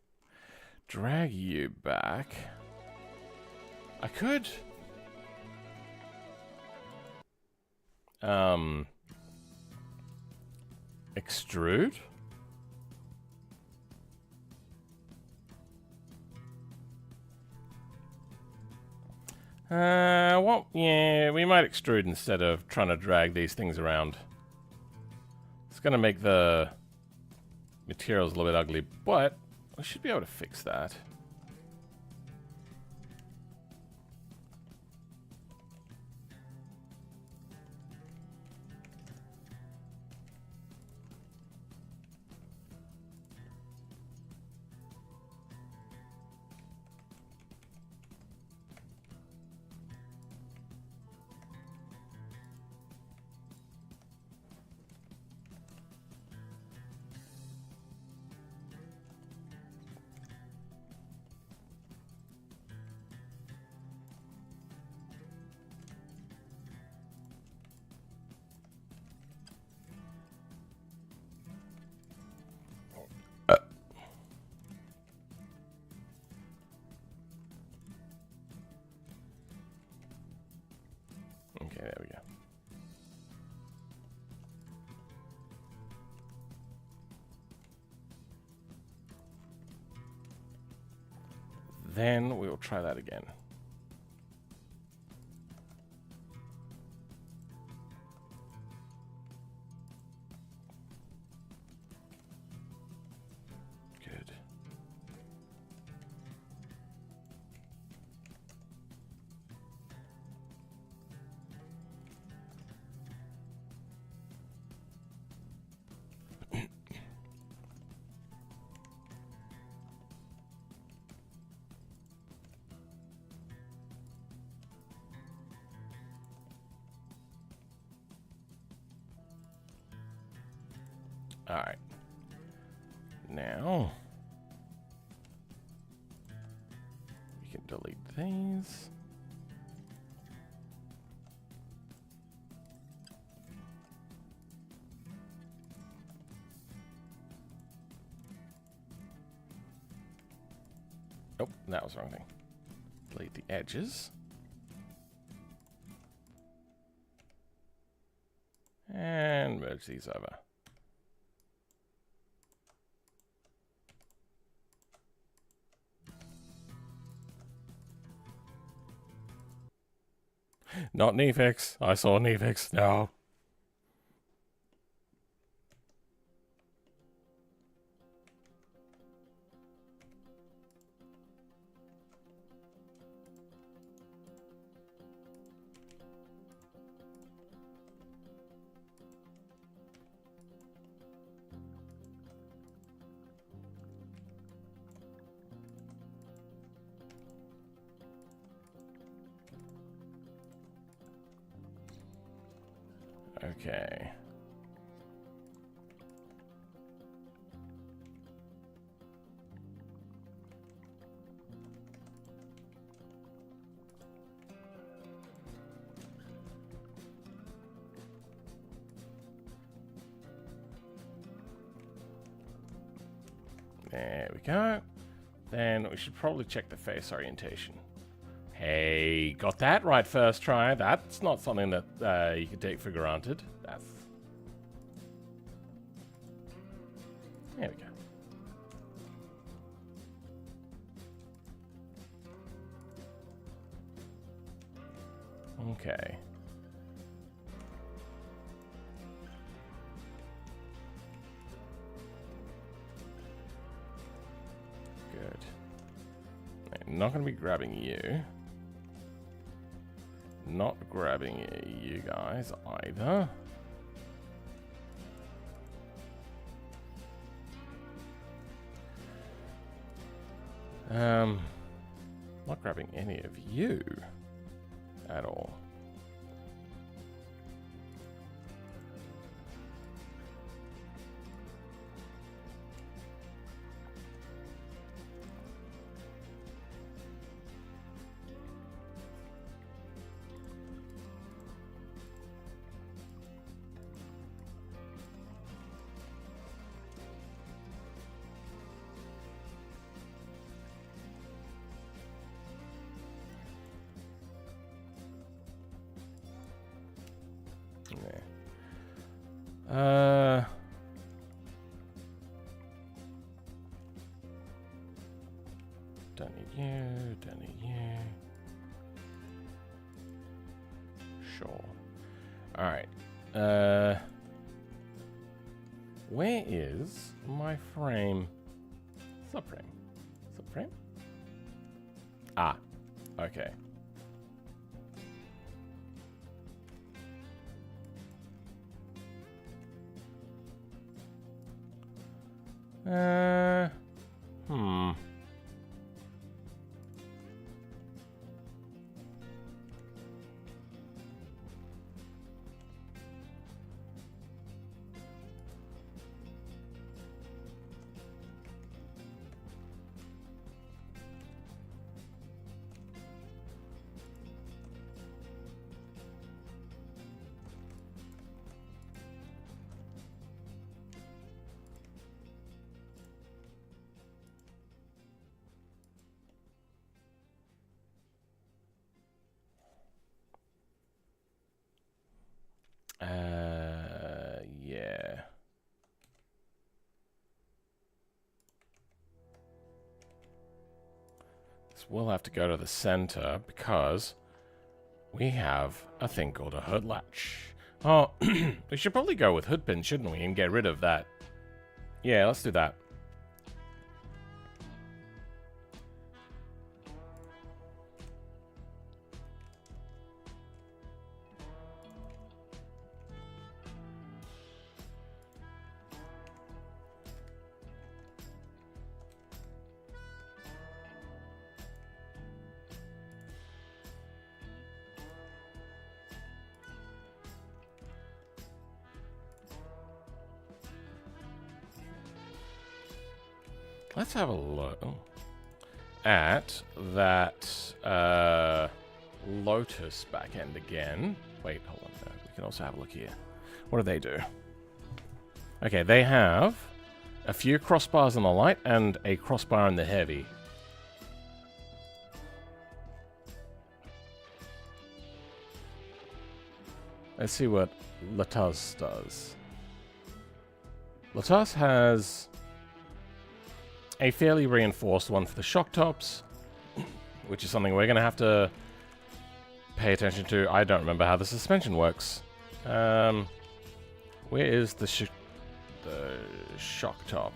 Drag you back. I could. Extrude? Well, yeah, we might extrude instead of trying to drag these things around. It's gonna make the materials a little bit ugly, but we should be able to fix that. Okay, there we go. Then we'll try that again. Good. All right. Now we can delete these. Oh, that was the wrong thing. Delete the edges. And merge these over. Not Nefix. I saw Nefix. No. Okay. There we go. Then we should probably check the face orientation. Hey, got that right first try. That's not something that you can take for granted. That's... There we go. Okay. Good. I'm not going to be grabbing you. Not grabbing you guys either. Not grabbing any of you at all. Don't need you, don't need you. Sure. Alright. Where is my frame? Subframe. Subframe? Ah. Okay. Yeah. This will have to go to the center because we have a thing called a hood latch. Oh, we should probably go with hood pin, shouldn't we, and get rid of that. Yeah, let's do that. Let's have a look at that Lotus backend again. Wait, hold on. No, we can also have a look here. What do they do? Okay, they have a few crossbars on the light and a crossbar on the heavy. Let's see what Lotus does. Lotus has a fairly reinforced one for the shock tops, which is something we're going to have to pay attention to. I don't remember how the suspension works. Where is the shock top?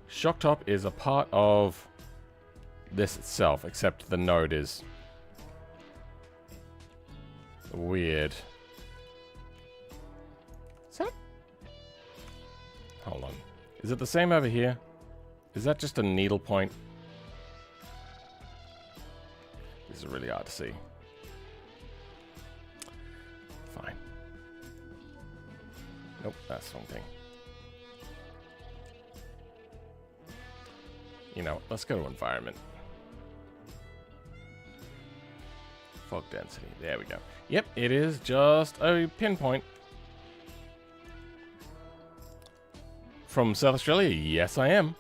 Shock top is a part of this itself, except the node is weird. Is that... Hold on. Is it the same over here? Is that just a needle point? This is really hard to see. Fine. Nope, that's the wrong thing. You know, let's go to environment. Fog density. There we go. Yep, it is just a pinpoint. From South Australia? Yes, I am.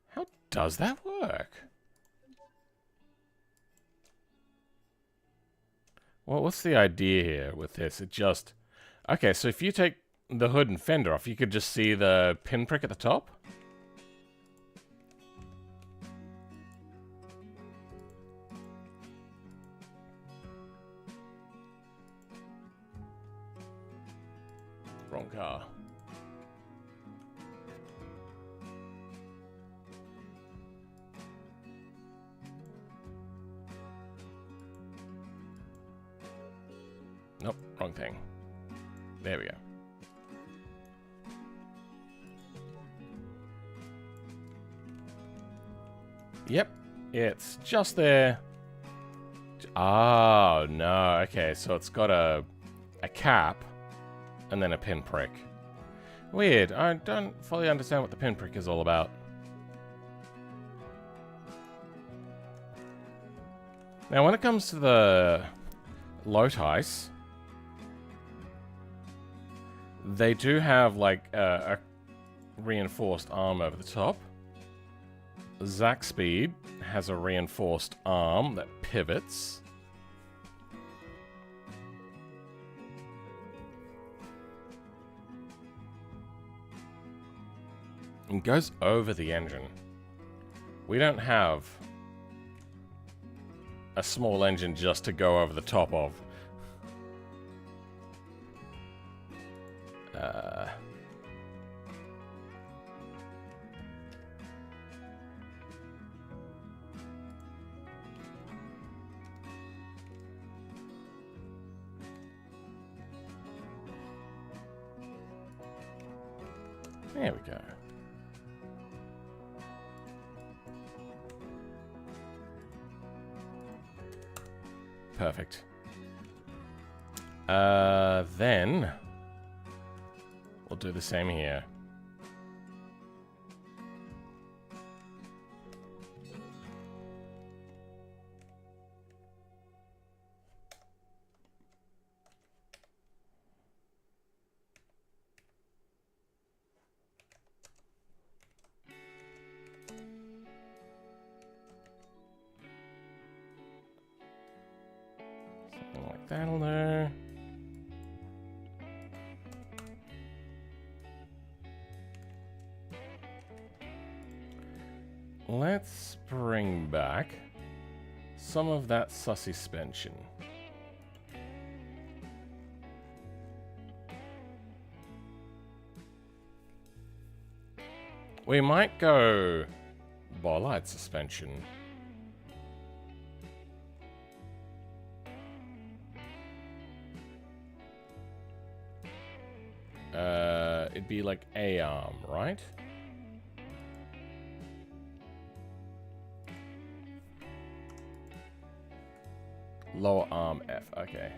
How does that work? Well, what's the idea here with this? It just... Okay, so if you take the hood and fender off, you could just see the pinprick at the top? Wrong car. Nope, wrong thing. There we go. Yep, it's just there. Oh, no. Okay, so it's got a cap and then a pinprick. Weird. I don't fully understand what the pinprick is all about. Now, when it comes to the Lotice, they do have, like, a reinforced arm over the top. Zaxpeed has a reinforced arm that pivots. And goes over the engine. We don't have a small engine just to go over the top of. There we go. Perfect. Then we'll do the same here. Something like that'll do. Let's bring back some of that suspension. We might go bolide suspension. It'd be like A-arm, right? Lower arm F, okay.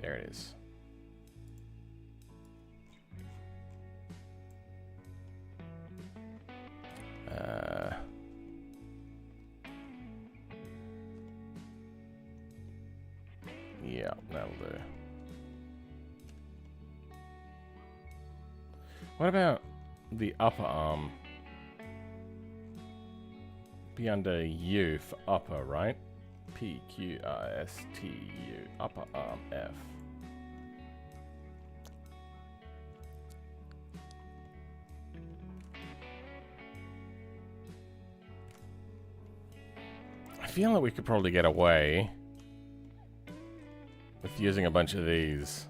There it is. Yeah, that'll do. What about the upper arm? Be under U for upper, right? P-Q-R-S-T-U. Upper arm F. I feel like we could probably get away with using a bunch of these.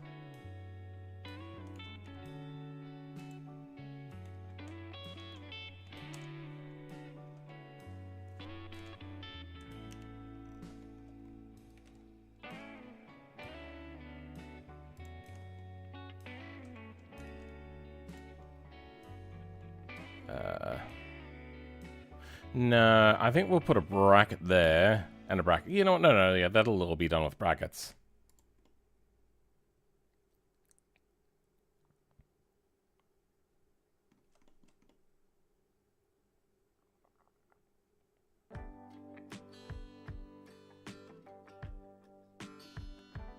No, I think we'll put a bracket there and a bracket. You know what? No, yeah, that'll all be done with brackets.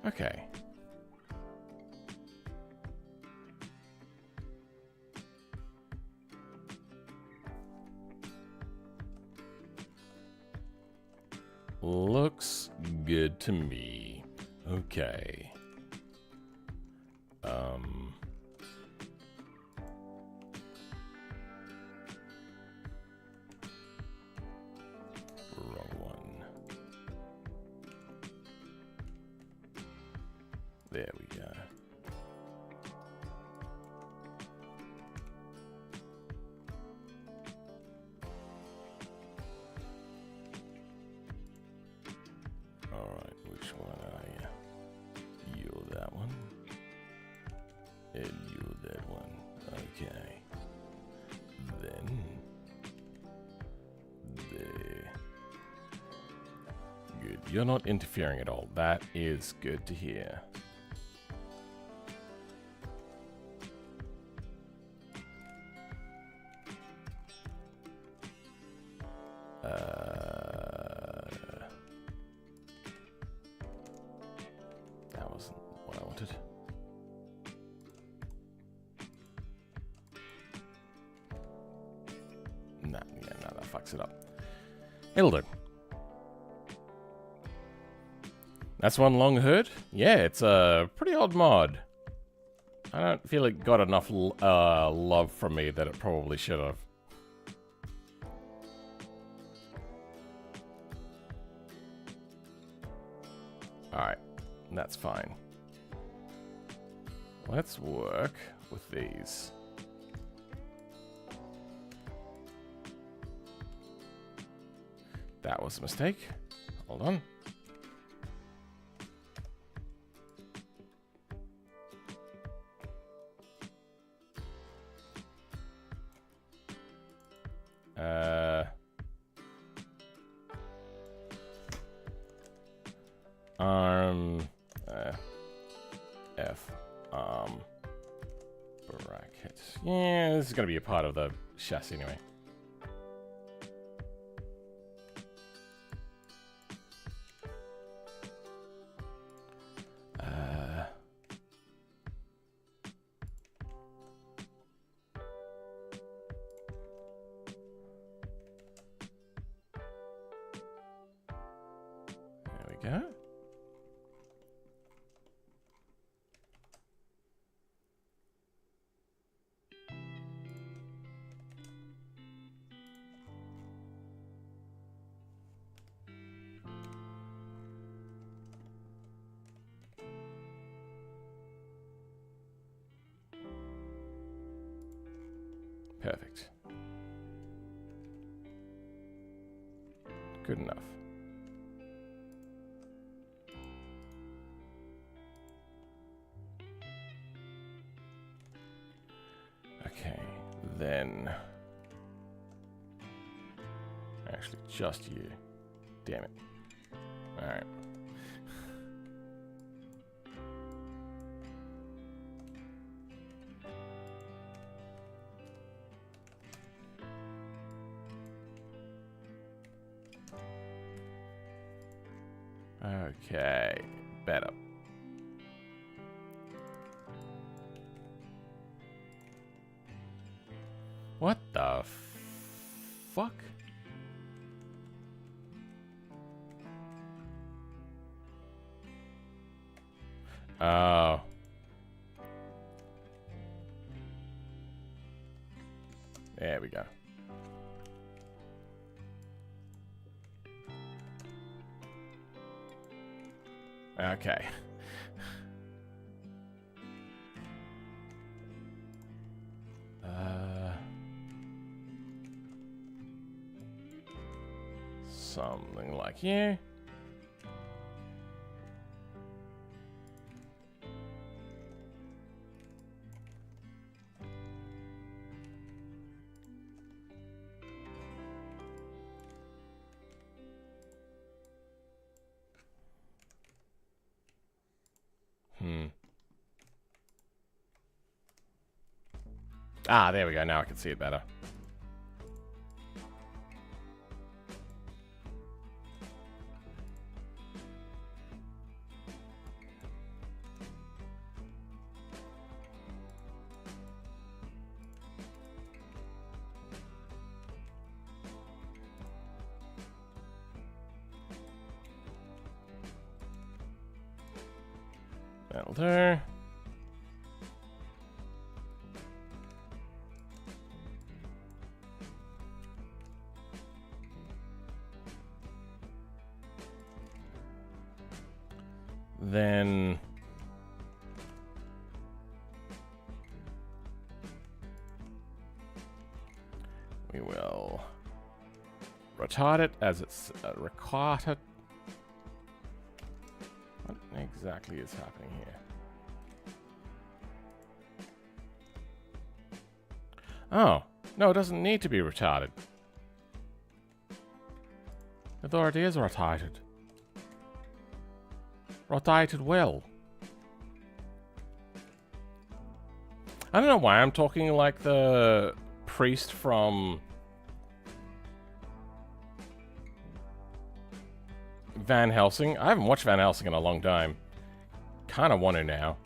Okay. Looks good to me. Okay. Wrong one. There we go. Alright, which one are you? You're that one. And you're that one. Okay. Then... there. Good. You're not interfering at all. That is good to hear. That wasn't what I wanted. Nah, yeah, no, that fucks it up. It'll do. That's one long hood? Yeah, it's a pretty odd mod. I don't feel it got enough love from me that it probably should have. Alright, that's fine. Let's work with these. That was a mistake. Hold on. F, bracket. Yeah, this is gonna be a part of the chassis anyway. There we go. Perfect. Good enough. Okay, then... actually, just you. Damn it. Alright. Okay, better. What the fuck? Oh. There we go. Okay. Something like here. Ah, there we go. Now I can see it better. That'll do. Then we will retard it as it's required. What exactly is happening here? Oh, no, it doesn't need to be retarded. I thought it is retarded. Rotated well. I don't know why I'm talking like the priest from Van Helsing. I haven't watched Van Helsing in a long time. Kind of want to now.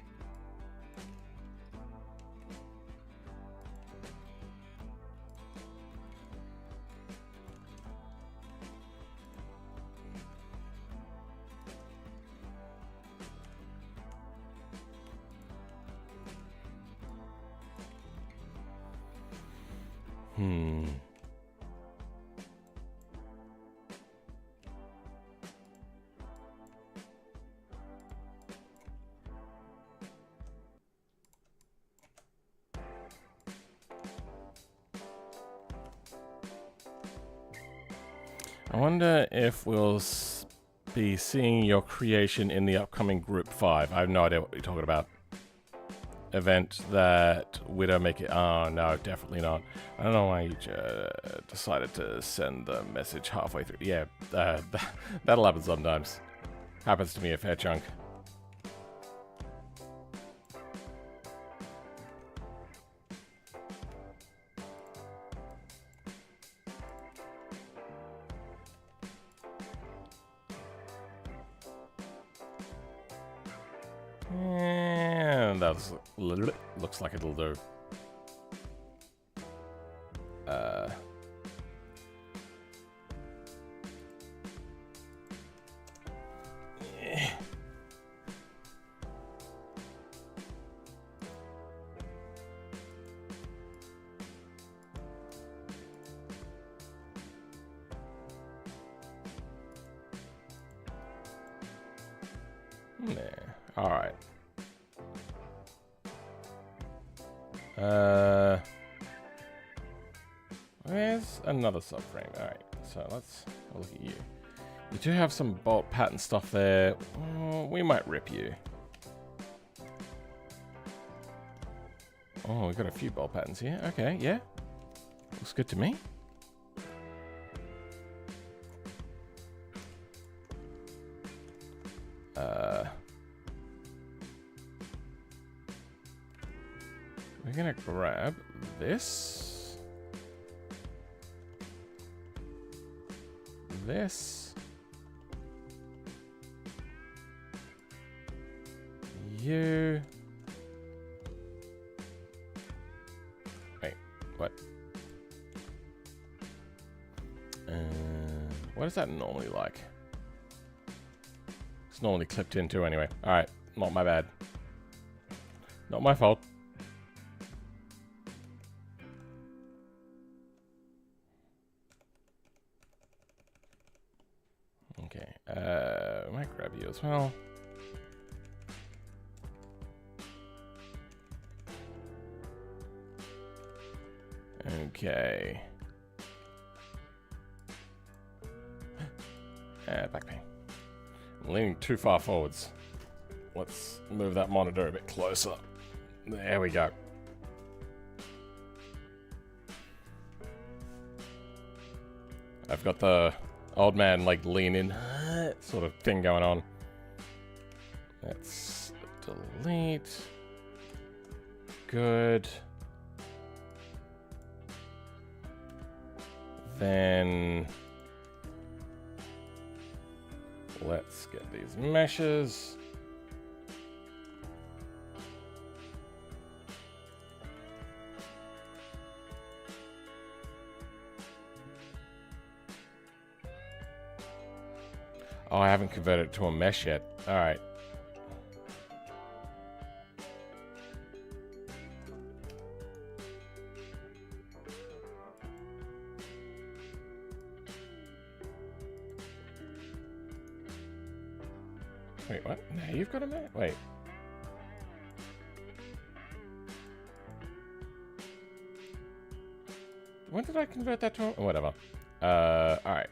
I wonder if we'll be seeing your creation in the upcoming Group 5. I have no idea what you're talking about. Event that Widowmaker... Oh, no, definitely not. I don't know why you decided to send the message halfway through. Yeah, that'll happen sometimes. Happens to me a fair chunk. And that looks like it'll do. All right. Where's another subframe? All right, so let's look at you. You do have some bolt pattern stuff there. We might rip you. Oh, we've got a few bolt patterns here. Okay, yeah. Looks good to me. We're gonna grab this. This. You. Wait, what? What is that normally like? It's normally clipped into anyway. Alright, not my bad. Not my fault. Okay, I might grab you as well. Okay. Back pain. I'm leaning too far forwards. Let's move that monitor a bit closer. There we go. I've got the old man like lean in sort of thing going on. Let's delete. Good. Then let's get these meshes. Oh, I haven't converted it to a mesh yet. All right. Wait, what? Now you've got a mesh? Wait. When did I convert that to a... Whatever. All right.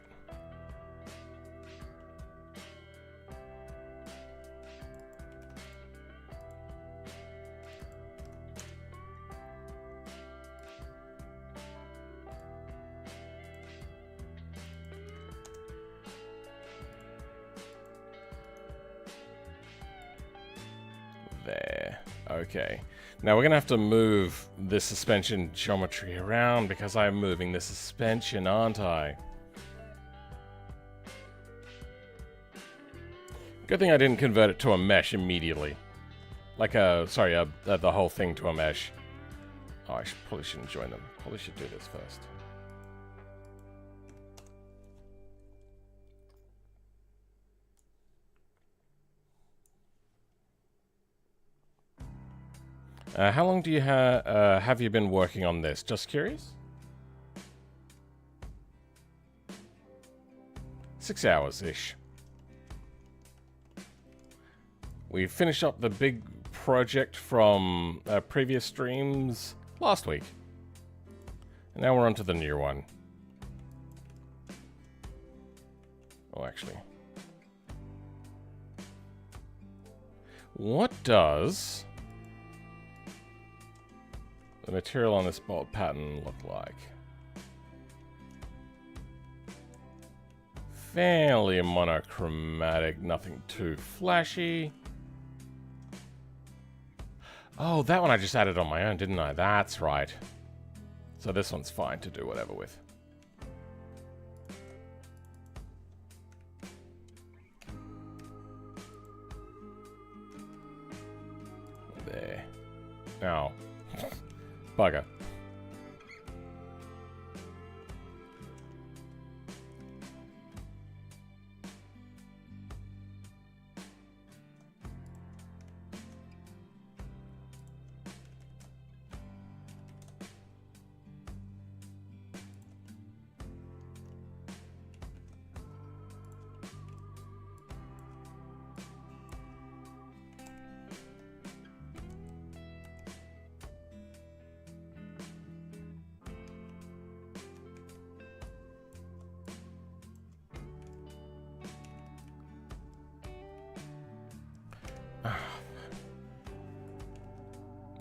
There. Okay. Now we're going to have to move this suspension geometry around because I'm moving the suspension, aren't I? Good thing I didn't convert it to a mesh immediately. Like the whole thing to a mesh. Oh, probably shouldn't join them. Probably should do this first. How long do you have you been working on this? Just curious? 6 hours-ish. We finished up the big project from previous streams last week. And now we're on to the new one. Oh, actually. What does the material on this bolt pattern look like? Fairly monochromatic, nothing too flashy. Oh, that one I just added on my own, didn't I? That's right. So this one's fine to do whatever with. There. Now. Bugger.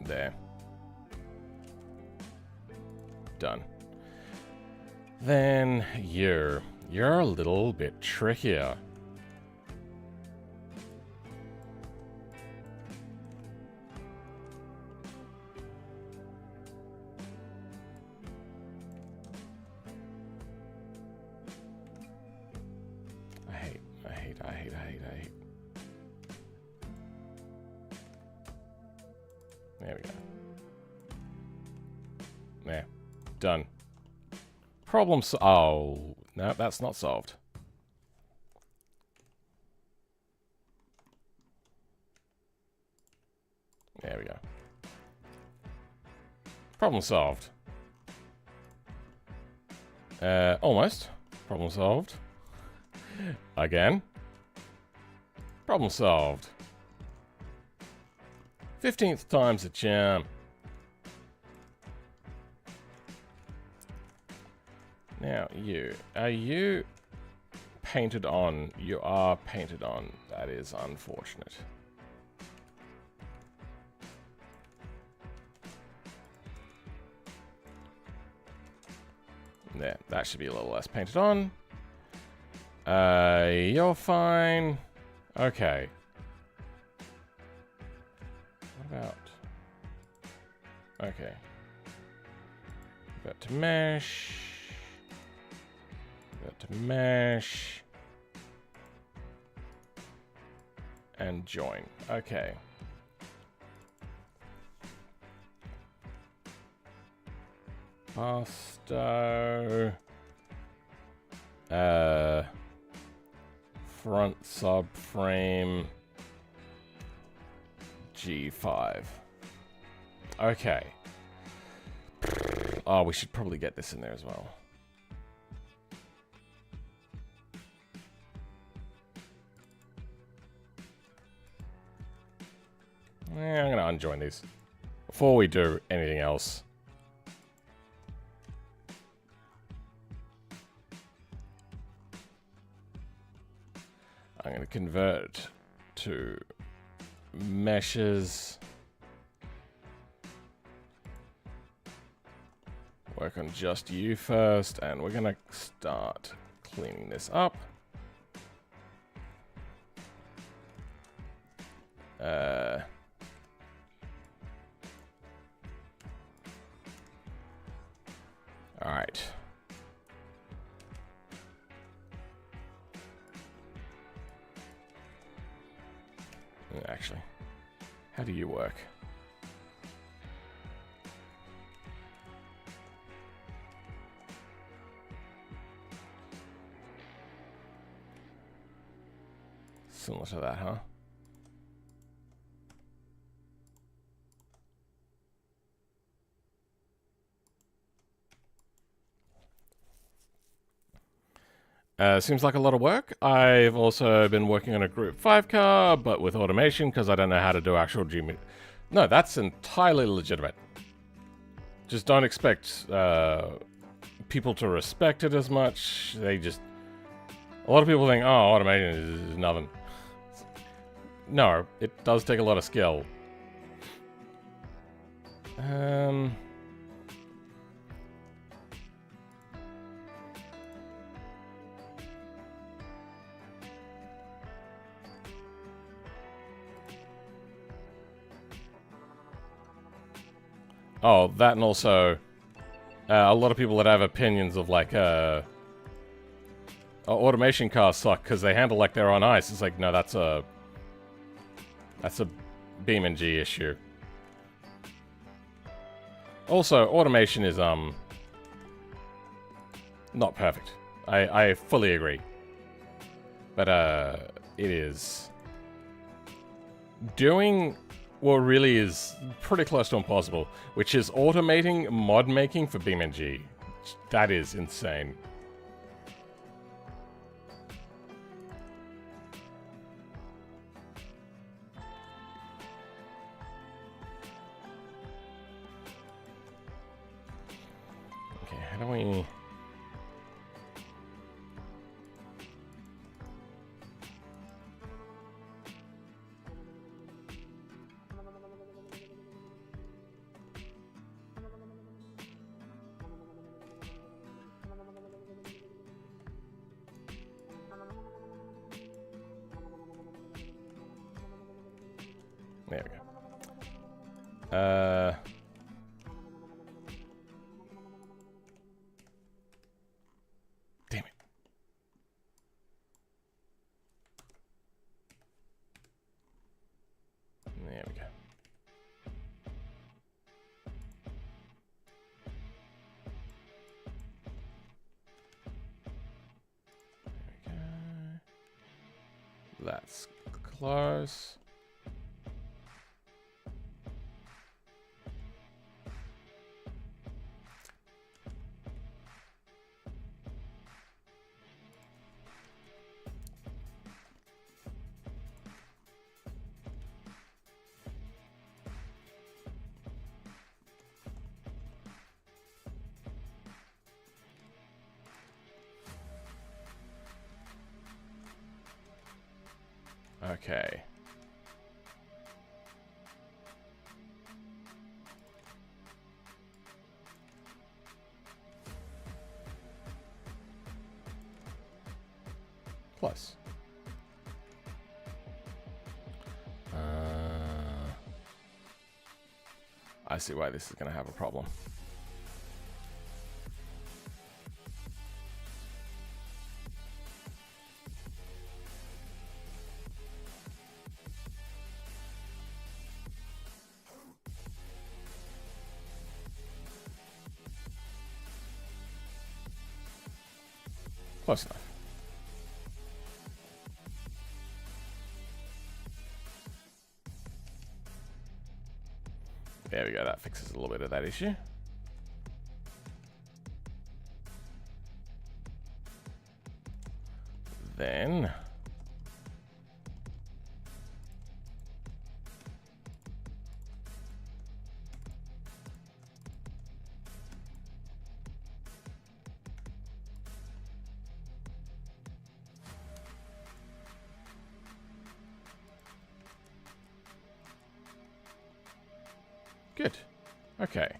There. Done. Then you're a little bit trickier. I hate. There we go. There. Done. Problem oh, no, that's not solved. There we go. Problem solved. Almost. Problem solved. Again. Problem solved. 15th time's a charm. Now, are you painted on? You are painted on. That is unfortunate. There, that should be a little less painted on. You're fine. Okay. about? Okay. About to mesh. About to mesh. And join. Okay. Barstow. Front subframe. G5. Okay. Oh, we should probably get this in there as well. I'm gonna unjoin these before we do anything else. I'm gonna convert to meshes. Work on just you first, and we're gonna start cleaning this up. All right. Actually, how do you work? Similar to that, huh? Seems like a lot of work. I've also been working on a Group 5 car, but with automation, because I don't know how to do actual G... No, that's entirely legitimate. Just don't expect people to respect it as much. They just... A lot of people think, oh, automation is nothing. No, it does take a lot of skill. Oh, that, and also a lot of people that have opinions of like automation cars suck because they handle like they're on ice. It's like, no, that's a BeamNG issue. Also, automation is not perfect. I fully agree, but it is doing what really is pretty close to impossible, which is automating mod making for BeamNG. That is insane. Okay, how do we... There we go. Damn it. There we go. There we go. That's close. Okay. Close. I see why this is going to have a problem. Close enough. There we go, that fixes a little bit of that issue. Then good. Okay.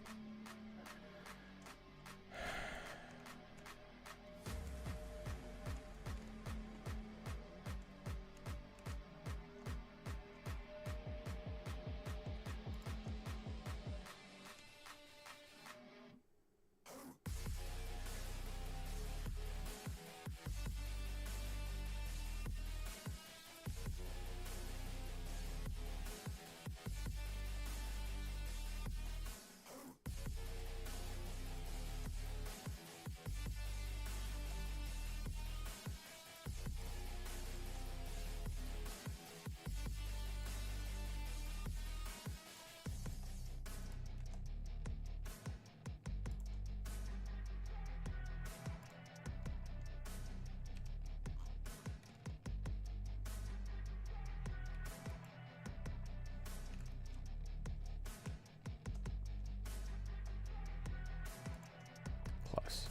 Close.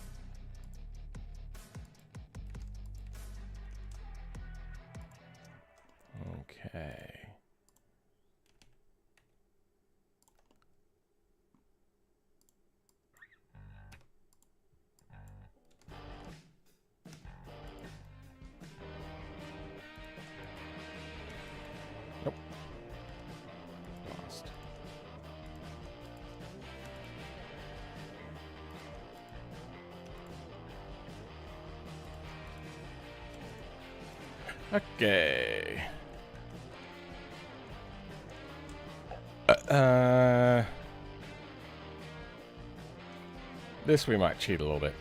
Okay. Nope. Lost. Okay. This we might cheat a little bit.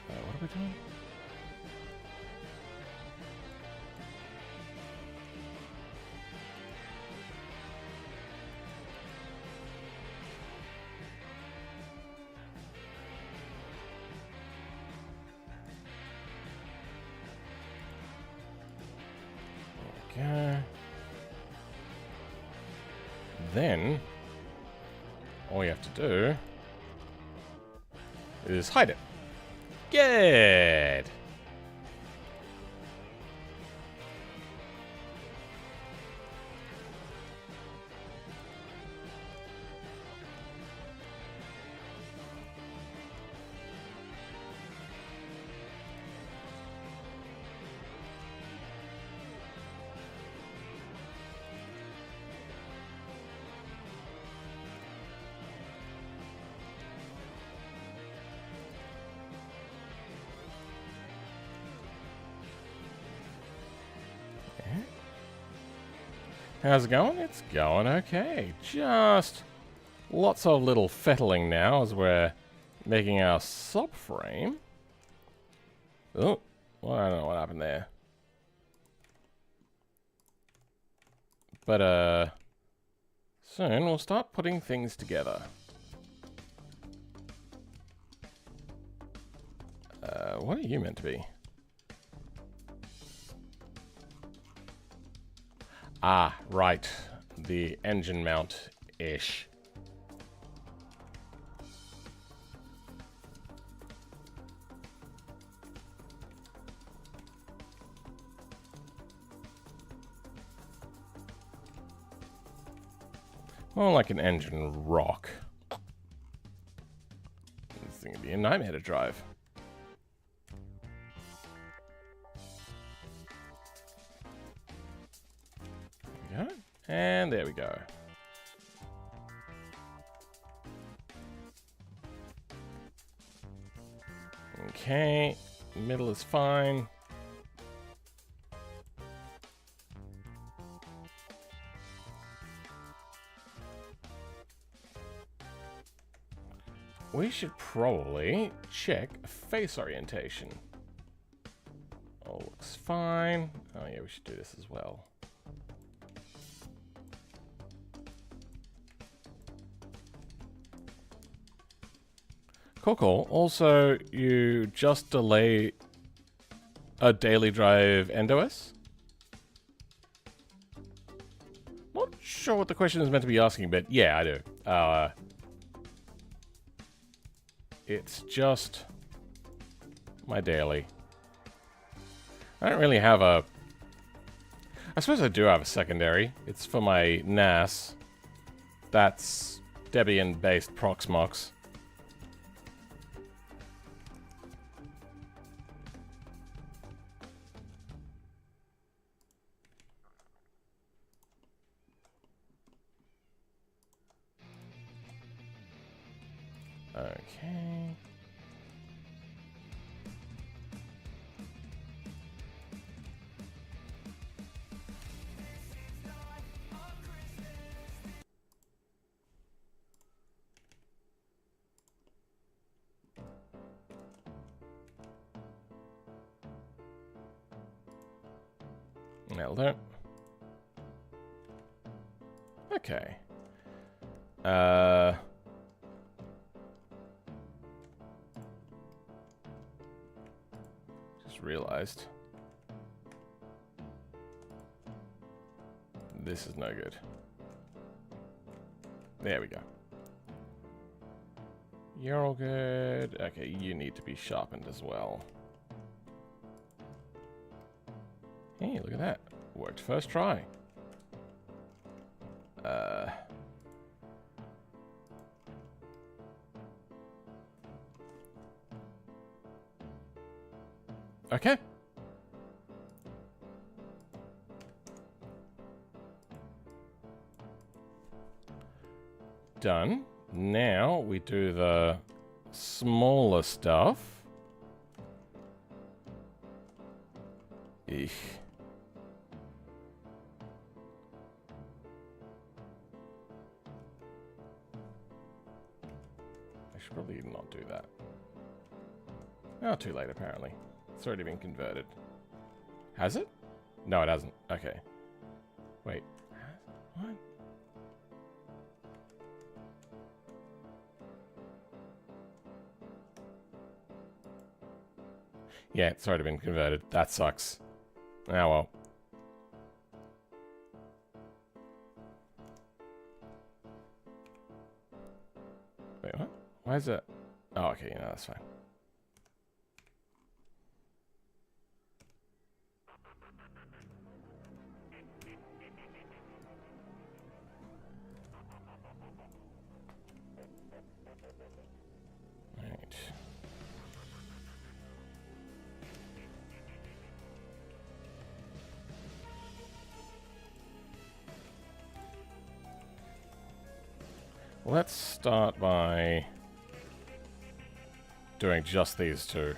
What are we doing? Okay. Then all you have to do is hide it. Good. How's it going? It's going okay. Just lots of little fettling now as we're making our subframe. Oh, Well, I don't know what happened there. But, soon we'll start putting things together. What are you meant to be? Ah, right. The engine mount-ish. More like an engine rock. This thing would be a nightmare to drive. There we go. And there we go. Okay, middle is fine. We should probably check face orientation. All looks fine. Oh yeah, we should do this as well. Cool. Also, you just delay a daily drive EndeavourOS? Not sure what the question is meant to be asking, but yeah, I do. It's just my daily. I don't really have a... I suppose I do have a secondary. It's for my NAS. That's Debian-based Proxmox. Okay. Nailed it. Okay. Just realized this is no good. There we go. You're all good. Okay, you need to be sharpened as well. Hey, look at that. Worked first try. Okay. Done. Now we do the smaller stuff. Eek. I should probably not do that. Oh, too late apparently. It's already been converted. Has it? No, it hasn't. Okay. Wait. What? Yeah, it's already been converted. That sucks. Oh well. Wait, what? Why is it? Oh, okay, yeah, that's fine. Right. Let's start by doing just these two.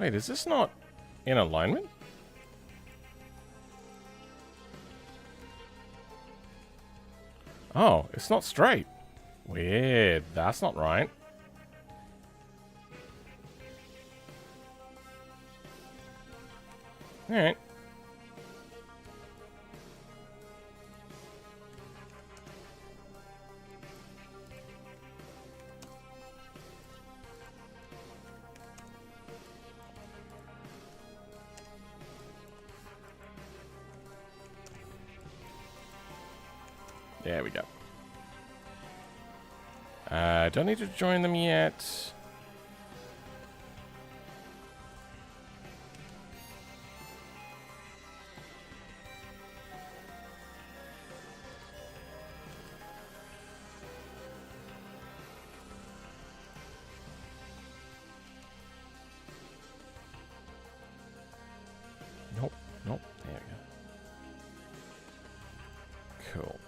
Wait, is this not in alignment? Oh, it's not straight. Weird. That's not right. Alright. There we go. Don't need to join them yet. Nope, nope. There we go. Cool.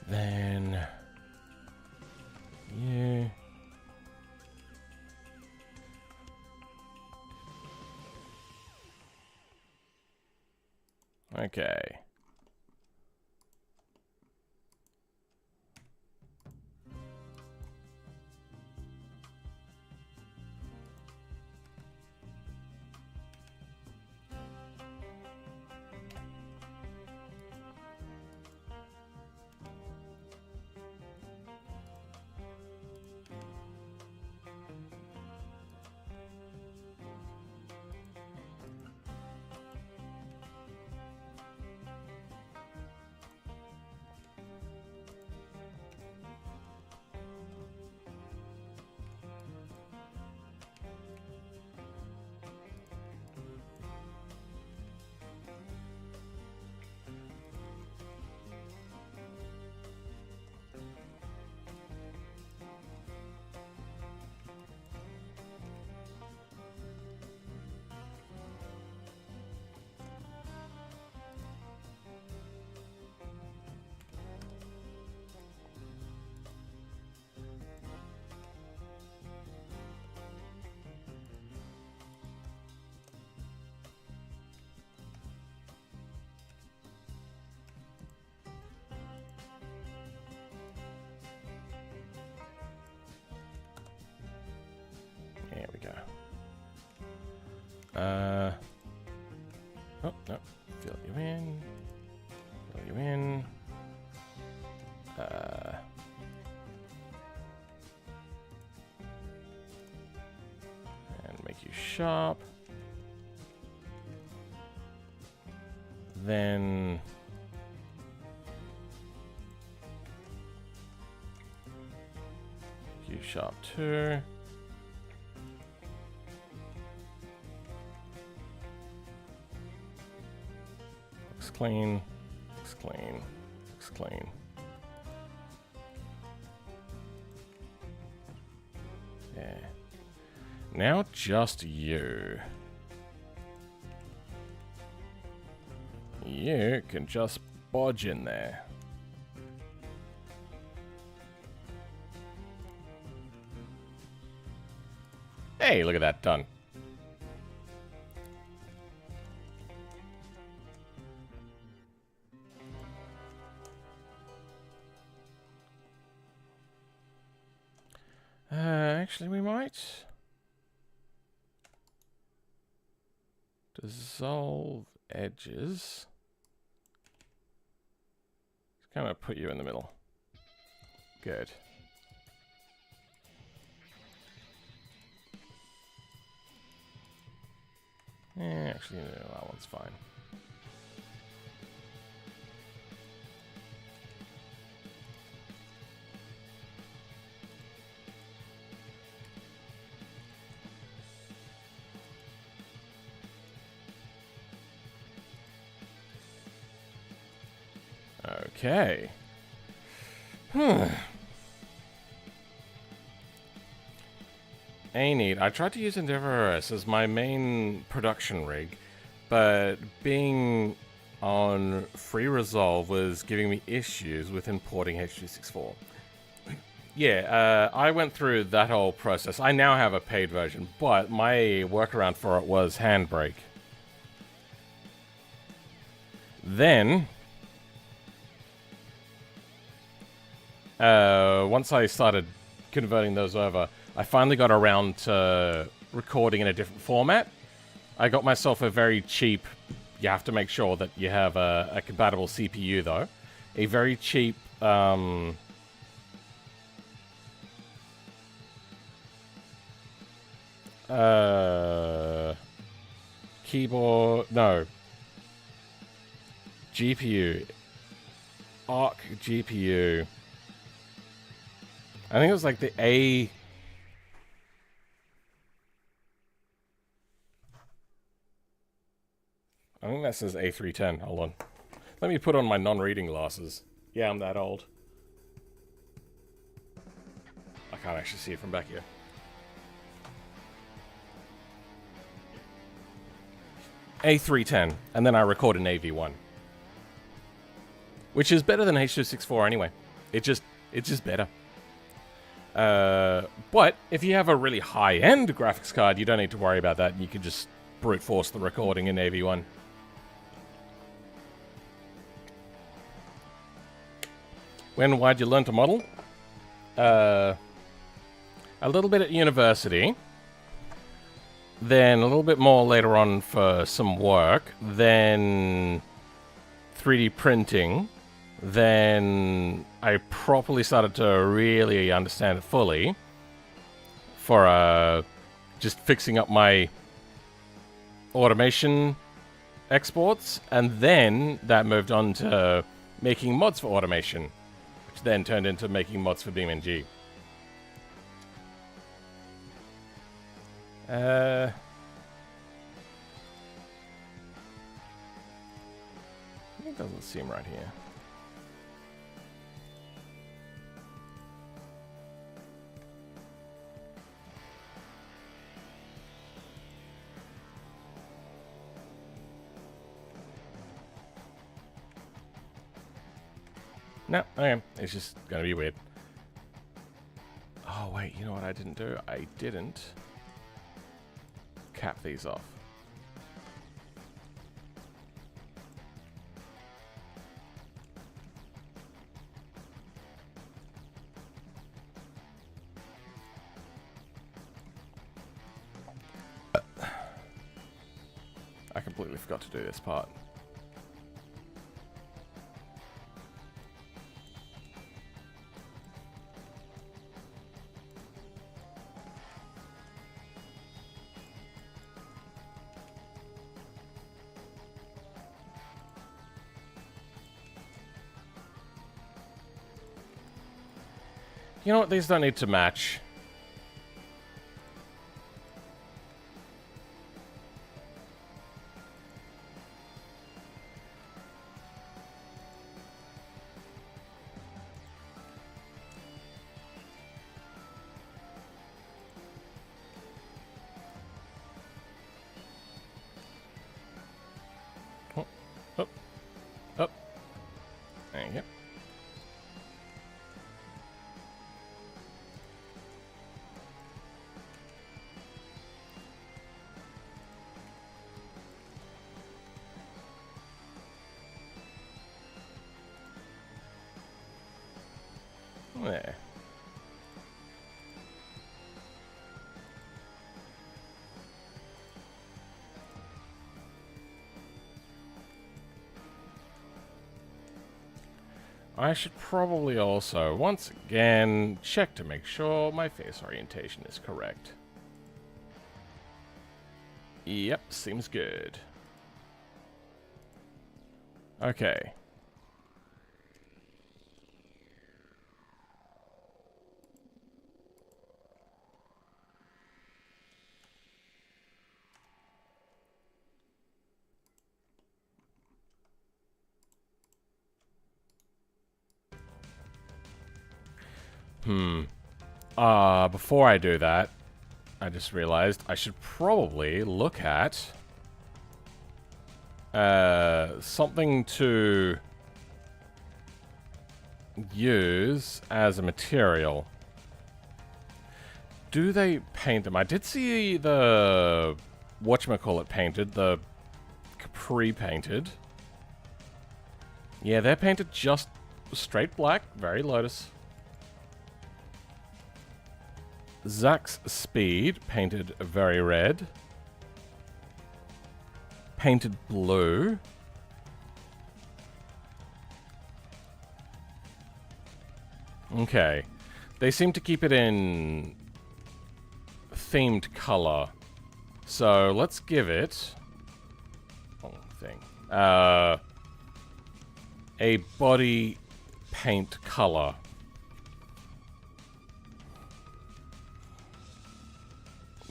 Then you. Okay. There we go. Oh, no. Fill you in. Fill you in. And make you sharp. Then you sharp too. Looks clean. Looks clean. Looks clean. Yeah. Now just you. You can just bodge in there. Hey, look at that, done. Actually, we might dissolve edges. Just kind of put you in the middle. Good. Actually, no, that one's fine. Okay. Neat. I tried to use EndeavourOS as my main production rig, but being on free resolve was giving me issues with importing H.264. Yeah, I went through that whole process. I now have a paid version, but my workaround for it was Handbrake. Then, once I started converting those over, I finally got around to recording in a different format. I got myself a very cheap, you have to make sure that you have a compatible CPU though, a very cheap keyboard, no, GPU, ARC GPU. I think it was like the I think that says A310. Hold on. Let me put on my non-reading glasses. Yeah, I'm that old. I can't actually see it from back here. A310, and then I record an AV1. Which is better than H.264 anyway. It's just better. But if you have a really high-end graphics card, you don't need to worry about that. You can just brute force the recording in AV1. Why'd you learn to model? A little bit at university. Then a little bit more later on for some work. Then 3D printing. Then I properly started to really understand it fully for just fixing up my automation exports, and then that moved on to making mods for automation, which then turned into making mods for BeamNG. It doesn't seem right here. No, okay. It's just gonna be weird. Oh, wait, you know what I didn't do? I didn't cap these off. I completely forgot to do this part. You know what? These don't need to match. Oh, up, up. There you go. There. I should probably also, once again, check to make sure my face orientation is correct. Yep, seems good. Okay. Before I do that, I just realized I should probably look at something to use as a material. Do they paint them? I did see the whatchamacallit painted, the Capri painted. Yeah, they're painted just straight black, very Lotus. Zach's Speed painted very red. Painted blue. Okay. They seem to keep it in themed color. So let's give it a body paint color.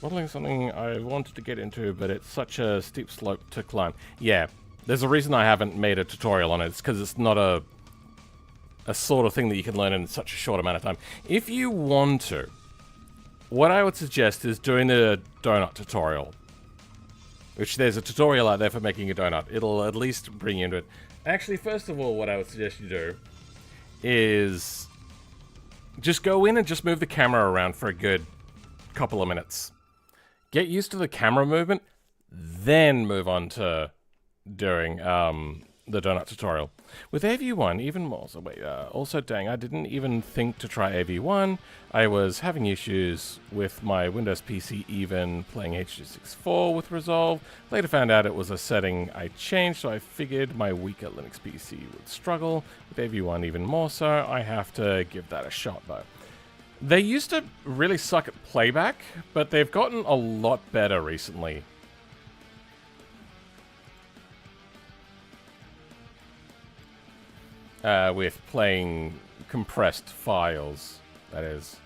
Modeling something I wanted to get into, but it's such a steep slope to climb. Yeah, there's a reason I haven't made a tutorial on it. It's because it's not a sort of thing that you can learn in such a short amount of time. If you want to, what I would suggest is doing the donut tutorial. Which there's a tutorial out there for making a donut. It'll at least bring you into it. Actually, first of all, what I would suggest you do is just go in and just move the camera around for a good couple of minutes. Get used to the camera movement, then move on to doing the donut tutorial. With AV1, even more. So wait, also, dang, I didn't even think to try AV1. I was having issues with my Windows PC even playing H.264 with Resolve. Later found out it was a setting I changed, so I figured my weaker Linux PC would struggle. With AV1 even more so, I have to give that a shot though. They used to really suck at playback, but they've gotten a lot better recently. With playing compressed files, that is.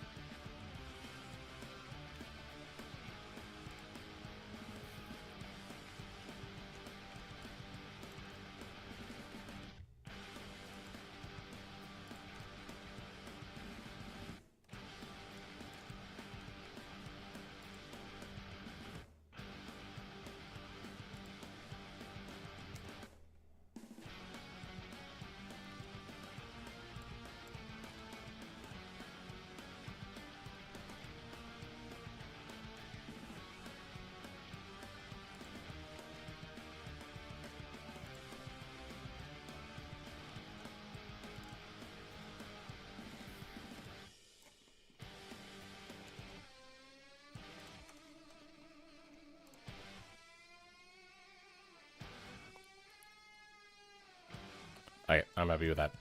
I'm happy with that.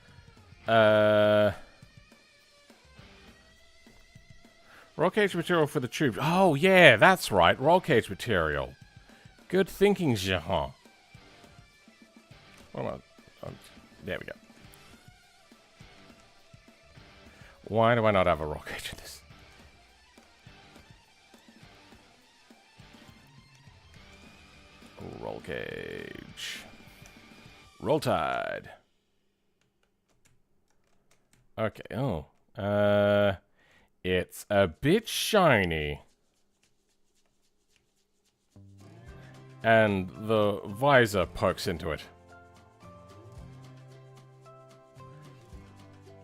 Roll cage material for the tube. Oh, yeah, that's right. Roll cage material. Good thinking, Jehan. There we go. Why do I not have a roll cage in this? Roll cage. Roll tide. Okay, oh. It's a bit shiny. And the visor pokes into it.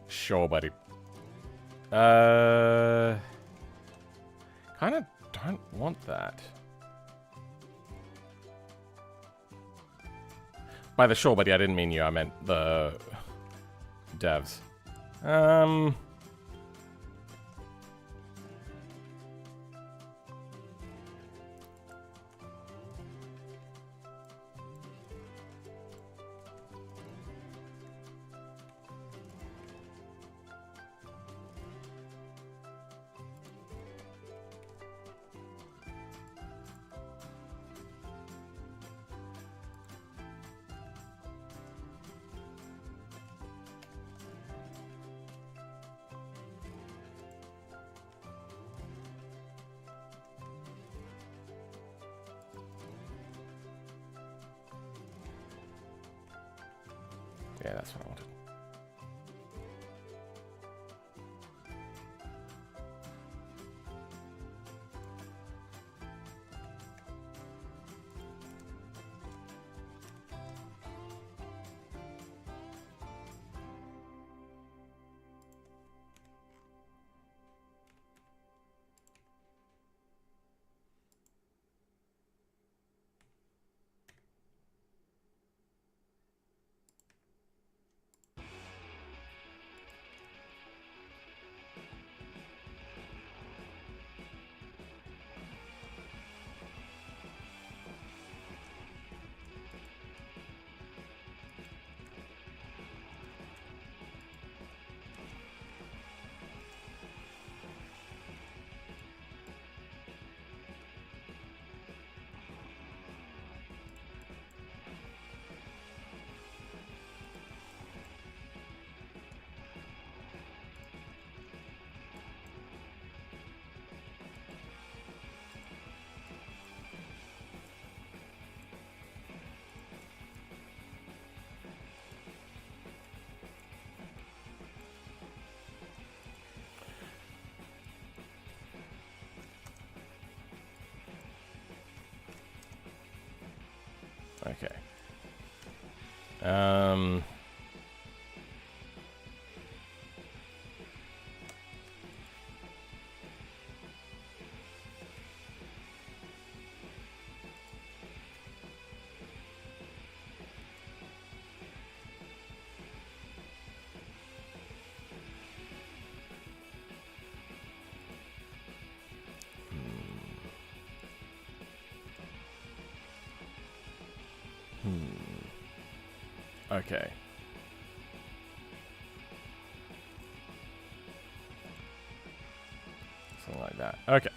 Sure, buddy. Kinda don't want that. By the sure, buddy, I didn't mean you, I meant the devs. Yeah, that's what I wanted. Okay. Okay. Something like that. Okay.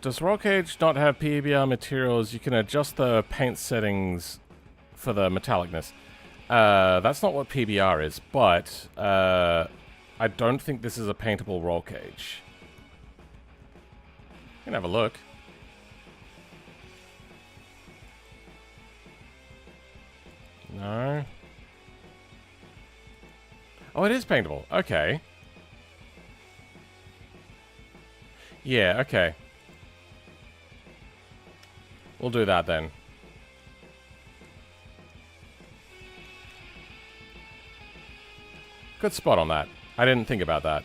Does roll cage not have PBR materials? You can adjust the paint settings for the metallicness. That's not what PBR is, but I don't think this is a paintable roll cage. You can have a look. No. Oh, it is paintable. Okay. Yeah, okay. We'll do that then. Good spot on that. I didn't think about that.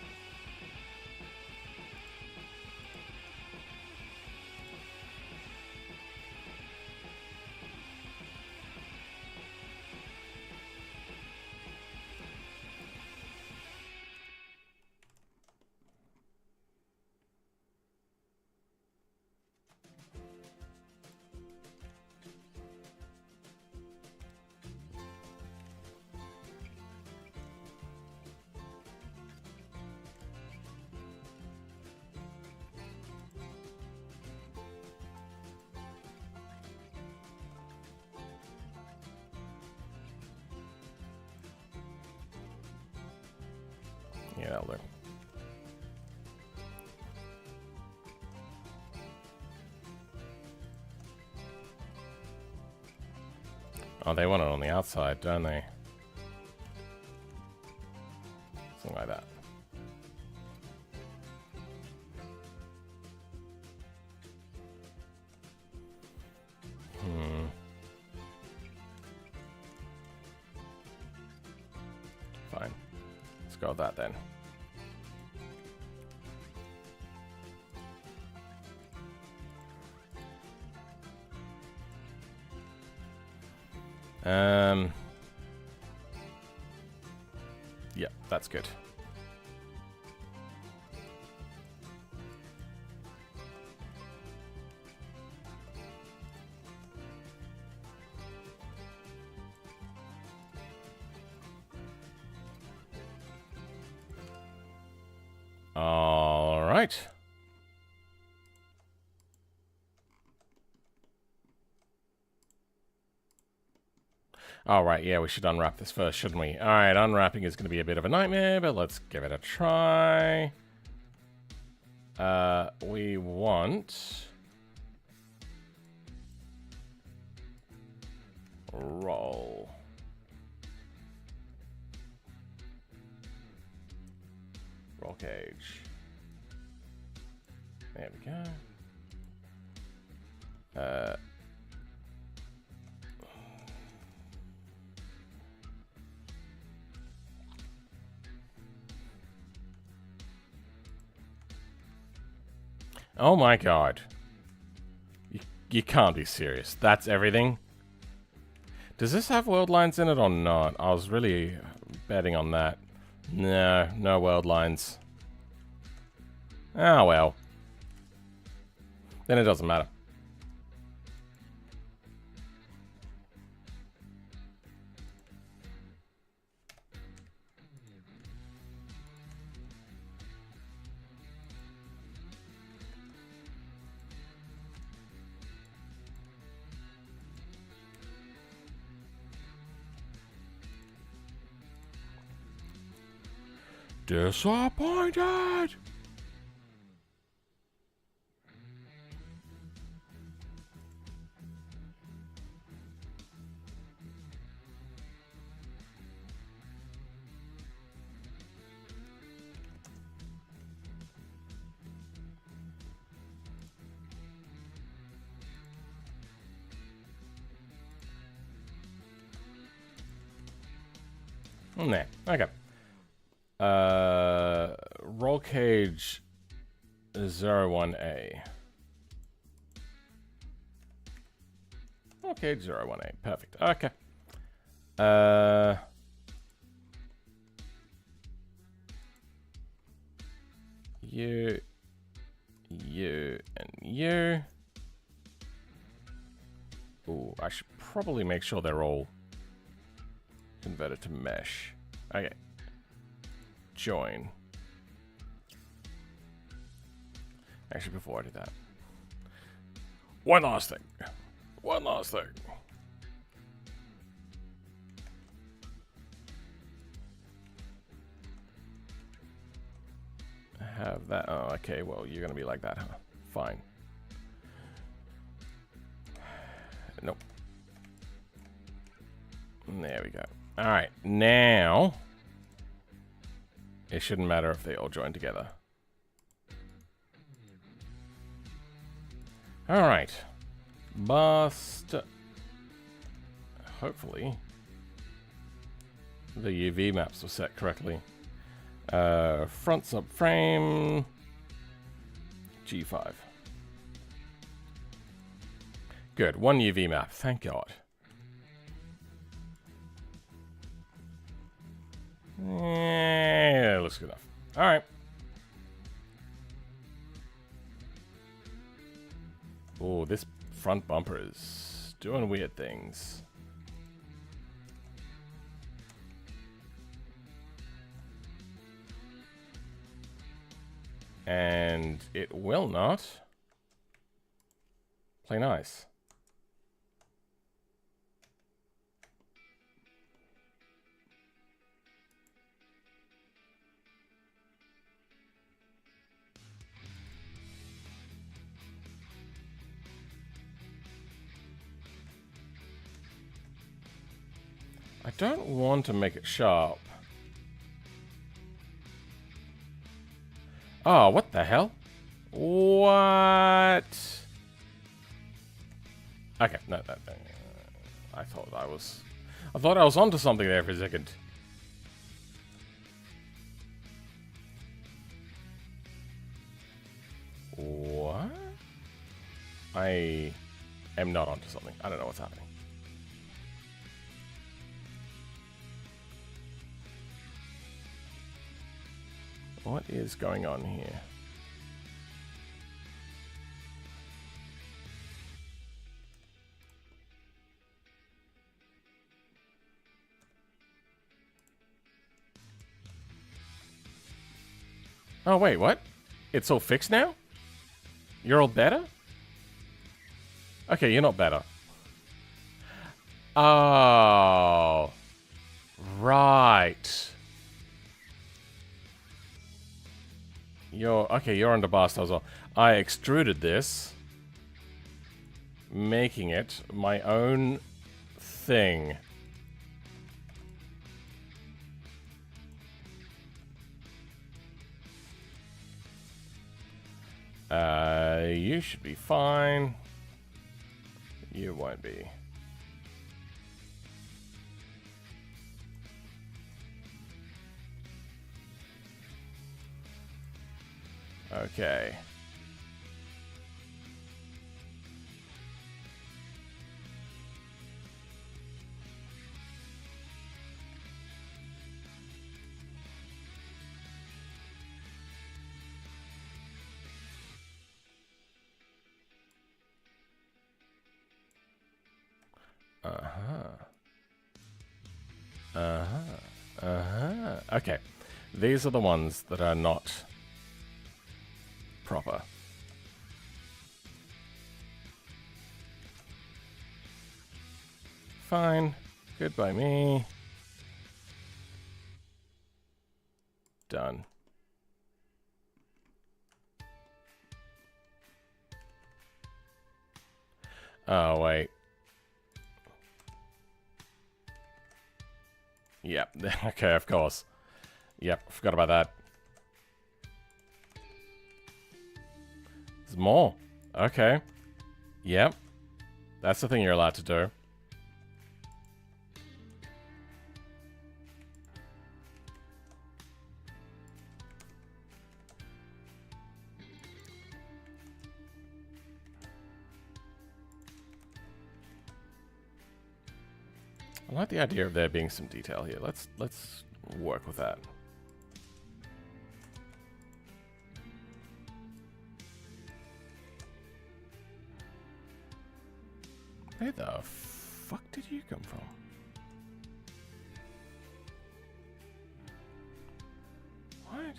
Yeah, that'll do. Oh, they want it on the outside, don't they? Something like that. Fine. Let's go with that then. Yeah, that's good. All right. All right, yeah, we should unwrap this first, shouldn't we? All right, unwrapping is going to be a bit of a nightmare, but let's give it a try. We want... roll. Roll cage. There we go. Oh my god. You can't be serious. That's everything? Does this have world lines in it or not? I was really betting on that. No, no world lines. Ah, well. Then it doesn't matter. Disappointed! Nah. Okay. Roll cage 01A. Roll cage 01A. Perfect. Okay. You, and you. Ooh, I should probably make sure they're all converted to mesh. Okay. Join. Actually, before I do that. One last thing. Have that. Oh, okay. Well, you're gonna be like that, huh? Fine. Nope. There we go. All right. Now, it shouldn't matter if they all join together. All right. Bust. Hopefully, the UV maps were set correctly. Front subframe G5. Good, one UV map, thank God. Yeah, looks good enough. Alright. Oh, this front bumper is doing weird things. And it will not play nice. I don't want to make it sharp. Oh, what the hell? What? Okay, no. I thought I was onto something there for a second. What? I am not onto something. I don't know what's happening. What is going on here? Oh, wait, what? It's all fixed now? You're all better? Okay, you're not better. Oh. Right. You're under Barstow as well. I extruded this, making it my own thing. You should be fine. You won't be. Okay. Okay. These are the ones that are not proper. Fine. Good by me. Done. Oh, wait. Yep. Okay, of course. Yep, forgot about that. There's more. Okay. Yep. That's the thing you're allowed to do. I like the idea of there being some detail here. Let's work with that. Where the fuck did you come from? What?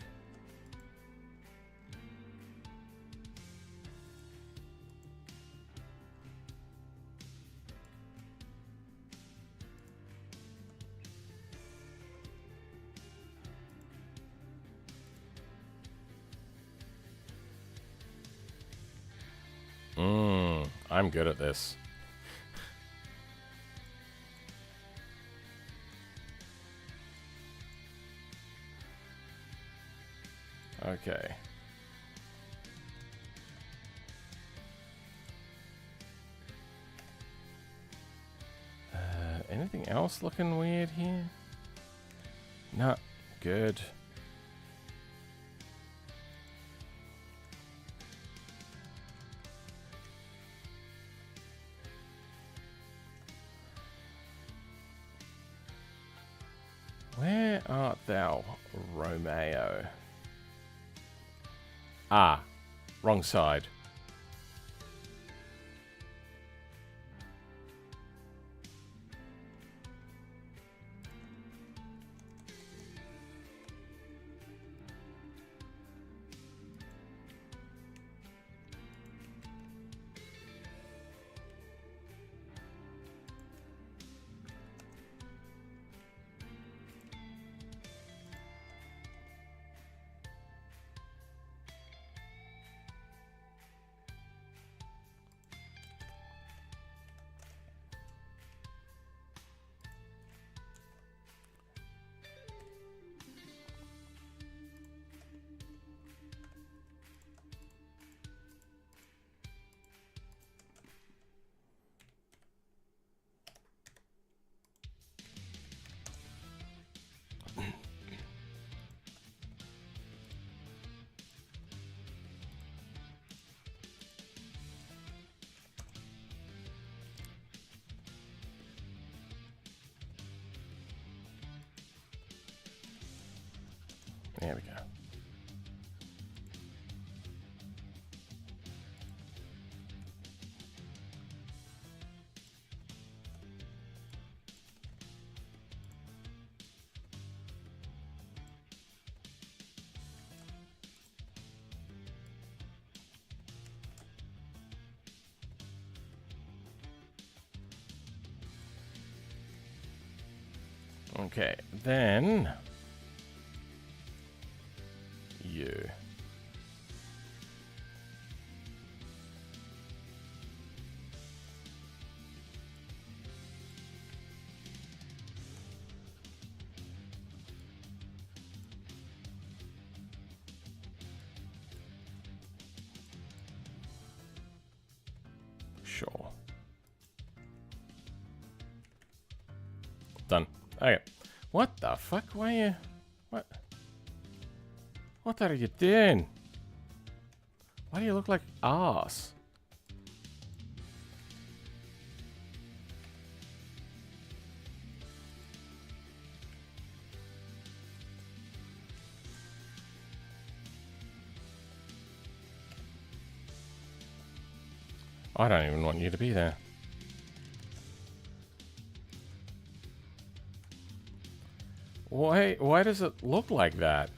I'm good at this. Okay. Anything else looking weird here? Not good. Where art thou, Romeo? Ah, wrong side. There we go. Okay, then you. Sure. Done. Okay. What the fuck? Why you... What? What are you doing? Why do you look like ass? I don't even want you to be there. Why does it look like that?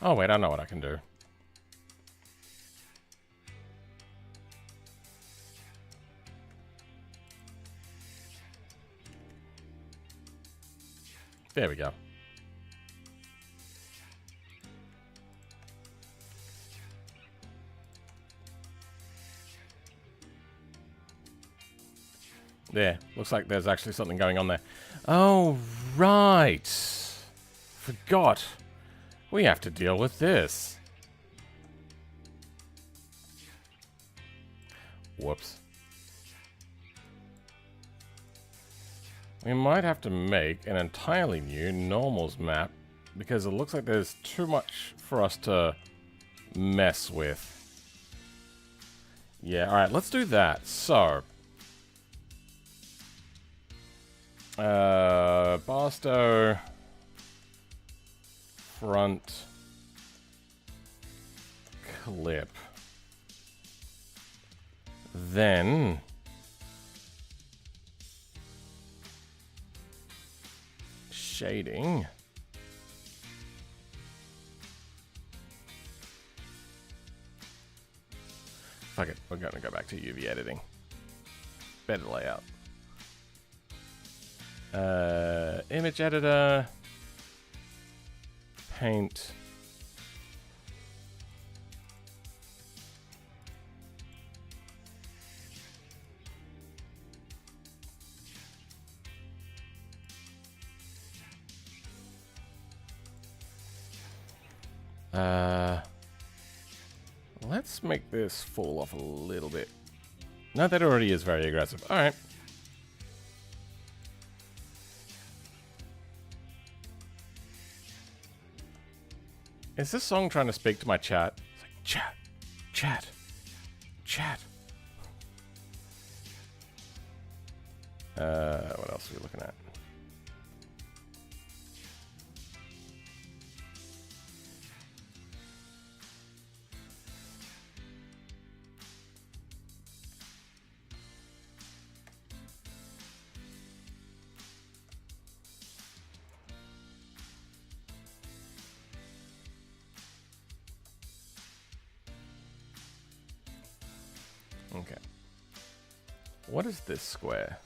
Oh, wait, I know what I can do. There we go. There. Looks like there's actually something going on there. Oh, right. Forgot. We have to deal with this. Whoops. We might have to make an entirely new normals map because it looks like there's too much for us to mess with. Yeah, alright, let's do that. So, Barstow, front, clip. Then shading. Fuck it, we're gonna go back to UV editing. Better layout. Image editor. Paint. Let's make this fall off a little bit. No, that already is very aggressive. Alright. Is this song trying to speak to my chat? It's like, chat, chat, chat. What else are we looking at? Okay. What is this square?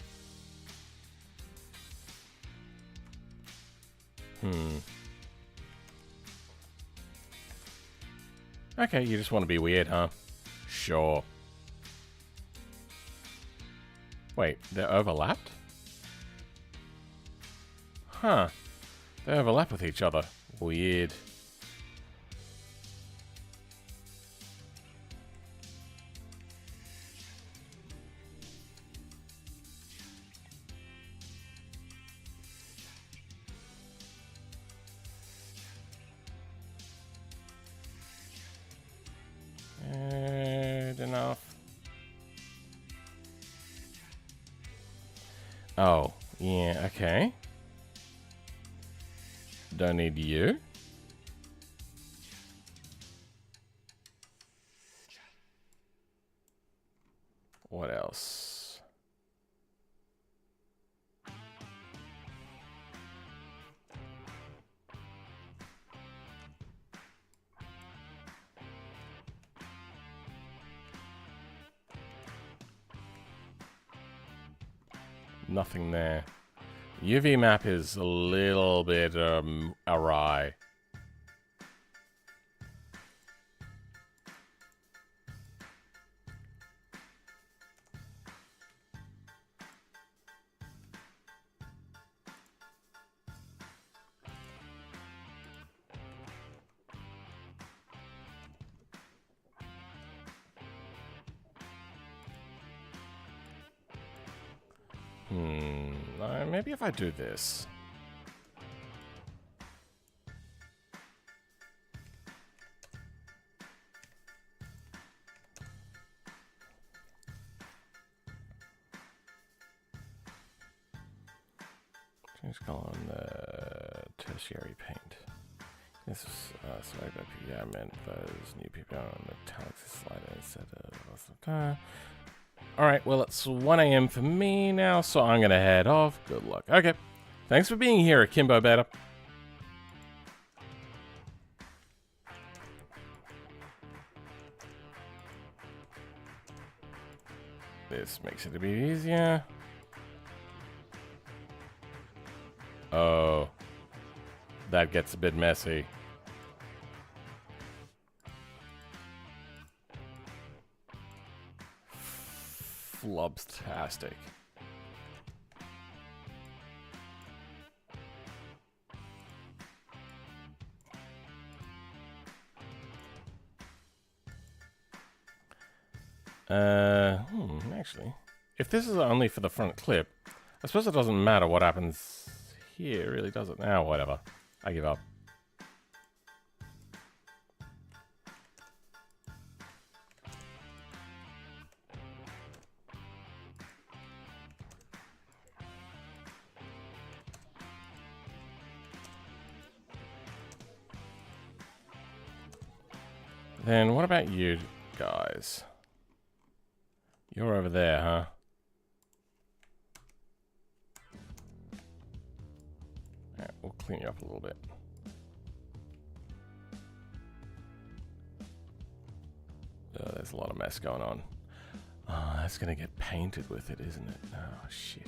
Okay, you just want to be weird, huh? Sure. Wait, they're overlapped? Huh. They overlap with each other. Weird. Enough. Oh, yeah, okay. Don't need you. What else? Nothing there. UV map is a little bit awry. Maybe if I do this. Change color on the tertiary paint. This is sorry, but yeah, I meant those new people on the metallics slider instead of. Alright, well, it's 1 AM for me now, so I'm gonna head off. Good luck. Okay. Thanks for being here, Akimbo Beta. This makes it a bit easier. Oh. That gets a bit messy. Flubstastic. Actually, if this is only for the front clip, I suppose it doesn't matter what happens here, really, does it? Now, whatever. I give up. Then what about you guys? You're over there, huh? Alright, we'll clean you up a little bit. Oh, there's a lot of mess going on. Oh, that's gonna get painted with it, isn't it? Oh, shit.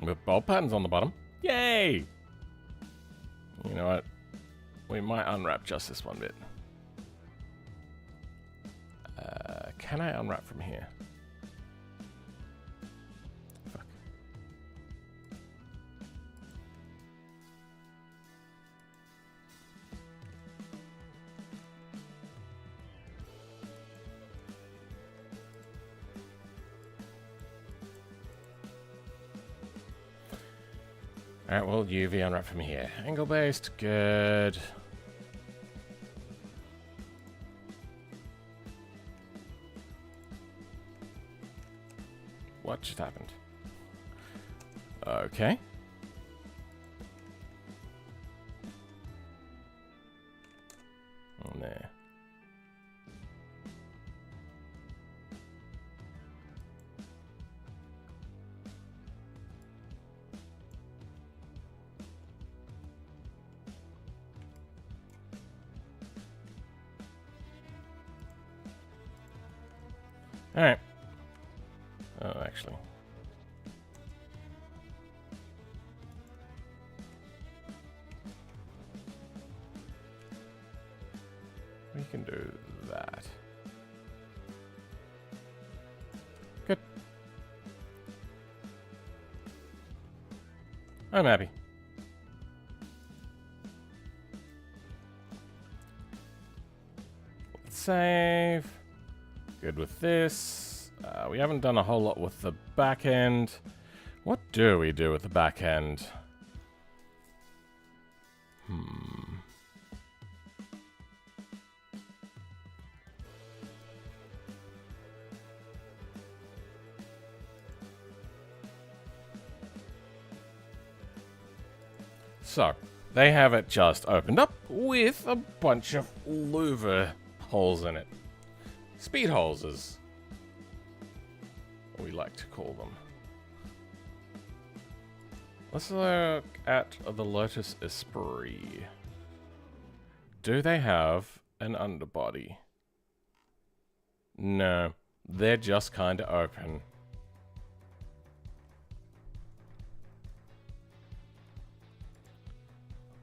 With bolt patterns on the bottom. Yay! You know what? We might unwrap just this one bit. Can I unwrap from here? Fuck. Alright, well, UV unwrap from here. Angle based, good. What just happened? Okay. On there. Alright. Oh, actually. We can do that. Good. I'm happy. Let's save. Good with this. We haven't done a whole lot with the back end. What do we do with the back end? So, they have it just opened up with a bunch of louver holes in it. Speed holes is what we like to call them. Let's look at the Lotus Esprit. Do they have an underbody? No, they're just kind of open.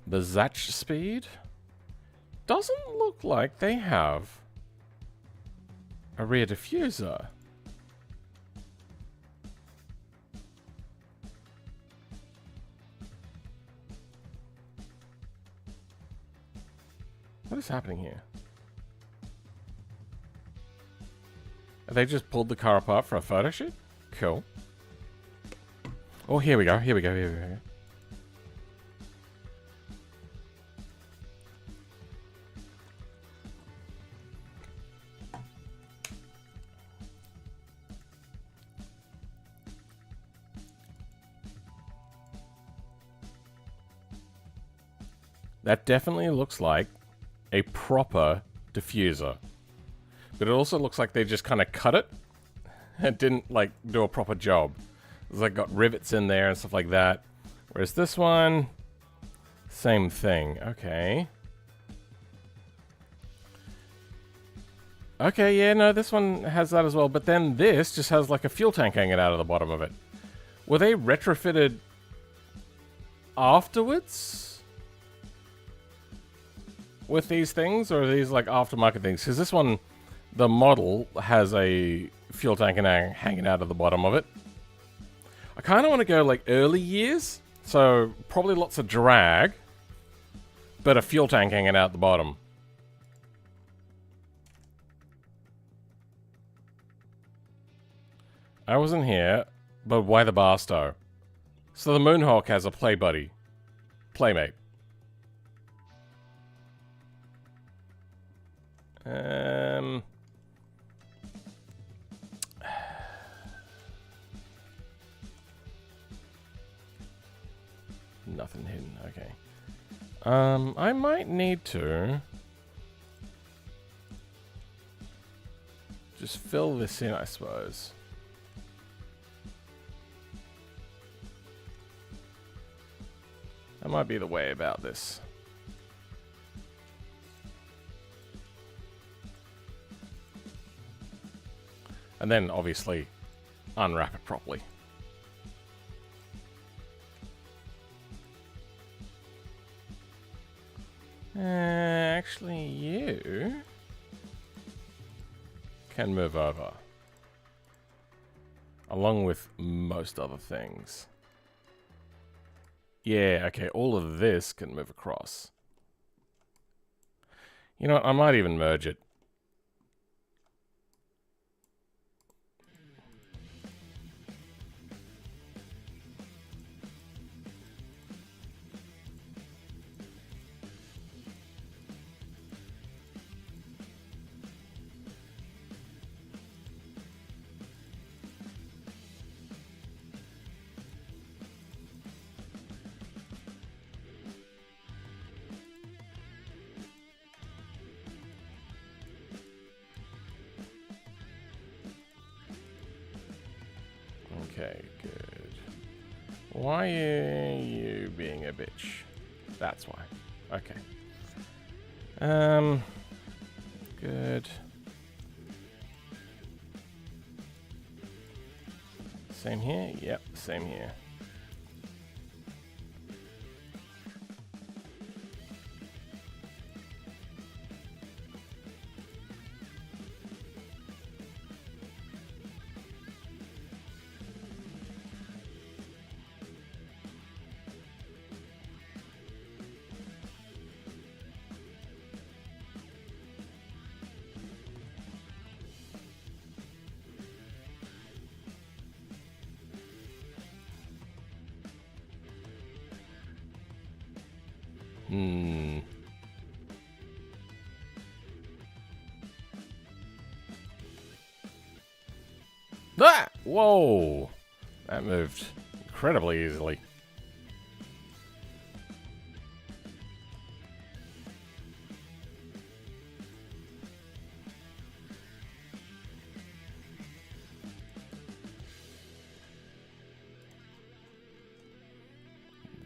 The Zatch Speed doesn't look like they have a rear diffuser. What is happening here? Have they just pulled the car apart for a photo shoot? Cool. Oh, here we go, here we go, here we go. That definitely looks like a proper diffuser. But it also looks like they just kind of cut it and didn't, like, do a proper job. It's like got rivets in there and stuff like that. Whereas this one, same thing. Okay. Okay, yeah, no, this one has that as well. But then this just has like a fuel tank hanging out of the bottom of it. Were they retrofitted afterwards with these things? Or are these like aftermarket things? Because this one, the model, has a fuel tank hanging out of the bottom of it. I kind of want to go like early years. So probably lots of drag, but a fuel tank hanging out the bottom. I wasn't here, but why the Barstow? So the Moonhawk has a playmate. Nothing hidden, okay. I might need to just fill this in, I suppose. That might be the way about this. And then, obviously, unwrap it properly. Actually, you can move over. Along with most other things. Yeah, okay, all of this can move across. You know what, I might even merge it. Okay, good. Why are you being a bitch? That's why. Okay. Good. Same here? Yep, same here. Ah! Whoa! That moved incredibly easily.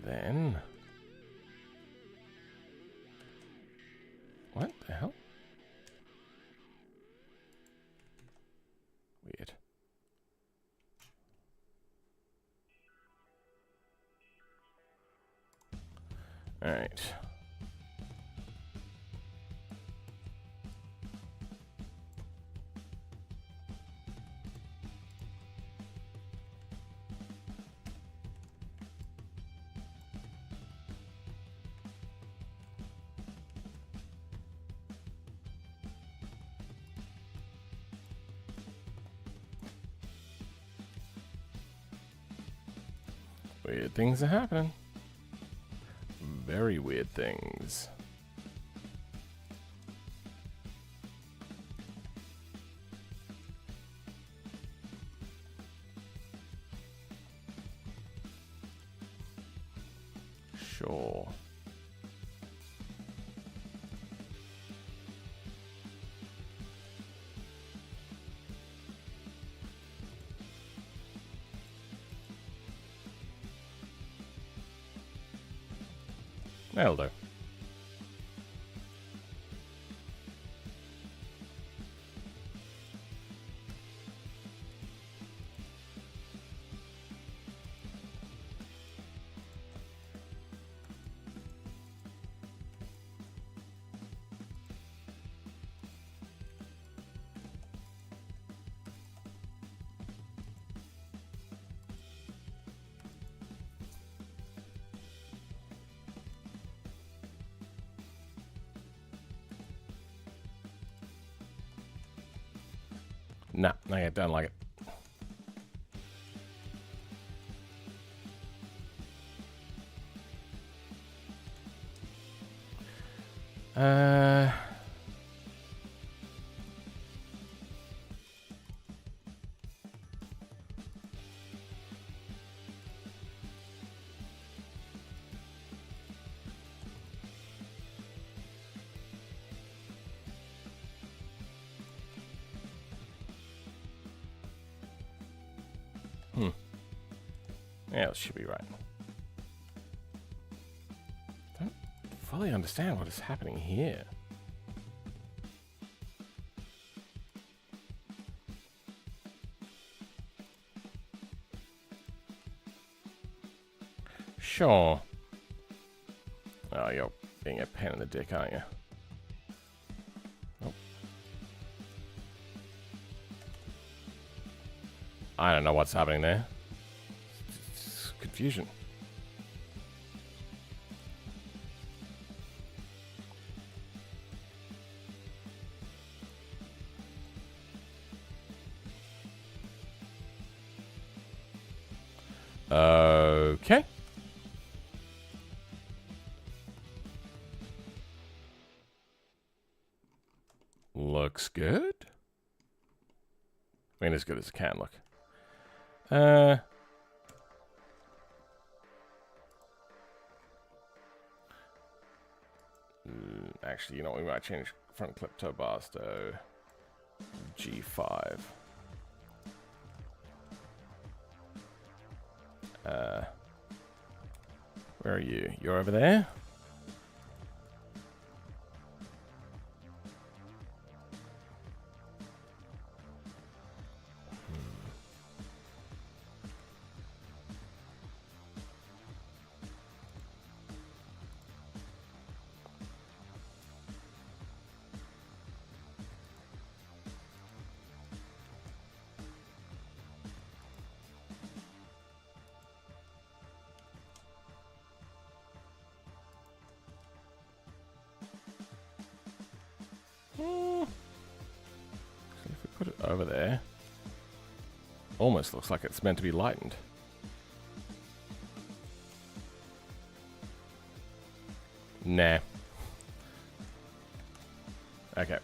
Then... what the hell? Weird. All right. Weird things are happening. Very weird things. Sure. That'll do. Nah, I don't like it. Yeah, it should be right. Don't fully understand what is happening here. Sure. Oh, you're being a pain in the dick, aren't you? Nope. I don't know what's happening there. It's confusion. Okay. Looks good. I mean, as good as it can look. Actually, you know what? We might change front clip to Barstow G5. Where are you? You're over there? So if we put it over there, almost looks like it's meant to be lightened. Nah. Okay.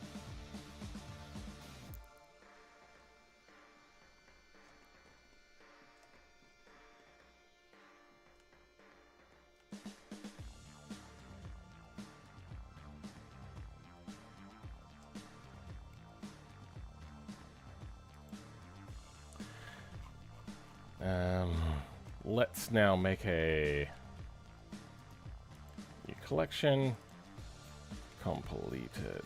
Let's now make a new collection. Completed.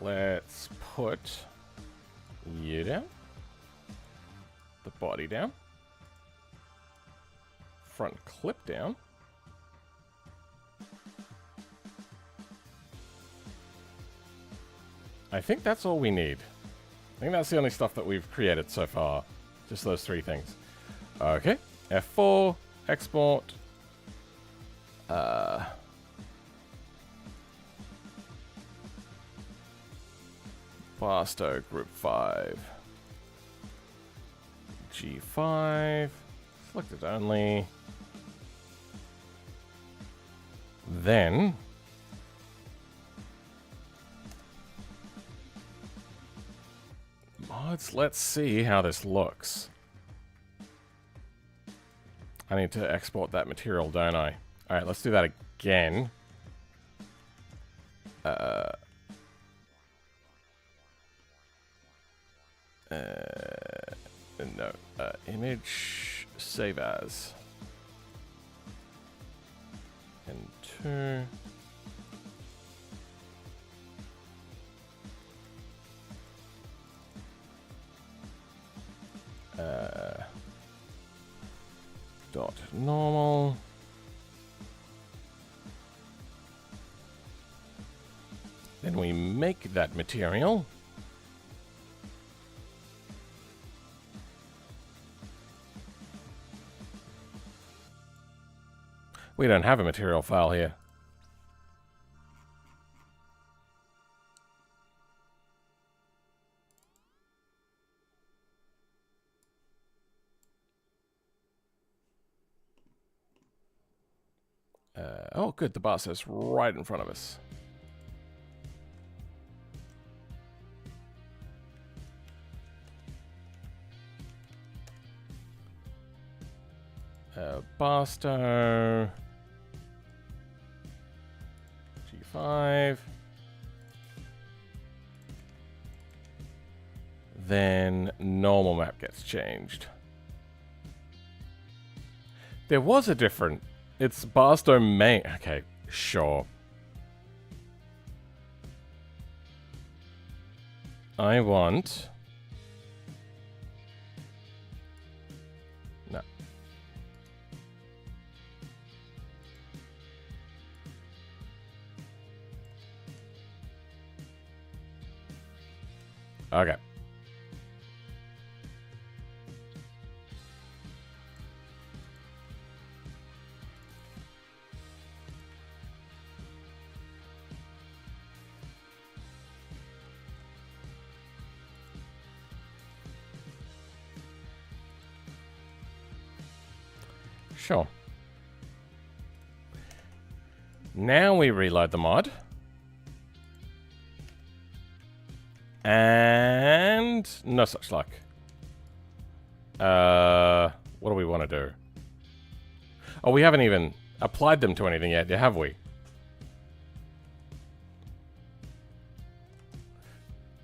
Let's put you down. The body down. Front clip down. I think that's all we need. I think that's the only stuff that we've created so far. Just those three things. Okay. F4, export. Barstow group 5. G5. Selected only. Then mods, let's see how this looks. I need to export that material, don't I? Alright, let's do that again. No. Image, save as. 2. Dot normal. Then we make that material. We don't have a material file here. Oh, good. The Bastow's right in front of us. Barstow. G5. Then normal map gets changed. There was a different... It's Barstow main... Okay, sure. I want... No. Okay. Sure. Now we reload the mod. And no such luck. What do we want to do? Oh, we haven't even applied them to anything yet, have we?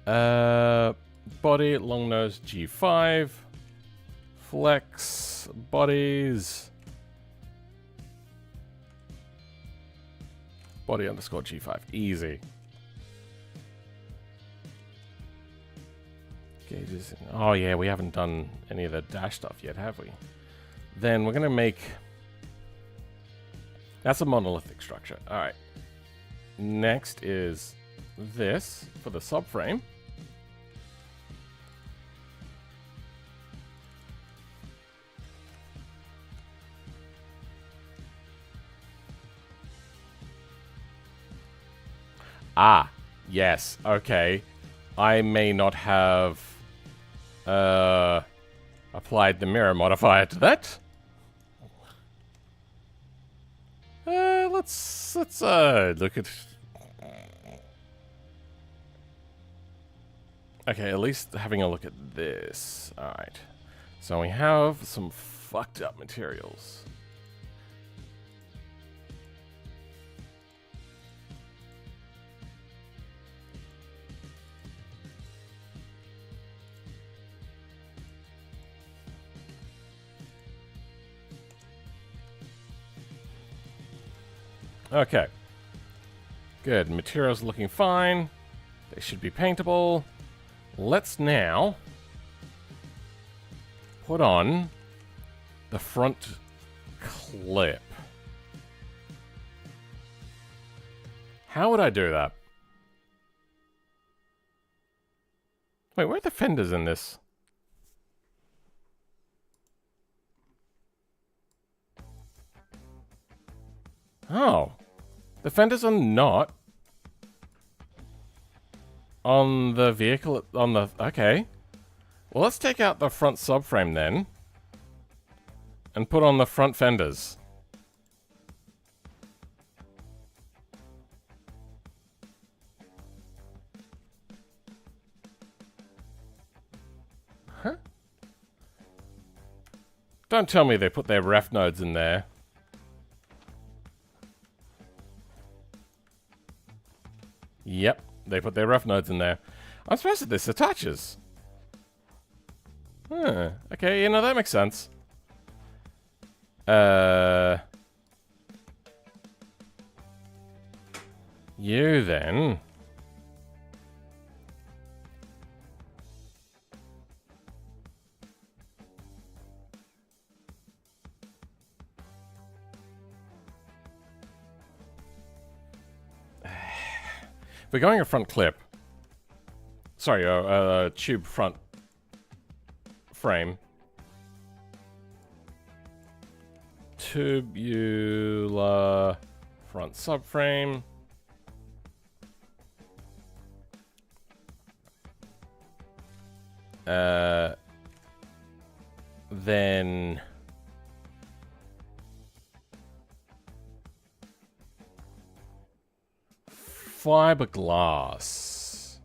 Body, long nose, G5. Flex, bodies. Body underscore G5. Easy. Gauges. Oh yeah, we haven't done any of the dash stuff yet, have we? Then we're gonna make... That's a monolithic structure. Alright. Next is this for the subframe. Ah, yes, okay. I may not have applied the mirror modifier to that. Let's look at... Okay, at least having a look at this. Alright. So we have some fucked up materials. Okay. Good. Materials looking fine. They should be paintable. Let's now put on the front clip. How would I do that? Wait, where are the fenders in this? Oh. The fenders are not on the vehicle, on the... Okay. Well, let's take out the front subframe then. And put on the front fenders. Huh? Don't tell me they put their ref nodes in there. Yep, they put their rough nodes in there. I'm surprised that this attaches. Huh, okay, you know, that makes sense. You then. If we're going a front clip, sorry, a tube front frame, tubular front subframe, then fiberglass.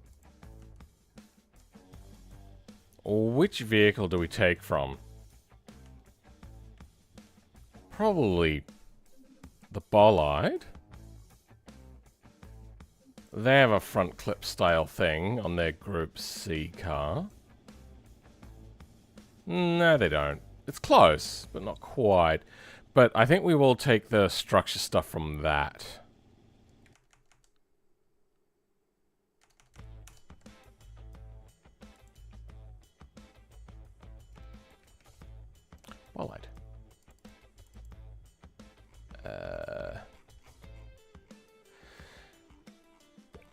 Which vehicle do we take from? Probably the Bollide. They have a front clip style thing on their Group C car. No, they don't. It's close, but not quite. But I think we will take the structure stuff from that. Bollide.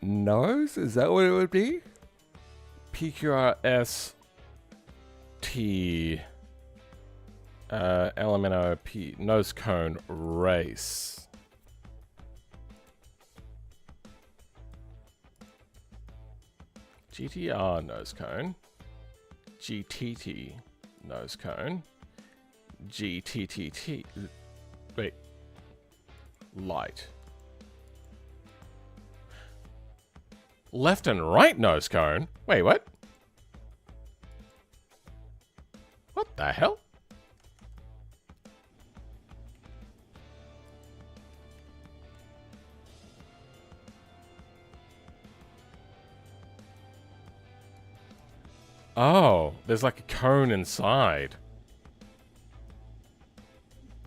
Nose? Is that what it would be? PQRS T LMNOP nose cone race. GTR nose cone. GTT nose cone. GTTT. Wait. Light. Left and right nose cone? Wait, what? What the hell? Oh, there's like a cone inside.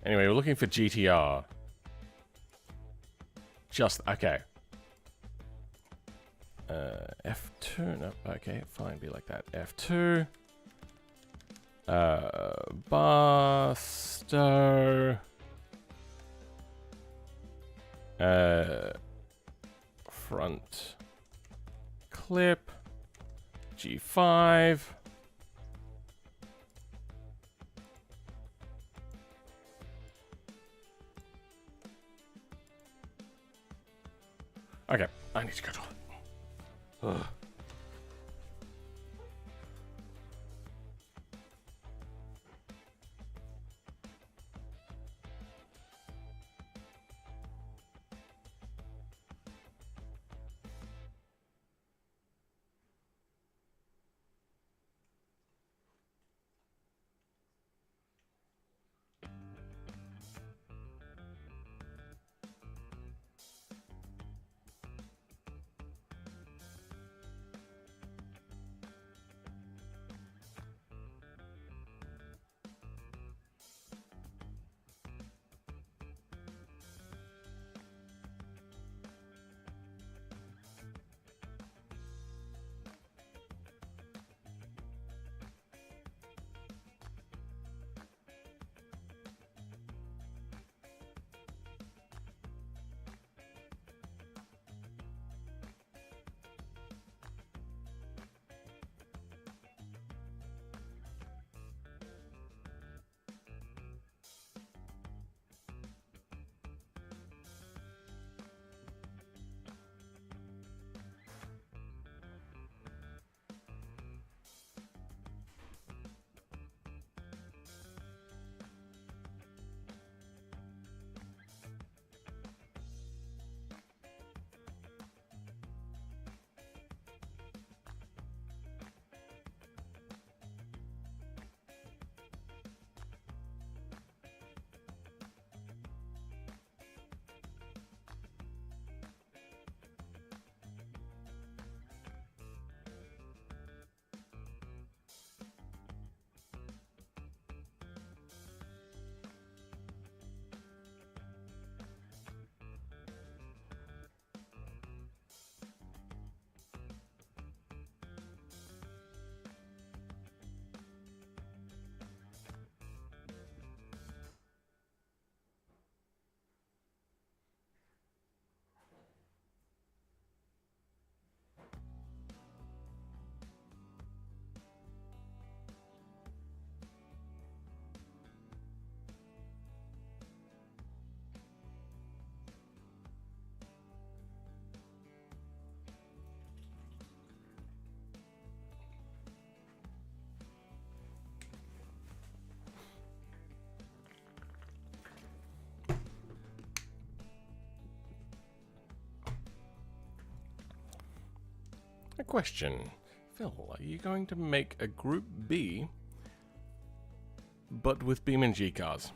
Anyway, we're looking for GTR. Just, okay. F2, no, okay, fine, be like that. F2. Barstow. Front clip. G5. Okay, I need to go to it. Ugh. question. Phil, are you going to make a Group B, but with BeamNG cars?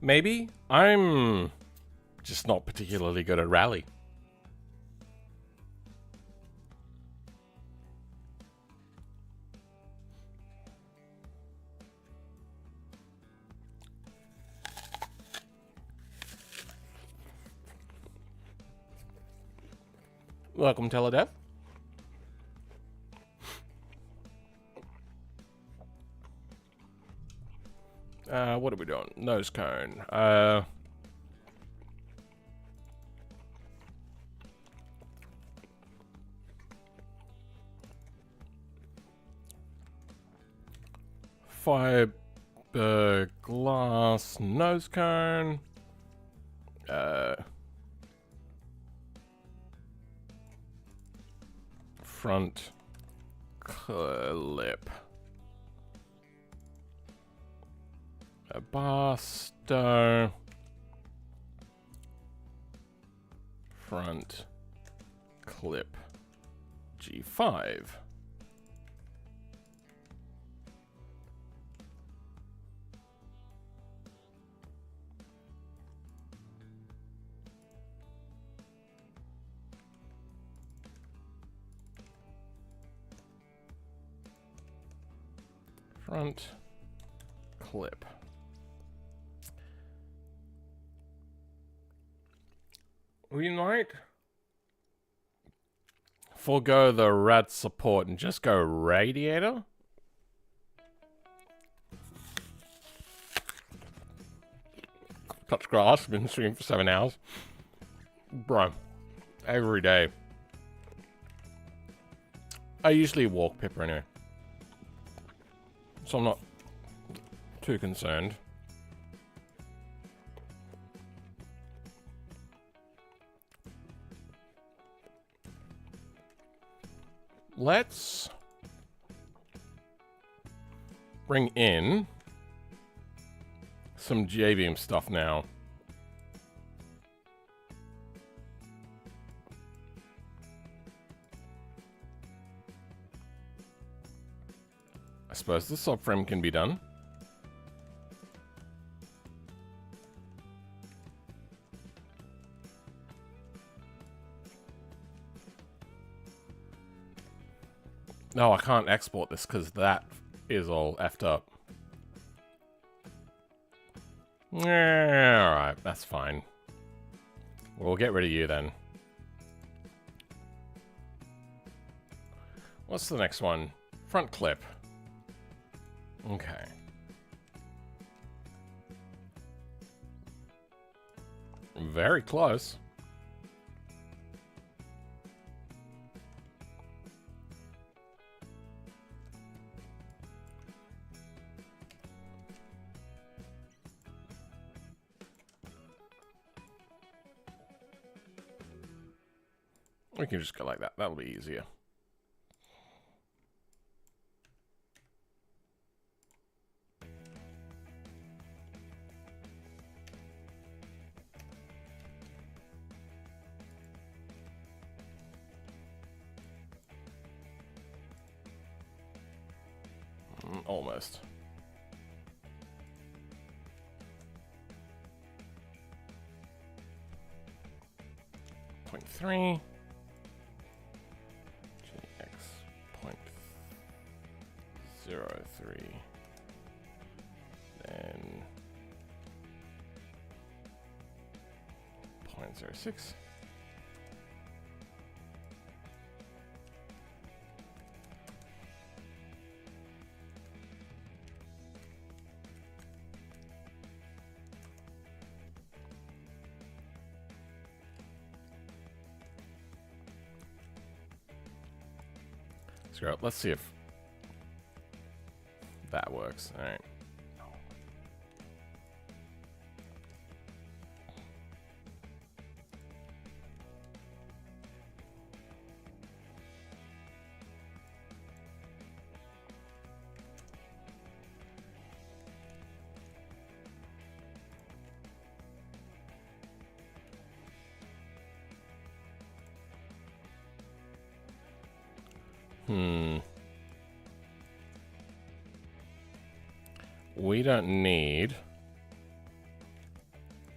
Maybe. I'm just not particularly good at rally. Welcome, Teledev. What are we doing? Nose cone. Fiberglass nose cone. Front clip. A Barstow. Front clip. G5. Front clip. We might forego the rad support and just go radiator. Touch grass, been streaming for 7 hours. Bro, every day. I usually walk Pipper anyway, so I'm not too concerned. Let's bring in some J-beam stuff now. I suppose the subframe can be done. No, I can't export this because that is all effed up. Yeah, alright, that's fine. We'll get rid of you then. What's the next one? Front clip. Okay. Very close. We can just go like that. That'll be easier. Almost. Point 3. Point 0.03. Then 0.06. Screw it. Let's see if that works. All right. We don't need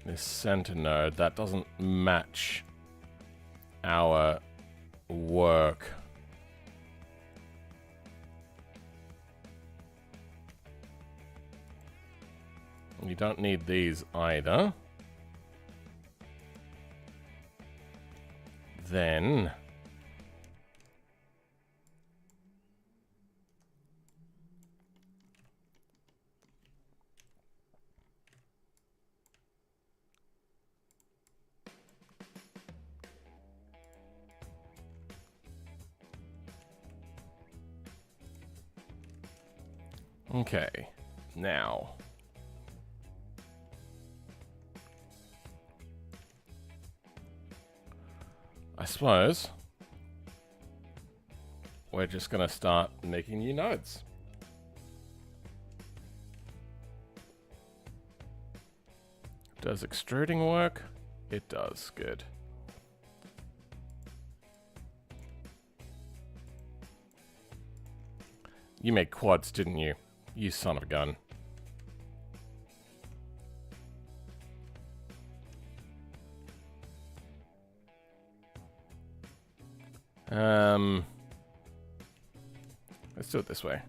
this center node. That doesn't match our work. We don't need these either. Then okay, now I suppose we're just gonna start making new nodes. Does extruding work? It does, good. You made quads, didn't you? You son of a gun. Let's do it this way.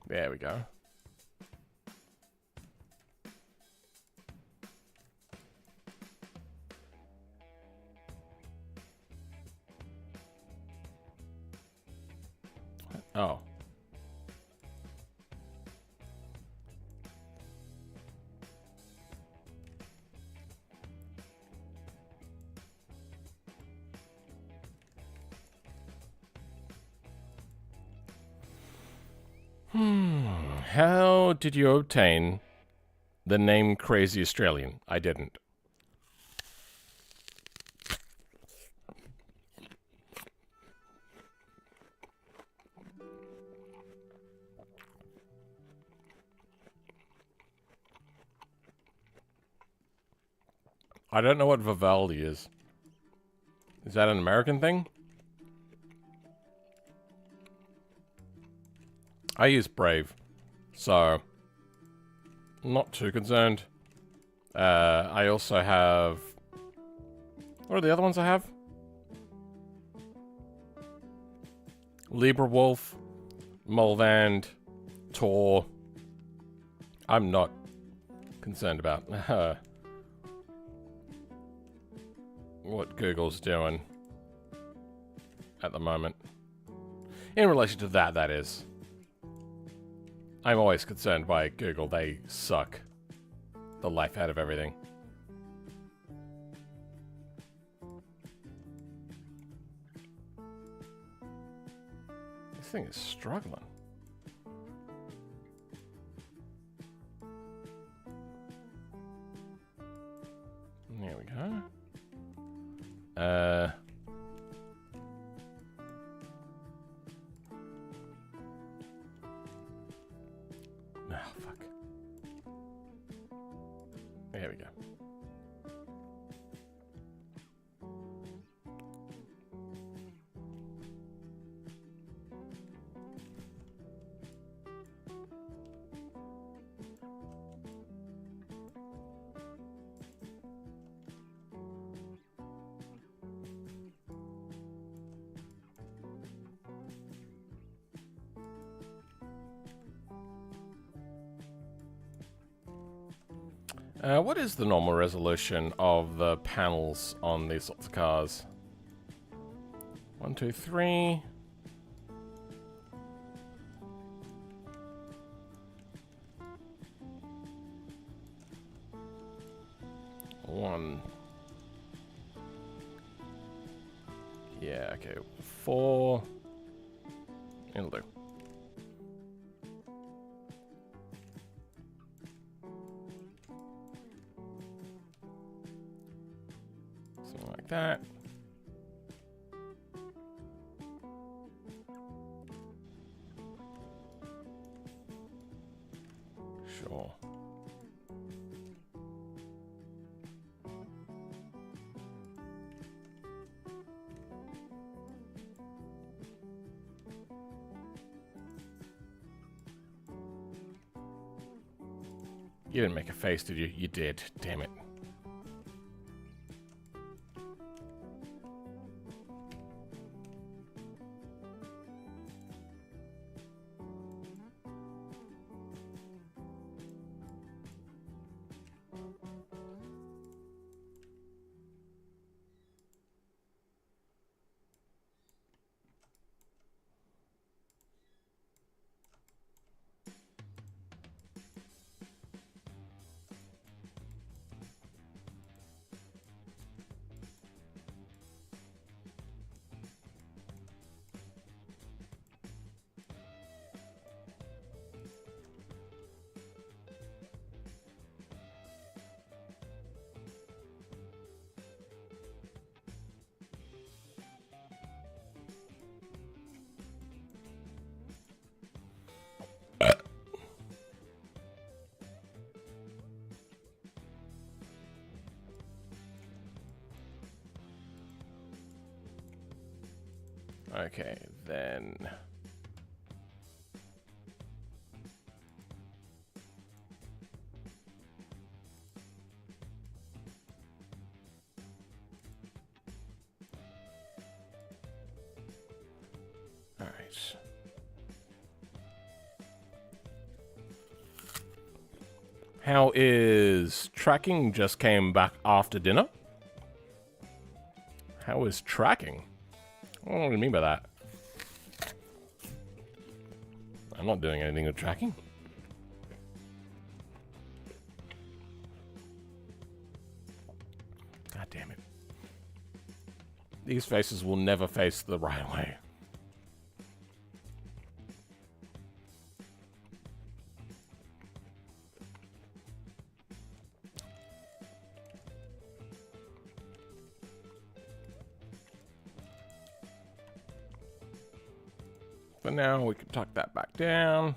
There we go. Oh. How did you obtain the name Crazy Australian? I didn't. I don't know what Vivaldi is. Is that an American thing? I use Brave, so not too concerned. I also have... What are the other ones I have? LibreWolf, Molvand, Tor. I'm not concerned about what Google's doing at the moment. In relation to that, that is. I'm always concerned by Google. They suck the life out of everything. This thing is struggling. There we go. Oh, fuck. There we go. What is the normal resolution of the panels on these sorts of cars? 1, 2, 3. One. Yeah, okay. 4. It'll do. Something like that. Sure. You didn't make a face, did you? You did. Damn it. Okay, then. All right. How is tracking? Just came back after dinner? How is tracking? I don't know what you mean by that. I'm not doing anything with tracking. God damn it. These faces will never face the right way. For now, we can tuck that back down.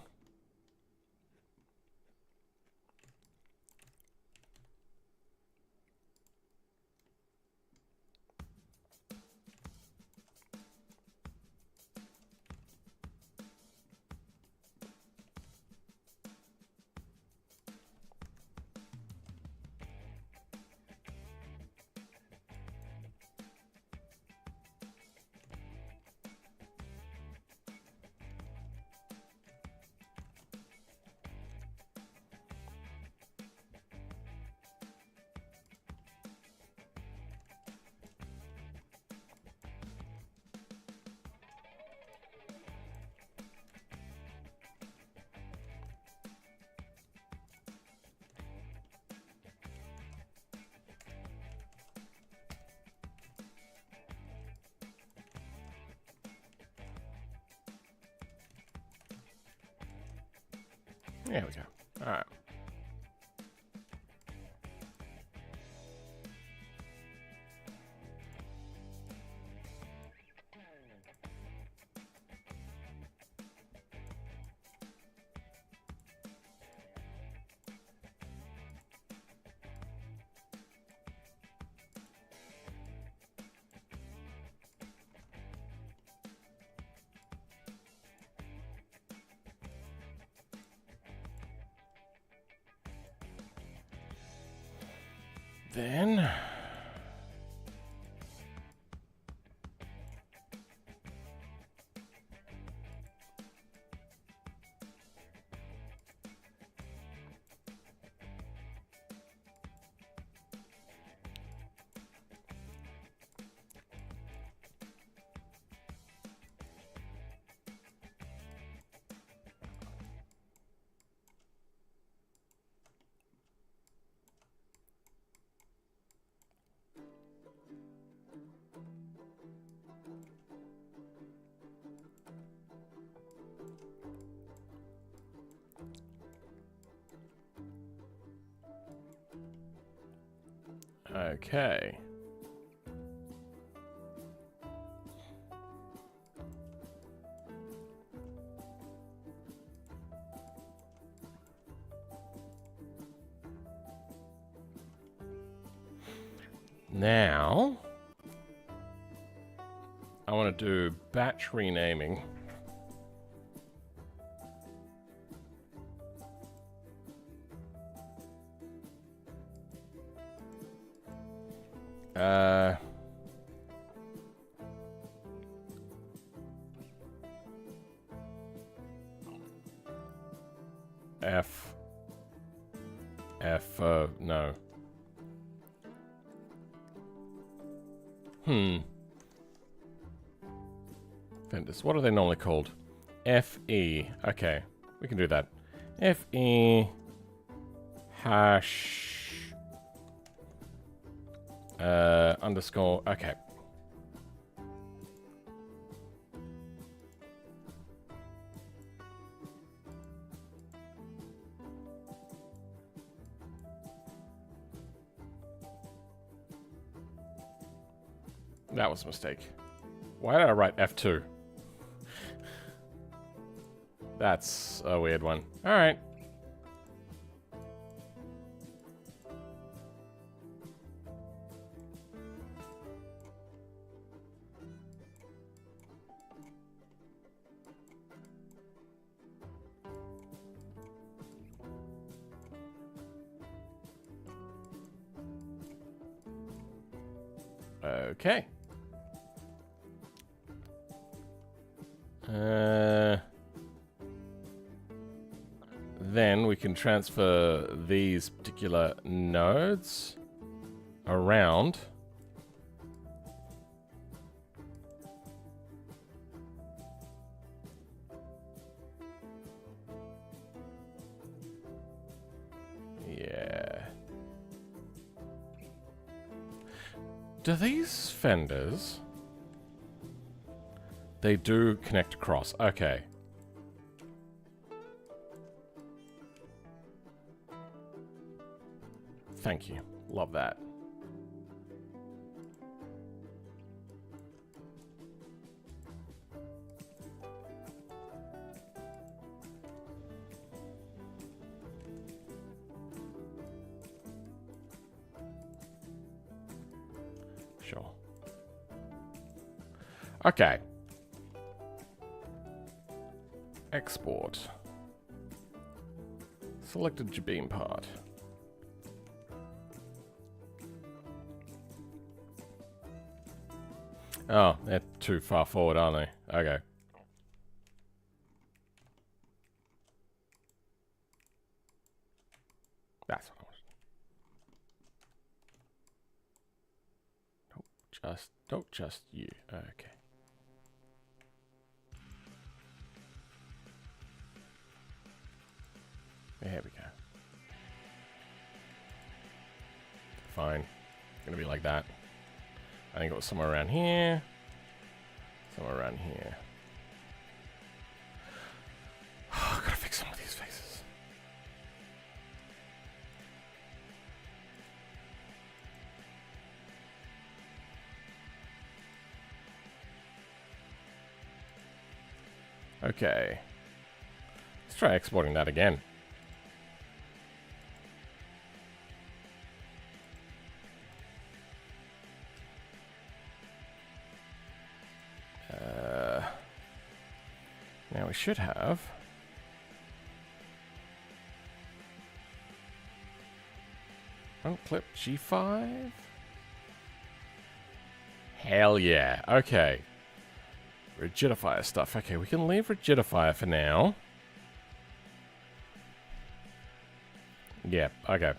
There we go. All right. Then okay. Now, I want to do batch renaming. No. Vendors, what are they normally called? FE. Okay, we can do that. FE hash underscore. Okay. That was a mistake. Why did I write F2? That's a weird one. All right. Okay. Then we can transfer these particular nodes around. Yeah. Do these fenders... They do connect across. Okay. Thank you. Love that. Sure. Okay. Export. Selected Jabim part. Oh, they're too far forward, aren't they? Okay. That's what I was. Don't just you. Okay. There we go. Fine. Gonna be like that. I think it was somewhere around here. Somewhere around here. Oh, gotta fix some of these faces. Okay. Let's try exporting that again. Now we should have unclip G5. Hell yeah. Okay. Rigidifier stuff. Okay, we can leave Rigidifier for now. Yeah, okay.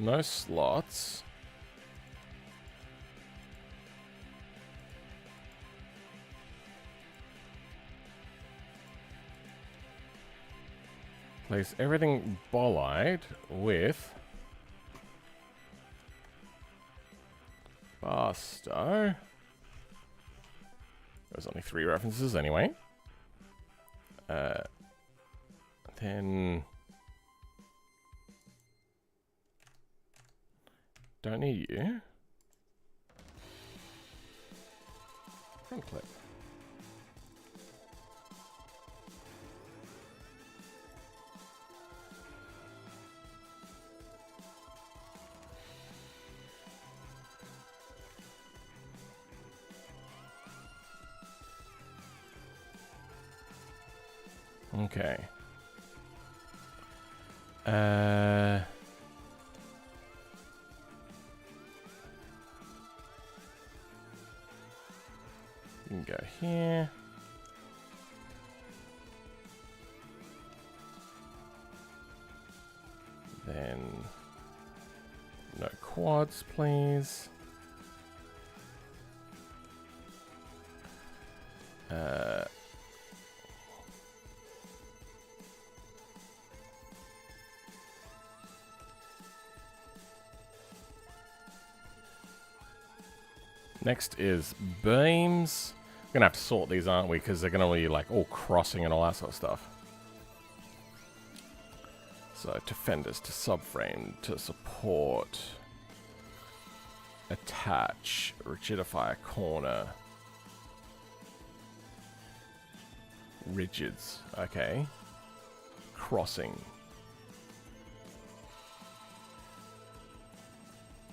No slots. Place everything bolide with Barstow. There's only 3 references anyway. Then don't need you. Front clip. Okay. You can go here. Then no quads, please. Next is beams. We're gonna have to sort these, aren't we? Because they're gonna be like all crossing and all that sort of stuff. So to fenders, to subframe, to support, attach, rigidify a corner, rigids. Okay, crossing.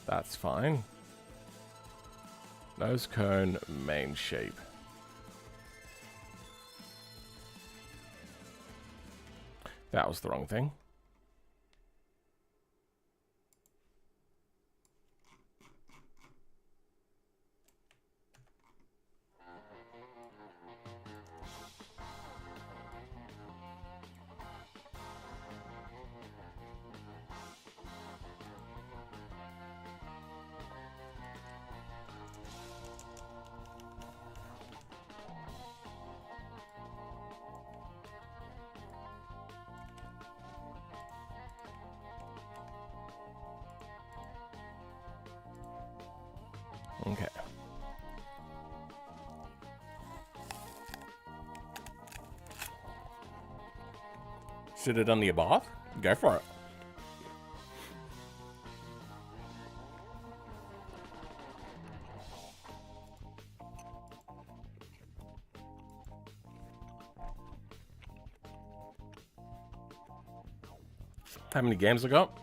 That's fine. Nose cone, main shape. That was the wrong thing. Okay. Should have done the above? Go for it. How many games I got?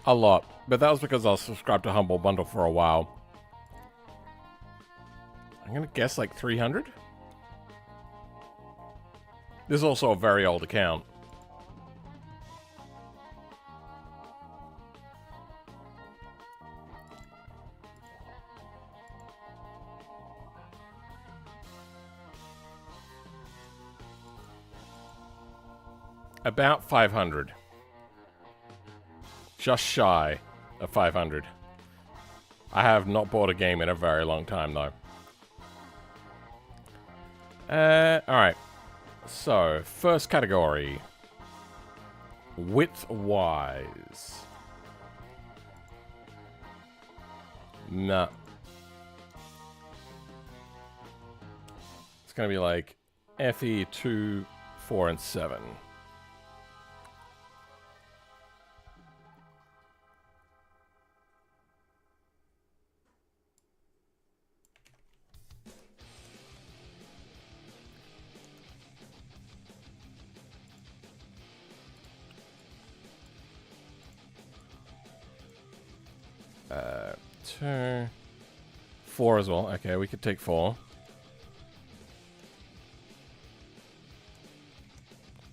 A lot. But that was because I was subscribed to Humble Bundle for a while. I'm gonna guess like 300? This is also a very old account. About 500. Just shy of 500. I have not bought a game in a very long time though. Alright. So, first category. Width-wise. Nah. It's gonna be like FE 2, 4, and 7. Two, 4 as well. Okay, we could take 4.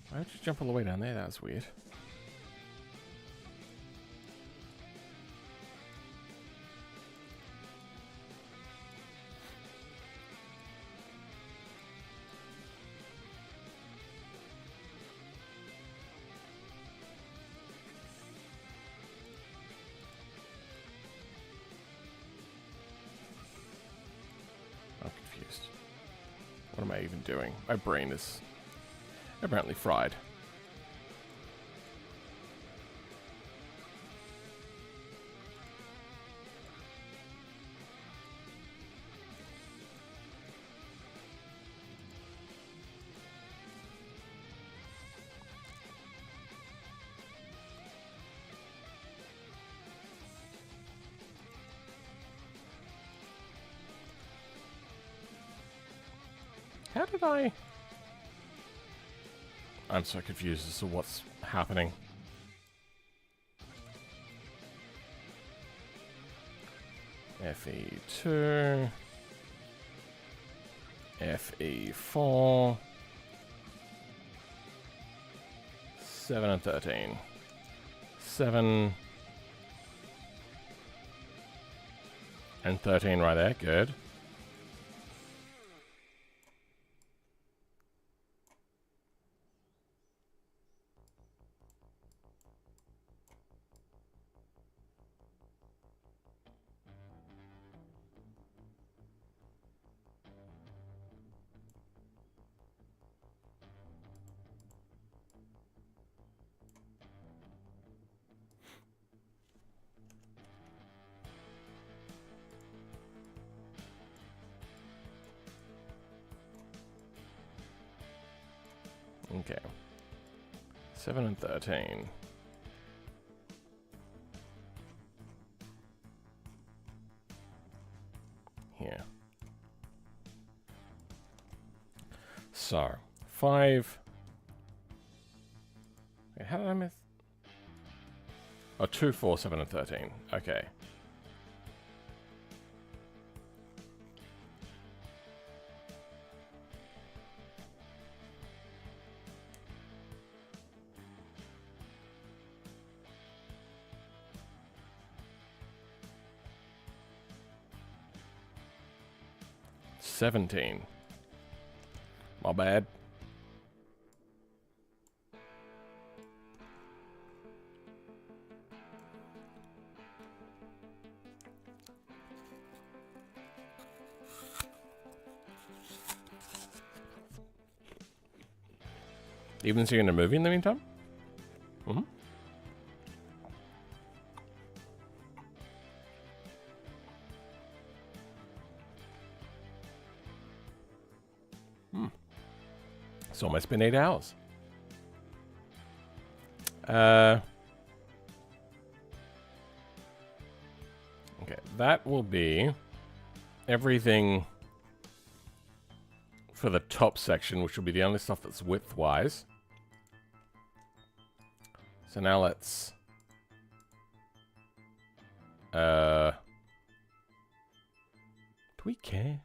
Why did you jump all the way down there? That's weird. What am I even doing? My brain is apparently fried. How did I... I'm so confused as to what's happening. FE2... FE4... 7 and 13. 7 and 13 right there. Good. Okay. 7 and 13. Here. So, 5. Wait, how did I miss? Oh, 2, 4, 7, and 13. Okay. $17. My bad. Even seeing a movie in the meantime? Mm-hmm. It's almost been 8 hours. Okay, that will be everything for the top section, which will be the only stuff that's width-wise. So now let's... do we care?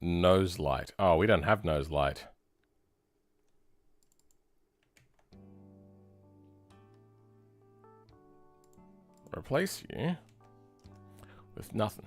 Nose light. Oh, we don't have nose light. Replace you with nothing.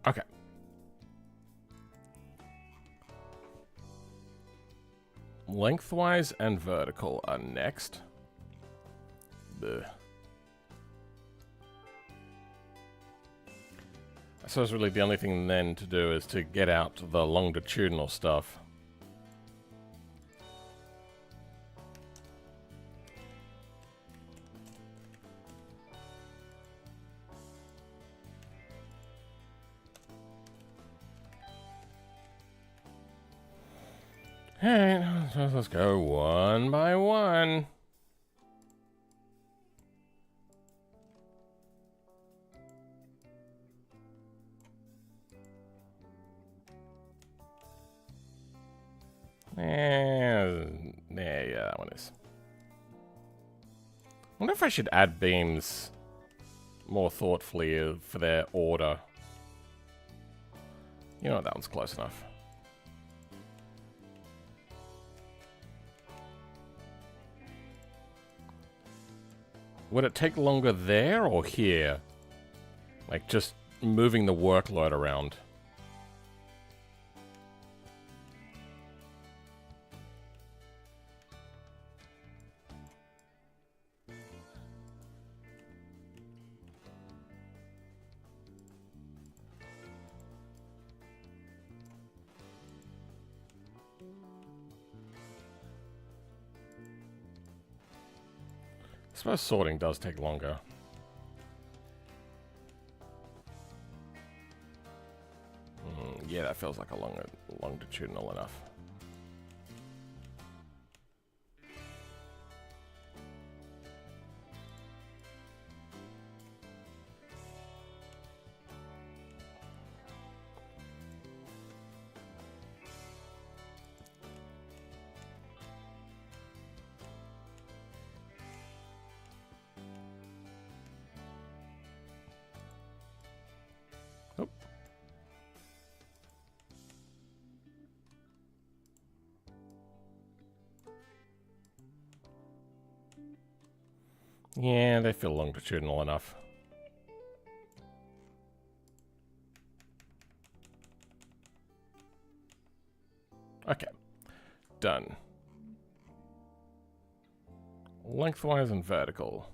Okay. Lengthwise and vertical are next. Bleh. I suppose really the only thing then to do is to get out the longitudinal stuff. Alright, let's go one by one. Yeah, that one is. I wonder if I should add beams more thoughtfully for their order. You know what, that one's close enough. Would it take longer there or here? Like, just moving the workload around. suppose sorting does take longer. Yeah, that feels like a longitudinal enough. Yeah, they feel longitudinal enough. Okay. Done. Lengthwise and vertical.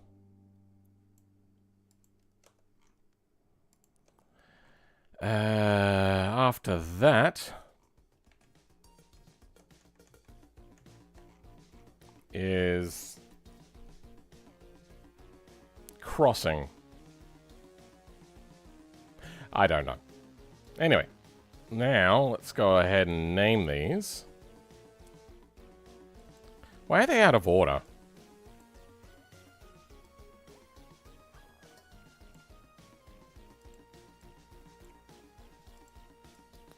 After that is crossing. I don't know. Anyway, now let's go ahead and name these. Why are they out of order?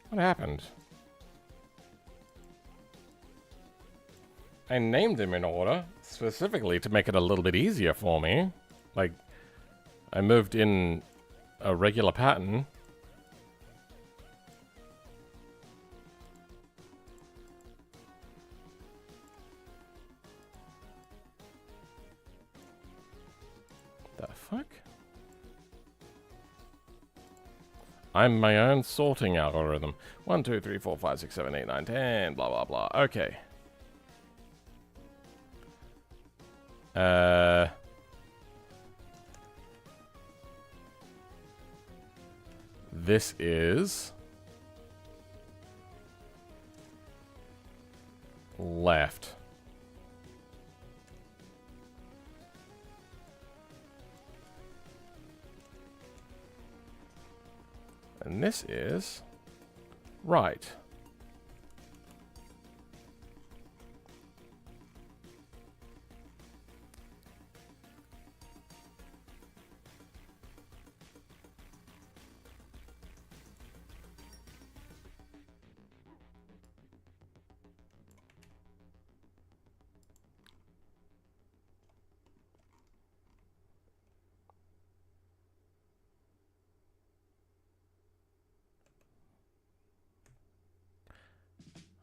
What happened? I named them in order, specifically to make it a little bit easier for me. Like, I moved in a regular pattern. The fuck? I'm my own sorting algorithm. 1, 2, 3, 4, 5, 6, 7, 8, 9, 10, blah, blah, blah. Okay. This is left. And this is right.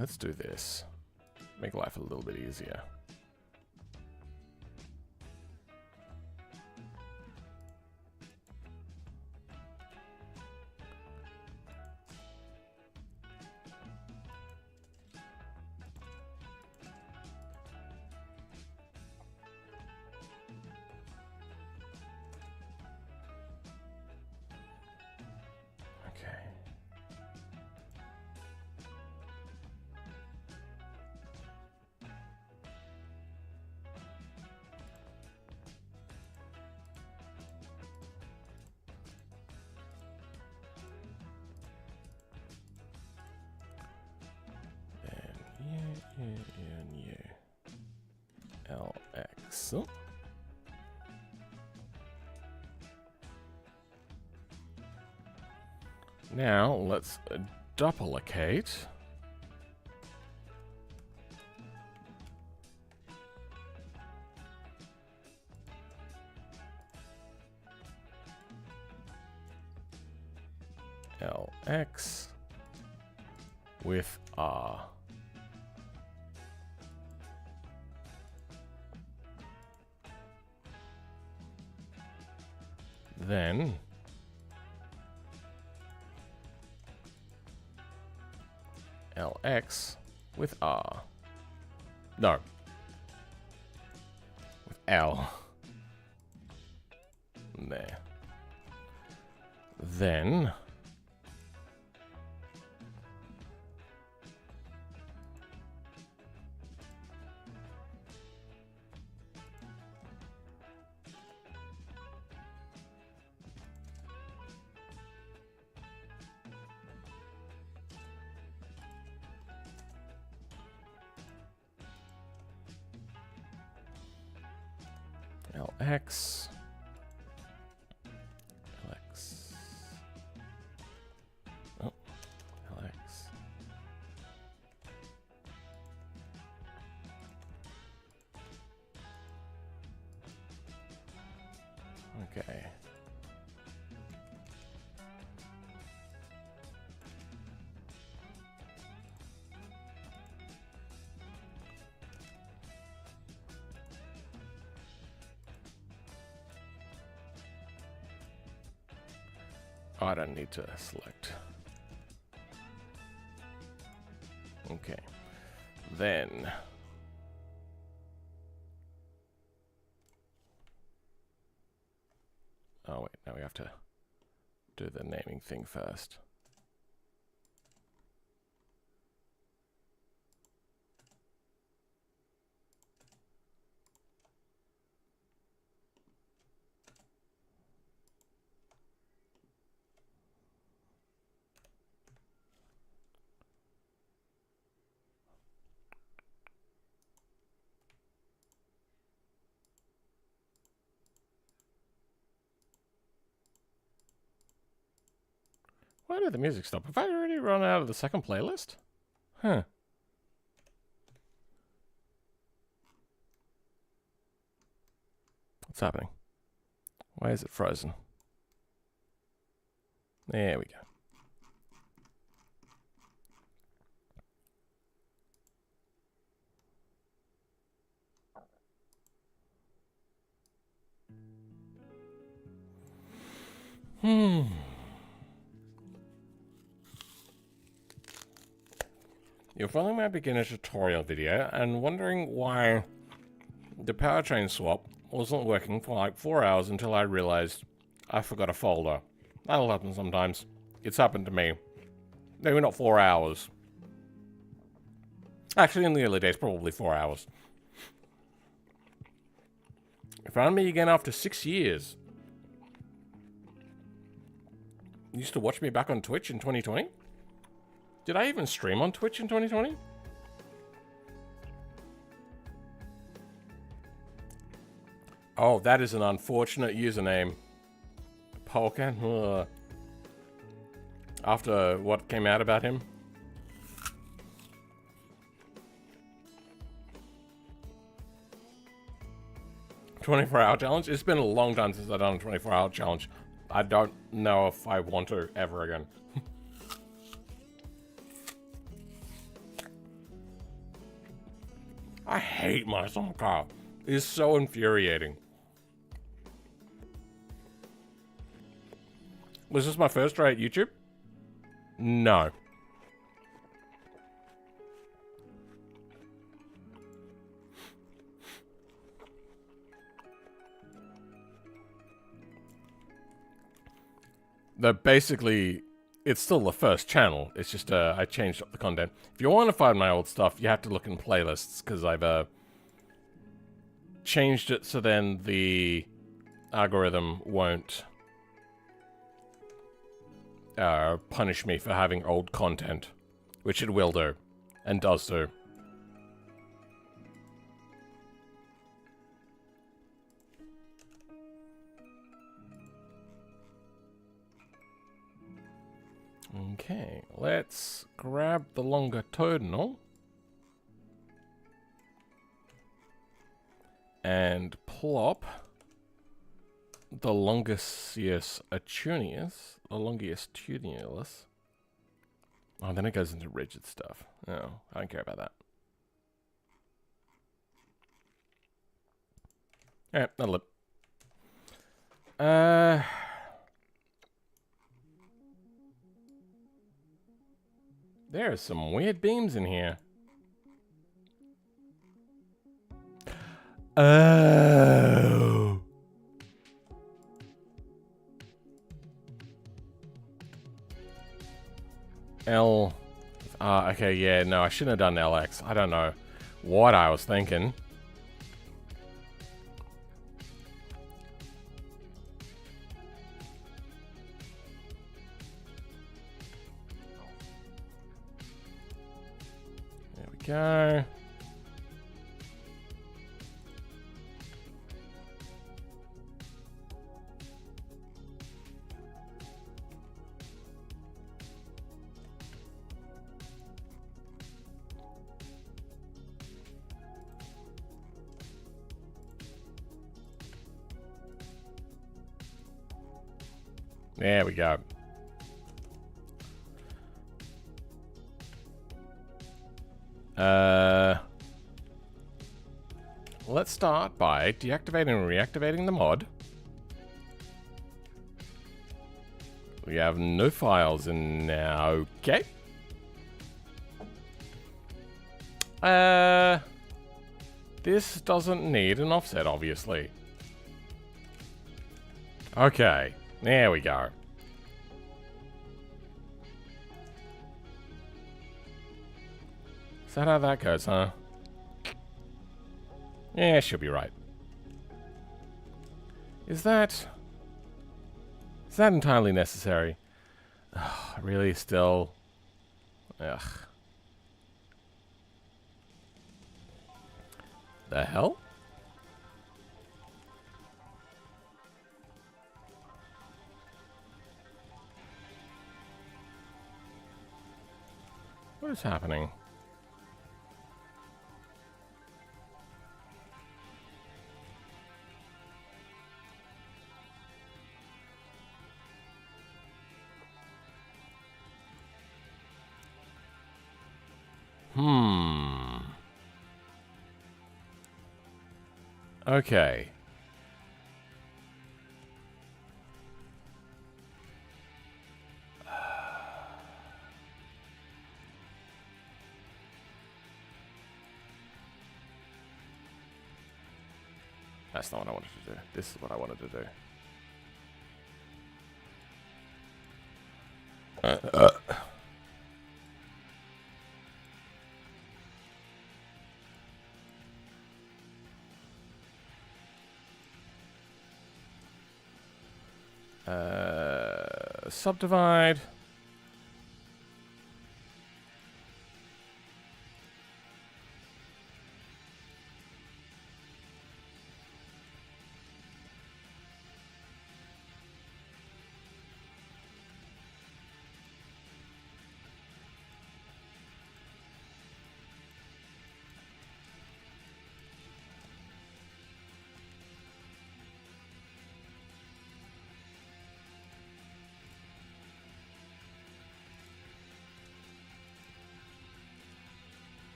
Let's do this. Make life a little bit easier. LX. Now let's duplicate. LX with R. Then LX with R. No. With L. There. Then LX. LX. Oh, LX. Okay. Oh, I don't need to select. Okay. Then oh wait, now we have to do the naming thing first. Why did the music stop? Have I already run out of the second playlist? Huh. What's happening? Why is it frozen? There we go. You're following my beginner tutorial video and wondering why the powertrain swap wasn't working for like 4 hours until I realized I forgot a folder. That'll happen sometimes. It's happened to me. Maybe not 4 hours. Actually, in the early days, probably 4 hours. You found me again after 6 years. You used to watch me back on Twitch in 2020? Did I even stream on Twitch in 2020? Oh, that is an unfortunate username. Polkan? Ugh. After what came out about him? "24-hour challenge? It's been a long time since I've done a 24-hour challenge. I don't know if I want to ever again. I hate my song car. It is so infuriating. Was this my first try at YouTube? No. Basically, it's still the first channel. It's just I changed up the content. If you want to find my old stuff, you have to look in playlists, because I've changed it so then the algorithm won't punish me for having old content, which it will do, and does do. Okay, let's grab the longitudinal and plop the longius atunius, the longitudinalus. Oh, then it goes into rigid stuff. No, I don't care about that. Alright, that'll look. There are some weird beams in here. Oh. L. Okay, yeah, no, I shouldn't have done LX. I don't know what I was thinking. There we go. There we go. Let's start by deactivating and reactivating the mod. We have no files in now. Okay. This doesn't need an offset, obviously. Okay, there we go. Is that how that goes, huh? Yeah, she'll be right. Is that entirely necessary? Ugh, really, still? Ugh. The hell? What is happening? Okay. That's not what I wanted to do. This is what I wanted to do. Subdivide.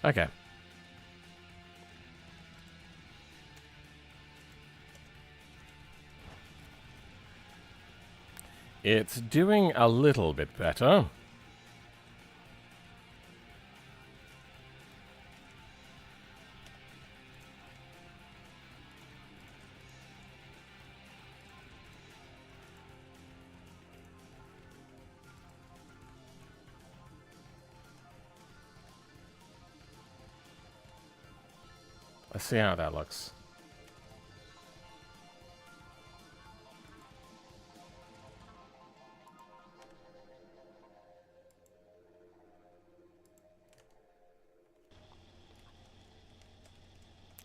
Okay. It's doing a little bit better. Let's see how that looks.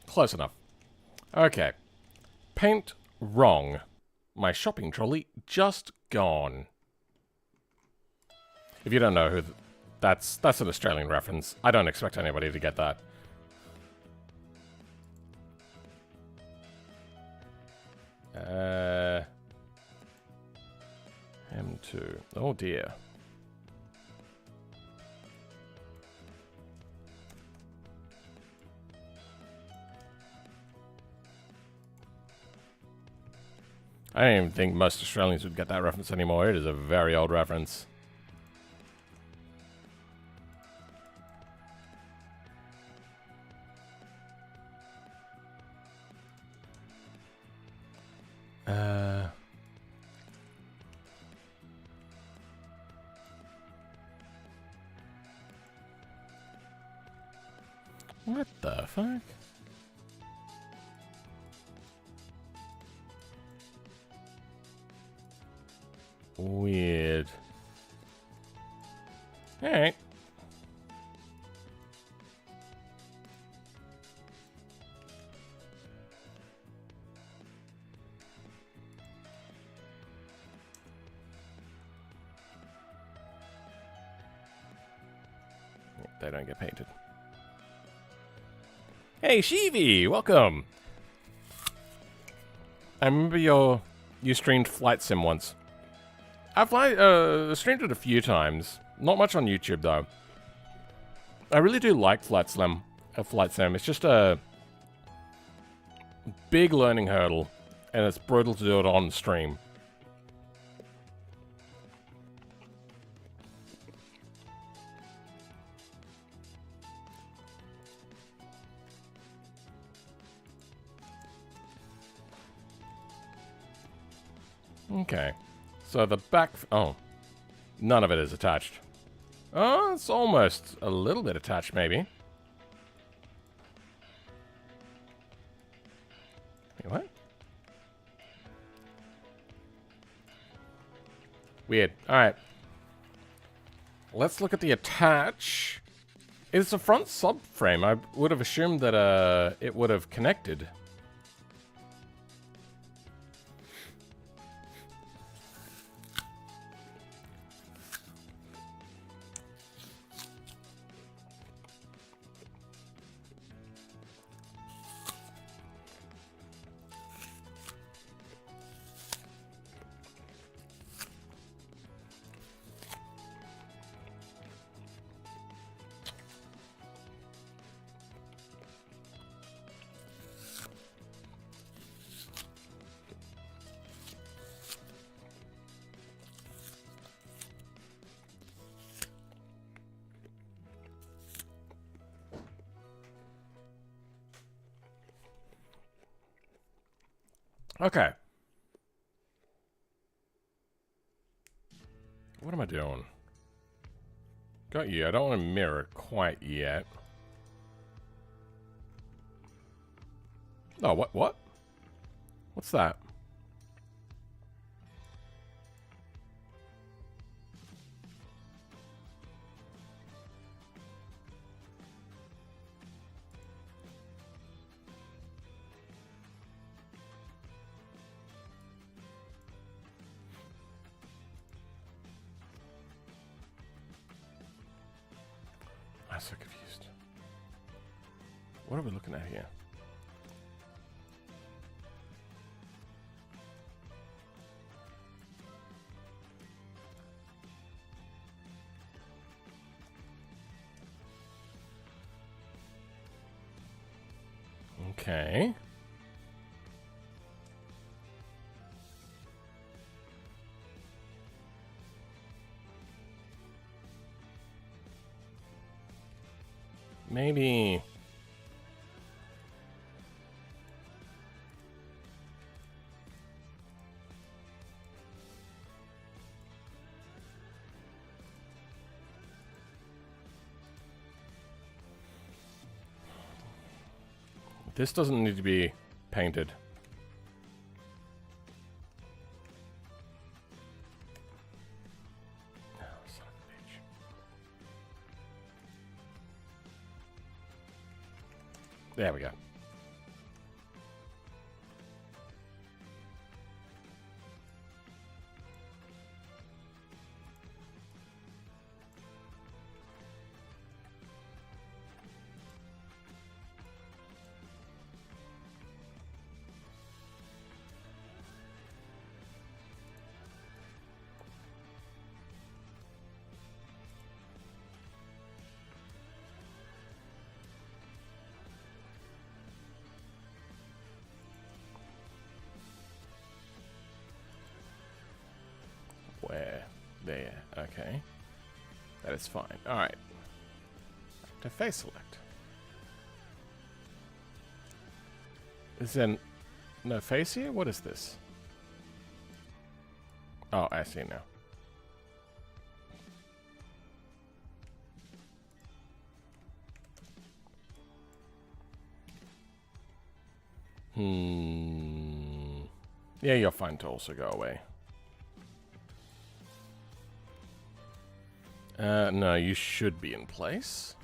Close enough. Okay. Paint wrong. My shopping trolley just gone. If you don't know who that's an Australian reference. I don't expect anybody to get that. M2. Oh dear. I don't even think most Australians would get that reference anymore. It is a very old reference. What the fuck? Weird. Alright. They don't get painted. Hey, Shivi! Welcome! I remember your you streamed Flight Sim once. I've streamed it a few times. Not much on YouTube, though. I really do like Flight Sim. It's just a big learning hurdle, and it's brutal to do it on stream. Okay. So the back... Oh. None of it is attached. Oh, it's almost a little bit attached, maybe. Wait, what? Weird. Alright. Let's look at the attach. It's a front subframe. I would have assumed that it would have connected. Okay. What am I doing? Got you. I don't want to mirror quite yet. Oh, what? What's that? I'm so confused. What are we looking at here? Okay. Maybe... This doesn't need to be painted. Oh, son of a bitch. There we go. Where? There. Okay. That is fine. Alright. To face select. Is there no face here? What is this? Oh, I see now. Yeah, you're fine to also go away. No, you should be in place.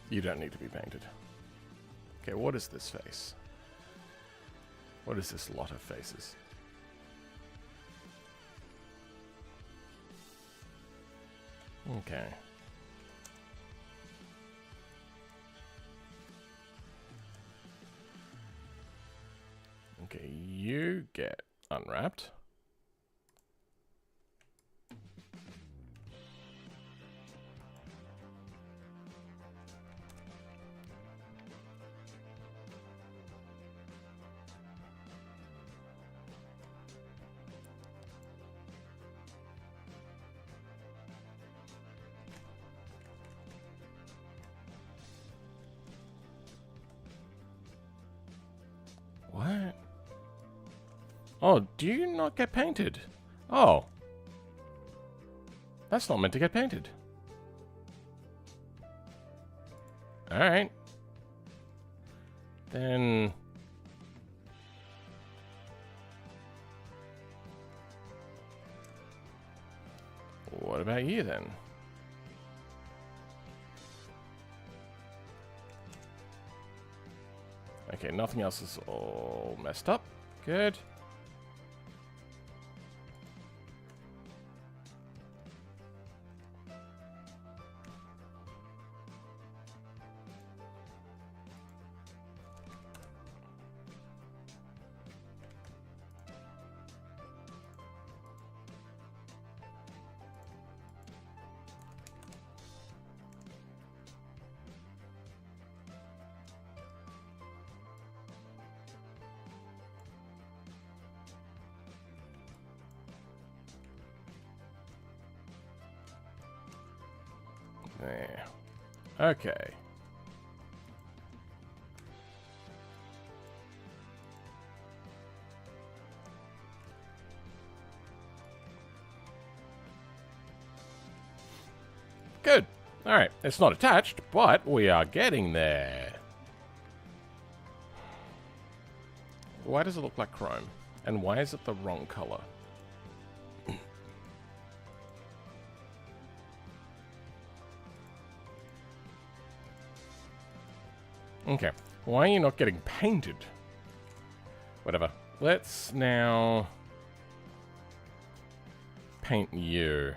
You don't need to be painted. Okay, what is this face? What is this lot of faces? Okay. Okay, you get unwrapped. What? Oh, do you not get painted? Oh. That's not meant to get painted. Alright. Then... what about you then? Okay, nothing else is all messed up. Good. There. Okay. Good. Alright, it's not attached, but we are getting there. Why does it look like chrome? And why is it the wrong color? Okay, why are you not getting painted? Whatever. Let's now paint you.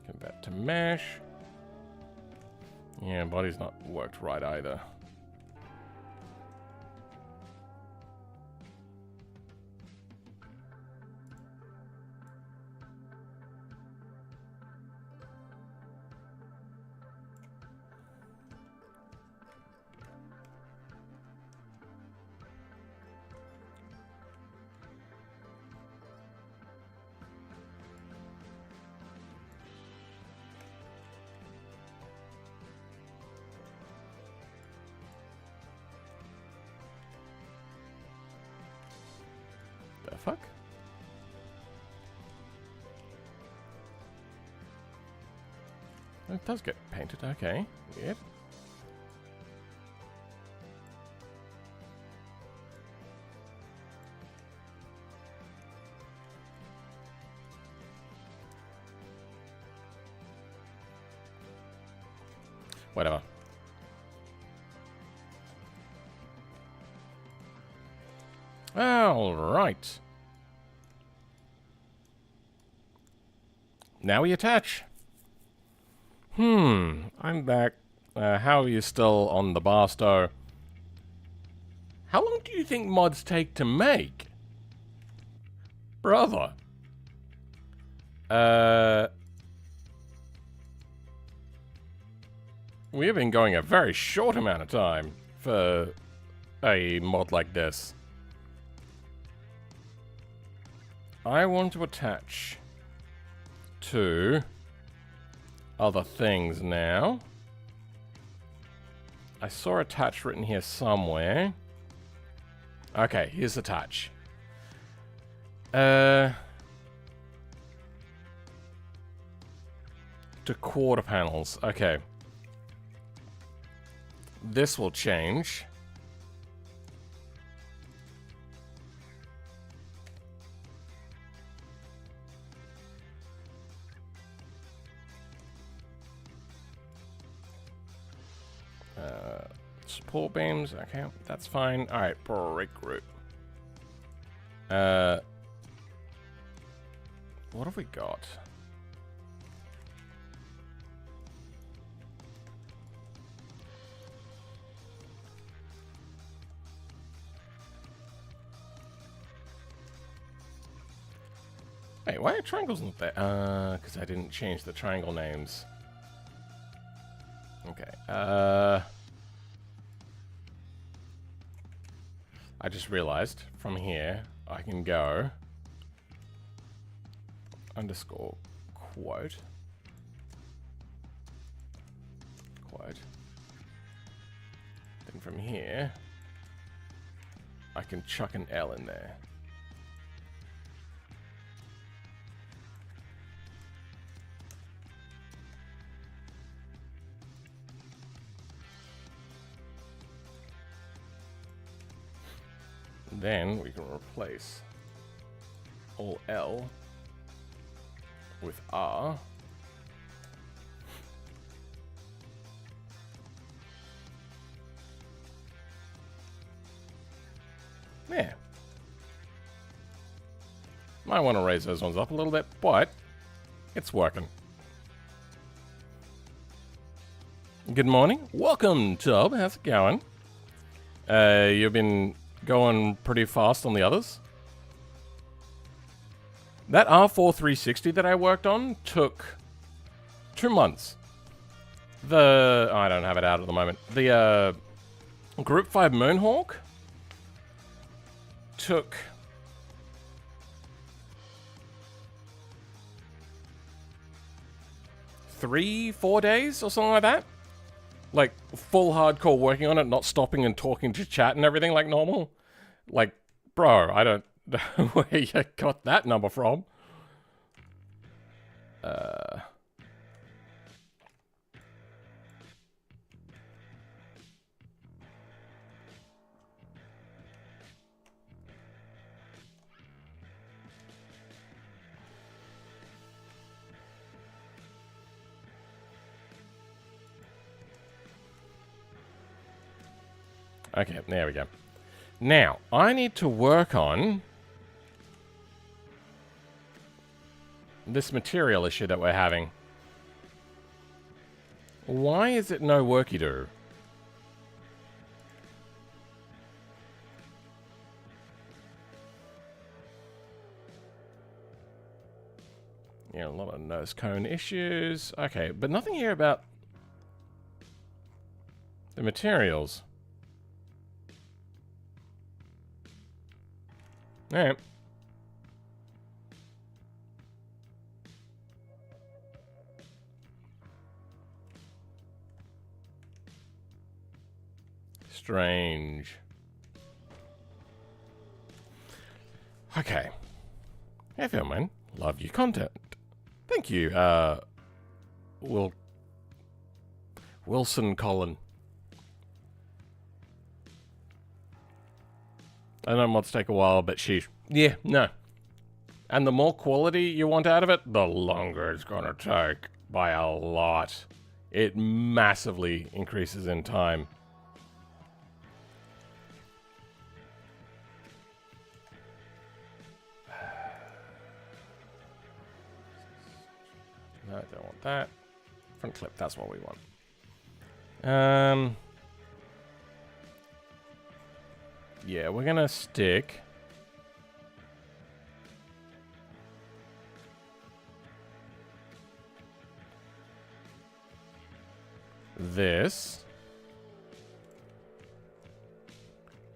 Convert to mesh. Yeah, body's not worked right either. The fuck? It does get painted, okay. Weird. Whatever. All right. Now we attach. I'm back. How are you still on the Barstow? How long do you think mods take to make? Brother. We have been going a very short amount of time for a mod like this. I want to attach to other things now. I saw attach written here somewhere. Okay, here's attach. To quarter panels. Okay. This will change. Support beams. Okay, that's fine. All right, brick group. What have we got? Wait, why are triangles not there? Because I didn't change the triangle names. Okay, I just realized from here I can go underscore quote. Then from here I can chuck an L in there. Then we can replace all L with R. Yeah. Might want to raise those ones up a little bit, but it's working. Good morning. Welcome, Tub. How's it going? You've been going pretty fast on the others. That R4 360 that I worked on took 2 months. I don't have it out at the moment. The Group 5 Moonhawk took 3-4 days or something like that. Like, full hardcore working on it, not stopping and talking to chat and everything like normal. Like, bro, I don't know where you got that number from. Okay, there we go. Now, I need to work on this material issue that we're having. Why is it no worky-do? Yeah, a lot of nose cone issues. Okay, but nothing here about the materials. Alright. Strange. Okay. Hey, Philman. Love your content. Thank you, Wilson Colin. I know mods take a while, but sheesh. Yeah, no. And the more quality you want out of it, the longer it's gonna take. By a lot. It massively increases in time. No, I don't want that. Front clip, that's what we want. Yeah, we're gonna stick this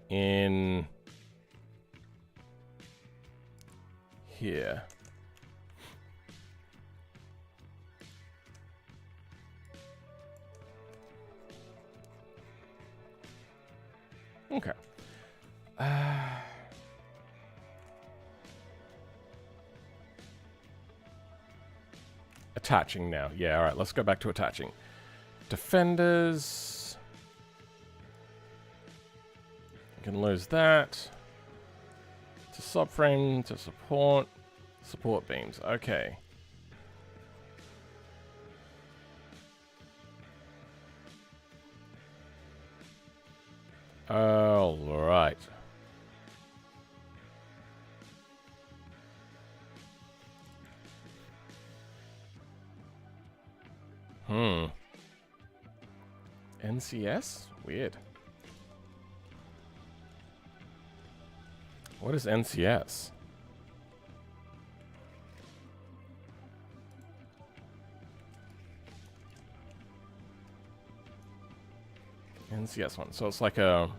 in here. Okay. Attaching now. Yeah, alright, let's go back to attaching. Defenders. You can lose that. To subframe, to support. Support beams. Okay. All right. NCS? Weird. What is NCS? NCS one. So it's like a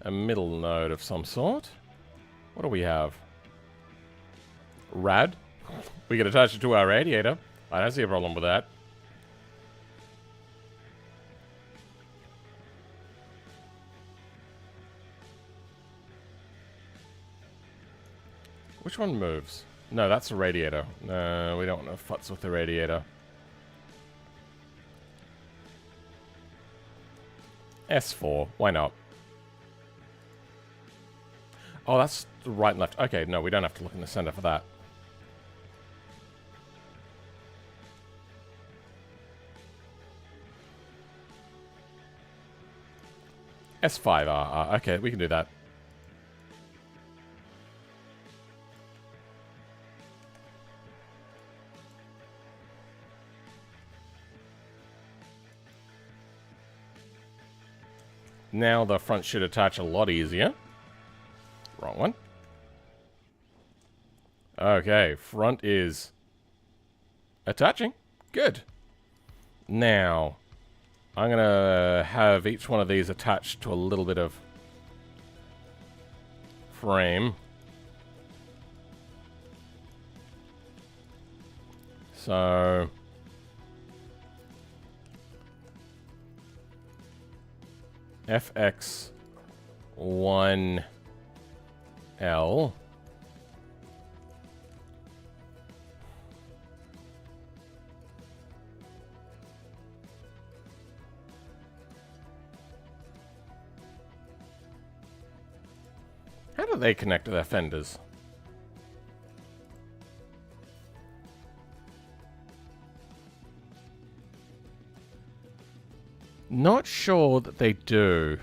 middle node of some sort. What do we have? Rad. We can attach it to our radiator. I don't see a problem with that. Which one moves? No, that's the radiator. No, we don't want to futz with the radiator. S4, why not? Oh, that's the right and left. Okay, no, we don't have to look in the center for that. S5, okay, we can do that. Now the front should attach a lot easier. Wrong one. Okay, front is attaching. Good. Now, I'm going to have each one of these attached to a little bit of frame. So FX1L. How do they connect to their fenders? Not sure that they do.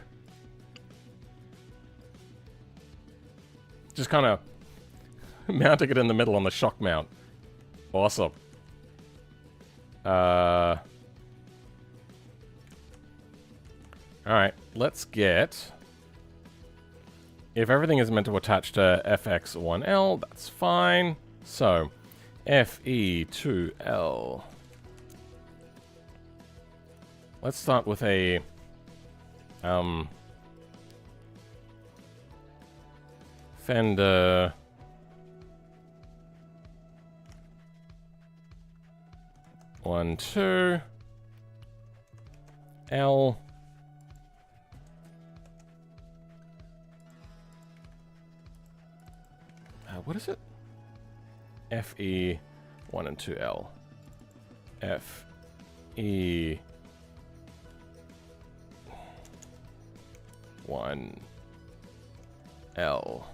Just kind of mounting it in the middle on the shock mount. Awesome. Alright, let's get... If everything is meant to attach to FX1L, that's fine. So, FE2L. Let's start with a fender 1, 2 L. What is it? FE 1 and 2 L. FE 1 L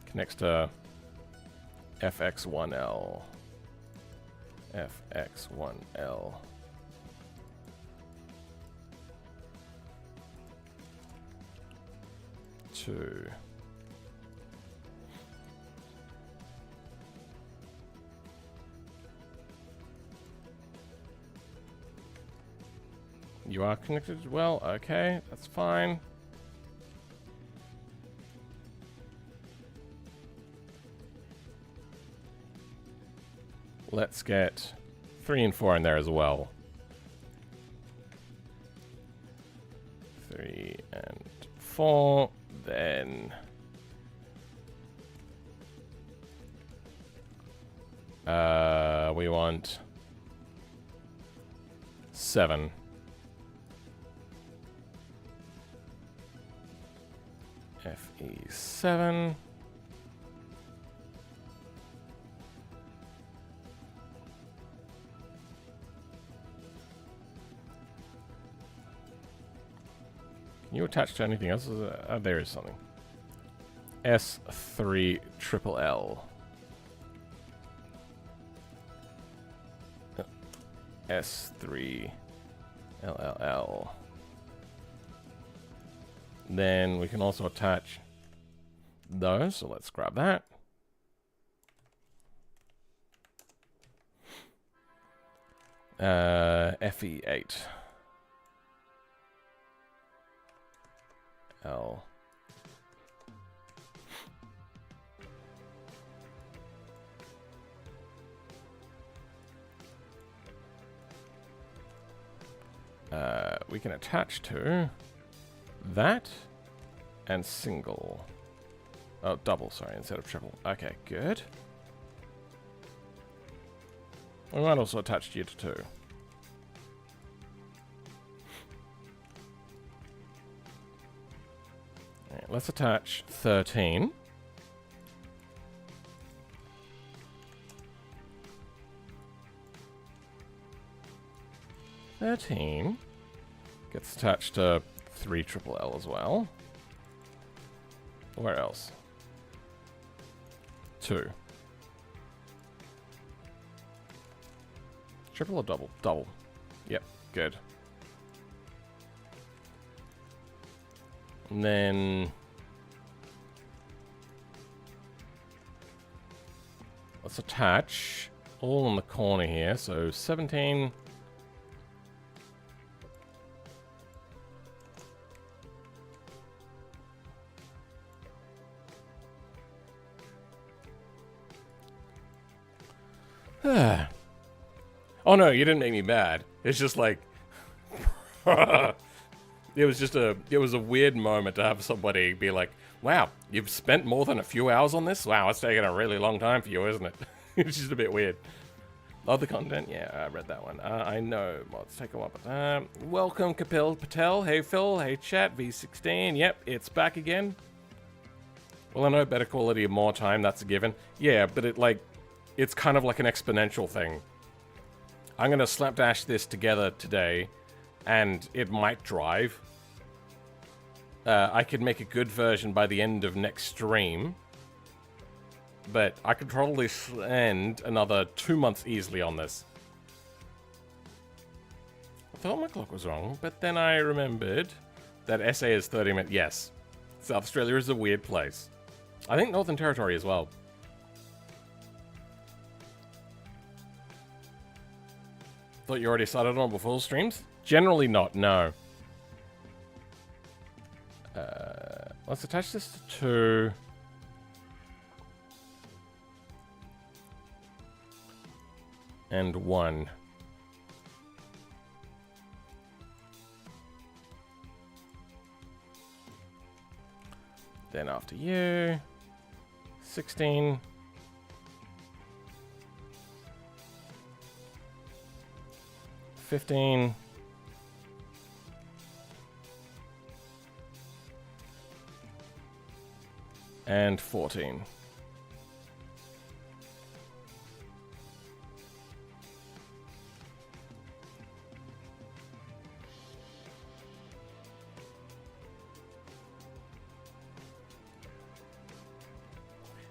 connects to FX1L. FX1L. Two. You are connected as well? Okay, that's fine. Let's get 3 and 4 in there as well. 3 and 4, then... we want 7. FE7. Can you attach to anything else? There is something. S3 triple L. S3 LLL. Then we can also attach those, so let's grab that. FE8. L. We can attach to that and single. Oh, double, sorry, instead of triple. Okay, good. We might also attach you to 2. Alright, let's attach 13. Gets attached to 3 triple L as well. Where else? 2. Triple or double? Double. Yep, good. And then let's attach all in the corner here. So 17. Oh no, you didn't make me bad. It's just like it was a weird moment to have somebody be like, "Wow, you've spent more than a few hours on this? Wow, it's taken a really long time for you, isn't it?" It's just a bit weird. Other content? Yeah, I read that one. I know. Let's take a look. Welcome, Kapil Patel. Hey, Phil. Hey, chat. V16. Yep, it's back again. Well, I know better quality of more time. That's a given. Yeah, but it's kind of like an exponential thing. I'm going to slapdash this together today, and it might drive. I could make a good version by the end of next stream, but I could probably spend another 2 months easily on this. I thought my clock was wrong, but then I remembered that SA is 30 minutes. Yes, South Australia is a weird place. I think Northern Territory as well. Thought you already started on before streams? Generally not, no. Let's attach this to 2. And 1. Then after you, 16. 15. And 14.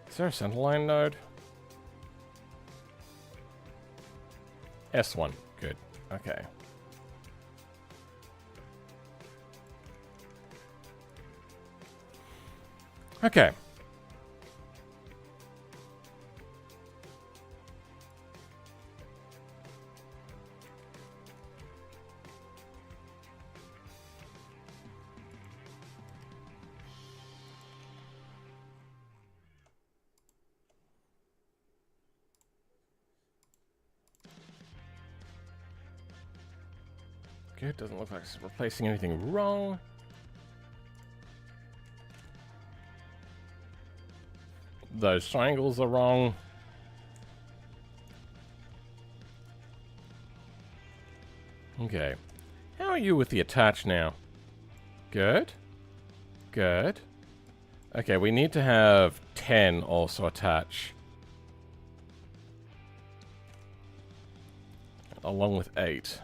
Is there a centerline node? S1. Good. Okay. Okay. Good, doesn't look like it's replacing anything wrong. Those triangles are wrong. Okay. How are you with the attach now? Good. Good. Okay, we need to have 10 also attach. Along with 8.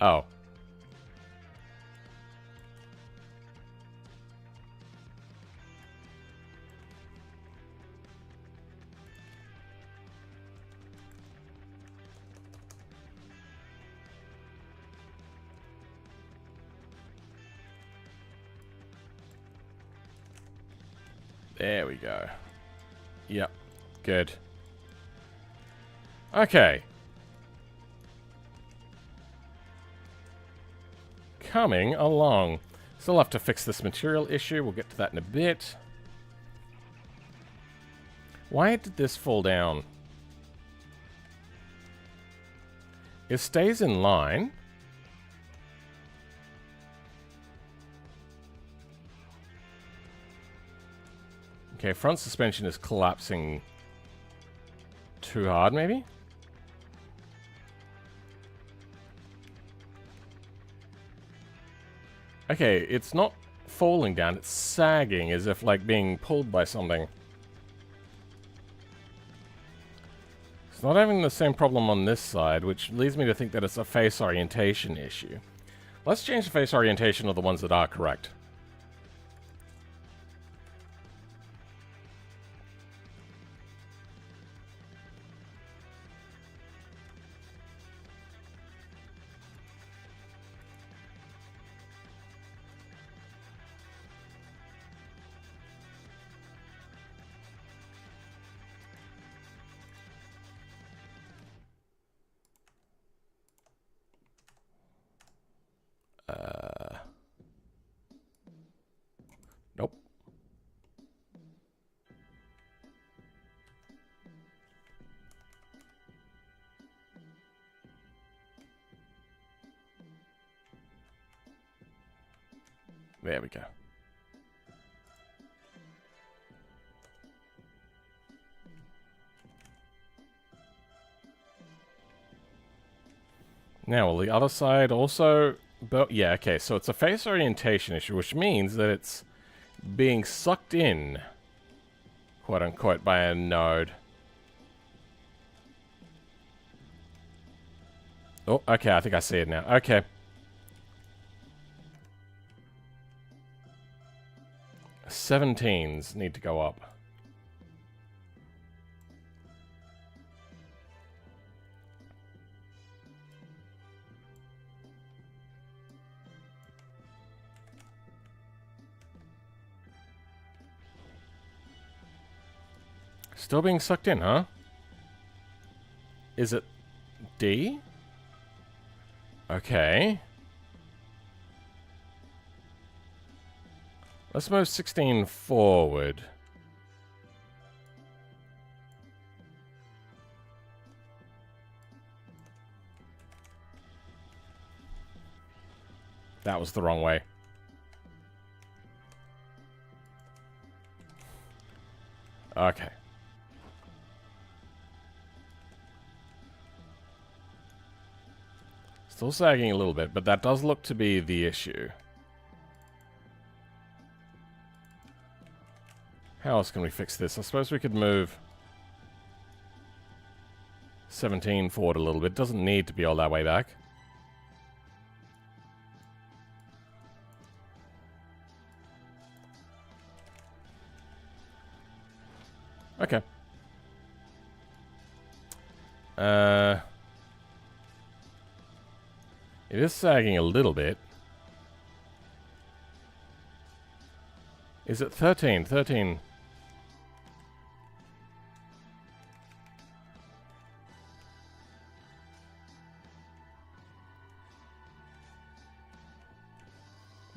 Oh. There we go. Yep. Good. Okay. Coming along. Still have to fix this material issue. We'll get to that in a bit. Why did this fall down? It stays in line. Okay, front suspension is collapsing too hard, maybe? Okay, it's not falling down, it's sagging as if like being pulled by something. It's not having the same problem on this side, which leads me to think that it's a face orientation issue. Let's change the face orientation of the ones that are correct. Nope. There we go. Now, will the other side also... yeah, okay, so it's a face orientation issue, which means that it's being sucked in, quote-unquote, by a node. Oh, okay, I think I see it now. Okay. Seventeens need to go up. Still being sucked in, huh? Is it D? Okay. Let's move 16 forward. That was the wrong way. Okay. Still sagging a little bit, but that does look to be the issue. How else can we fix this? I suppose we could move 17 forward a little bit. Doesn't need to be all that way back. Okay. It is sagging a little bit. Is it 13? 13.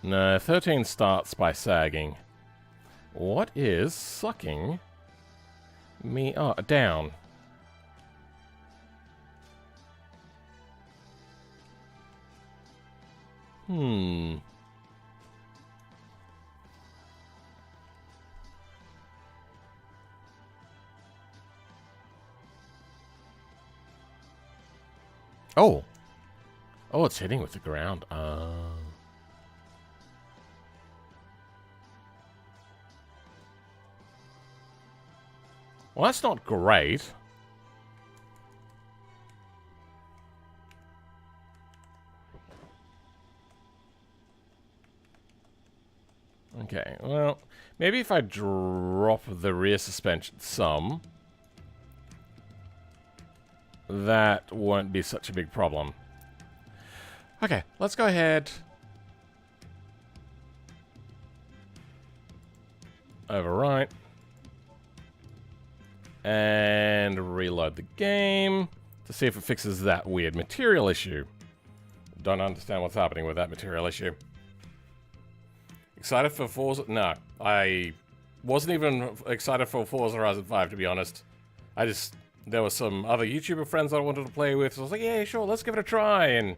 No, 13 starts by sagging. What is sucking me down? Oh. Oh, it's hitting with the ground. Well, that's not great. Okay, well, maybe if I drop the rear suspension some, that won't be such a big problem. Okay, let's go ahead. Overwrite. And reload the game to see if it fixes that weird material issue. Don't understand what's happening with that material issue. Excited for Forza? No, I wasn't even excited for Forza Horizon 5, to be honest. There were some other YouTuber friends I wanted to play with, so I was like, yeah, sure, let's give it a try, and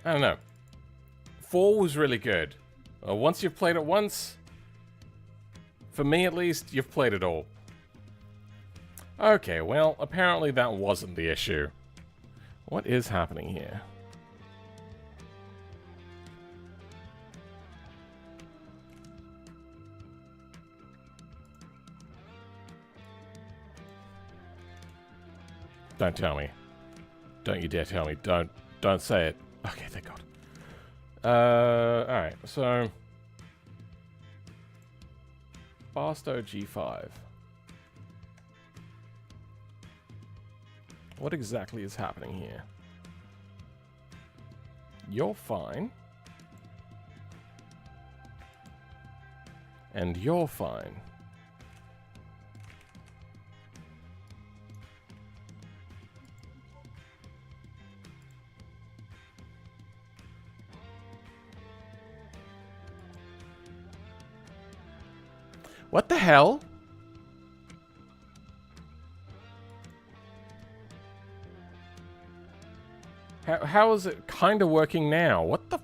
I don't know. 4 was really good. Once you've played it once, for me at least, you've played it all. Okay, well, apparently that wasn't the issue. What is happening here? Don't tell me. Don't you dare tell me. Don't say it. Okay, thank God. Alright, so Barstow G5. What exactly is happening here? You're fine. And you're fine. What the hell? How is it kind of working now? What the...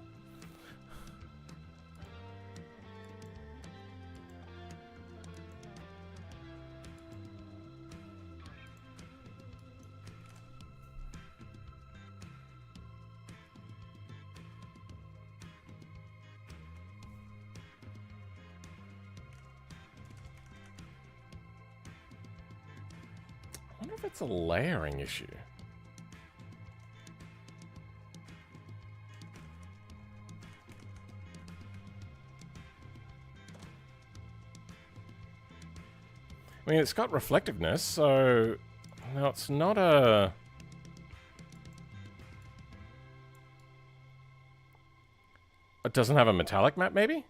I wonder if it's a layering issue. I mean, it's got reflectiveness, so... No, it's not a... It doesn't have a metallic map, maybe?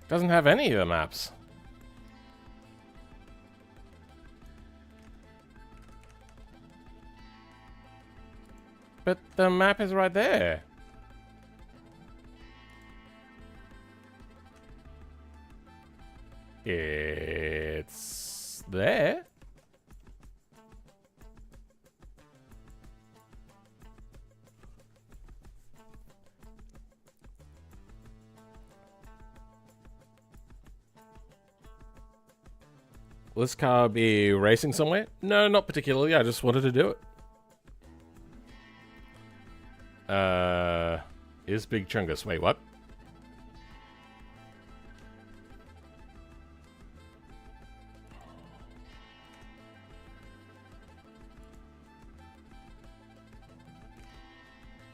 Doesn't have any of the maps. But the map is right there. It's there. Will this car be racing somewhere? No, not particularly. I just wanted to do it. Is Big Chungus. Wait, what?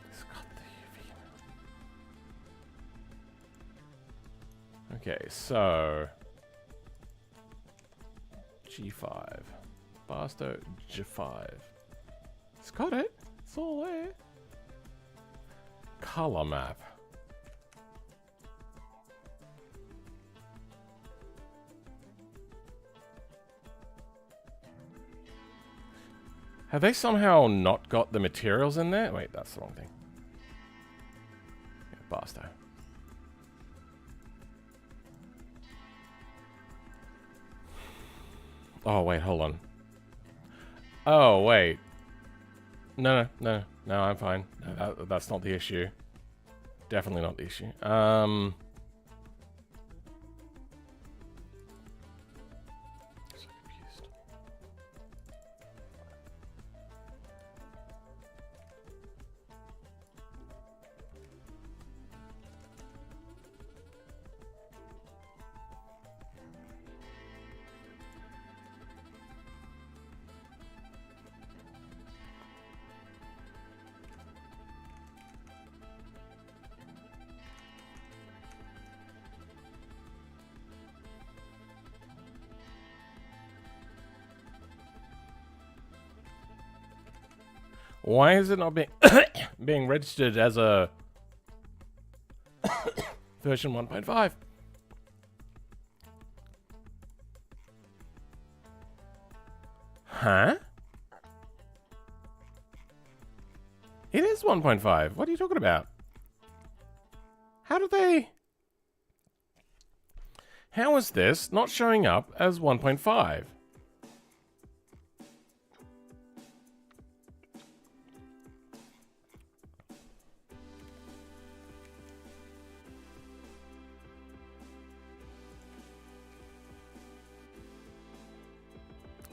It's got the UV. Okay, so... G5. Barstow G5. It's got it. It's all there. Color map. Have they somehow not got the materials in there? Wait, that's the wrong thing. Yeah, Barstow. Oh, wait, hold on. Oh, wait. No, I'm fine. No, that's not the issue. Definitely not the issue. So confused. Why is it not being being registered as a version 1.5? Huh? It is 1.5. What are you talking about? How did they... How is this not showing up as 1.5?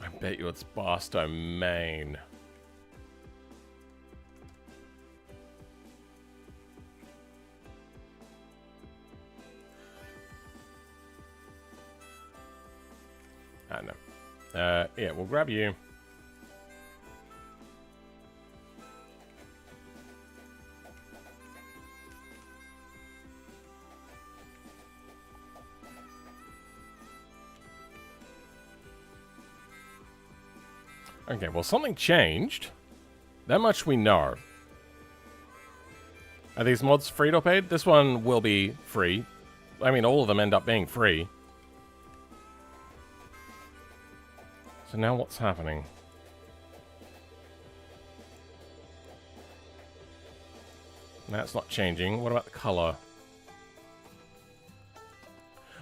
I bet you it's Barstow, Maine. No. Yeah, we'll grab you. Okay, well, something changed. That much we know. Are these mods free or paid? This one will be free. I mean, all of them end up being free. So now what's happening? That's not changing. What about the color?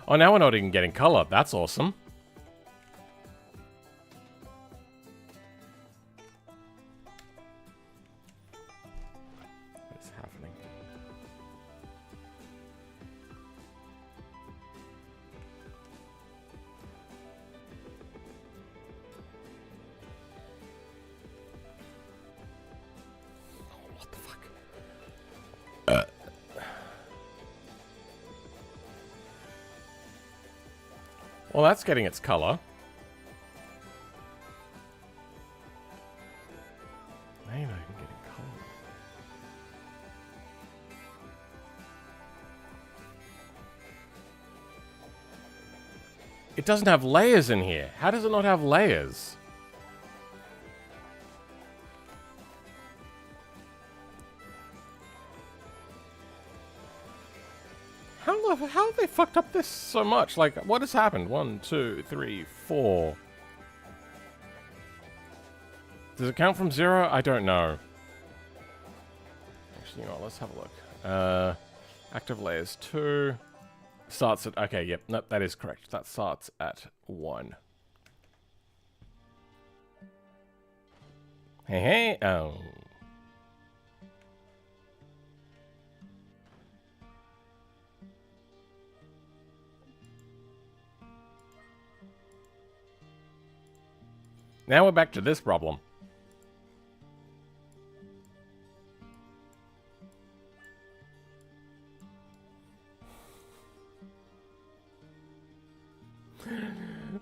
Oh, now we're not even getting color. That's awesome. What's happening? What the fuck? Well, that's getting its color. Now you're not even getting color. It doesn't have layers in here. How does it not have layers? How have they fucked up this so much? Like, what has happened? 1, 2, 3, 4. Does it count from 0? I don't know. Actually, you know what? Let's have a look. Active layers 2. Starts at... Okay, yep. Nope, that is correct. That starts at 1. Hey, hey. Oh. Now we're back to this problem.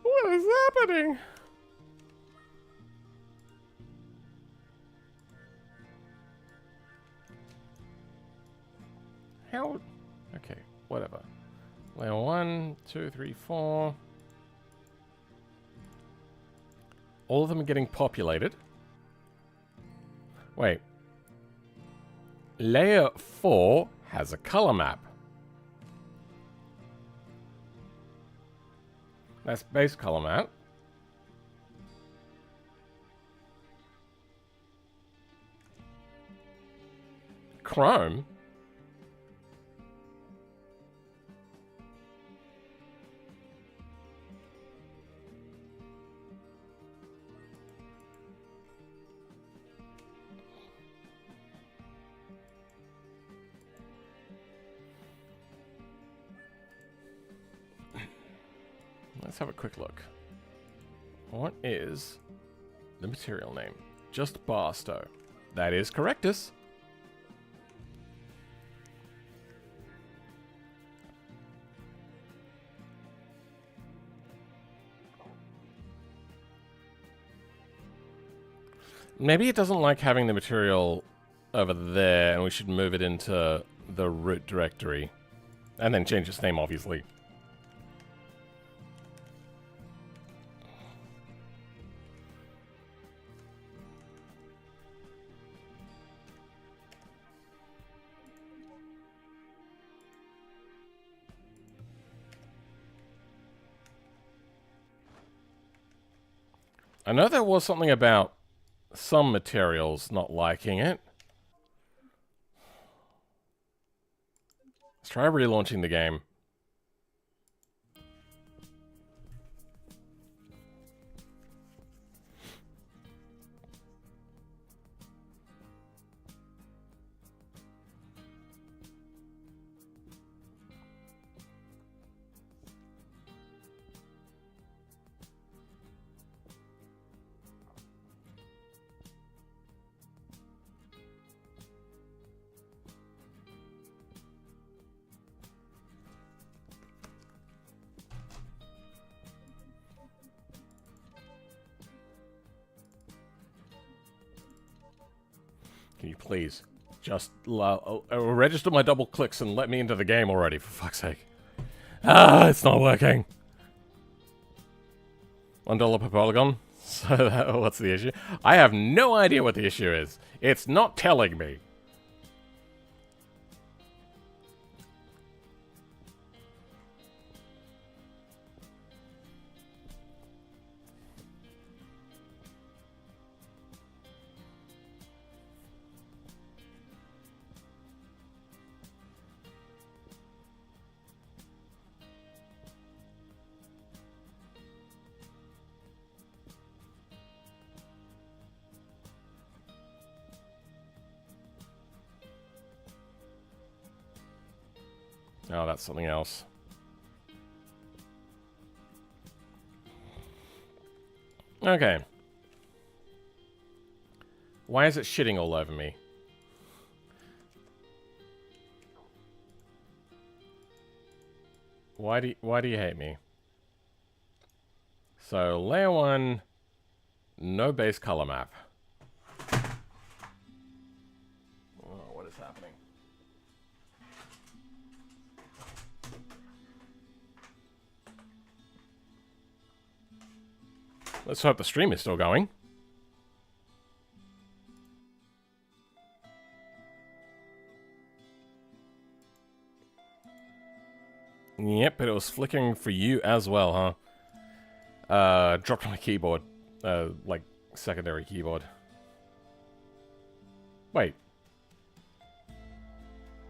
What is happening? How? Okay, whatever. Layer 1, 2, 3, 4. All of them are getting populated. Wait. Layer 4 has a color map. That's base color map. Chrome. Let's have a quick look. What is the material name? Just Barstow. That is correctus. Maybe it doesn't like having the material over there, and we should move it into the root directory. And then change its name, obviously. I know there was something about some materials not liking it. Let's try relaunching the game. Can you please just register my double clicks and let me into the game already, for fuck's sake. Ah, it's not working. $1 per polygon? So what's the issue? I have no idea what the issue is. It's not telling me. Oh, that's something else. Okay. Why is it shitting all over me? Why do you hate me? So, layer 1, no base color map. Oh, what is happening? Let's hope the stream is still going. Yep, but it was flickering for you as well, huh? Dropped my keyboard. Like, secondary keyboard. Wait.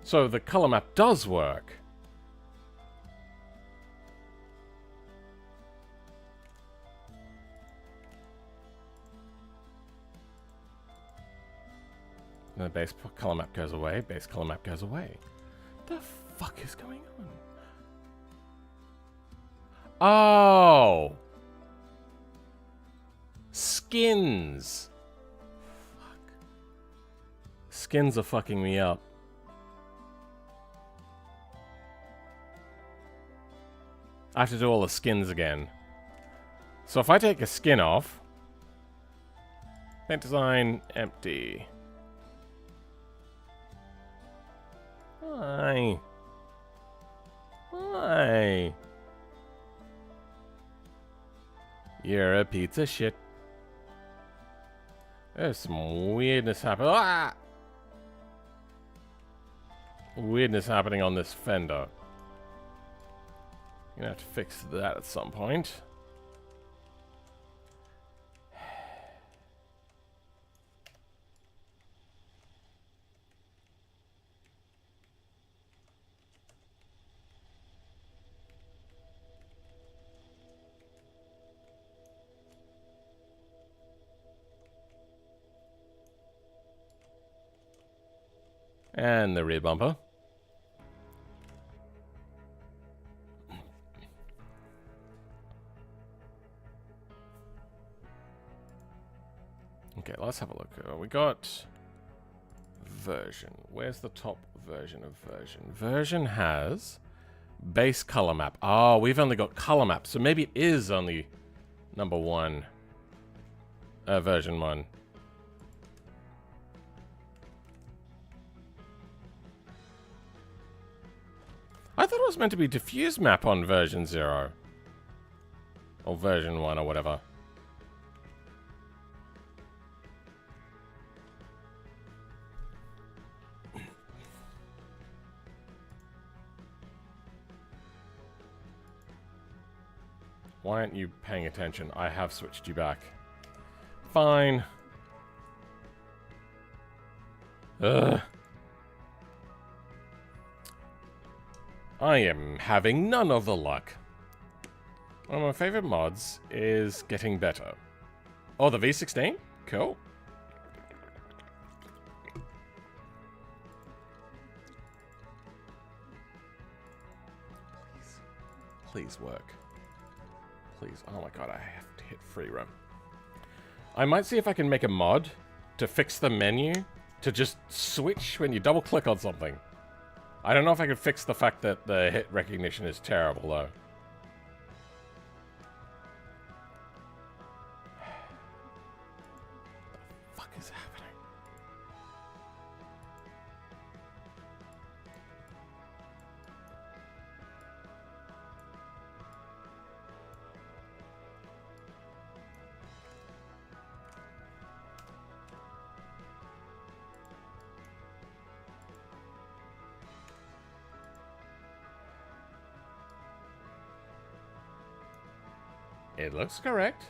So the color map does work. And the base color map goes away, base color map goes away. The fuck is going on? Oh! Skins! Fuck. Skins are fucking me up. I have to do all the skins again. So if I take a skin off... Paint design, empty. Why? Why? You're a piece of shit. There's some weirdness happening. Ah! Weirdness happening on this fender. Gonna have to fix that at some point. And the rear bumper. Okay, let's have a look. We got version. Where's the top version of version? Version has base color map. Oh, we've only got color map, so maybe it is only number 1. Version 1. I thought it was meant to be diffuse map on version 0. Or version 1 or whatever. Why aren't you paying attention? I have switched you back. Fine. Ugh. I am having none of the luck. One of my favorite mods is getting better. Oh, the V16? Cool. Please work. Please. Oh my god, I have to hit free roam. I might see if I can make a mod to fix the menu to just switch when you double click on something. I don't know if I can fix the fact that the hit recognition is terrible though. What the fuck is happening? It looks correct.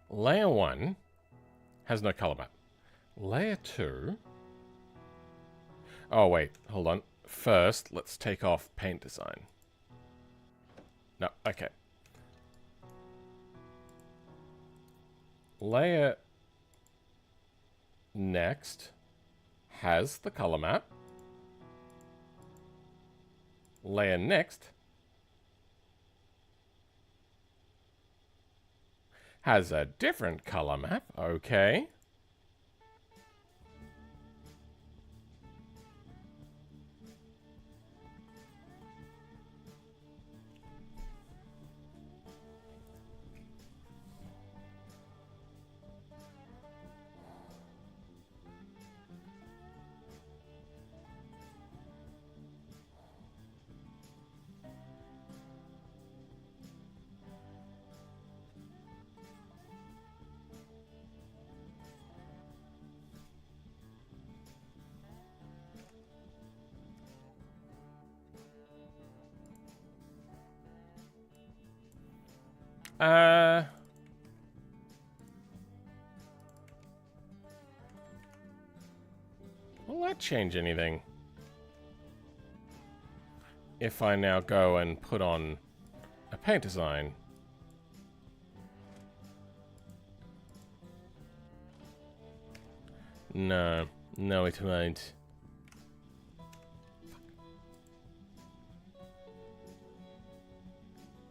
Layer 1 has no color map. Layer 2... Oh, wait. Hold on. First, let's take off paint design. No, okay. Layer next has the color map. Layer next has a different color map. Okay. Will that change anything? If I now go and put on a paint design. No. No, it won't.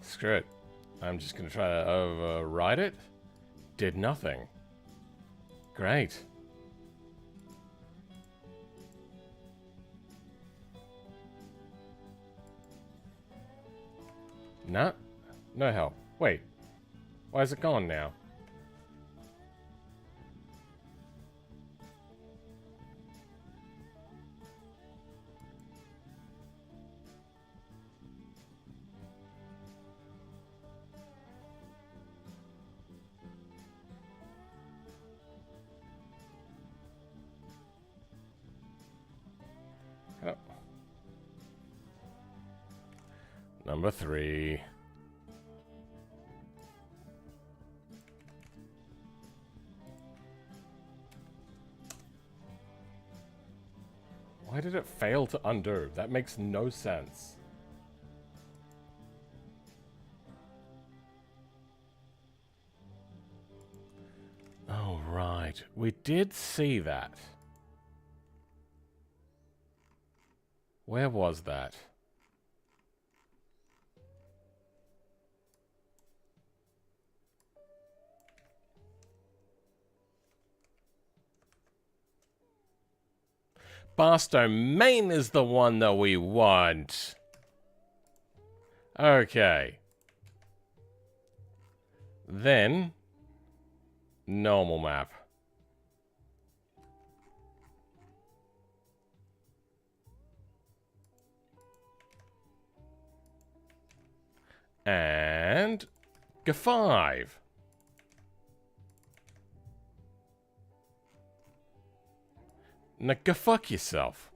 Screw it. I'm just going to try to override it. Did nothing. Great. Nah. No help. Wait. Why is it gone now? Oh. Number 3. Why did it fail to undo? That makes no sense. Oh, right. We did see that. Where was that? Barstow main is the one that we want. Okay. Then, normal map. And G5. Now go fuck yourself.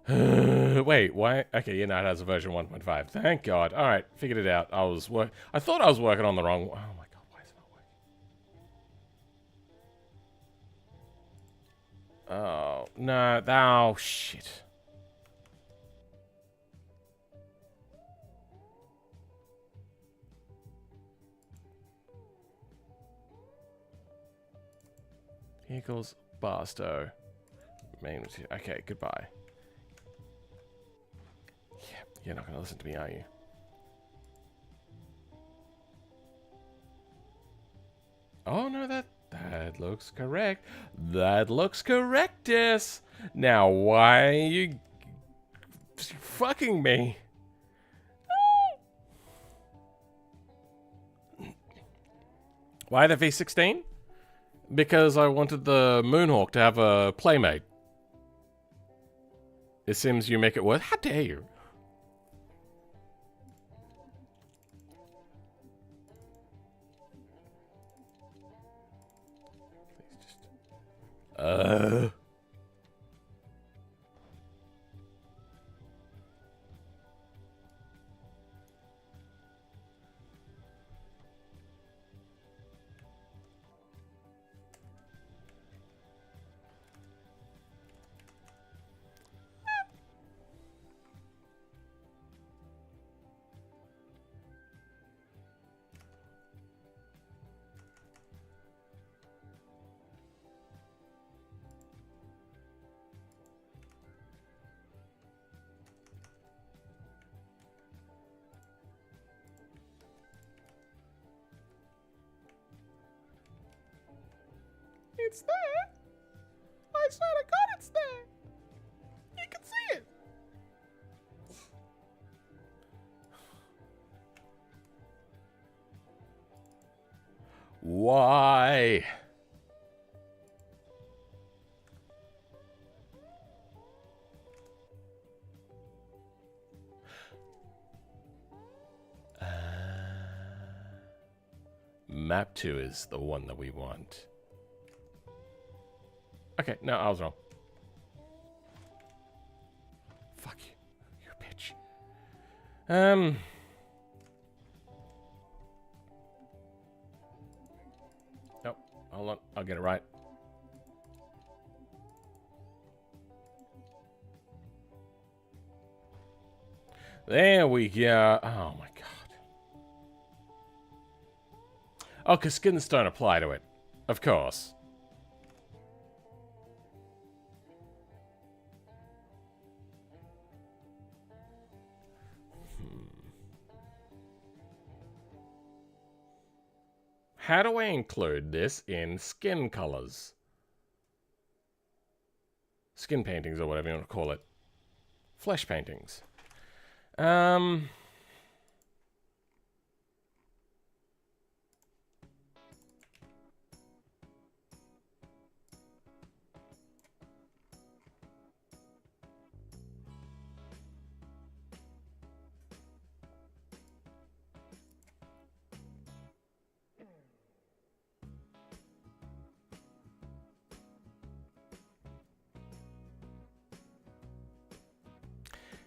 Wait, why? Okay, yeah, no, it has a version 1.5. Thank God. All right, figured it out. I thought I was working on the wrong. Oh my God, why is it not working? Oh no! Oh shit. Vehicles, Barstow. Main. Okay, goodbye. Yeah, you're not gonna listen to me, are you? Oh no, that looks correct. That looks correctus. Now, why are you fucking me? Why the V16? Because I wanted the Moonhawk to have a playmate. It seems you make it worth. How dare you? Please just. It's there. I swear to God, it's there. You can see it. Why? Map 2 is the one that we want. Okay, no, I was wrong. Fuck you. You bitch. Nope. Hold on. I'll get it right. There we go. Oh my God. Oh, because skins don't apply to it. Of course. How do I include this in skin colors? Skin paintings or whatever you want to call it. Flesh paintings.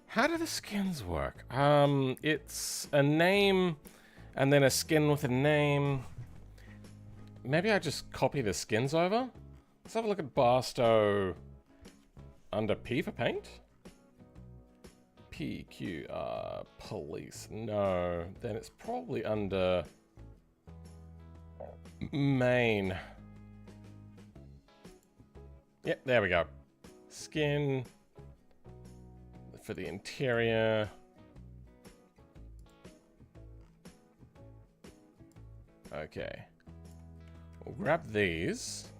How do the skins work? It's a name and then a skin with a name. Maybe I just copy the skins over? Let's have a look at Barstow under P for paint. PQR police. No, then it's probably under main. Yep, there we go. Skin for the interior. Okay. We'll grab these.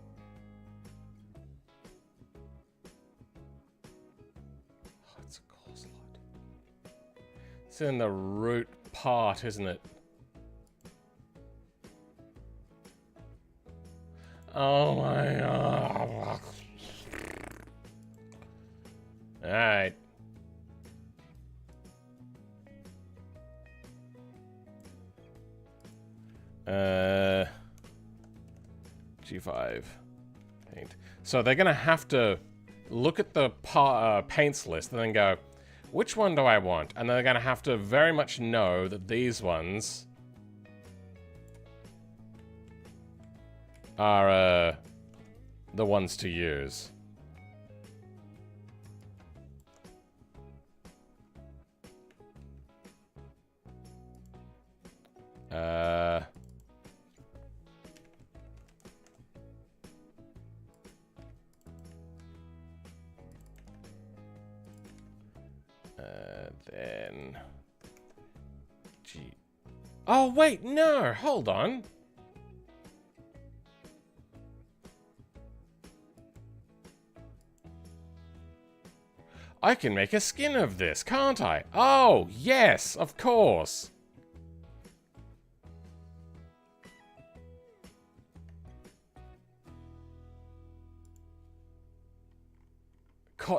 Oh, it's a course lot. It's in the root part, isn't it? Oh my God. Alright. G5 paint. So they're gonna have to look at the paints list and then go, which one do I want? And they're going to have to very much know that these ones are the ones to use. Then oh wait, no, hold on. I can make a skin of this, can't I? Oh, yes, of course.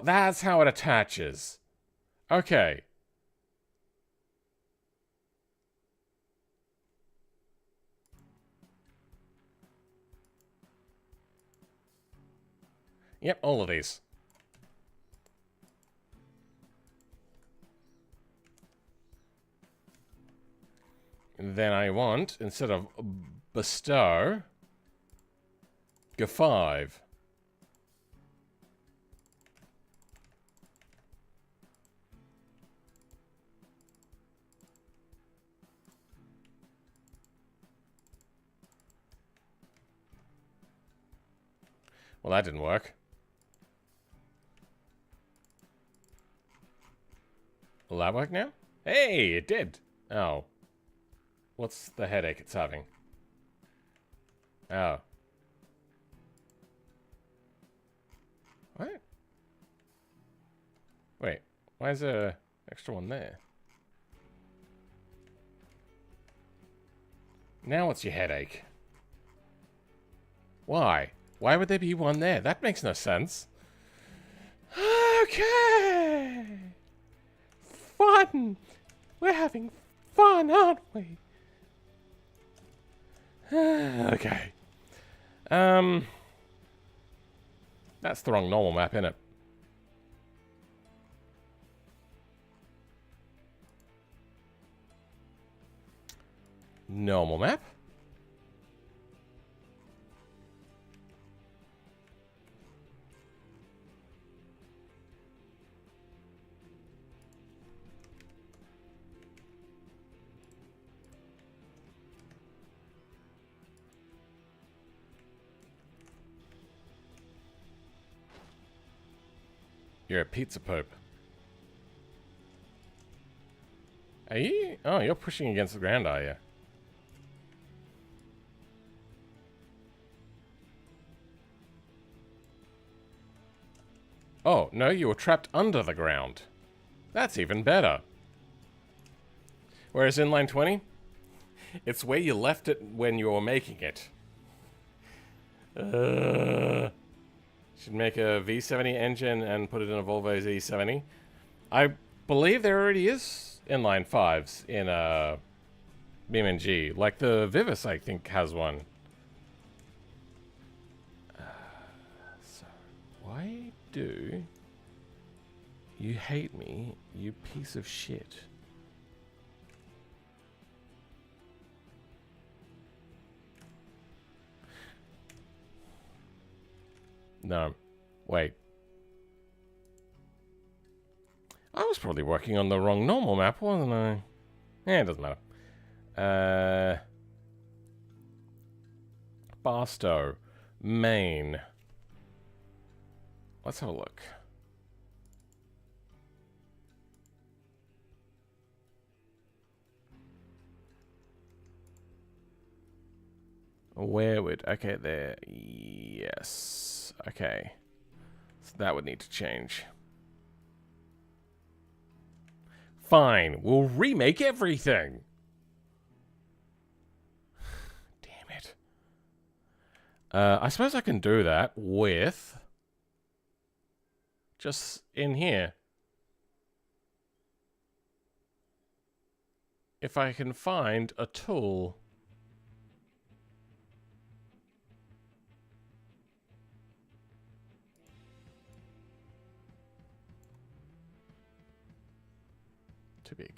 That's how it attaches. Okay. Yep, all of these. Then I want, instead of bestow, go 5. Well, that didn't work. Will that work now? Hey, it did. Oh. What's the headache it's having? Oh. What? Wait, why is there an extra one there? Now what's your headache? Why? Why would there be one there? That makes no sense. Okay. Fun. We're having fun, aren't we? Okay. That's the wrong normal map, isn't it? Normal map. You're a pizza pope. Are you? Oh, you're pushing against the ground, are you? Oh, no, you were trapped under the ground. That's even better. Whereas in line 20, it's where you left it when you were making it. Should make a V70 engine and put it in a Volvo Z70. I believe there already is inline 5s in BeamNG. Like the Vivis, I think, has one. So, why do you hate me, you piece of shit? No. Wait. I was probably working on the wrong normal map, wasn't I? Yeah, it doesn't matter. Barstow. Main. Let's have a look. Where would... Okay, there. Yes. Okay. So that would need to change. Fine. We'll remake everything. Damn it. I suppose I can do that with... just in here. If I can find a tool... Too big.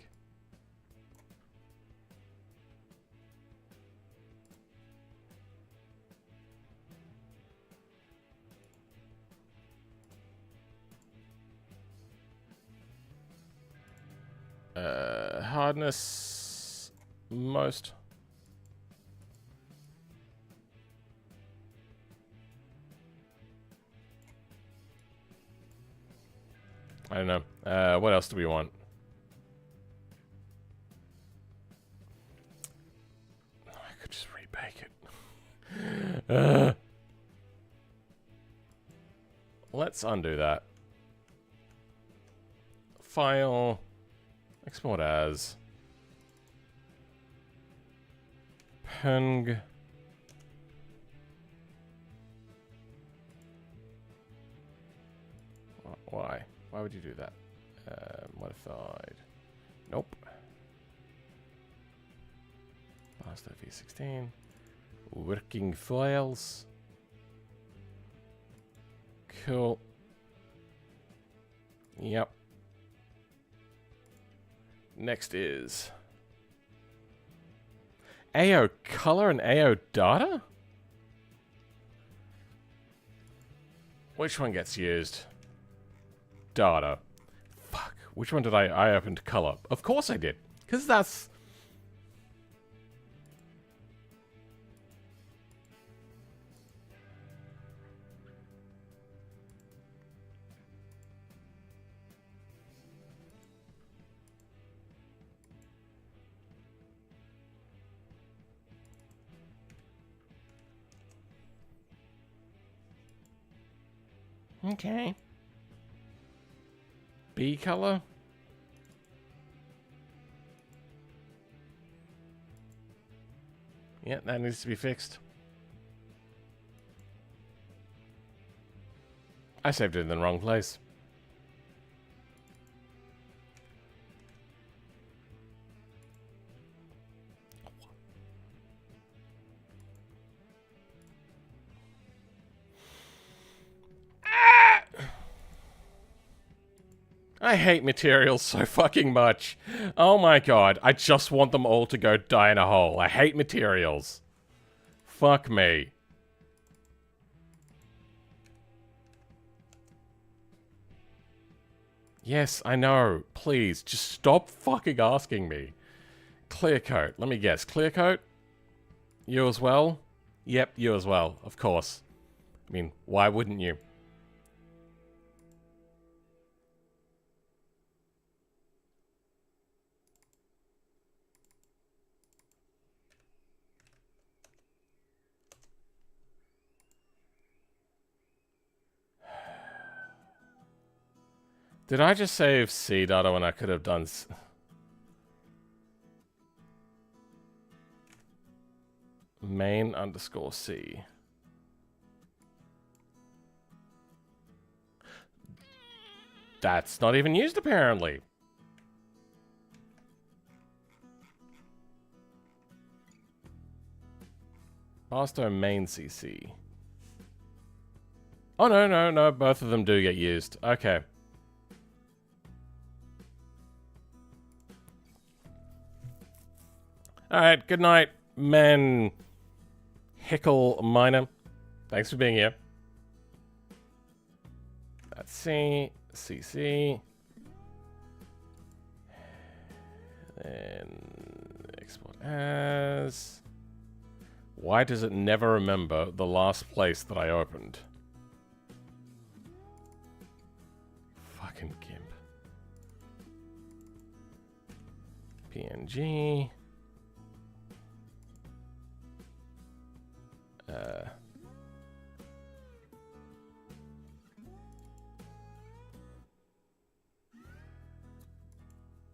Hardness most. I don't know. What else do we want? I could just rebake it. Let's undo that. File. Export as. Peng. Why? Why would you do that? Modified. Nope. Barstow V16. Working files. Cool. Yep. Next is AO color and AO data? Which one gets used? Data. Fuck. Which one did I opened color? Of course I did. Because that's... Okay. B color? Yeah, that needs to be fixed. I saved it in the wrong place. I hate materials so fucking much. Oh my god, I just want them all to go die in a hole. I hate materials. Fuck me. Yes, I know. Please, just stop fucking asking me. Clear coat. Let me guess. Clear coat? You as well? Yep, you as well. Of course. I mean, why wouldn't you? Did I just save C data when I could have done... main underscore C. That's not even used apparently. Barstow main CC. Oh no, both of them do get used. Okay. Alright, good night, men. Hickle Miner. Thanks for being here. That's C, CC. Then export as. Why does it never remember the last place that I opened? Fucking gimp. PNG.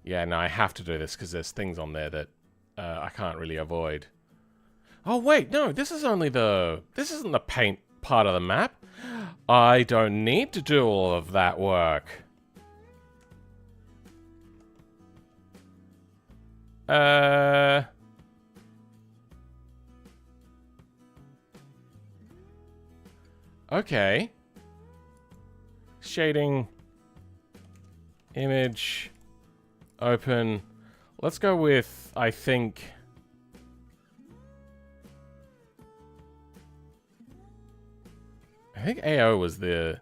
Yeah, no, I have to do this because there's things on there that I can't really avoid. Oh, wait, no, this is only the... This isn't the paint part of the map. I don't need to do all of that work. Okay. Shading. Image. open. Let's go with, I think... AO was the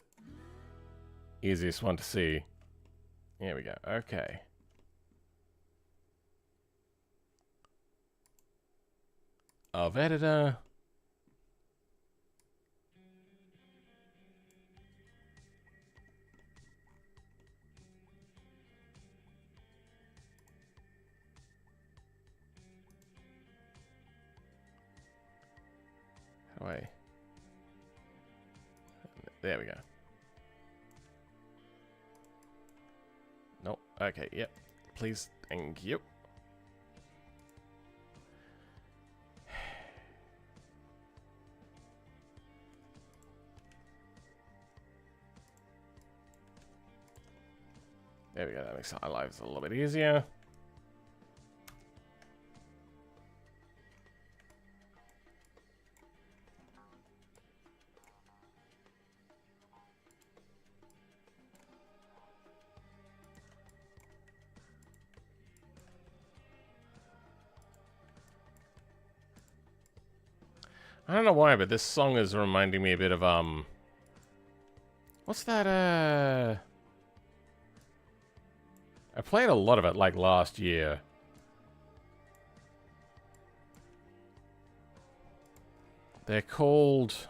easiest one to see. Here we go. Okay. Of editor. How do I... There we go. Nope. Okay, yep. Please, thank you. There we go, that makes our lives a little bit easier. I don't know why, but this song is reminding me a bit of, what's that, I played a lot of it, like, last year. They're called...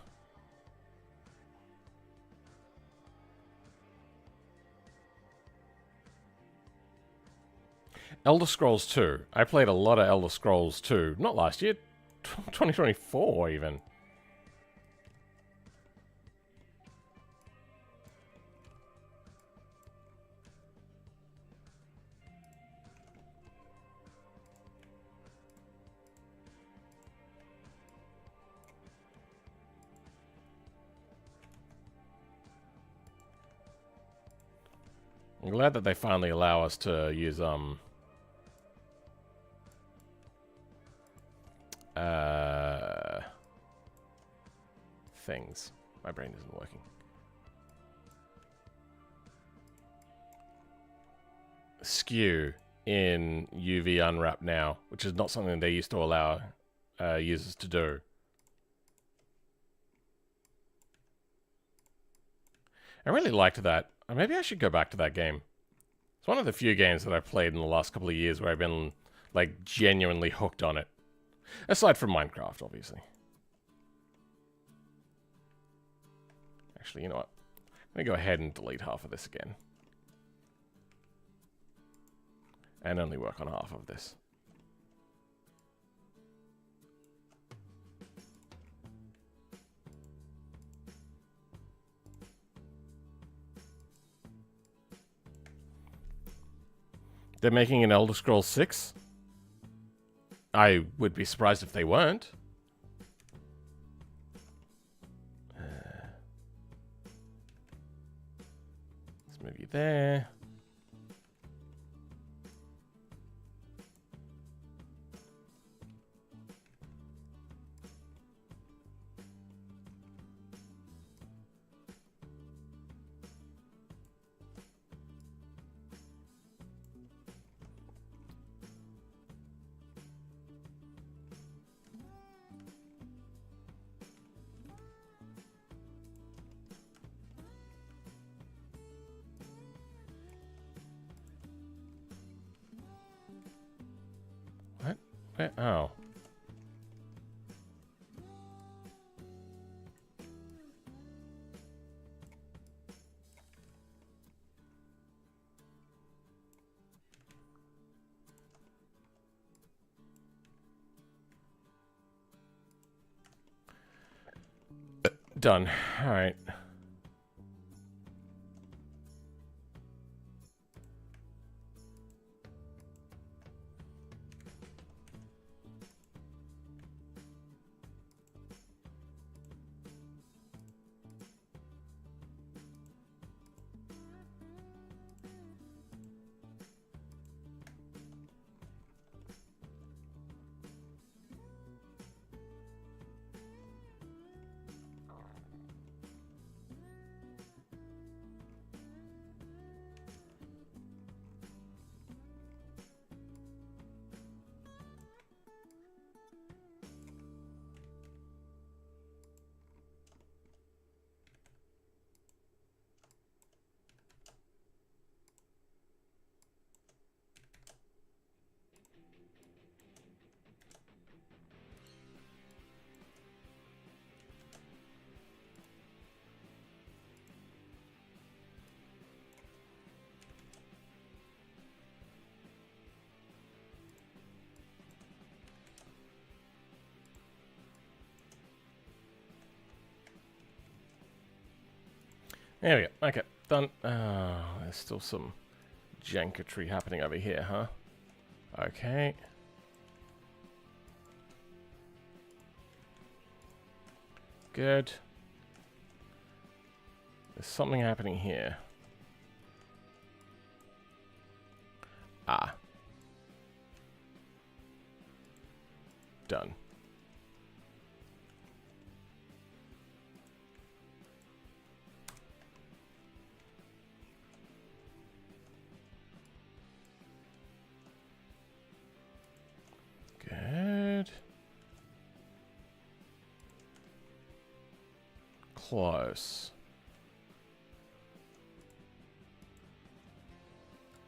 Elder Scrolls 2. I played a lot of Elder Scrolls 2. Not last year. 2024, even. I'm glad that they finally allow us to use, things. My brain isn't working. Skew in UV unwrap now, which is not something they used to allow users to do. I really liked that. Maybe I should go back to that game. It's one of the few games that I've played in the last couple of years where I've been, like, genuinely hooked on it. Aside from Minecraft, obviously. Actually, you know what? I'm going to go ahead and delete half of this again. And only work on half of this. They're making an Elder Scrolls 6? I would be surprised if they weren't. Let's move you there. What? Where? Oh. Done. All right. There we go. Okay, done. There's still some janketry happening over here, huh? Okay. Good. There's something happening here. Ah. Done. Good. Close.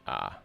Ah.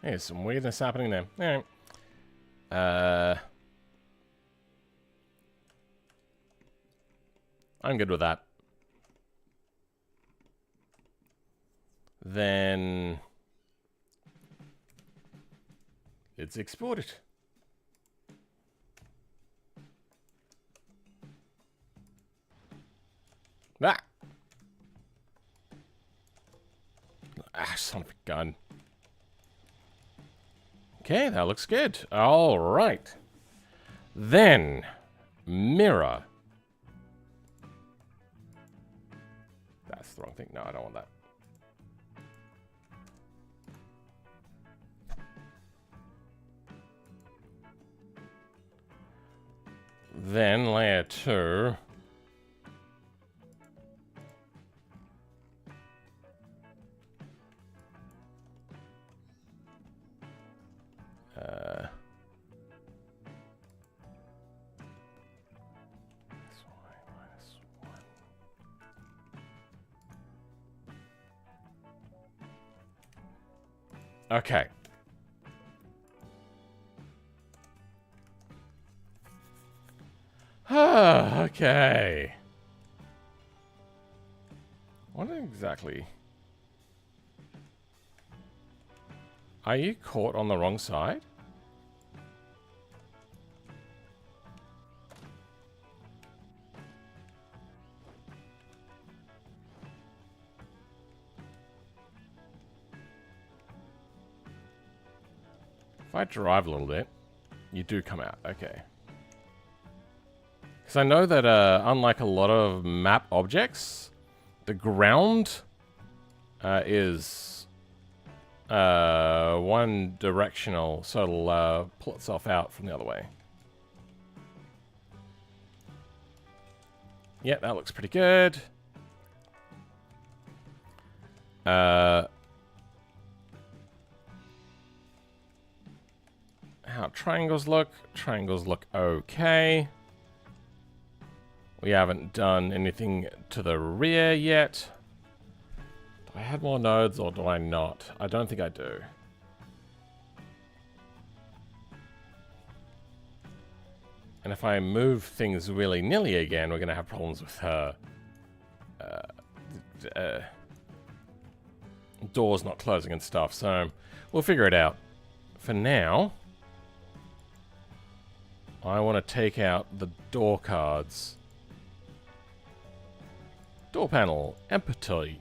There's some weirdness happening there. Alright. I'm good with that. Then let's export it. Ah! Ah, son of a gun. Okay, that looks good. All right. Then, mirror. That's the wrong thing. No, I don't want that. Then, layer 2. Okay. Okay. What exactly? Are you caught on the wrong side? If I drive a little bit, you do come out. Okay. Because I know that unlike a lot of map objects, the ground is one directional, so it'll pull itself out from the other way. Yeah, that looks pretty good. How triangles look? Triangles look okay. We haven't done anything to the rear yet. Do I add more nodes or do I not? I don't think I do. And if I move things willy-nilly again, we're going to have problems with doors not closing and stuff. So we'll figure it out. For now, I want to take out the door cards. Door panel, empty.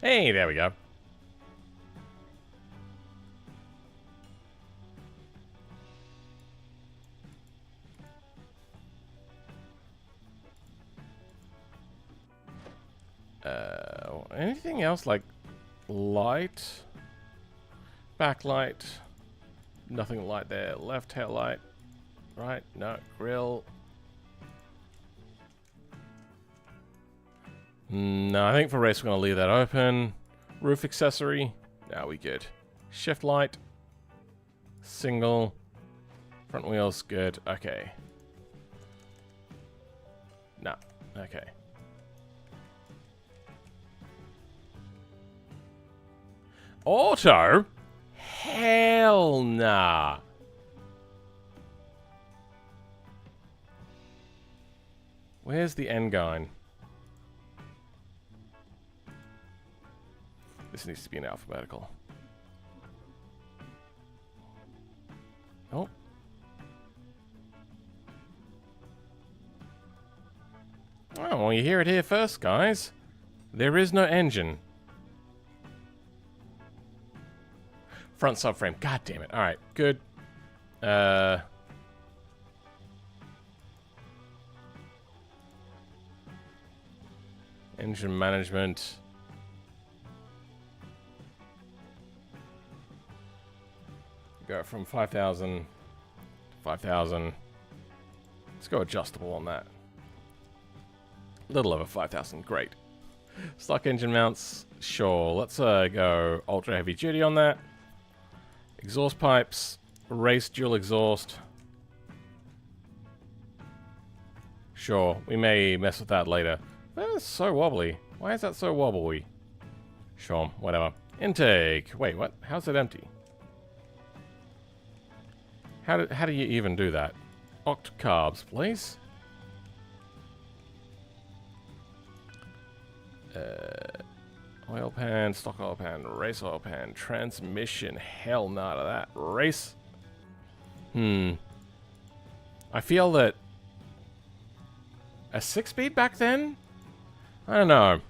Hey, there we go. Anything else like light? Backlight? Nothing light there. Left tail light. right? No, grill. No, I think for race we're going to leave that open. Roof accessory. Now we good. Shift light. Single. Front wheels, good. Okay. No. Okay. Auto? Hell nah. Where's the end going? This needs to be in alphabetical. Oh. Oh, well, you hear it here first, guys. There is no engine. Front subframe. God damn it. Alright, good. Engine management. Go from 5,000 to 5,000. Let's go adjustable on that. Little over 5,000. Great. Stock engine mounts. Sure. Let's go ultra heavy duty on that. Exhaust pipes. Race dual exhaust. Sure. We may mess with that later. That is so wobbly. Why is that so wobbly? Sure. Whatever. Intake. Wait, what? How's it empty? How do you even do that? Oct carbs, please. Oil pan, stock oil pan, race oil pan, transmission. Hell no to that. Race. I feel that a 6-speed back then? I don't know.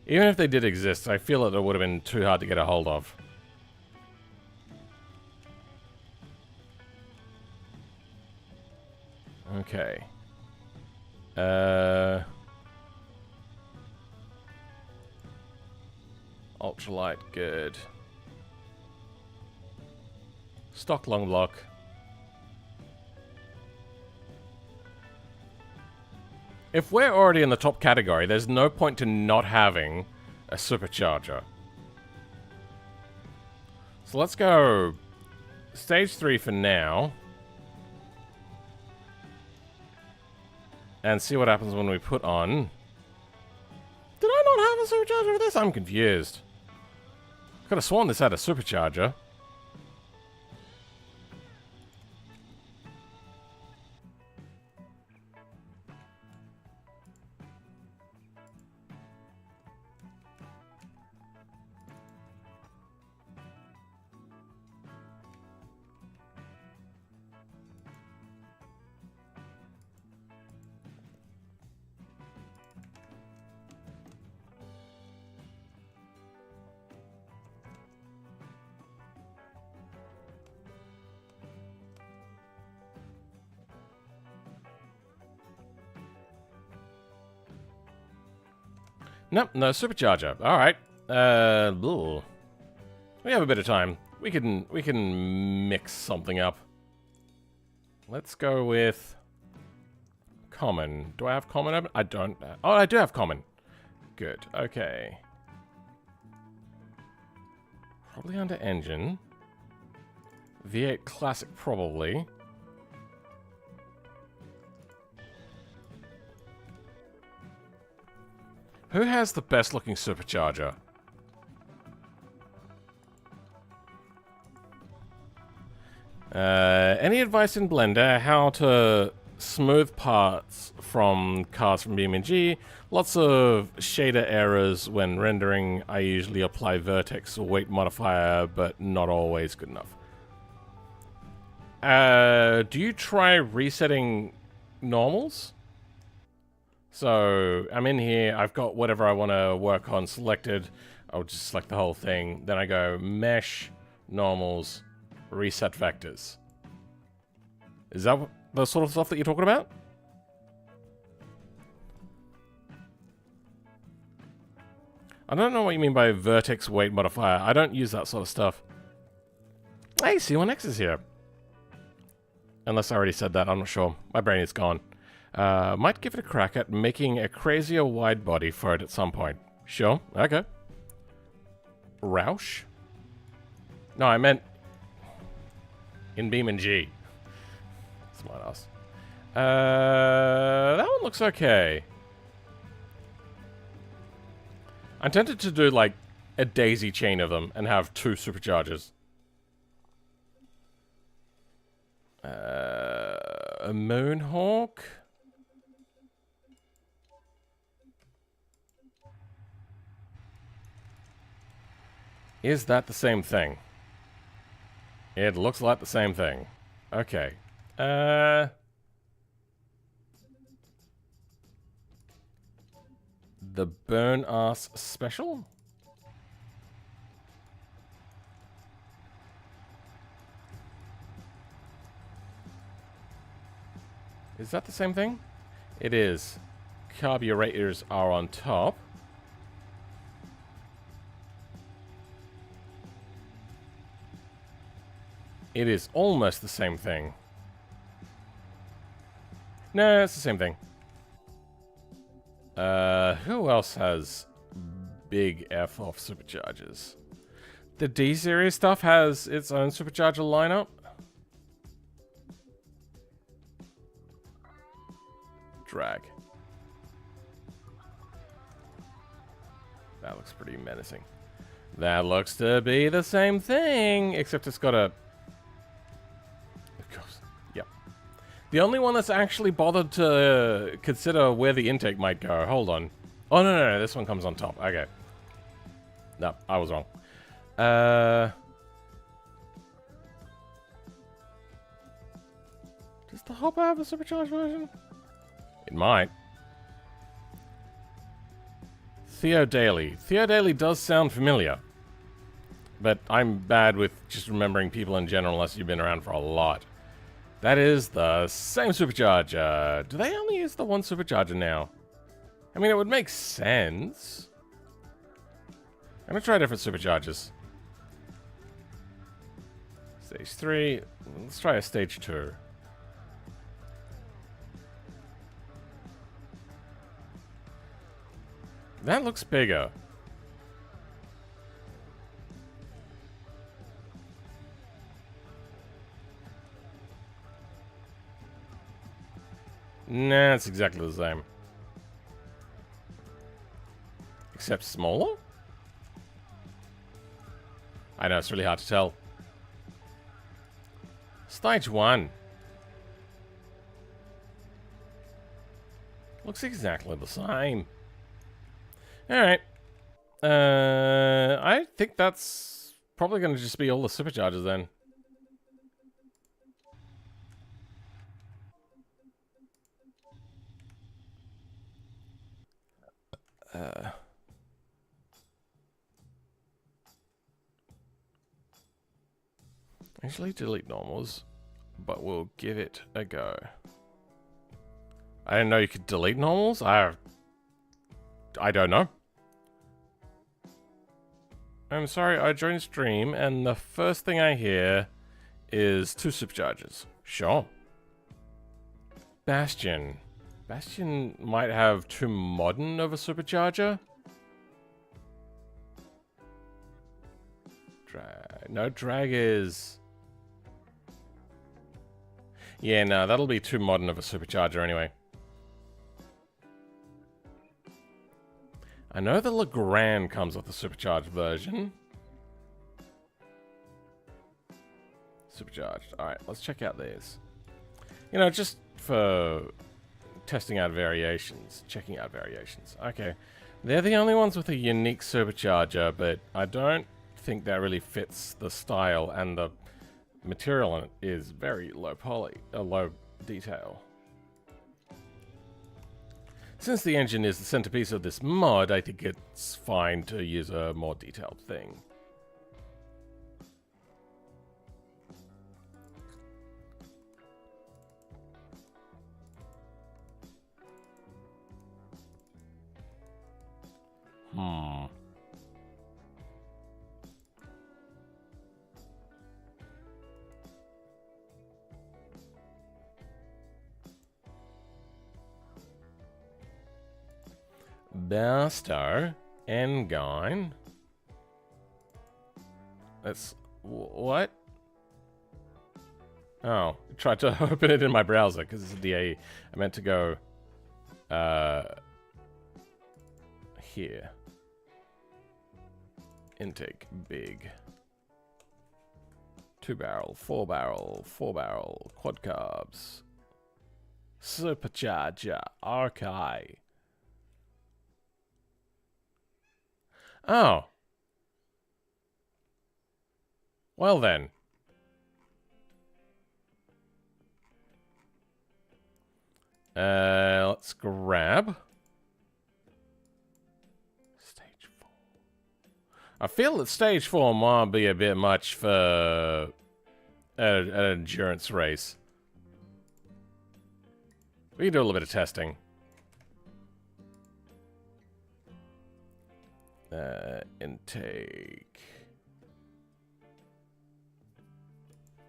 Even if they did exist, I feel that it would have been too hard to get a hold of. Okay. Ultralight, good. Stock long block. If we're already in the top category, there's no point to not having a supercharger. So let's go stage 3 for now. And see what happens when we put on... Did I not have a supercharger for this? I'm confused. Could have sworn this had a supercharger. Nope, no supercharger. All right. We have a bit of time. We can mix something up. Let's go with common. Do I have common open? I don't. Oh, I do have common. Good. Okay. Probably under engine. V8 classic, probably. Who has the best looking supercharger? Any advice in Blender how to smooth parts from cards from BeamNG? Lots of shader errors when rendering. I usually apply vertex or weight modifier, but not always good enough. Do you try resetting normals? So, I'm in here, I've got whatever I want to work on selected. I'll just select the whole thing. Then I go Mesh, Normals, Reset Vectors. Is that the sort of stuff that you're talking about? I don't know what you mean by Vertex Weight Modifier. I don't use that sort of stuff. Hey, C1X is here. Unless I already said that, I'm not sure. My brain is gone. Might give it a crack at making a crazier wide body for it at some point. Sure, okay. Roush? No, I meant in Beam and G. Smart ass. That one looks okay. I'm tempted to do like a daisy chain of them and have 2 superchargers. A Moonhawk? Is that the same thing? It looks like the same thing. Okay. The Burn Ass Special? Is that the same thing? It is. Carburetors are on top. It is almost the same thing. No, it's the same thing. Who else has big F-off superchargers? The D-series stuff has its own supercharger lineup. Drag. That looks pretty menacing. That looks to be the same thing, except it's got a... Yep. The only one that's actually bothered to consider where the intake might go. Hold on. Oh, no, this one comes on top. Okay. No, I was wrong. Does the Hopper have a supercharged version? It might. Theo Daly. Theo Daly does sound familiar. But I'm bad with just remembering people in general unless you've been around for a lot. That is the same supercharger. Do they only use the one supercharger now? I mean, it would make sense. I'm gonna try different superchargers. Stage 3. Let's try a stage 2. That looks bigger. Nah, it's exactly the same. Except smaller? I know, it's really hard to tell. Stage 1. Looks exactly the same. Alright. I think that's probably going to just be all the superchargers then. Actually, delete normals, but we'll give it a go. I didn't know you could delete normals. I don't know. I'm sorry, I joined stream, and the first thing I hear is 2 superchargers. Sure. Bastion. Bastion might have too modern of a supercharger. Drag. No, drag is... Yeah, no, that'll be too modern of a supercharger anyway. I know the Legrand comes with a supercharged version. Supercharged. Alright, let's check out these. You know, just for testing out variations. Checking out variations. Okay. They're the only ones with a unique supercharger, but I don't think that really fits the style, and the material in it is very low poly, low detail. Since the engine is the centerpiece of this mod, I think it's fine to use a more detailed thing. Barstow. Engine. That's... what? Oh, I tried to open it in my browser because it's a DAE. I meant to go... here. Intake big. 2-barrel, 4-barrel, 4-barrel, quad carbs. Supercharger, RK. Oh. Well then. Let's grab. Stage 4. I feel that stage 4 might be a bit much for an endurance race. We can do a little bit of testing. Intake.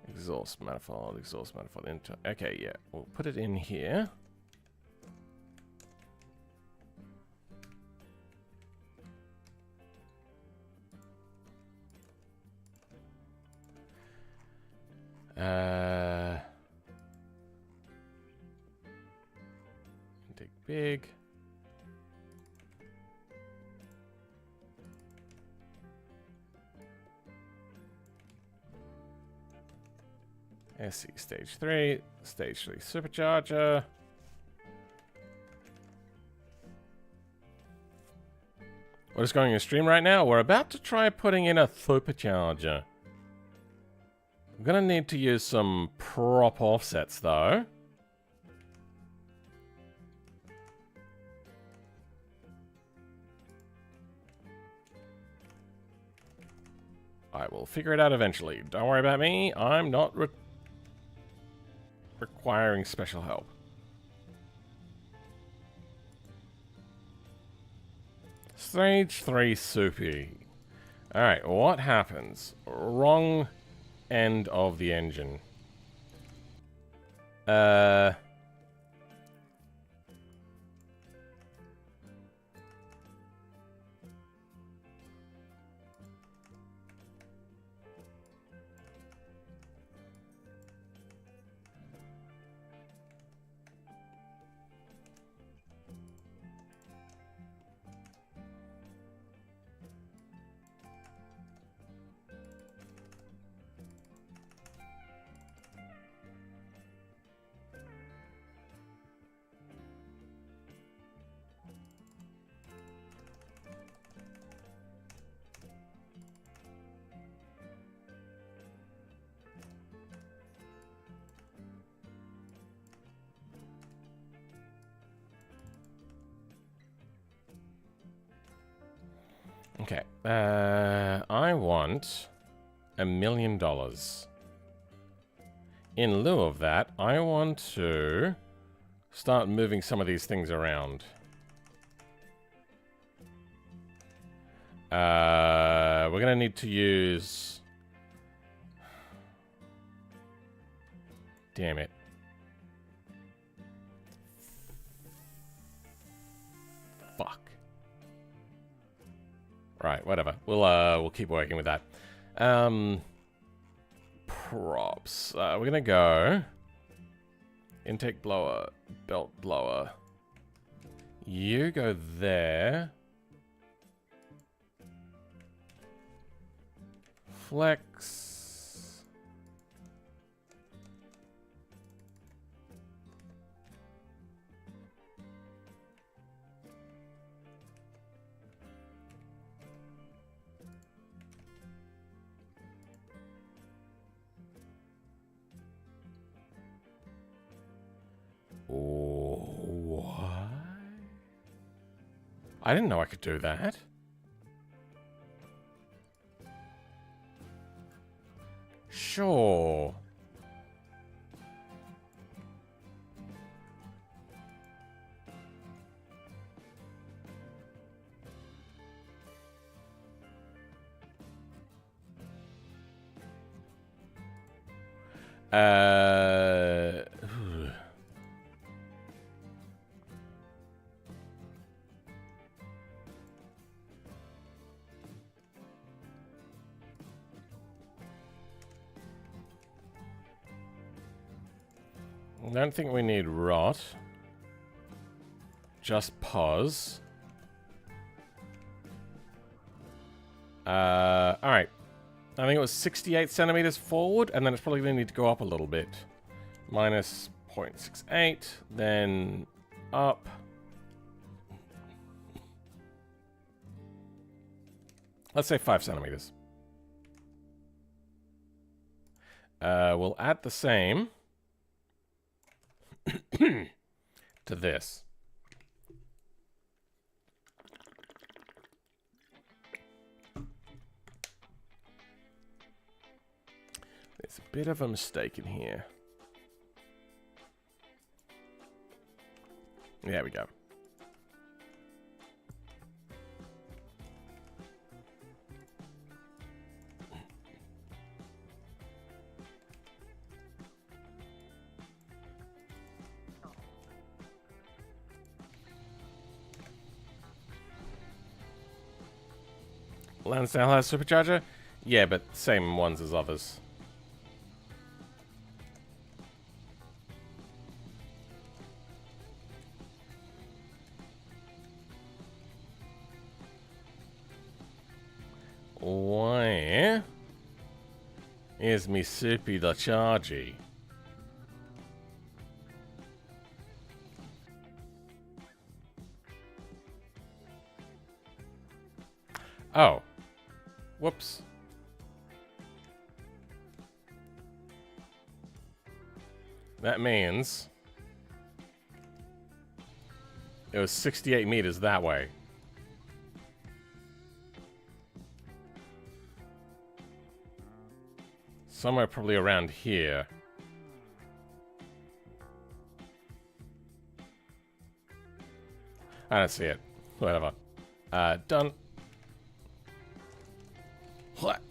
Exhaust manifold, okay, yeah. We'll put it in here. Intake big. SC stage 3, stage 3 supercharger. What is going in stream right now? We're about to try putting in a supercharger. I'm gonna need to use some prop offsets though. I will figure it out eventually. Don't worry about me. I'm not requiring special help. Stage 3 soupy. Alright, what happens? Wrong end of the engine. Okay, I want $1 million. In lieu of that, I want to start moving some of these things around. We're gonna need to use... Damn it. Fuck. Right, whatever. We'll keep working with that. Props. We're gonna go intake blower, belt blower. You go there. Flex. What? I didn't know I could do that. Sure. I don't think we need rot. Just pause. Alright. I think it was 68 centimeters forward, and then it's probably going to need to go up a little bit. Minus 0.68, then up. Let's say 5 centimeters. We'll add the same to this. There's a bit of a mistake in here. There we go. Lansdale has supercharger? Yeah, but same ones as others. Where is me supercharger? Oh. Whoops. That means it was 68 meters that way. Somewhere probably around here. I don't see it. Whatever. Done. What?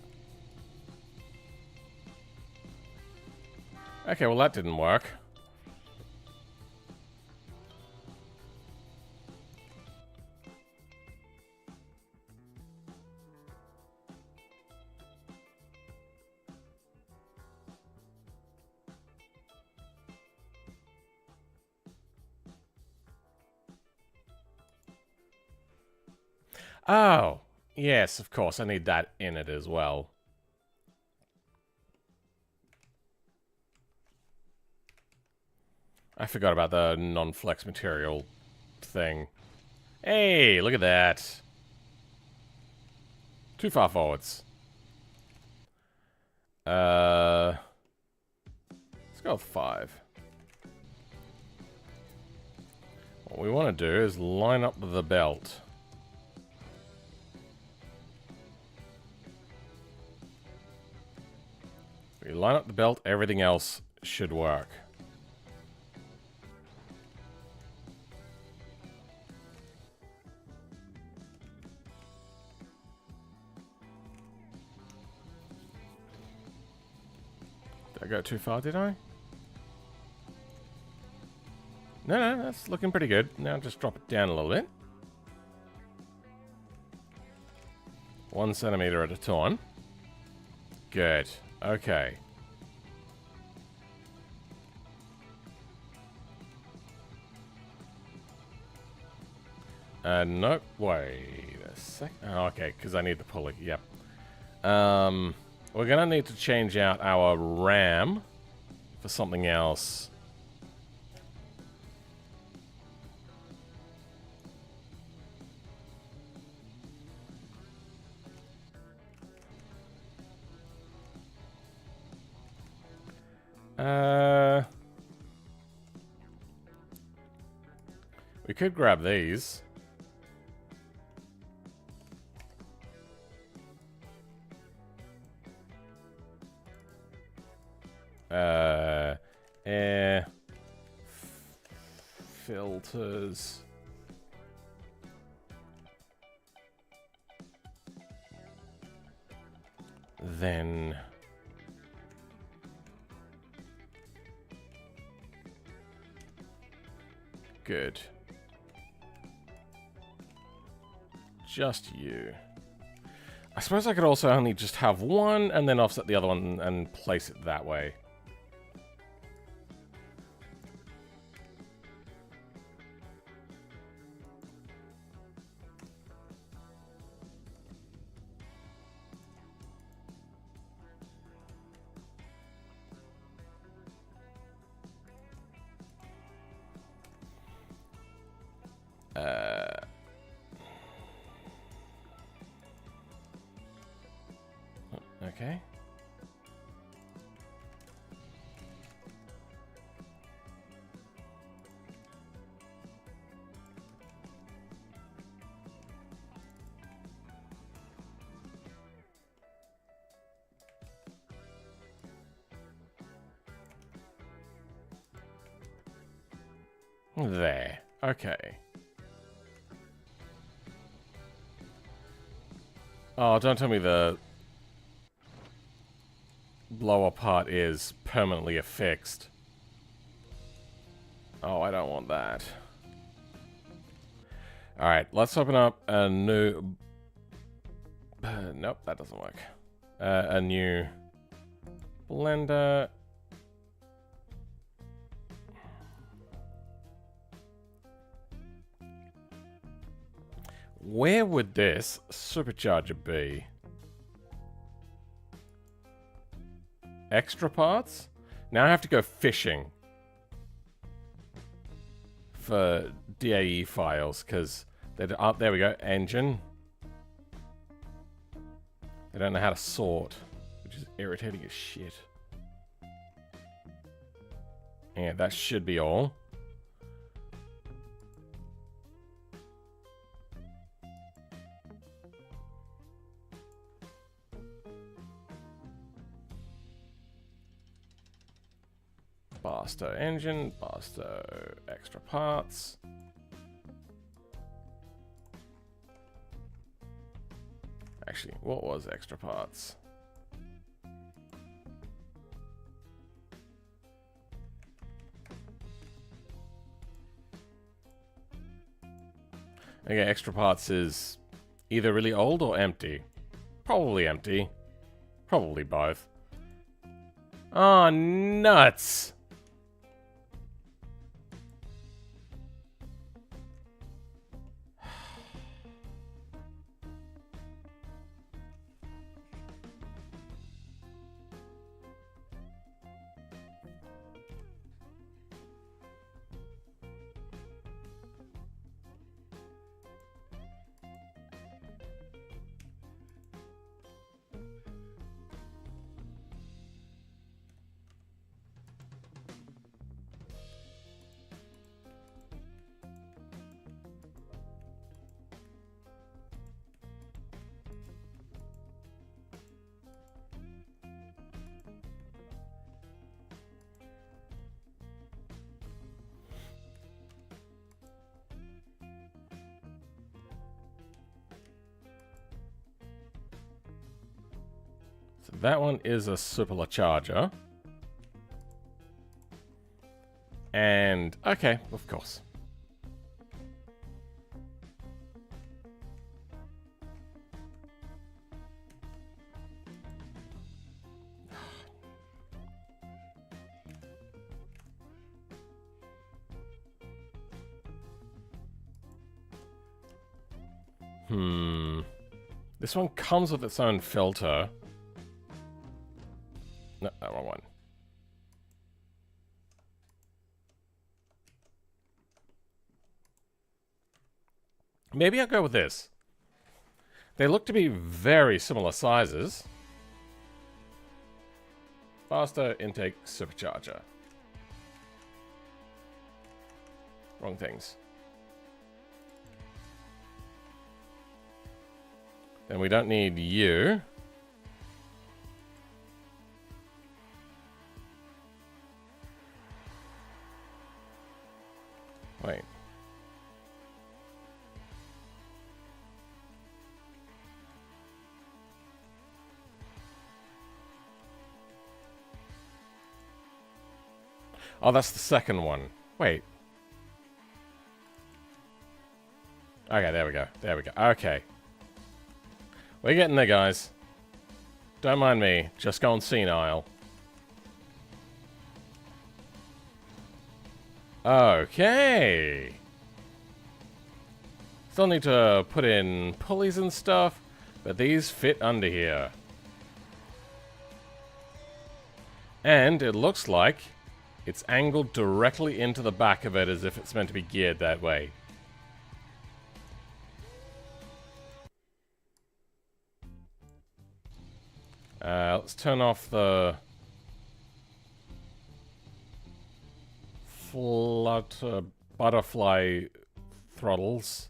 Okay, well that didn't work. Oh, yes, of course, I need that in it as well. I forgot about the non-flex material thing. Hey, look at that. Too far forwards. Let's go with 5. What we want to do is line up the belt. We line up the belt, everything else should work. Did I go too far, did I? No, that's looking pretty good. Now just drop it down a little bit. 1 centimeter at a time. Good. Okay. Nope. Wait a sec. Oh, okay, because I need the pulley. Yep. We're gonna need to change out our RAM for something else. We could grab these. Air filters. Then good. Just you. I suppose I could also only just have one and then offset the other one and place it that way. Okay. There. Okay. Oh, don't tell me the lower part is permanently affixed. Oh, I don't want that. Alright, let's open up a new... nope, that doesn't work. A new Blender. Where would this supercharger be? Extra parts? Now I have to go fishing for DAE files, because there we go, engine. They don't know how to sort, which is irritating as shit. Yeah, that should be all. Barstow engine, Barstow extra parts. Actually, what was extra parts? Okay, extra parts is either really old or empty. Probably empty. Probably both. Oh, nuts! So that one is a supercharger. And, okay, of course. This one comes with its own filter. No, that wrong one. Maybe I'll go with this. They look to be very similar sizes. Faster intake supercharger. Wrong things. Then we don't need you. Wait. Oh, that's the second one. Wait. Okay, there we go. There we go. Okay. We're getting there, guys. Don't mind me. Just going senile. Okay. Still need to put in pulleys and stuff, but these fit under here. And it looks like it's angled directly into the back of it as if it's meant to be geared that way. Let's turn off the flutter butterfly throttles.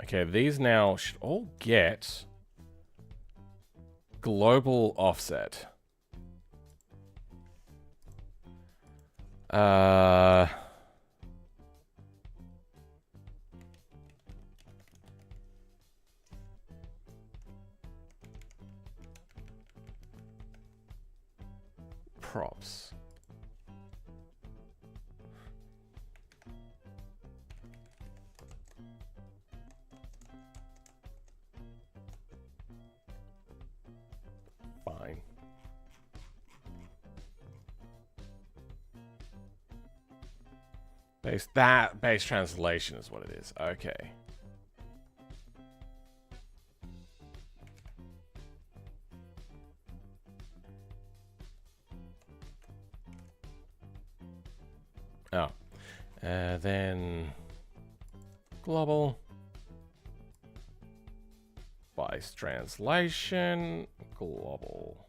Okay, these now should all get global offset. Props. Fine. Base translation is what it is. Okay. Oh. Then global base translation global.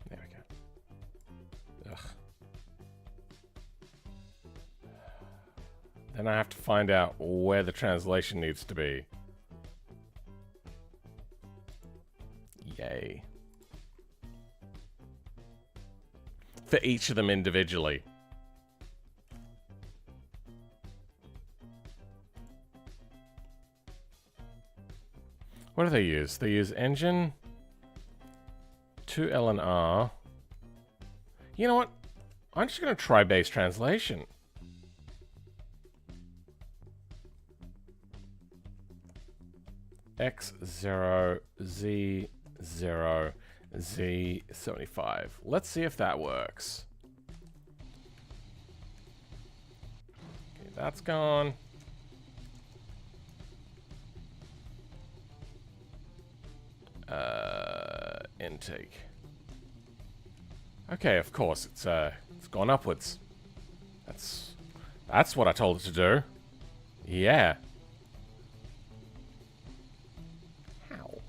There we go. Ugh. Then I have to find out where the translation needs to be. Yay. For each of them individually. What do they use? They use engine, 2L and R. You know what? I'm just going to try base translation. X0, Z0, Z75. Let's see if that works. Okay, that's gone. Intake. Okay, of course, it's gone upwards. That's what I told it to do. Yeah. How?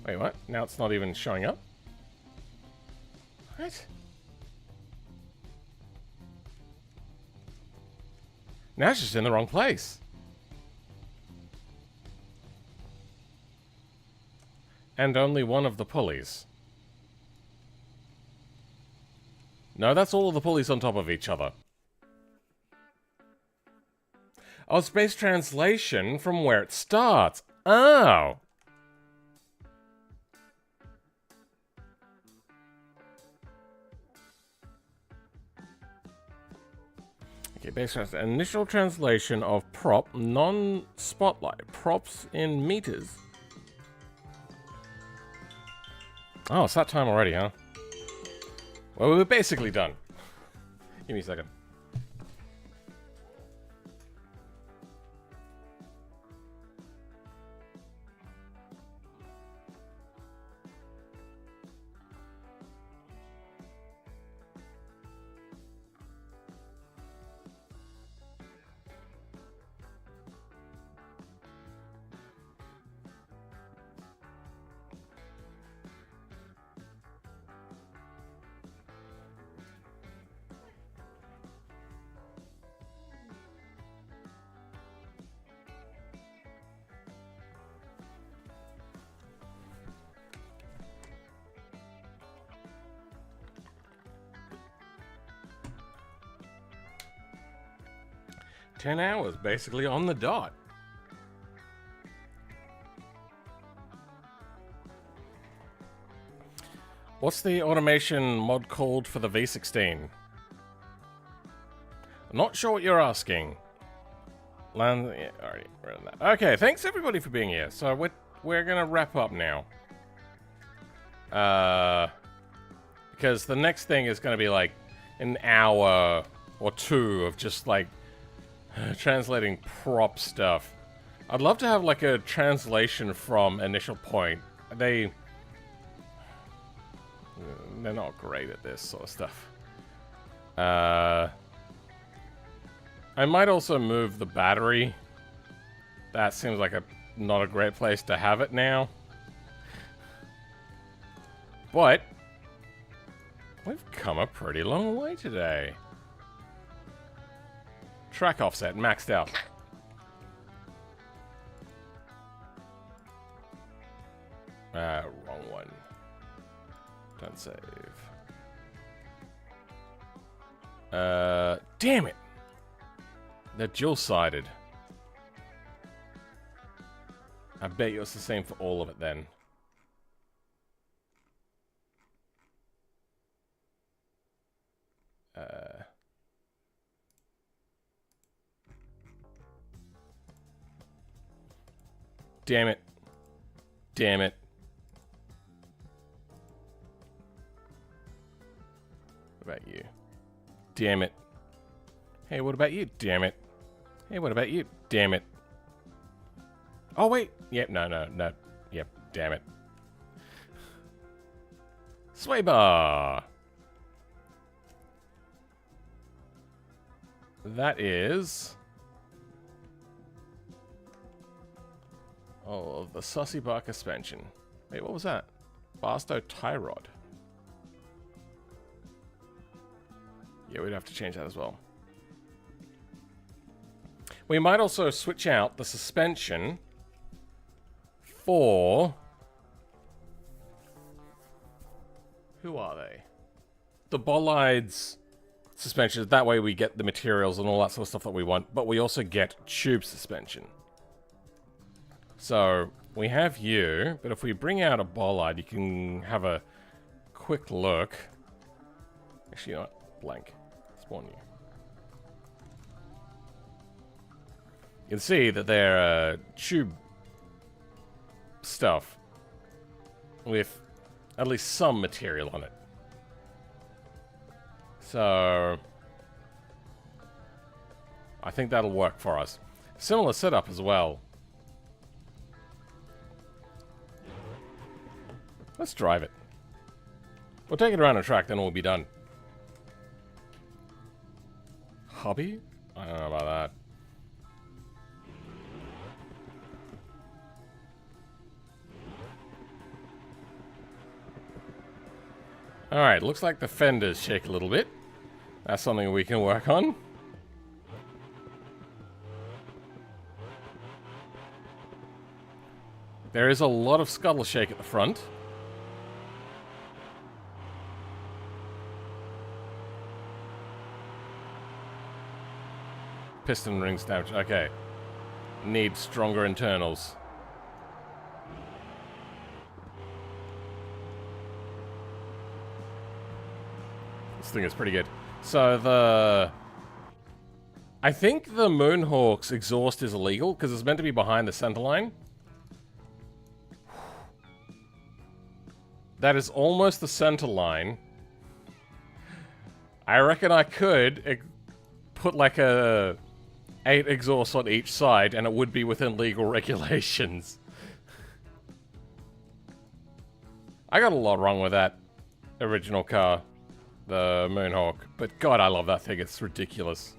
Wait, what? Now it's not even showing up? What? Now it's just in the wrong place. And only one of the pulleys. No, that's all of the pulleys on top of each other. Oh, it's base translation from where it starts. Oh! Okay, base translation. Initial translation of prop, non-spotlight. Props in meters. Oh, it's that time already, huh? Well, we're basically done. Give me a second. $10 hours, basically on the dot. What's the automation mod called for the V16? I'm not sure what you're asking. Land, yeah, already read that. Okay, thanks everybody for being here. So we're gonna wrap up now. because the next thing is going to be like an hour or two of just like translating prop stuff. I'd love to have like a translation from Initial Point. They're not great at this sort of stuff. I might also move the battery. That seems like not a great place to have it now. But we've come a pretty long way today. Track offset maxed out. Wrong one. Don't save. Damn it! They're dual-sided. I bet you it's the same for all of it then. Damn it. Damn it. What about you? Damn it. Hey, what about you? Damn it. Hey, what about you? Damn it. Oh, wait. Yep, no. Yep, damn it. Sway bar. That is... oh, the Sussy Bar suspension. Wait, what was that? Barstow tie rod. Yeah, we'd have to change that as well. We might also switch out the suspension for... who are they? The bolides suspensions. That way we get the materials and all that sort of stuff that we want, but we also get tube suspension. So, we have you, but if we bring out a bolide, you can have a quick look. Actually, not blank. Spawn you. You can see that they're tube stuff with at least some material on it. So, I think that'll work for us. Similar setup as well. Let's drive it. We'll take it around a track, then we'll be done. Hobby? I don't know about that. Alright, looks like the fenders shake a little bit. That's something we can work on. There is a lot of scuttle shake at the front. Piston rings damage. Okay. Need stronger internals. This thing is pretty good. So I think the Moonhawk's exhaust is illegal because it's meant to be behind the center line. That is almost the center line. I reckon I could put like 8 exhausts on each side and it would be within legal regulations. I got a lot wrong with that original car, the Moonhawk, but God, I love that thing. It's ridiculous.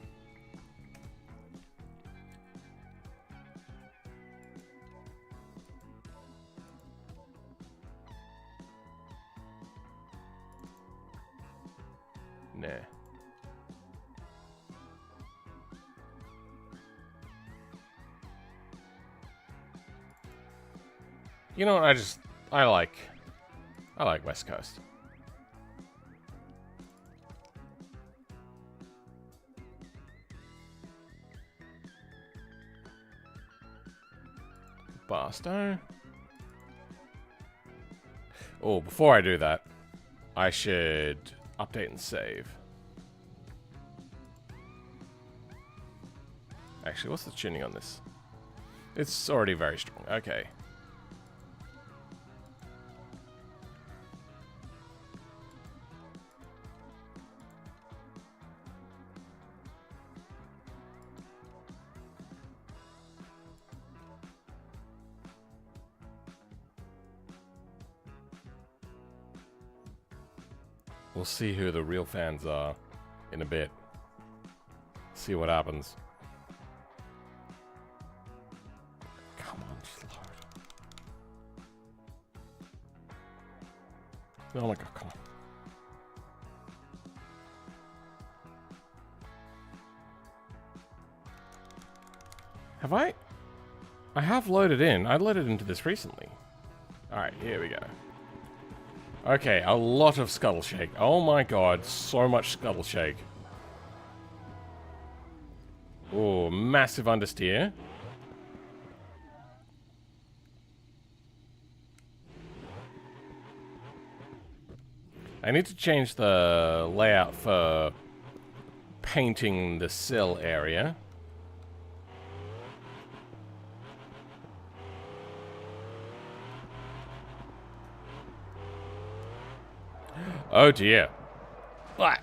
Nah. You know what, I like West Coast. Barstow? Oh, before I do that, I should update and save. Actually, what's the tuning on this? It's already very strong. Okay. We'll see who the real fans are in a bit. See what happens. Come on, just load. Oh my god, come on. Have I? I have loaded in. I loaded into this recently. Alright, here we go. Okay, a lot of scuttle shake. Oh my god, so much scuttle shake. Oh, massive understeer. I need to change the layout for painting the sill area. Oh dear. What?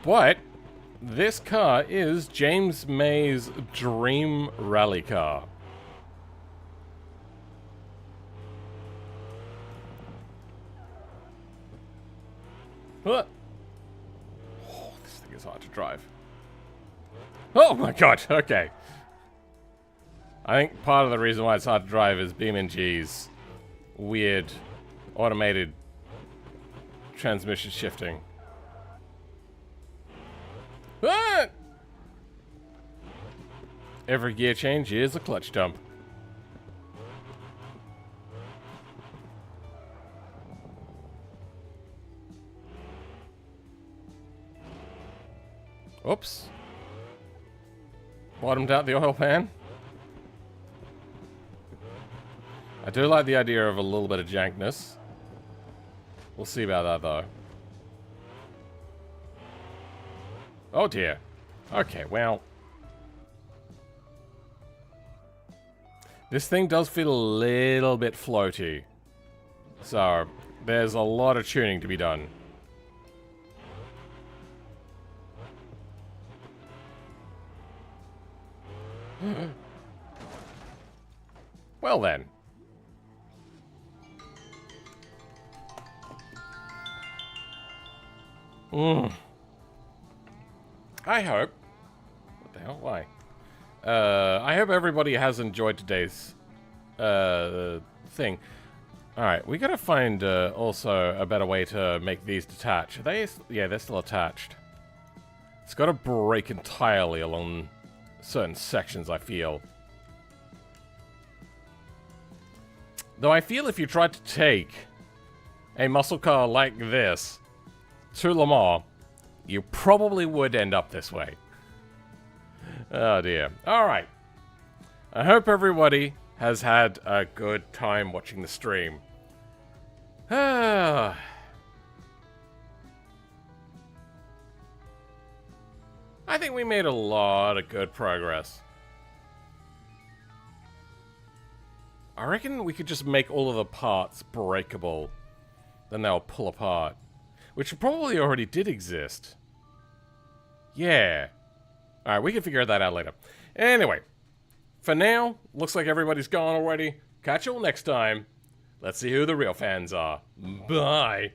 But this car is James May's dream rally car. What? Oh, this thing is hard to drive. Oh my god, okay. I think part of the reason why it's hard to drive is BeamNG's weird automated transmission shifting. Ah! Every gear change is a clutch dump. Oops. Bottomed out the oil pan. I do like the idea of a little bit of jankness. We'll see about that though. Oh dear. Okay, well. This thing does feel a little bit floaty. So, there's a lot of tuning to be done. Well then. I hope. What the hell? Why? I hope everybody has enjoyed today's thing. Alright, we gotta find also a better way to make these detach. Are they? Yeah, they're still attached. It's gotta break entirely along certain sections, I feel. Though I feel if you tried to take a muscle car like this to Le Mans, you probably would end up this way. Oh dear. Alright. I hope everybody has had a good time watching the stream. I think we made a lot of good progress. I reckon we could just make all of the parts breakable. Then they'll pull apart. Which probably already did exist. Yeah. Alright, we can figure that out later. Anyway. For now, looks like everybody's gone already. Catch you all next time. Let's see who the real fans are. Bye.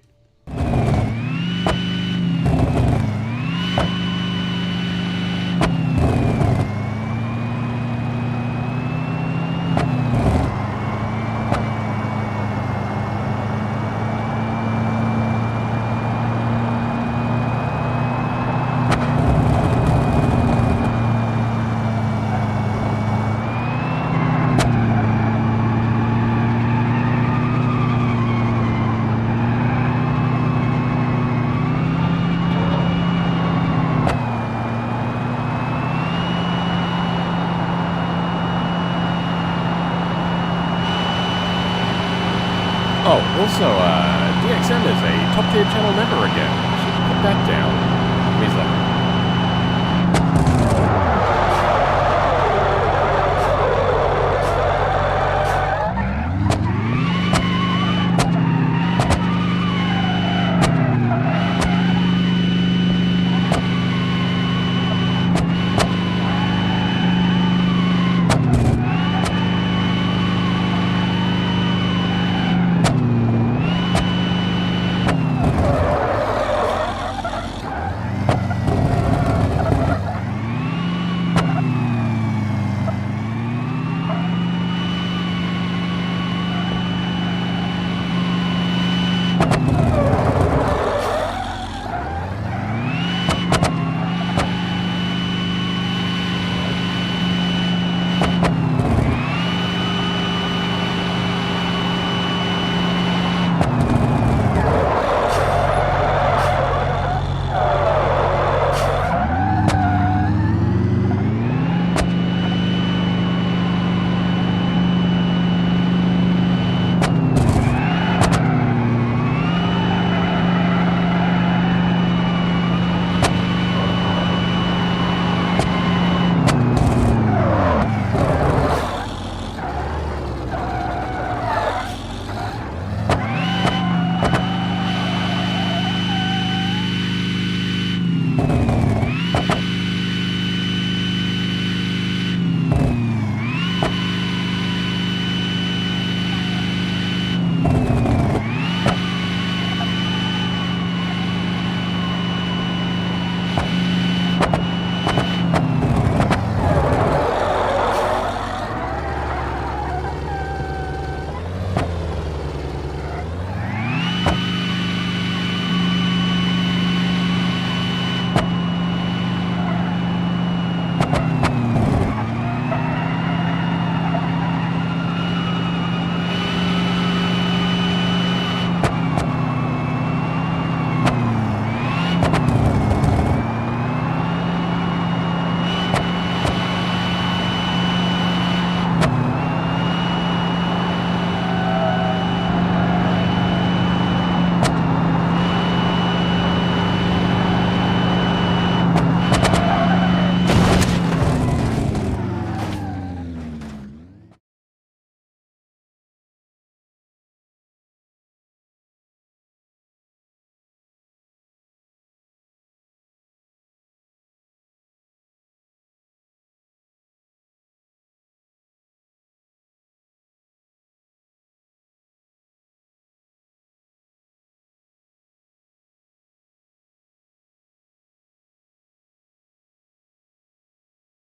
Oh, also, DXM is a top-tier channel member again. Should put that down. He's like,